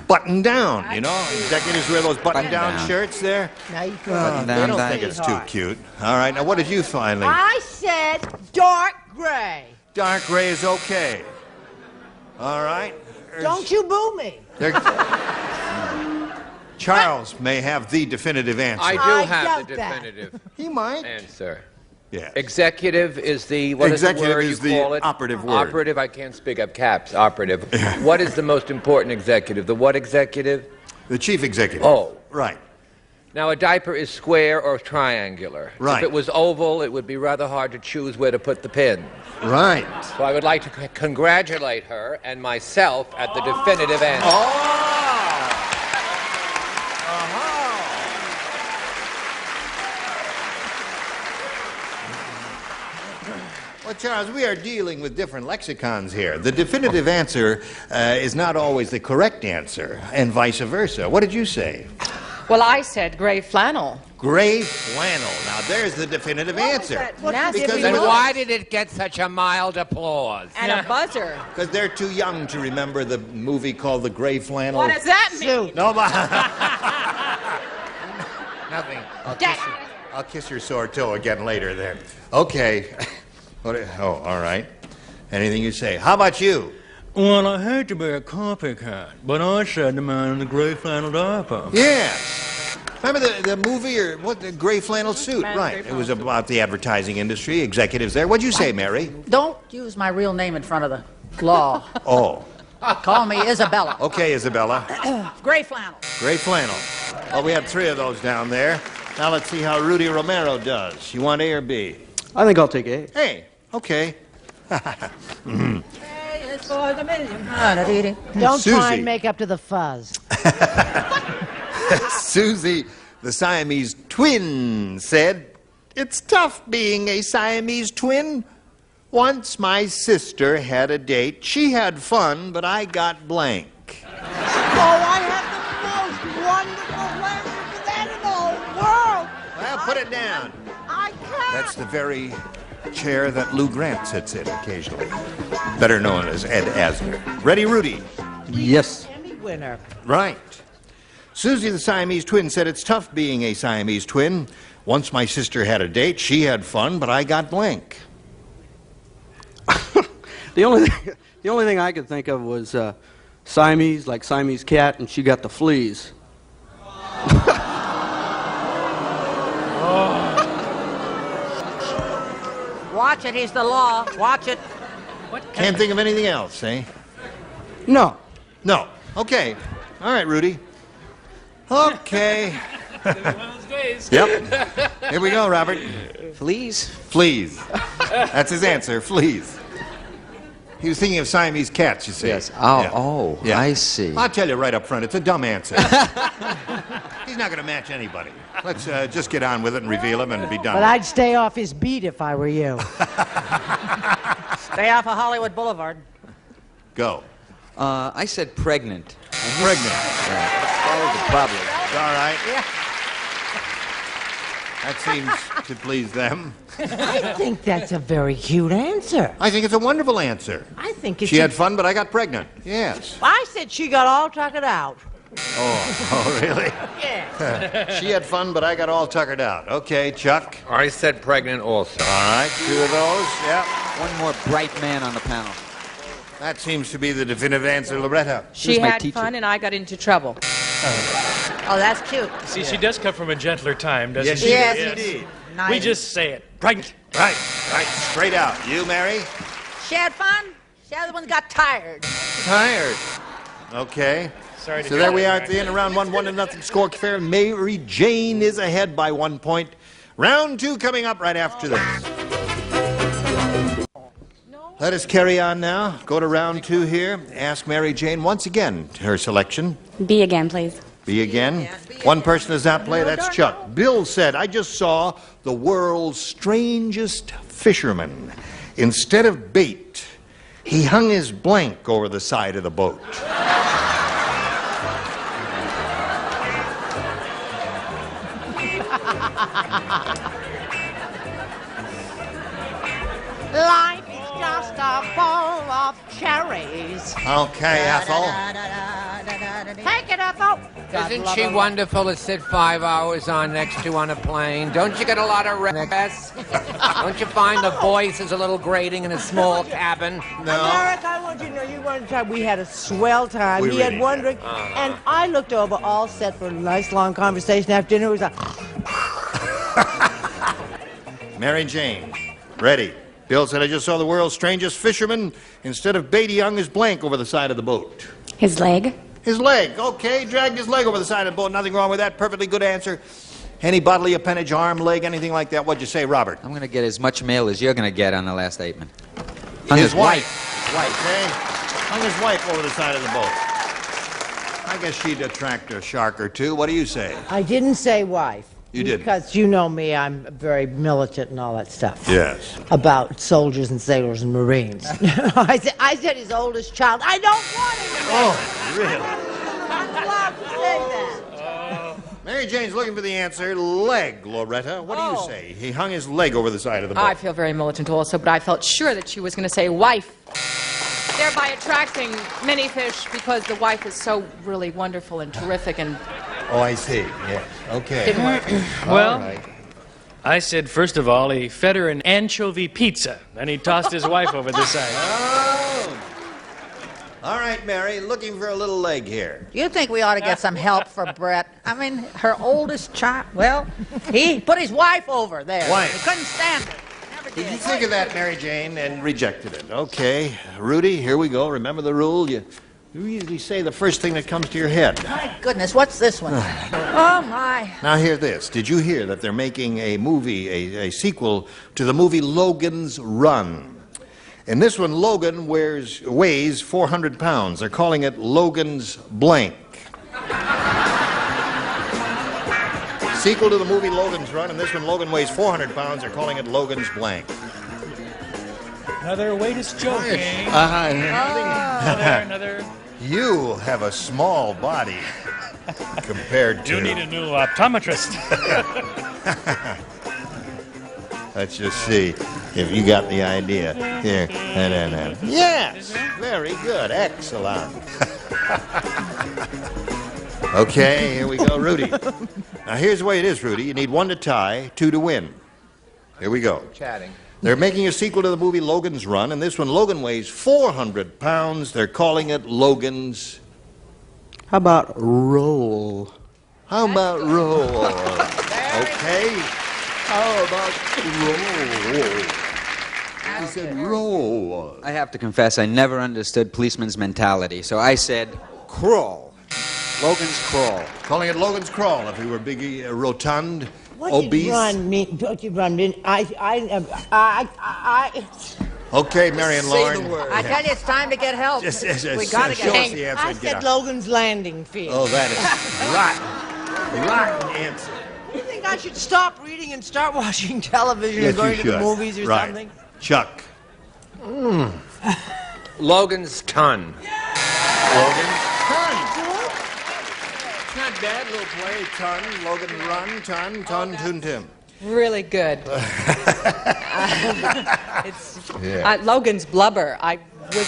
Button down, you know? Executives wear those button-down shirts there. Now you They don't think it's too cute. All right, now what did you finally... I said dark gray. Dark gray is okay. All right. Don't you boo me. Charles may have the definitive answer. I do have the that. definitive He might. answer. Yeah. Executive is the, what is the Executive word is you the call it? operative word. Operative, I can't speak up caps, operative. What is the most important executive? The what executive? The chief executive. Oh. Right. Now, a diaper is square or triangular. Right. If it was oval, it would be rather hard to choose where to put the pin. Right. So I would like to congratulate her and myself at the definitive answer. Well, Charles, we are dealing with different lexicons here. The definitive answer is not always the correct answer, and vice versa. What did you say? Well, I said gray flannel. Gray flannel. Now, there's the definitive answer. Then why did it get such a mild applause? And a buzzer. Because they're too young to remember the movie called The Gray Flannel. What does that mean? No, nothing. I'll kiss your sore toe again later there. Okay. All right. Anything you say. How about you? Well, I hate to be a copycat, but I said the man in the gray flannel diaper. Yes. Remember the movie, or what, the gray flannel suit? Right. It was about the advertising industry, executives there. What'd you say, Mary? Don't use my real name in front of the law. Oh. Call me Isabella. Okay, Isabella. Gray flannel. Gray flannel. Well, we have 3 of those down there. Now let's see how Rudy Romero does. You want A or B? I think I'll take A. Hey, okay. It's for the million. Don't Susie. try and make up to the fuzz. Susie, the Siamese twin, said, it's tough being a Siamese twin. Once my sister had a date. She had fun, but I got blank. Oh, I have the most wonderful answer to that in the whole world. Well, put it down. I can't. That's the very chair that Lou Grant sits in occasionally, better known as Ed Asner. Ready, Rudy? Yes. Emmy winner. Right. Susie the Siamese twin said, it's tough being a Siamese twin. Once my sister had a date. She had fun, but I got blank. The only thing I could think of was Siamese, like Siamese cat, and she got the fleas. Watch it. He's the law. Watch it. Can't think of anything else, eh? No. No. Okay. All right, Rudy. Okay. Yep. Here we go, Robert. Fleas? Fleas. That's his answer, fleas. He was thinking of Siamese cats, you see. Yes. Yeah. I see. I'll tell you right up front, it's a dumb answer. He's not going to match anybody. Let's just get on with it and reveal him and be done. But I'd stay off his beat if I were you. Stay off of Hollywood Boulevard. Go. I said pregnant. Pregnant. Probably. All right. Yeah. That seems to please them. I think that's a very cute answer. I think it's a wonderful answer. I think it's She had fun, but I got pregnant. Yes. I said she got all tuckered out. Oh, really? Yeah. She had fun, but I got all tuckered out. Okay, Chuck. I said pregnant also. All right, 2 of those. Yeah. One more bright man on the panel. That seems to be the definitive answer, Loretta. She had fun and I got into trouble. Oh, that's cute. See, she does come from a gentler time, doesn't Yes, she? she Yes, does, indeed. Nice. We just say it. Pregnant. Right, straight out. You, Mary? She had fun. The other one got tired. Tired. Okay. Sorry to So hear there we that, are at the end of round 1, 1-0 score fair. Mary Jane is ahead by 1 point. Round 2 coming up right after this. Let us carry on now. Go to round 2 here. Ask Mary Jane once again her selection. B again, please. B again. One person does not play. That's Chuck. Bill said, I just saw the world's strangest fisherman. Instead of bait, he hung his blank over the side of the boat. Life is just a bowl of cherries. Okay, Ethel. Take it, Ethel. Isn't she wonderful to sit 5 hours on next to on a plane? Don't you get a lot of rest? Don't you find the voice is a little grating in a small cabin? No. Eric, I want you to know, you one time we had a swell time. We He really had one did. drink, and I looked over, all set for a nice long conversation after dinner. It was like, Mary Jane, ready. Bill said, I just saw the world's strangest fisherman. Instead of bait, he hung his blank over the side of the boat. His leg. His leg. Okay, dragged his leg over the side of the boat. Nothing wrong with that. Perfectly good answer. Any bodily appendage, arm, leg, anything like that? What'd you say, Robert? I'm going to get as much mail as you're going to get on the last statement. His wife. Okay. Hung his wife over the side of the boat. I guess she'd attract a shark or two. What do you say? I didn't say wife. You didn't? Because you know me, I'm very militant and all that stuff. Yes. About soldiers and sailors and Marines. I said his oldest child. I don't want him. Oh, really? I'm allowed to say that. Mary Jane's looking for the answer. Leg, Loretta. What do you say? He hung his leg over the side of the boat. I feel very militant also, but I felt sure that she was going to say wife, thereby attracting many fish because the wife is so really wonderful and terrific and... Oh, I see. Yes. Okay. Didn't work. Well, All right. I said, first of all, he fed her an anchovy pizza. Then he tossed his wife over the side. Oh. All right, Mary, looking for a little leg here. You think we ought to get some help for Brett? I mean, her oldest child. Well, he put his wife over there. Wife. He couldn't stand it. Never Did you think of that, Mary Jane, and rejected it? Okay. Rudy, here we go. Remember the rule? You usually say the first thing that comes to your head. My goodness, what's this one? Oh, my. Now, hear this. Did you hear that they're making a movie, a sequel to the movie Logan's Run? In this one, Logan weighs 400 pounds. They're calling it Logan's Blank. Sequel to the movie Logan's Run. In this one, Logan weighs 400 pounds. They're calling it Logan's Blank. Another way to stroke, eh? Another. You have a small body compared to... You need a new optometrist. Let's just see if you got the idea. Here. Yes! Very good. Excellent. Okay, here we go, Rudy. Now, here's the way it is, Rudy. You need 1 to tie, 2 to win. Here we go. Chatting. They're making a sequel to the movie Logan's Run, and this one, Logan weighs 400 pounds. They're calling it Logan's... How about roll? How about roll? Okay. How about roll? He said roll. I have to confess, I never understood policeman's mentality, so I said crawl. Logan's Crawl. Calling it Logan's Crawl if he were big, rotund, What obese. did run mean? What did run mean? Okay, Mary and Lauren. Say the word. I tell you, it's time to get help. Just we gotta show get us the answer I and get said out. Logan's Landing field. Oh, that is rotten. Rotten answer. You think I should stop reading and start watching television Yes, and going you to the should. movies or Right. something? Chuck. Logan's ton. Logan. It's not bad. Little play. Ton. Logan run. Ton. Ton. Tun tim. Really good. Yeah. Logan's blubber. I couldn't.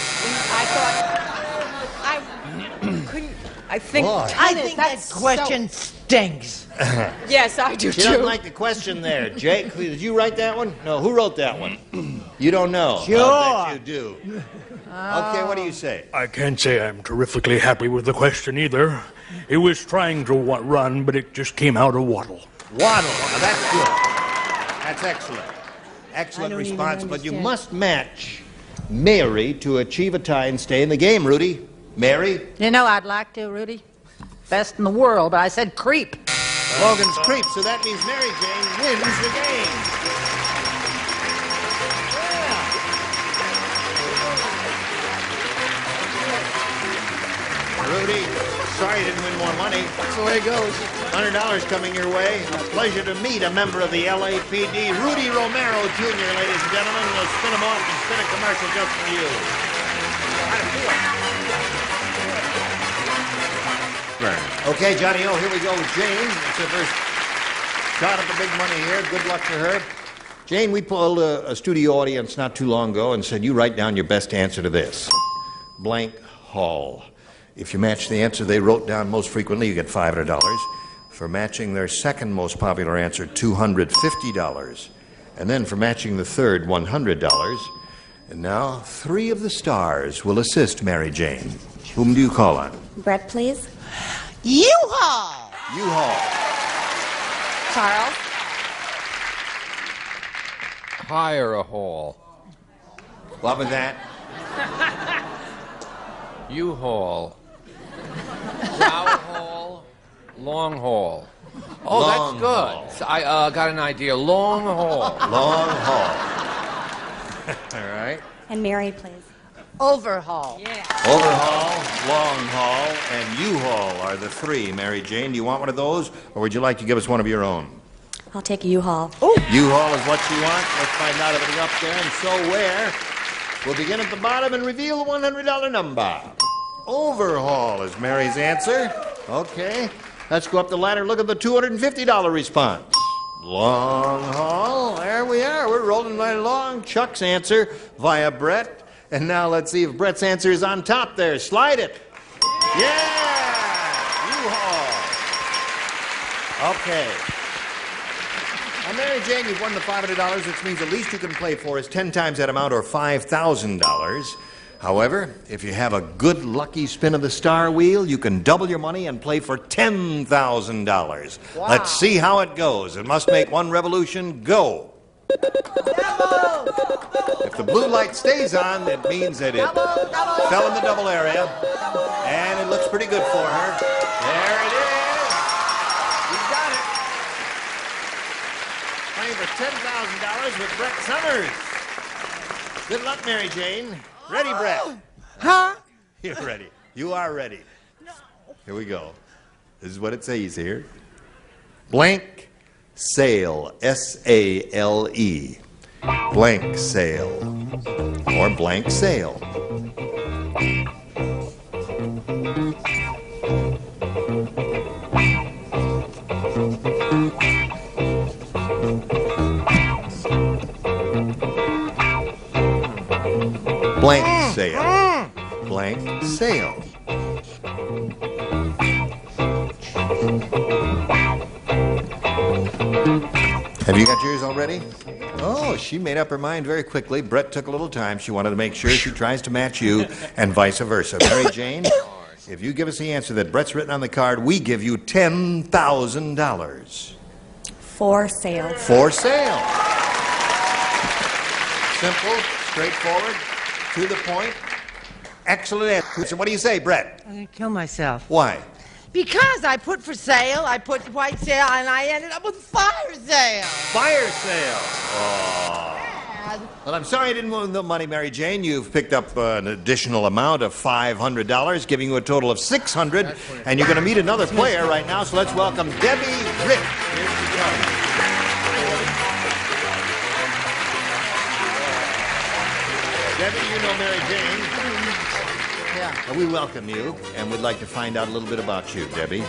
I think. Boy. I think that question stinks. Yes, I do She too. doesn't like the question there. Jake, did you write that one? No, who wrote that one? You don't know. Sure. I bet you do. Okay, what do you say? I can't say I'm terrifically happy with the question either. It was trying to run, but it just came out a waddle. Waddle. Now, that's good. That's excellent. Excellent I don't even response, but you understand. must match Mary to achieve a tie and stay in the game, Rudy. Mary? You know, I'd like to, Rudy. Best in the world, but I said creep. Logan's creep, so that means Mary Jane wins the game. Yeah. Rudy, sorry you didn't win more money. That's the way it goes. $100 coming your way. A pleasure to meet a member of the LAPD, Rudy Romero Jr., ladies and gentlemen. We'll spin him off and spin a commercial just for you. Okay, Johnny O, here we go with Jane. It's her first shot at the big money here. Good luck to her. Jane, we pulled a studio audience not too long ago and said, you write down your best answer to this. Blank Hall. If you match the answer they wrote down most frequently, you get $500. For matching their second most popular answer, $250. And then for matching the third, $100. And now, 3 of the stars will assist Mary Jane. Whom do you call on? Brett, please. U-Haul! U-Haul. Charles. Hire a hall. What was that? U-Haul. Row Hall. Long haul. Oh, Long that's good. haul. So I got an idea. Long haul. Long haul. All right. And Mary, please. Overhaul. Overhaul, long haul, and U-Haul are the 3. Mary Jane, do you want one of those, or would you like to give us one of your own? I'll take a U-Haul. U-Haul is what you want. Let's find out if it's up there, and so where. We'll begin at the bottom and reveal the $100 number. Overhaul is Mary's answer. Okay. Let's go up the ladder. Look at the $250 response. Long haul. There we are. We're rolling right along. Chuck's answer via Brett. And now let's see if Brett's answer is on top there. Slide it. Yeah! U-Haul. Okay. Now, Mary Jane, you've won the $500, which means the least you can play for is 10 times that amount, or $5,000. However, if you have a good lucky spin of the star wheel, you can double your money and play for $10,000. Wow. Let's see how it goes. It must make one revolution. Go. If the blue light stays on, it means that it fell in the double area. And it looks pretty good for her. There it is. You got it. Playing for $10,000 with Brett Summers. Good luck, Mary Jane. Ready, Brett? Huh? You're ready. You are ready. Here we go. This is what it says here. Blank sale. S-A-L-E. Blank sale. Or blank sale. Blank sale. Blank sale. Have you got yours already? Oh, she made up her mind very quickly. Brett took a little time. She wanted to make sure she tries to match you and vice versa. Mary Jane, if you give us the answer that Brett's written on the card, we give you $10,000. For sale. For sale. Simple, straightforward, to the point. Excellent answer. So what do you say, Brett? I'm going to kill myself. Why? Because I put for sale, I put white sale, and I ended up with fire sale. Fire sale. Oh. Dad. Well, I'm sorry I didn't win the money, Mary Jane. You've picked up an additional amount of $500, giving you a total of $600, and you're going to meet another player right now, so let's welcome Debbie Rich. Here she comes. Debbie, you know Mary Jane. Yeah. We welcome you, and we'd like to find out a little bit about you, Debbie.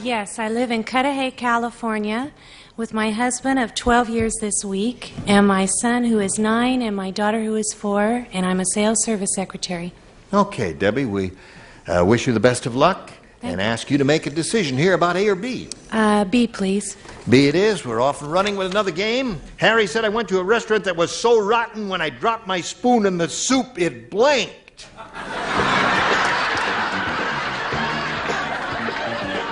Yes, I live in Cudahy, California, with my husband of 12 years this week, and my son who is 9, and my daughter who is 4, and I'm a sales service secretary. Okay, Debbie, we wish you the best of luck and ask you to make a decision here about A or B. B, please. B it is. We're off and running with another game. Harry said I went to a restaurant that was so rotten when I dropped my spoon in the soup, it blanked.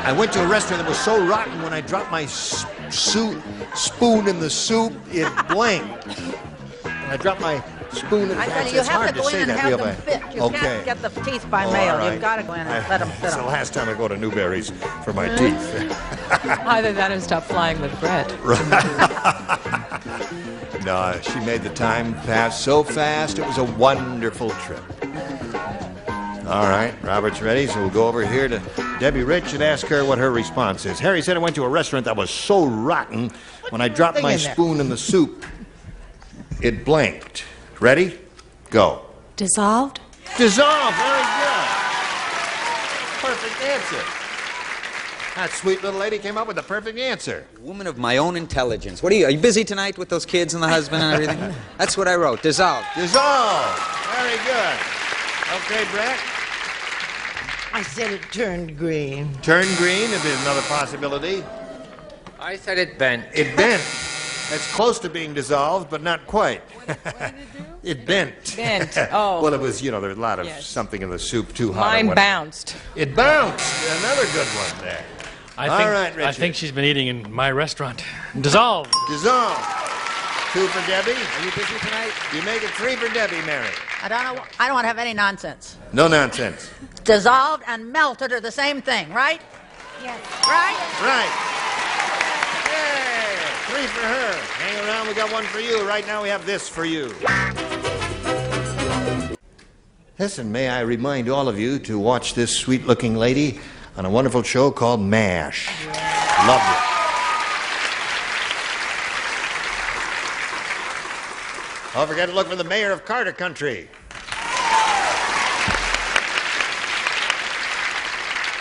I went to a restaurant that was so rotten when I dropped my spoon in the soup, it blanked. I dropped my spoon in the I tell soup. you, It's have hard to go say in and that have real them bad. fit. You can't get the teeth by Oh, mail. all right. You've got to go in and let them fit It's the them. last time I go to Newberry's for my teeth. Either that or stop flying with bread. No, she made the time pass so fast. It was a wonderful trip. All right, Robert's ready, so we'll go over here to Debbie Rich and ask her what her response is. Harry said I went to a restaurant that was so rotten when I dropped my spoon in the soup, it blanked. Ready? Go. Dissolved? Dissolved. Very good. Perfect answer. That sweet little lady came up with the perfect answer. Woman of my own intelligence. What are you busy tonight with those kids and the husband and everything? That's what I wrote. Dissolved. Dissolved. Very good. Okay, Brett. I said it turned green. Turned green would be another possibility. I said it bent. It bent. That's close to being dissolved, but not quite. What did it do? It bent. Bent. Oh. Well, it was, there was a lot of something in the soup too hot. Mine bounced. It bounced. Another good one there. All right, Richard. I think she's been eating in my restaurant. Dissolved. Dissolved. 2 for Debbie. Are you busy tonight? You make it 3 for Debbie, Mary. I don't want to have any nonsense. No nonsense. Dissolved and melted are the same thing, right? Yes. Right? Right. Yay! 3 for her. Hang around, we got 1 for you. Right now we have this for you. Listen, may I remind all of you to watch this sweet-looking lady on a wonderful show called MASH. Love you. Don't forget to look for the mayor of Carter Country.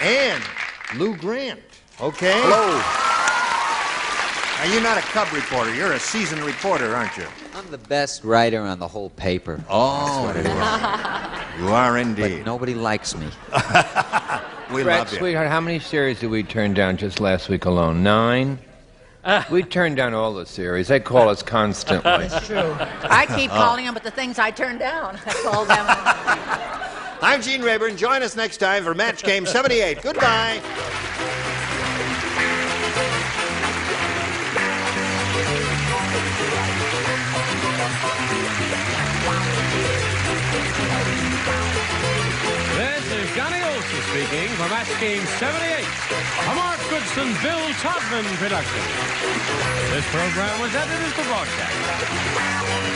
And Lou Grant. Okay? Hello. Now, you're not a cub reporter. You're a seasoned reporter, aren't you? I'm the best writer on the whole paper. Oh, That's what it is. You are indeed. But nobody likes me. We Brett, love you. sweetheart, how many series did we turn down just last week alone? 9? We turned down all the series. They call us constantly. That's true. I keep calling them, but the things I turn down, I call them. I'm Gene Rayburn. Join us next time for Match Game 78. Goodbye. This is Johnny Olson speaking for Match Game 78, a Mark Goodson, Bill Todman production. This program was edited for broadcast.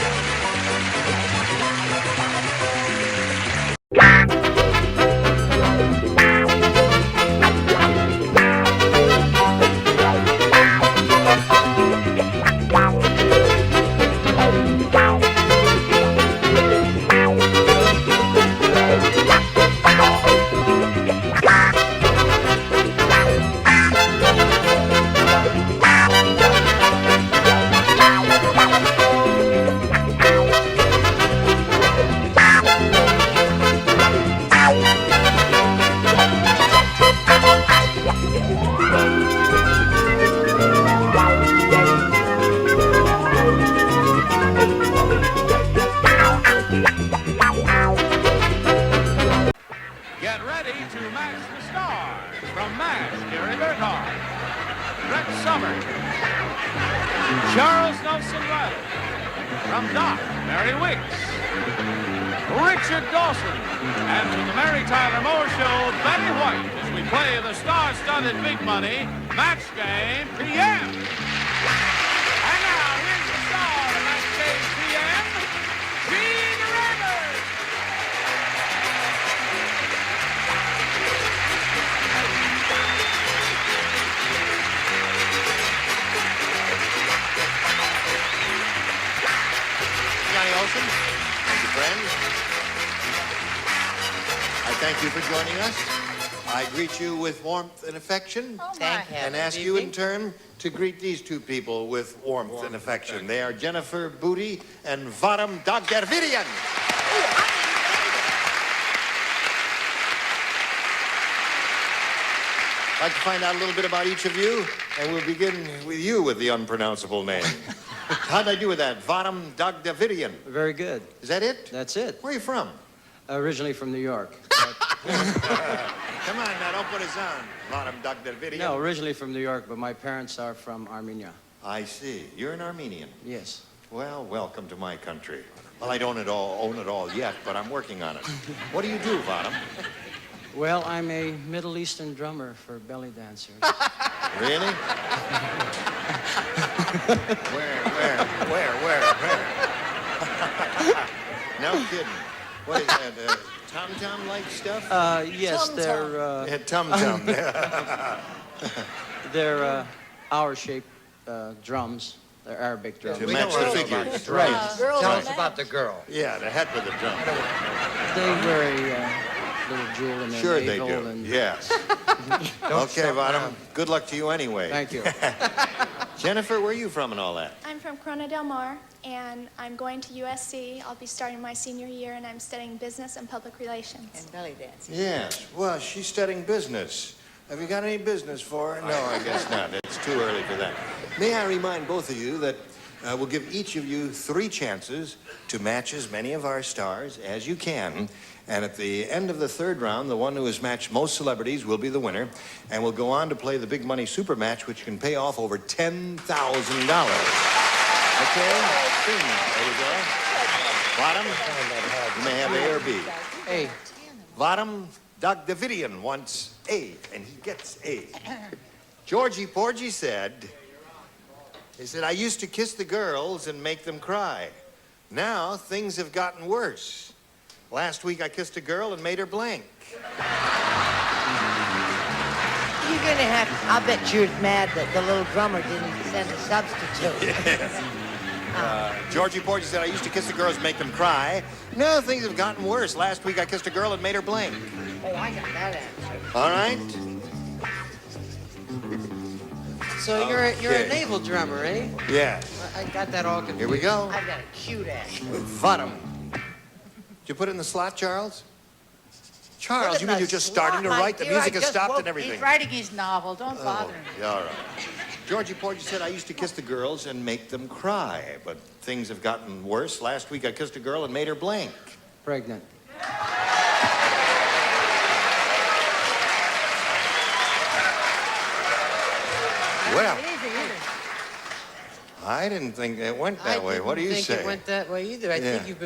Get ready to match the stars. From MASH, Gary Burghoff, Rex Summer, Charles Nelson Riley. From Doc, Mary Wicks, Richard Dawson, and from the Mary Tyler Moore Show, Betty White, as we play the star-studded Big Money Match Game PM. And now, here's the star of Match Game PM, Thank you for joining us. I greet you with warmth and affection. Thank you. And ask you in turn to greet these two people with warmth and affection. They are Jennifer Booty and Vadim Dagdervidian. I'd like to find out a little bit about each of you, and we'll begin with you with the unpronounceable name. How'd I do with that? Vadim Dagdervidian. Very good. Is that it? That's it. Where are you from? Originally from New York. Come on now, don't put us on. Vadim Dagdervidian. No, originally from New York, but my parents are from Armenia. I see. You're an Armenian. Yes. Well, welcome to my country. Well, I don't own it all yet, but I'm working on it. What do you do, Vadim? Well, I'm a Middle Eastern drummer for belly dancers. Really? Where? No kidding. What is that, tom-tom-like stuff? Yes, they're... Yeah, tom-tom. They're hour-shaped drums. They're Arabic drums. To match the figures. Right. Tell us about the girl. Yeah, the heck with the drum. They wear a little jewel in their Sure they navel do, and... yes. Okay, Vadim, good luck to you anyway. Thank you. Jennifer, where are you from and all that? I'm from Corona Del Mar, and I'm going to USC. I'll be starting my senior year, and I'm studying business and public relations. And belly dancing. Yes, well, she's studying business. Have you got any business for her? No, I guess not. It's too early for that. May I remind both of you that we'll give each of you 3 chances to match as many of our stars as you can. And at the end of the 3rd round, the one who has matched most celebrities will be the winner. And we'll go on to play the big money super match, which can pay off over $10,000. Okay? There we go. Vadim, you may have A or B. A. Vadim Dagdervidian wants A, and he gets A. Georgie Porgy said, I used to kiss the girls and make them cry. Now things have gotten worse. Last week I kissed a girl and made her blank. You're gonna have, I'll bet you're mad that the little drummer didn't send a substitute. Yes. Georgie Porgy said, I used to kiss the girls and make them cry. No, things have gotten worse. Last week I kissed a girl and made her blank. Oh, I got that answer. All right. So you're a naval drummer, eh? Yeah. I got that all confused. Here we go. I've got a cute answer. Vadim. Did you put it in the slot, Charles? Charles, you mean you're just starting to write? The music has stopped and everything. He's writing his novel. Don't bother him. Yeah, all right. Georgie Porgy said, I used to kiss the girls and make them cry, but things have gotten worse. Last week I kissed a girl and made her blank. Pregnant. Well, I didn't think it went that way. What do you say? I didn't think it went that way either. I Yeah. think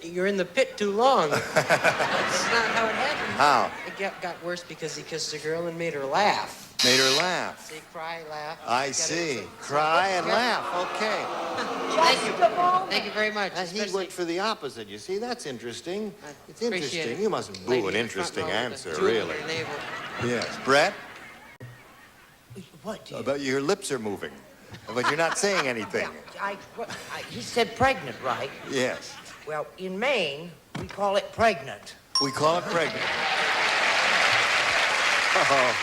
you're in the pit too long. That's not how it happened. How? It got worse because he kissed a girl and made her laugh. Made her laugh. See, cry, laugh. I see. Cry and laugh. Okay. Thank you. Thank you very much. He went for the opposite. You see, that's interesting. It's appreciate interesting. it. You mustn't boo Lady an in the front interesting row with a answer, jewel in really. her navel. Yes. Brett? What? But your lips are moving, but you're not saying anything. He said pregnant, right? Yes. Well, in Maine, we call it pregnant. We call it pregnant. Oh.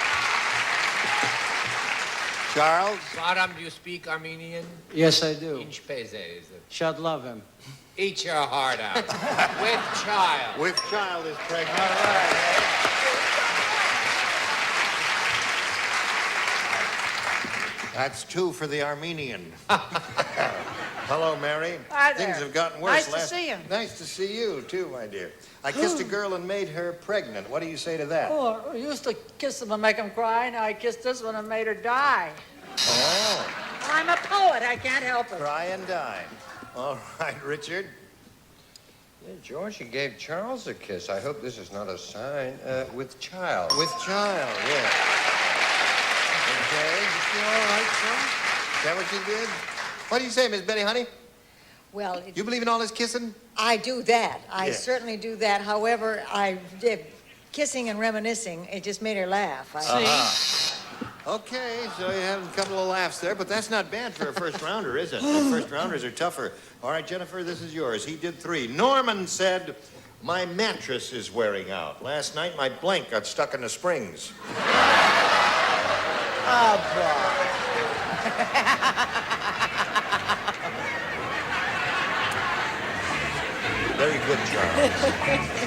Charles? Vadim, do you speak Armenian? Yes, I do. Inch peze is it? Should love him. Eat your heart out. With child. With child is pregnant. All right. That's 2 for the Armenian. Hello, Mary. Hi there. Things have gotten worse. Nice to see you. Nice to see you, too, my dear. I kissed a girl and made her pregnant. What do you say to that? Oh, I used to kiss them and make them cry. Now I kissed this one and made her die. Oh. I'm a poet. I can't help it. Cry and die. All right, Richard. Yeah, Georgie gave Charles a kiss. I hope this is not a sign. With child. With child, yeah. Okay. You all right, sir? Is that what you did? What do you say, Miss Betty, honey? Well, You believe in all this kissing? I do that. I Yes. certainly do that. However, I did kissing and reminiscing. It just made her laugh. Okay, so you had a couple of laughs there, but that's not bad for a first rounder, is it? The first rounders are tougher. All right, Jennifer, this is yours. He did 3. Norman said, My mattress is wearing out. Last night, my blank got stuck in the springs. Oh, boy. Very good, Charles.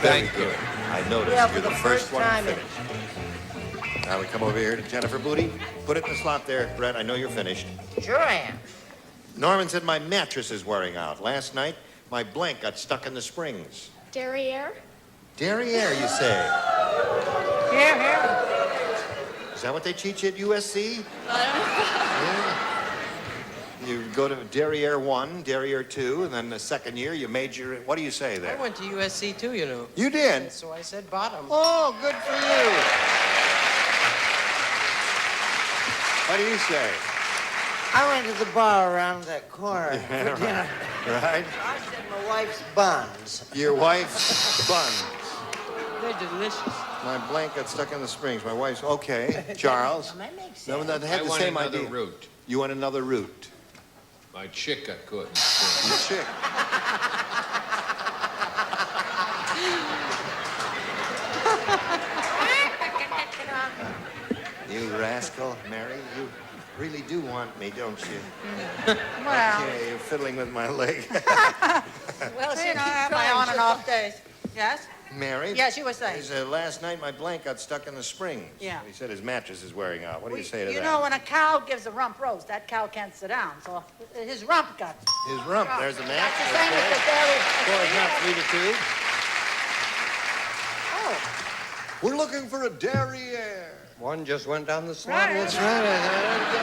Very good. I noticed Yeah, you're for the the first first one time finished. Now we come over here to Jennifer Booty. Put it in the slot there, Brett. I know you're finished. Sure I am. Norman said my mattress is wearing out. Last night, my blank got stuck in the springs. Derriere? Derriere, you say? Here, here. Is that what they teach you at USC? Yeah. You go to Derriere 1, Derriere 2, and then the second year you major. What do you say I there? went to USC too, you know. You did? So I said bottom. Oh, good for you. What do you say? I went to the bar around that corner Yeah, for dinner. Right? I said my wife's buns. Your wife's buns. They're delicious. My blank got stuck in the springs. My wife's okay. Charles. That makes No, sense. they had I the want same another idea. route. You want another route? My chick got caught. Your chick. You rascal, Mary. You really do want me, don't you? Well, Okay, you're fiddling with my leg. well, you know, I have my on and off days. Yes? Mary? Yes, you were saying. He said, last night my blank got stuck in the springs. Yeah. He said his mattress is wearing out. What do you say to You that? know, when a cow gives a rump roast, that cow can't sit down, so his rump got... His rump. There's the match. That's the same with the dairy. Score's not 3-2. Oh, We're looking for a derriere. One just went down the slot. Right. That's right. There we go.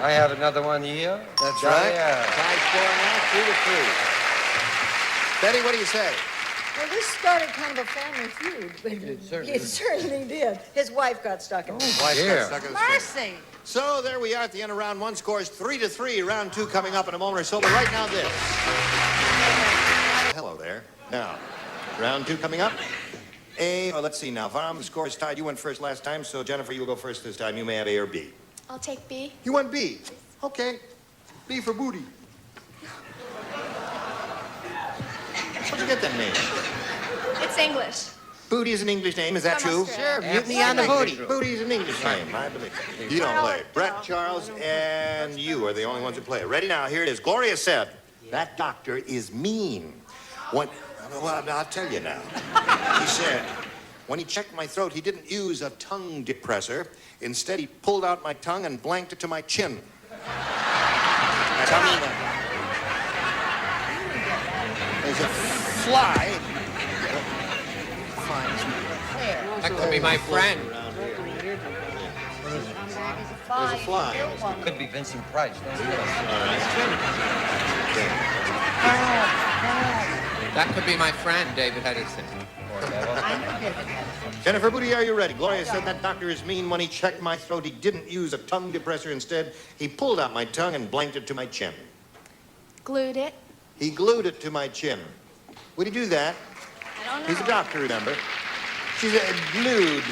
I have another one here. That's Yeah, right. yeah. Tie score now, 3-3. Betty, what do you say? Well, this started kind of a family feud, but it certainly did. His wife got stuck in it. Wife dear. got stuck in the springs. mercy. So there we are at the end of round one. Scores 3-3. Round two coming up in a moment or so. But right now, this. Hello there. Now, round two coming up. Let's see now. Farm, the score is tied. You went first last time, so Jennifer, you'll go first this time. You may have A or B. I'll take B. You want B? Okay. B for booty. Where'd you get that name? It's English. Booty is an English name. Is that From true? Australia. Sure, mutiny on the booty. Booty is an English name. I believe it. You don't play. Brett, Charles, and you are the only ones who play. Ready now? Here it is. Gloria said, that doctor is mean. Well, I'll tell you now. He said, when he checked my throat, he didn't use a tongue depressor. Instead, he pulled out my tongue and blanked it to my chin. Tell me that. There's a fly. That could be my friend. There's a fly. Could be Vincent Price. That could be my friend, David Edison. Jennifer Booty, are you ready? Gloria said that doctor is mean. When he checked my throat, he didn't use a tongue depressor. Instead, he pulled out my tongue and blanked it to my chin. Glued it. He glued it to my chin. Would he do that? I don't know. He's a doctor, remember? She said glued.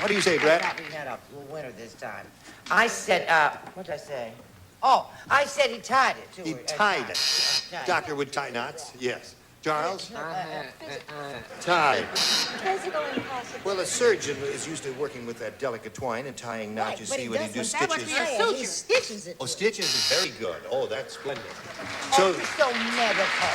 What do you say, I Brett? thought we had a winner this time. I said, what did I say? Oh, I said he tied it to He her. tied it. Tied. Doctor would tie knots, yes. Charles? Tied. Physical impossible. Well, a surgeon is used to working with that delicate twine and tying knots. You see when he do That must stitches. be a suture. He stitches it. Oh, stitches is very good. Oh, that's splendid. So, So, so medical.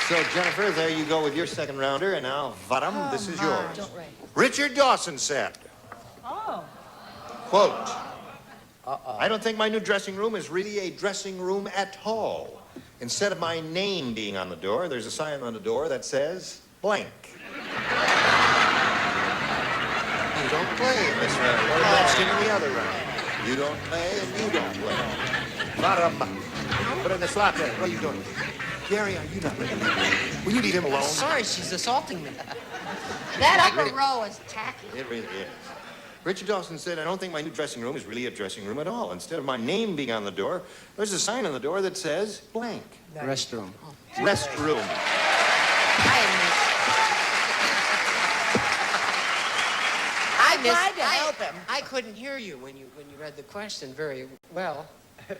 so Jennifer, there you go with your second rounder, and now Varam, this is yours. Don't write. Richard Dawson said, Oh. quote, I don't think my new dressing room is really a dressing room at all. Instead of my name being on the door, there's a sign on the door that says blank. You don't play in this round. Or that's in the other round. You don't play and you don't play. Varam, put it in the slot there. What are you doing? Gary, are you not ready? Will you leave him alone? Sorry, she's assaulting me. That upper row is tacky. It really is. Richard Dawson said, I don't think my new dressing room is really a dressing room at all. Instead of my name being on the door, there's a sign on the door that says blank. Restroom. Restroom. I tried to help him. I couldn't hear you when you read the question very well.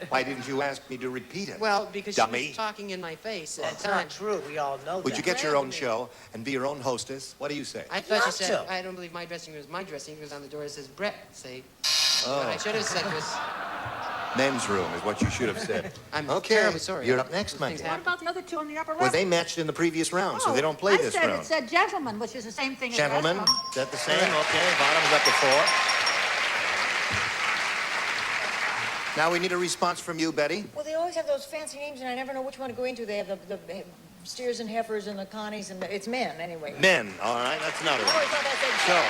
Why didn't you ask me to repeat it? Well, because she dummy? was talking in my face at That's the time. not true. We all know Would that. you get your own show and be your own hostess? What do you say? I thought you Not said, so. I don't believe my dressing room is my dressing room, because on the door it says Brett. Say, Oh. what I should have said was, Men's room is what you should have said. I'm okay. terribly sorry. You're up next, Those my things dear. What about the other two in the upper Well, left? they matched in the previous round, so they don't play this I said round. it said gentlemen, which is the same thing Gentlemen, as is that the same? Okay, bottom's up to 4. Now we need a response from you, Betty. Well, they always have those fancy names, and I never know which one to go into. They have the steers and heifers and the connies, and it's men, anyway. Men, all right, that's another I one. always thought that said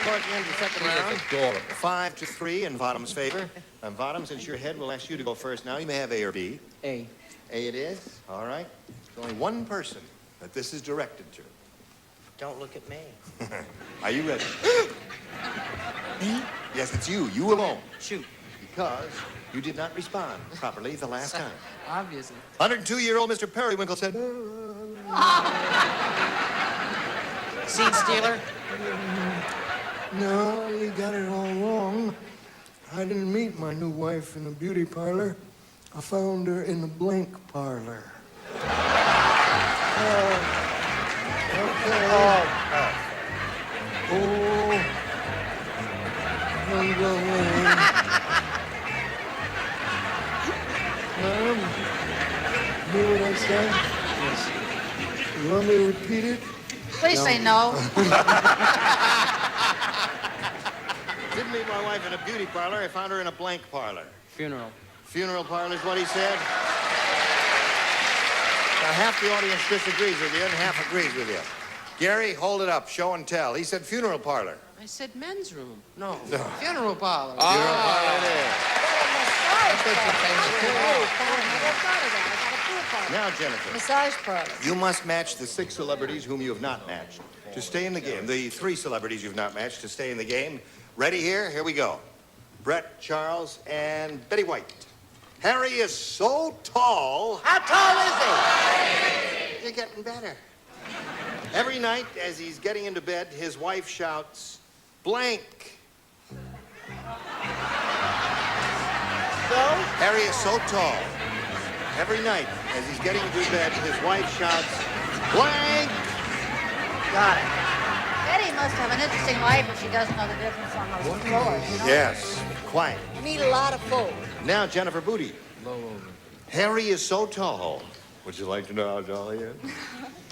Toward the end of the second round, 5-3 in Bottom's favor. And Bottom, since you're ahead, we'll ask you to go first now. You may have A or B. A. A it is. All right. There's only one person that this is directed to. Don't look at me. Are you ready? Me? Yes, it's you. You alone. Shoot. Because you did not respond properly the last time. Obviously. 102-year-old Mr. Periwinkle said, Seed stealer? No, you got it all wrong. I didn't meet my new wife in a beauty parlor. I found her in the blank parlor. I'm going. Mom, you hear what I said? Yes. You want me to repeat it? Please say no. didn't meet my wife in a beauty parlor. I found her in a blank parlor. Funeral. Funeral parlor is what he said. Now, half the audience disagrees with you and half agrees with you. Gary, hold it up. Show and tell. He said funeral parlor. I said men's room. No. No. Funeral parlor. Funeral parlor it is. Now, Jennifer, Massage parlor. you must match the 6 celebrities whom you have not matched to stay in the game. The 3 celebrities you've not matched to stay in the game. Ready here? Here we go. Brett, Charles, and Betty White. Harry is so tall. How tall is he? You're getting better. Every night as he's getting into bed, his wife shouts, blank. So? Harry is so tall. Every night as he's getting into bed, his wife shouts, blank. Got it. Betty must have an interesting life if she doesn't know the difference on those floors. You know? Yes, quite. You need a lot of food. Now, Jennifer Booty. Harry is so tall. Would you like to know how tall he is?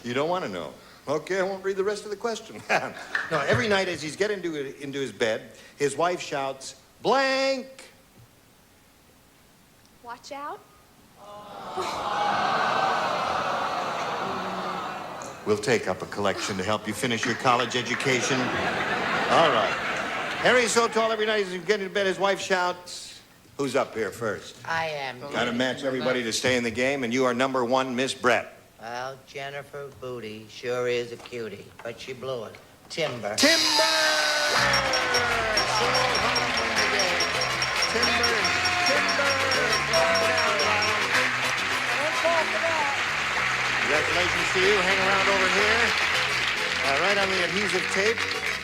You don't want to know. Okay, I won't read the rest of the question. No, every night as he's getting into his bed, his wife shouts, blank. Watch out. We'll take up a collection to help you finish your college education. All right. Harry's so tall every night as he's getting into bed, his wife shouts, who's up here first? I am. Got to match everybody to stay in the game, and you are number 1, Miss Brett. Well, Jennifer Booty sure is a cutie, but she blew it. Timber. Timber! So hard win the game. Timber. Don't fall for that. Congratulations to you. Hang around over here. Right on the adhesive tape.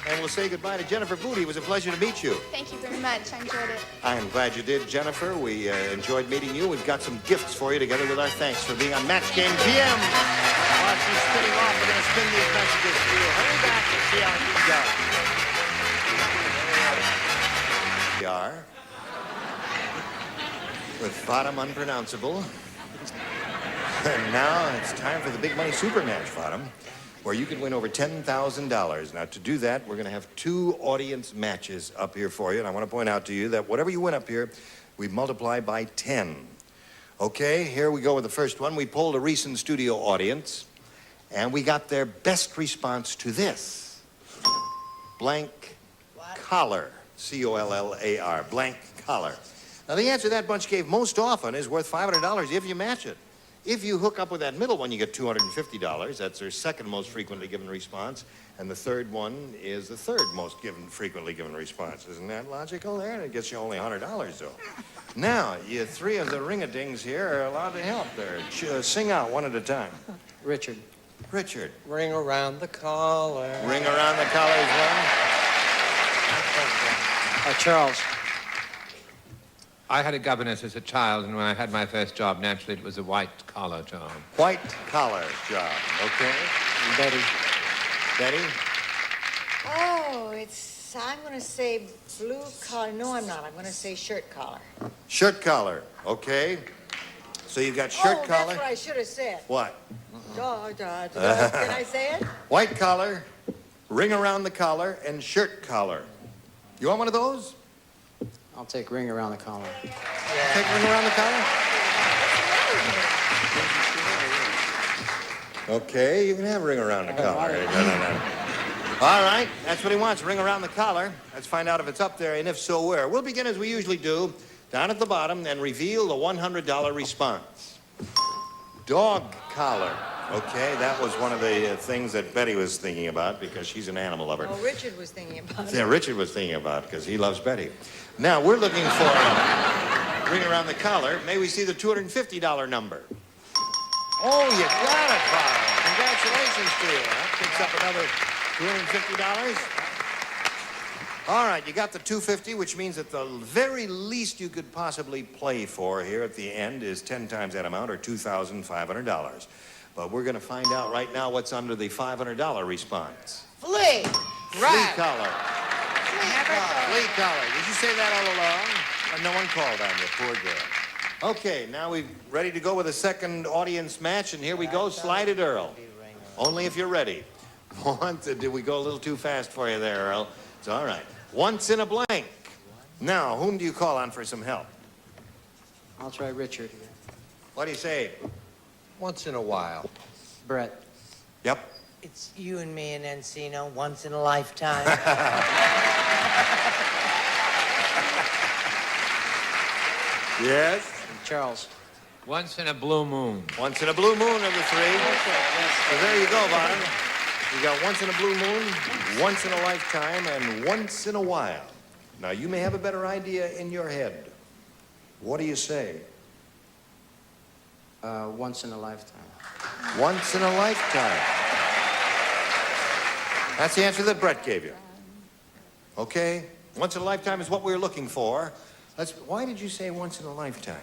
And we'll say goodbye to Jennifer Booty. It was a pleasure to meet you. Thank you very much. I enjoyed it. I am glad you did, Jennifer. We enjoyed meeting you. We've got some gifts for you together with our thanks for being on Match Game PM. While she's spinning off, we're going to spin these messages for you. Hurry back and see how these go. We are with Bottom Unpronounceable. And now it's time for the big money super match, Bottom, where you can win over $10,000. Now, to do that, we're going to have 2 audience matches up here for you. And I want to point out to you that whatever you win up here, we multiply by 10. Okay, here we go with the first one. We polled a recent studio audience, and we got their best response to this. Blank collar. C-O-L-L-A-R. Blank collar. Now, the answer that bunch gave most often is worth $500 if you match it. If you hook up with that middle one, you get $250. That's their second most frequently given response. And the third one is the third most frequently given response. Isn't that logical there? And it gets you only $100, though. Now, you 3 of the ring-a-dings here are allowed to help there. Sing out one at a time. Richard. Richard. Ring around the collar. Ring around the collar is one. Charles. I had a governess as a child, and when I had my first job, naturally, it was a white-collar job. White-collar job, okay. And Betty? Betty? Oh, I'm going to say blue collar. No, I'm not. I'm going to say shirt collar. Shirt collar, okay. So you've got shirt collar. That's what I should have said. What? Did I say it? White collar, ring around the collar, and shirt collar. You want one of those? I'll take ring around the collar. Take ring around the collar? Okay, you can have a ring around the collar. No. All right, that's what he wants, ring around the collar. Let's find out if it's up there, and if so, where. We'll begin as we usually do, down at the bottom, and reveal the $100 response. Dog collar. Okay, that was one of the things that Betty was thinking about because she's an animal lover. Oh, Richard was thinking about it. Yeah, Richard was thinking about it because he loves Betty. Now, we're looking for a ring around the collar. May we see the $250 number? Oh, you got it, Farr. Congratulations to you. That picks up another $250. All right, you got the $250, which means that the very least you could possibly play for here at the end is 10 times that amount, or $2,500. But we're going to find out right now what's under the $500 response. Flea. Flea collar. Flea collar. Did you say that all along? No one called on you, poor girl. Okay, now we're ready to go with a second audience match, and here we go, Slide It Earl. Only if you're ready. Did we go a little too fast for you there, Earl? It's all right. Once in a blank. Now, whom do you call on for some help? I'll try Richard. What do you say? Once in a while. Brett. Yep. It's you and me and Encino, once in a lifetime. Yes? Charles. Once in a blue moon. Once in a blue moon of the three. So there you go, Bottom. You got once in a blue moon, once in a lifetime, and once in a while. Now, you may have a better idea in your head. What do you say? Once in a lifetime. Once in a lifetime. That's the answer that Brett gave you. Okay? Once in a lifetime is what we're looking for. Why did you say once in a lifetime?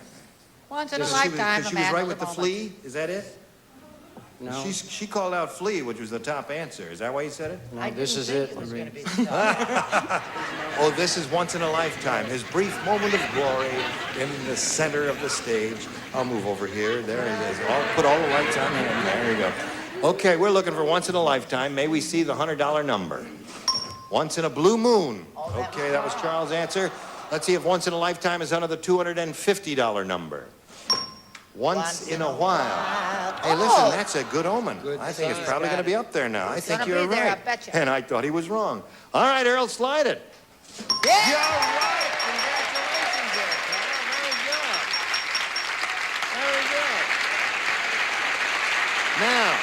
Once in a lifetime, Because she was right with the flea? Is that it? No. She called out flea, which was the top answer. Is that why you said it? No, this is it. Oh, this is once in a lifetime. His brief moment of glory in the center of the stage. I'll move over here. There he is. I'll put all the lights on him. There you go. Okay, we're looking for once in a lifetime. May we see the $100 number? Once in a blue moon. Okay, that was Charles' answer. Let's see if once in a lifetime is under the $250 number. Once in a while. Hey, listen, that's a good omen. I think it's probably going to be up there now. I think you're right. I bet you. And I thought he was wrong. All right, Earl, slide it. Yeah! You're right. Congratulations there, pal. Very good. Very good. Now,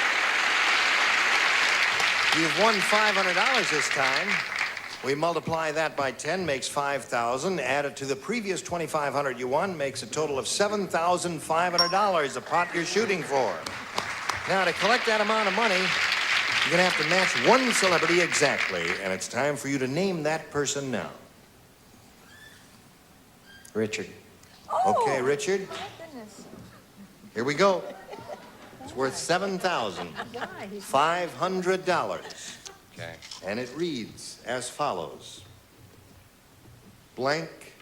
you've won $500 this time. We multiply that by 10, makes 5,000. Add it to the previous 2,500 you won, makes a total of $7,500, the pot you're shooting for. Now, to collect that amount of money, you're going to have to match one celebrity exactly, and it's time for you to name that person now. Richard. Okay, Richard. Here we go. It's worth $7,500. Okay. And it reads as follows. Blank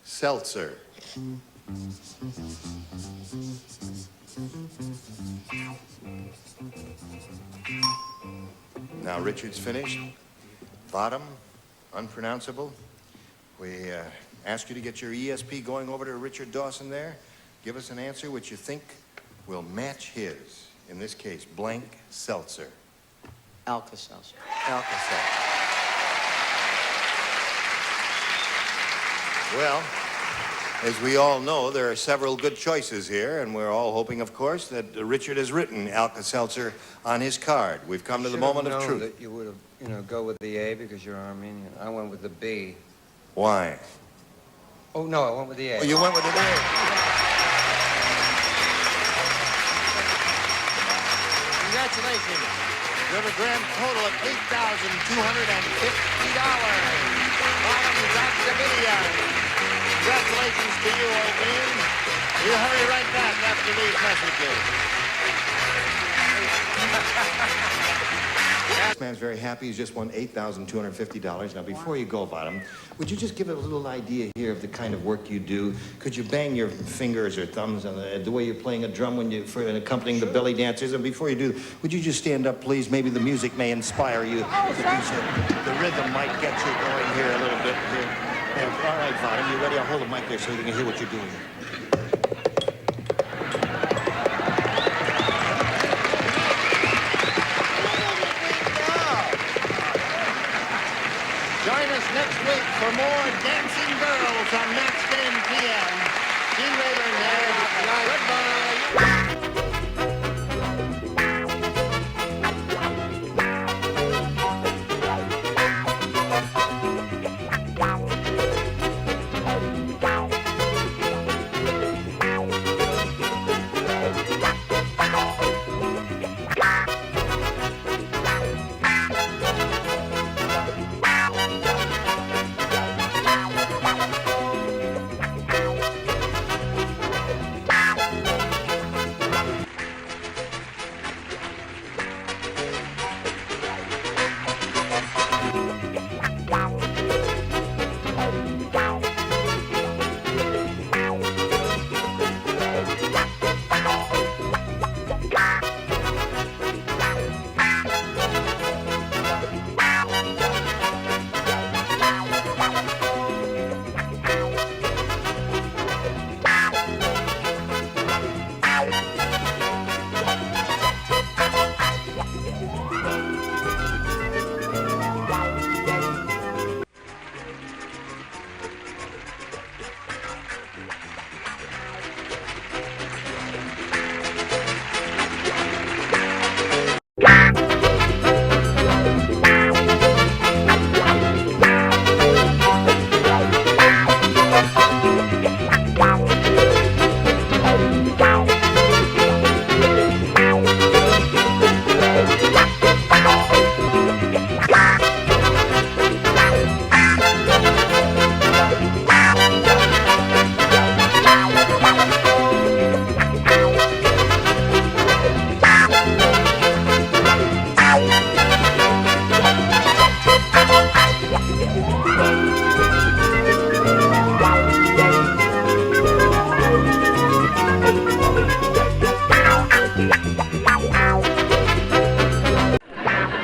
seltzer. Now Richard's finished. Bottom, unpronounceable. We ask you to get your ESP going over to Richard Dawson there. Give us an answer which you think will match his. In this case, blank seltzer. Alka-Seltzer. Alka-Seltzer. Well, as we all know, there are several good choices here, and we're all hoping, of course, that Richard has written Alka-Seltzer on his card. We've come to the moment of truth. That you would have, go with the A because you're Armenian. I went with the B. Why? Oh, no, I went with the A. Oh, you went with the A. Congratulations. You have a grand total of $8,250. Bottom, that's the video. Congratulations. Congratulations to you, old man. We'll hurry right back after these messages. This man's very happy. He's just won $8,250. Now, before you go about him, would you just give it a little idea here of the kind of work you do? Could you bang your fingers or thumbs on the way you're playing a drum when you for accompanying the belly dancers? And before you do, would you just stand up, please? Maybe the music may inspire you. The rhythm might get you going here a little bit. Here. Yeah, all right, Vadim, you ready? I'll hold the mic there so you can hear what you're doing. Join us next week for more Dancing Girls on Match Game PM. See you later, Ned. Goodbye.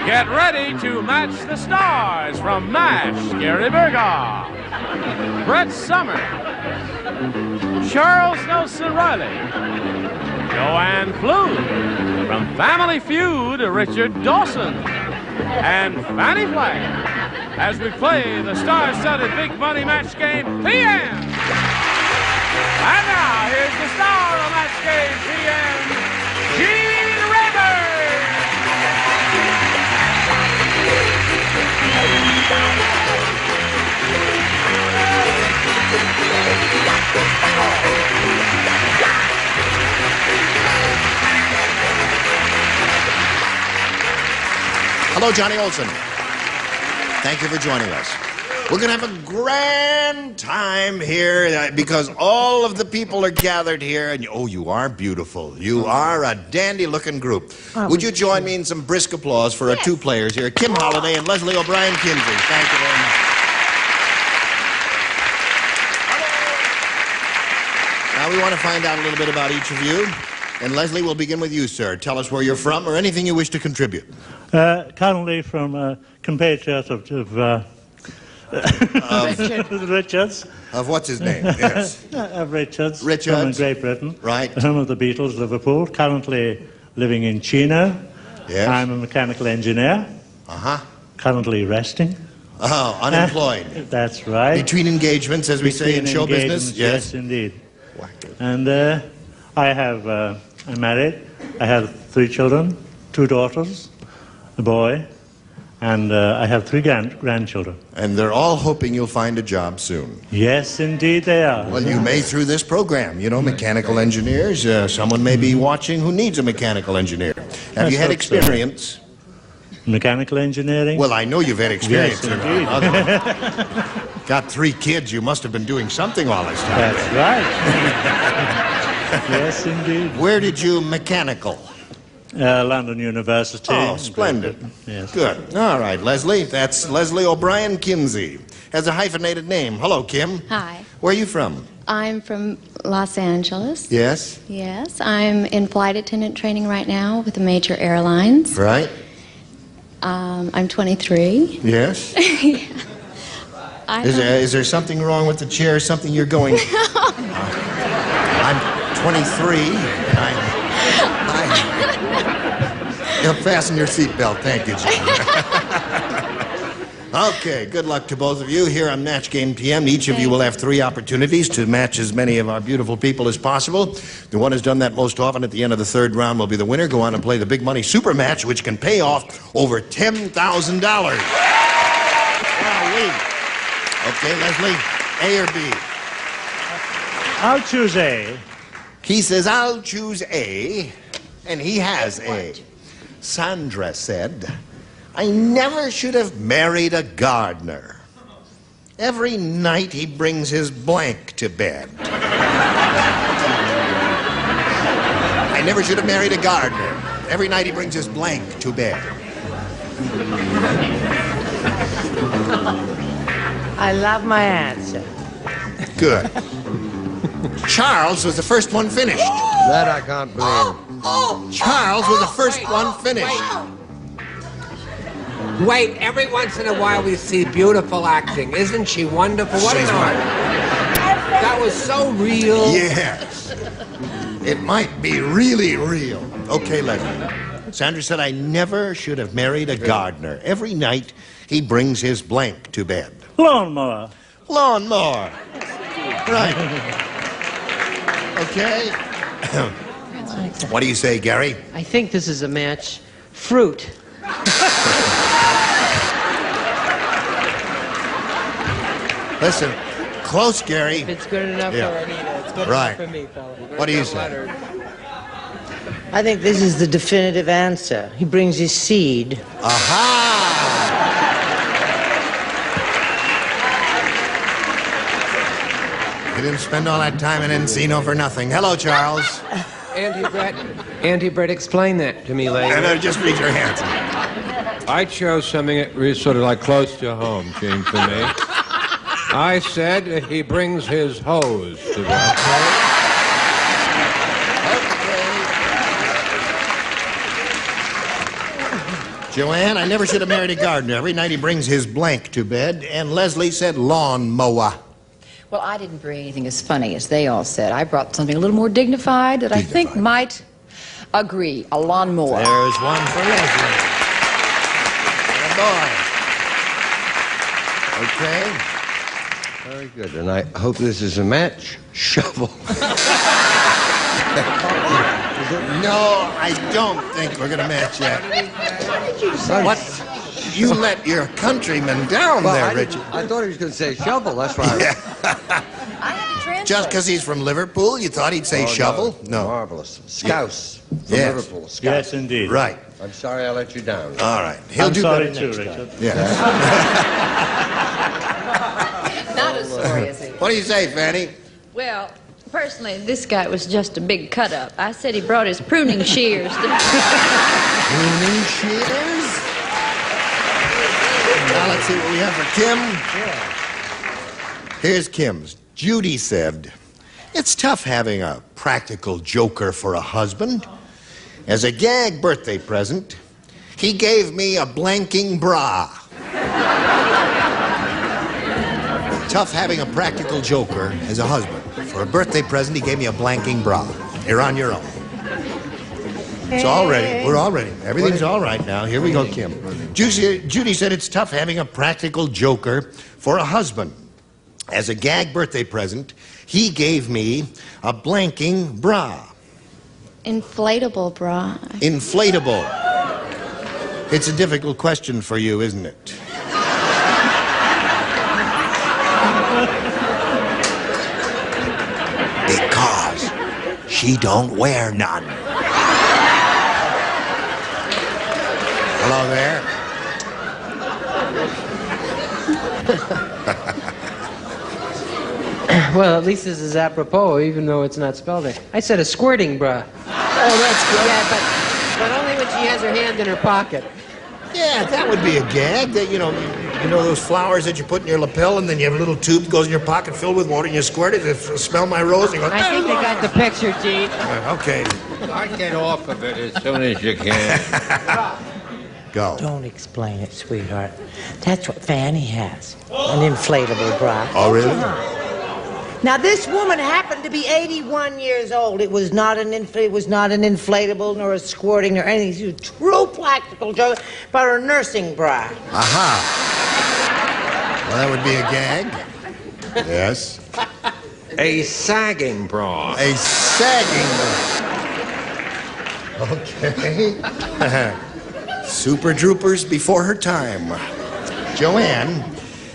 Get ready to match the stars from MASH. Gary Burghoff, Brett Summers, Charles Nelson Riley, Joanne Flew, from Family Feud, Richard Dawson, and Fanny Flagg, as we play the star-studded Big Money Match Game PM. And now, here's the star of Match Game PM, Gene Rayburn. Hello, Johnny Olson. Thank you for joining us. We're going to have a grand time here because all of the people are gathered here. And, oh, you are beautiful. You are a dandy-looking group. Would you join me in some brisk applause for our two players here, Kim Holliday and Leslie O'Brien Kinsey. Thank you very much. Now, we want to find out a little bit about each of you. And Leslie, we'll begin with you, sir. Tell us where you're from or anything you wish to contribute. Currently from compatriot of Richards. Of what's his name? Yes. Of Richards. Richards. From Great Britain. Right. The home of the Beatles, Liverpool. Currently living in Chino. Yes. I'm a mechanical engineer. Uh-huh. Currently resting. Oh, unemployed. That's right. Between engagements, as we say in show business. Yes, indeed. And I'm married. I have 3 children, 2 daughters, a boy, and I have 3 grandchildren. And they're all hoping you'll find a job soon. Yes, indeed they are. Well, you may through this program. You know, mechanical engineers. Someone may be watching who needs a mechanical engineer. Have you had experience? Mechanical engineering? Well, I know you've had experience. Yes, indeed. Got 3 kids. You must have been doing something all this time. That's right. Yes, indeed. Where did you mechanical? London University. Oh, splendid. Yes. Good. All right, Leslie. That's Leslie O'Brien Kinsey. Has a hyphenated name. Hello, Kim. Hi. Where are you from? I'm from Los Angeles. Yes. Yes. I'm in flight attendant training right now with the major airlines. Right. I'm 23. Yes. Is there something wrong with the chair? Something you're going... I'm 23, and You'll fasten your seatbelt. Thank you, Jim. Okay, good luck to both of you. Here on Match Game PM, each of you will have 3 opportunities to match as many of our beautiful people as possible. The one who's done that most often at the end of the 3rd round will be the winner. Go on and play the big money super match, which can pay off over $10,000. Wowee. Okay, Leslie, A or B? I'll choose A. He says, I'll choose A, and he has A. Sandra said, I never should have married a gardener. Every night he brings his blank to bed. I never should have married a gardener. Every night he brings his blank to bed. I love my answer. Good. Charles was the first one finished. That I can't believe. Charles was the first one finished. Wait, every once in a while we see beautiful acting. Isn't she wonderful? What an art. That was so real. Yes. It might be really real. Okay, Leslie. Sandra said, I never should have married a gardener. Every night he brings his blank to bed. Lawnmower. Lawnmower. Right. Okay. What do you say, Gary? I think this is a match. Fruit. Listen, close, Gary. If it's good enough Yeah. for Anita, it's good Right. enough for me, fella. What do you say? I think this is the definitive answer. He brings his seed. Aha! You didn't spend all that time in Encino for nothing. Hello, Charles. Auntie Brett, explain that to me later. And just read your hands. I chose something that was sort of like close to home, Gene, for me. I said he brings his hose to bed. Joanne, I never should have married a gardener. Every night he brings his blank to bed. And Leslie said lawn mower. Well, I didn't bring anything as funny as they all said. I brought something a little more dignified that I think might agree. A lawnmower. There's one for Leslie. Good boy. Okay. Very good. And I hope this is a match. Shovel. No, I don't think we're going to match yet. What did you say? What? You let your countryman down there, Richard. I thought he was going to say shovel. That's why. Just because he's from Liverpool, you thought he'd say shovel? No. Marvelous. Scouse. From Yes. Liverpool. Scouse. Yes, indeed. Right. I'm sorry I let you down. All right. He'll I'm do sorry better too, next Richard. time. Yeah. Not as sorry as he. What do you say, Fanny? Well, personally, this guy was just a big cut-up. I said he brought his pruning shears. Pruning shears? Now let's see what we have for Kim. Here's Kim's. Judy said, it's tough having a practical joker for a husband. As a gag birthday present, he gave me a blanking bra. Tough having a practical joker as a husband. For a birthday present, he gave me a blanking bra. You're on your own. It's all ready. We're all ready. Everything's all right now. Here we go, Kim. Judy said it's tough having a practical joker for a husband. As a gag birthday present, he gave me a blanking bra. Inflatable bra. Inflatable. It's a difficult question for you, isn't it? Because she don't wear none. Hello there. Well, at least this is apropos, even though it's not spelled right. I said a squirting bra. Oh, that's good. Yeah, but only when she has her hand in her pocket. Yeah, that would be a gag. That, you know those flowers that you put in your lapel, and then you have a little tube that goes in your pocket filled with water, and you squirt it. Smell my rose. And you go, I think they got the picture, Gene. Okay. I'd get off of it as soon as you can. Go. Don't explain it, sweetheart. That's what Fanny has. An inflatable bra. Oh, really? Now, this woman happened to be 81 years old. It was not an inflatable, nor a squirting, nor anything. She was a true practical joke about her nursing bra. Aha. Well, that would be a gag. Yes. A sagging bra. A sagging bra. Okay. Super Droopers before her time. Joanne,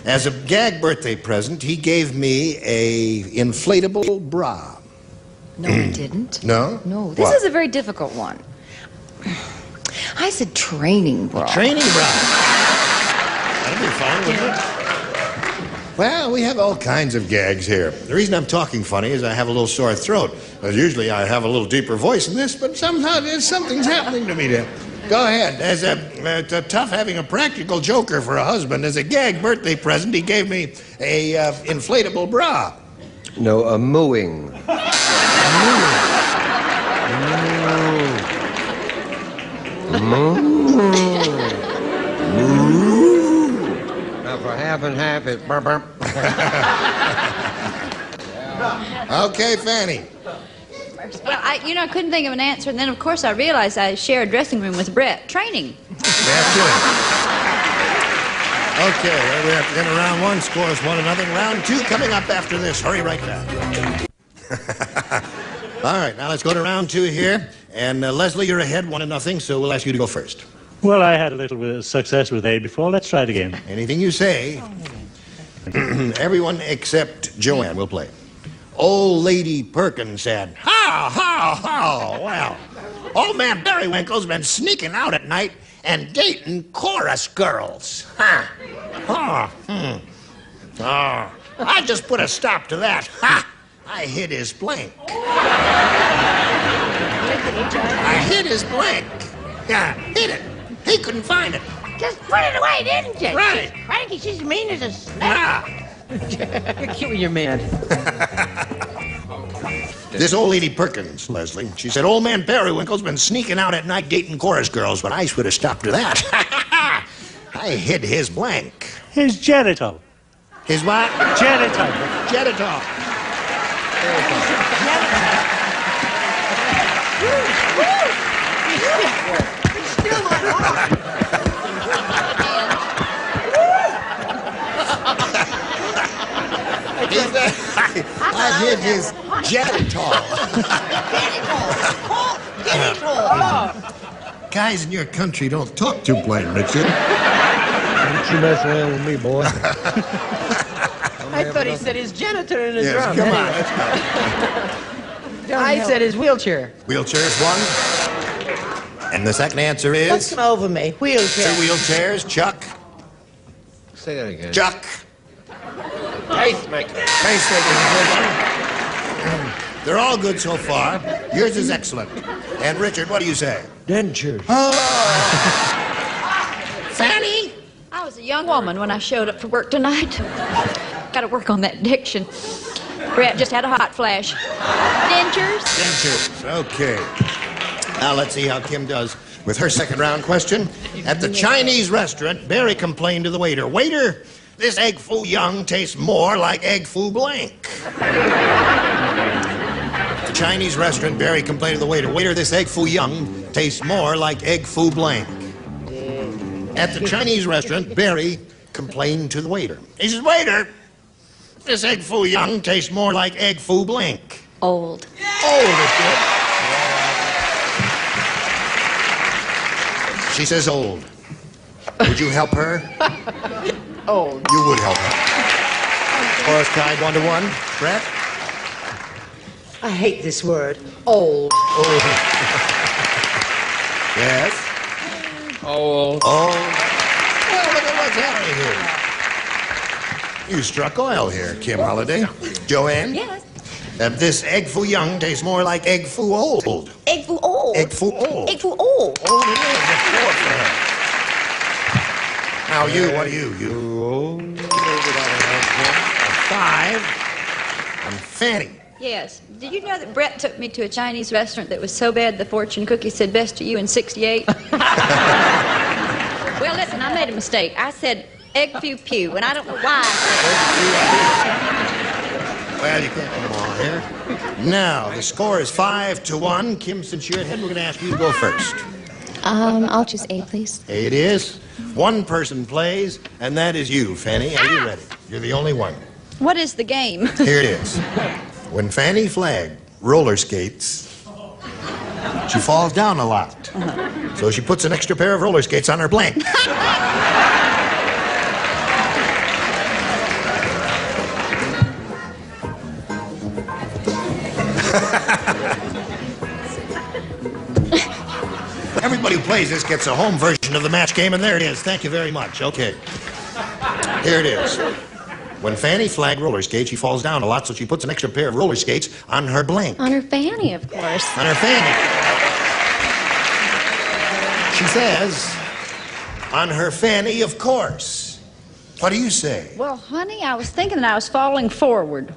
as a gag birthday present, he gave me a inflatable bra. No, he didn't. No? No, this is a very difficult one. I said training bra. Training bra. That'd be fun, wouldn't it? Well, we have all kinds of gags here. The reason I'm talking funny is I have a little sore throat. Usually I have a little deeper voice than this, but somehow something's happening to me there. Go ahead. It's tough having a practical joker for a husband. As a gag birthday present, he gave me a inflatable bra. No, a mooing. Now for half and half, it's burp burp. Okay, Fanny. Well, I couldn't think of an answer, and then, of course, I realized I share a dressing room with Brett. Training. That's it. Okay, well, we have to end round one. Scores 1-0. Round two coming up after this. Hurry right back. All right, now let's go to round two here. And Leslie, you're ahead 1-0, so we'll ask you to go first. Well, I had a little bit of success with A before. Let's try it again. Anything you say. Everyone except Joanne will play. Old Lady Perkins said, "How, well, old man Berrywinkle's been sneaking out at night and dating chorus girls. I just put a stop to that. I hid his blank. I hid his blank. Yeah, hid it. He couldn't find it. Just put it away, didn't you? Right. Frankie, she's mean as a snake. You're cute with your man. This old lady Perkins, Leslie, she said, old man Berrywinkle's been sneaking out at night dating chorus girls, but I should have stopped to that. I hid his blank. His genital. His what? Genital. Genital. Still my heart. I hid his genital. Genital. Guys in your country don't talk too plain, Richard. Don't you mess around with me, boy. I thought he said his janitor in his Yes, drum. come Anyway. on, let's go. I said his wheelchair. Wheelchair's one. And the second answer is? What's come over me? Wheelchair. 2 wheelchairs. Chuck. Say that again. Chuck. Pacemaker. They're all good so far. Yours is excellent. And Richard, what do you say? Dentures. Fanny? I was a young woman when I showed up for work tonight. Got to work on that diction. Brett just had a hot flash. Dentures? Dentures. Okay. Now let's see how Kim does with her second round question. At the Chinese restaurant, Barry complained to the waiter, "Waiter, this egg foo young tastes more like egg foo blank." At the Chinese restaurant, Barry complained to the waiter, "Waiter, this egg foo young tastes more like egg foo blank." At the Chinese restaurant, Barry complained to the waiter. He says, "Waiter, this egg foo young tastes more like egg foo blank." Old. Old is good. She says old. Would you help her? Old. You would help her. Chorus tied 1-1. Brett? I hate this word. Old. Old. Yes? Old. Old. Well, look at what's happening here. You struck oil here, Kim Holliday. Joanne? Yes. This egg foo young tastes more like egg foo old. Egg foo old. Egg foo old. Egg foo old. Old it is, of course. Now you, what do you? You. 5. And Fanny. Yes. Did you know that Brett took me to a Chinese restaurant that was so bad the fortune cookie said best to you in 68? Well, listen, I made a mistake. I said egg pew pew, and I don't know why I said Well, you can't put them all here. Now, the score is 5-1. Kim, since you're ahead, we're going to ask you to go first. I'll choose A, please. A it is. One person plays, and that is you, Fanny. Are you ready? You're the only one. What is the game? Here it is. When Fanny Flagg roller skates, she falls down a lot. So she puts an extra pair of roller skates on her blank. Everybody who plays this gets a home version of the match game, and there it is. Thank you very much. Okay. Here it is. When Fanny Flagg roller skates, she falls down a lot, so she puts an extra pair of roller skates on her blank. On her fanny, of course. On her fanny. She says, on her fanny, of course. What do you say? Well, honey, I was thinking that I was falling forward.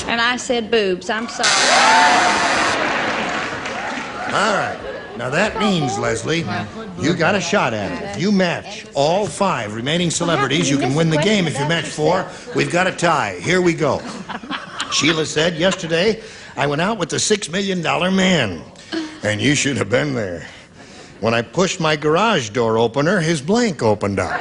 And I said boobs. I'm sorry. All right. Now that means, Leslie, you got a shot at it. If you match all 5 remaining celebrities, you can win the game. If you match 4, we've got a tie. Here we go. Sheila said, yesterday, I went out with the $6 million man. And you should have been there. When I pushed my garage door opener, his blank opened up.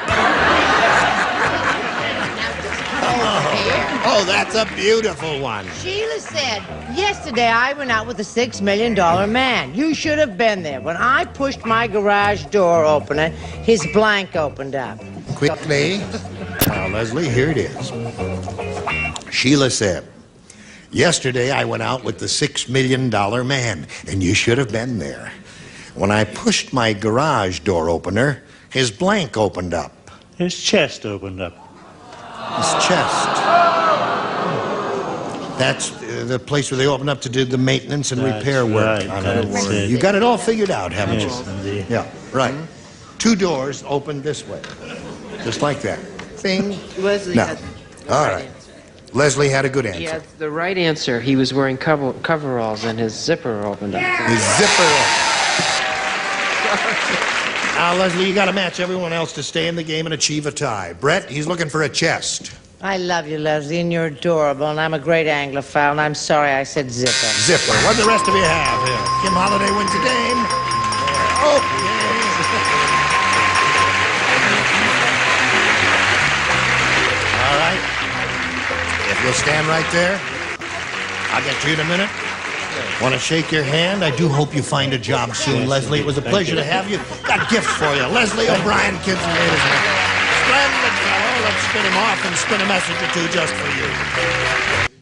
Oh, that's a beautiful one. Sheila said, yesterday I went out with a $6 million man. You should have been there. When I pushed my garage door opener, his blank opened up. Quickly. Now, Leslie, here it is. Sheila said, yesterday I went out with the $6 million man, and you should have been there. When I pushed my garage door opener, his blank opened up. His chest opened up. His chest. That's the place where they open up to do the maintenance and repair work on it. You got it all figured out, haven't you? Indeed. Yeah, right. 2 doors open this way. Just like that. Bing. Leslie Now, had all right. Leslie had a good answer. He had the right answer. He was wearing coveralls and his zipper opened up. His zipper opened. Now, Leslie, you got to match everyone else to stay in the game and achieve a tie. Brett, he's looking for a chest. I love you, Leslie, and you're adorable, and I'm a great Anglophile, and I'm sorry I said zipper. Zipper. What do the rest of you have here? Kim Holliday wins the game. Oh, all right. If you'll stand right there, I'll get to you in a minute. Want to shake your hand? I do hope you find a job soon, Leslie. It was a pleasure to have you. Got gifts for you. Leslie O'Brien, kids and ladies. Splendid fellow. Let's spin him off and spin a message or two just for you.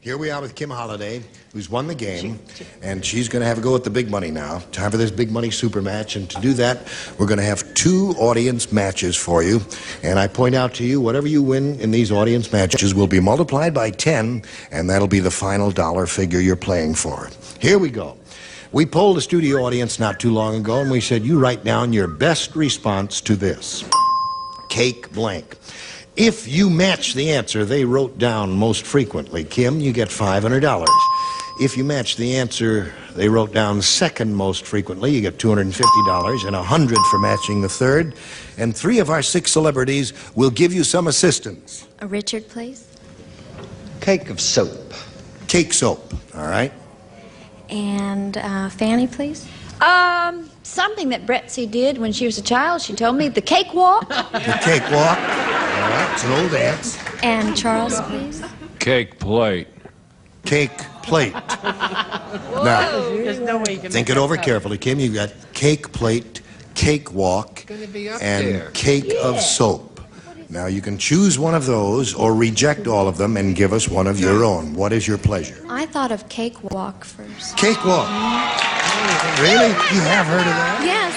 Here we are with Kim Holliday, who's won the game, and she's going to have a go at the big money now. Time for this big money super match, and to do that, we're going to have 2 audience matches for you. And I point out to you, whatever you win in these audience matches will be multiplied by 10, and that'll be the final dollar figure you're playing for. Here we go. We polled a studio audience not too long ago, and we said, you write down your best response to this. Cake blank. If you match the answer they wrote down most frequently, Kim, you get $500. If you match the answer they wrote down second most frequently, you get $250 and $100 for matching the third. And 3 of our 6 celebrities will give you some assistance. A Richard, please. Cake of soap. Cake soap, all right? And Fanny, please. Something that Betsy did when she was a child. She told me the cakewalk. The cakewalk. All right, it's an old dance. And Charles, please. Cake plate. Cake plate. Now, There's no way you can think it over carefully, Kim. You've got cake plate, cakewalk, and cake of soap. Now, you can choose one of those or reject all of them and give us one of your own. What is your pleasure? I thought of cakewalk first. Cakewalk. Really? You have heard of that? Yes.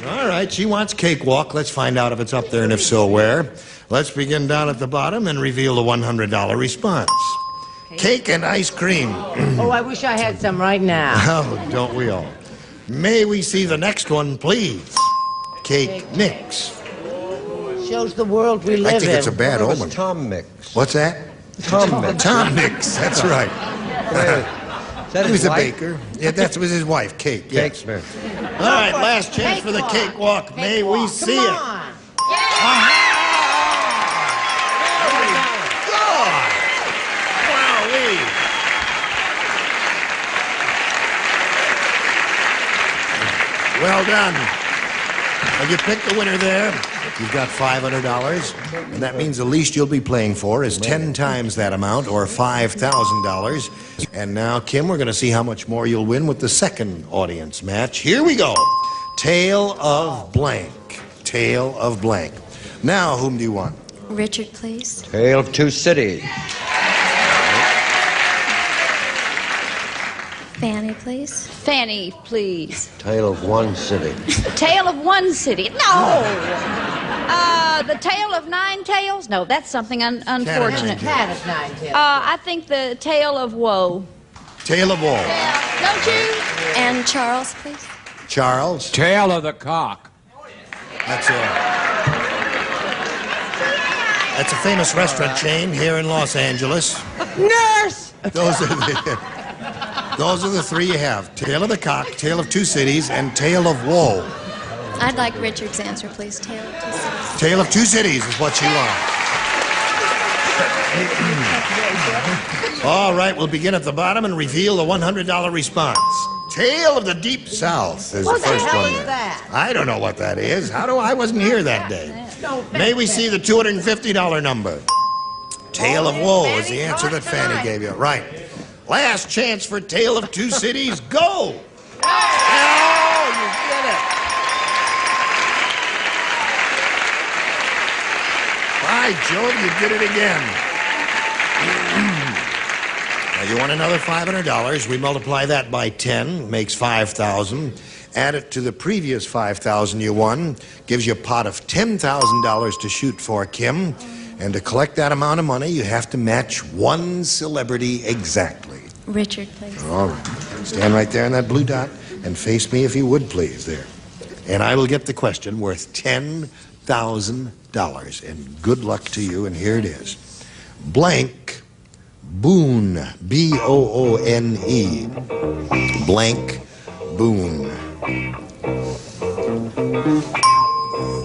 All All right, she wants cakewalk. Let's find out if it's up there and if so, where. Let's begin down at the bottom and reveal the $100 response. Cake and ice cream. Oh, I wish I had some right now. Oh, don't we all? May we see the next one, please? Cake mix. Shows the world we live in. I think it's a bad It was omen. Tom Mix. What's that? Tom Mix. Tom Mix, that's right. Is that He was his a wife? baker. Yeah, that was his wife, Kate. Yes. Cake Mix. All right, last chance for the cakewalk. May we see it? Come on. Well done. Well, you picked the winner there. You've got $500, and that means the least you'll be playing for is 10 times that amount, or $5,000. And now, Kim, we're going to see how much more you'll win with the second audience match. Here we go. Tale of blank. Tale of blank. Now, whom do you want? Richard, please. Tale of Two Cities. Fanny, please. Fanny, please. Tale of One City. Tale of One City. No! The Tale of Nine Tails? No, that's something unfortunate. Cat of nine tails. I think the Tale of Woe. Tale of Woe. Yeah, don't you? And Charles, please. Charles. Tale of the cock. That's a famous restaurant chain here in Los Angeles. Nurse! Those are the three you have. Tale of the Cock, Tale of Two Cities, and Tale of Woe. I'd like Richard's answer, please. Tale of Two Cities. Tale of Two Cities is what you want. All right, we'll begin at the bottom and reveal the $100 response. Tale of the Deep South is the first one. That? I don't know what that is. I wasn't here that day. May we see the $250 number? Tale of Woe is the answer that Fanny gave you. Right. Last chance for Tale of Two Cities. Go! Oh, you did it! By Jove, you did it again. Now, you want another $500. We multiply that by 10, makes $5,000. Add it to the previous $5,000 you won, gives you a pot of $10,000 to shoot for, Kim. And to collect that amount of money, you have to match one celebrity exactly. Richard, please. All right. Stand right there in that blue dot and face me if you would, please, there. And I will get the question worth $10,000. And good luck to you, and here it is. Blank Boone, B-O-O-N-E. Blank Boone.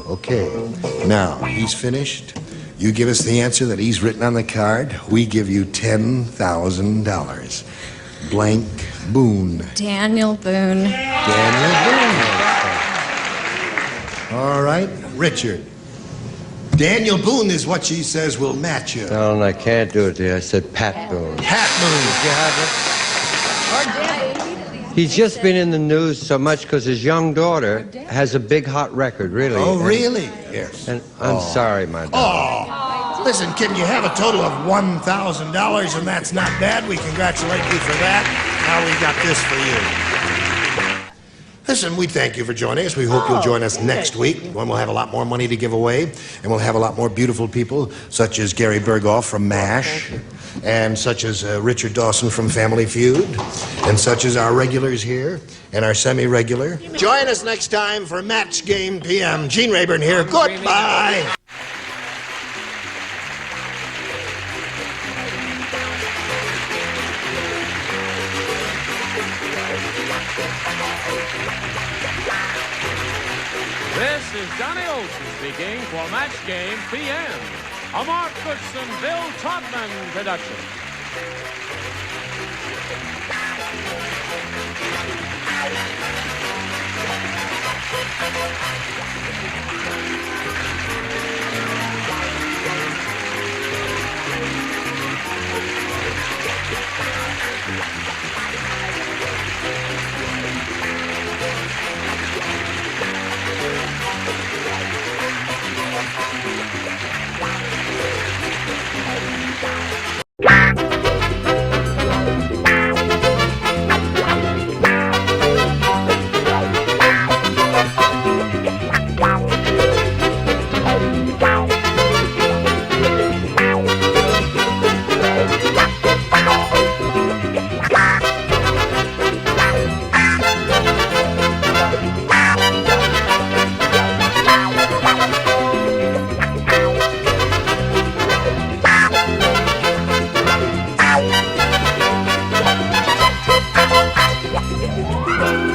Okay. Now, he's finished. You give us the answer that he's written on the card. We give you $10,000. Blank Boone. Daniel Boone. Daniel Boone. All right, Richard. Daniel Boone is what she says will match you. No, and I can't do it there. I said Pat Boone. Pat Boone. You have it? He's just been in the news so much because his young daughter has a big hot record, really. Oh, really? Yes. And I'm sorry, my daughter. Oh, listen, Kim, you have a total of $1,000, and that's not bad. We congratulate you for that. Now we got this for you. Listen, we thank you for joining us. We hope you'll join us next week when we'll have a lot more money to give away, and we'll have a lot more beautiful people, such as Gary Burghoff from MASH, and such as Richard Dawson from Family Feud, and such as our regulars here and our semi-regular. Join us next time for Match Game PM. Gene Rayburn here. Goodbye. This is Johnny Olson speaking for Match Game PM, a Mark Goodson, Bill Trotman production. Bye.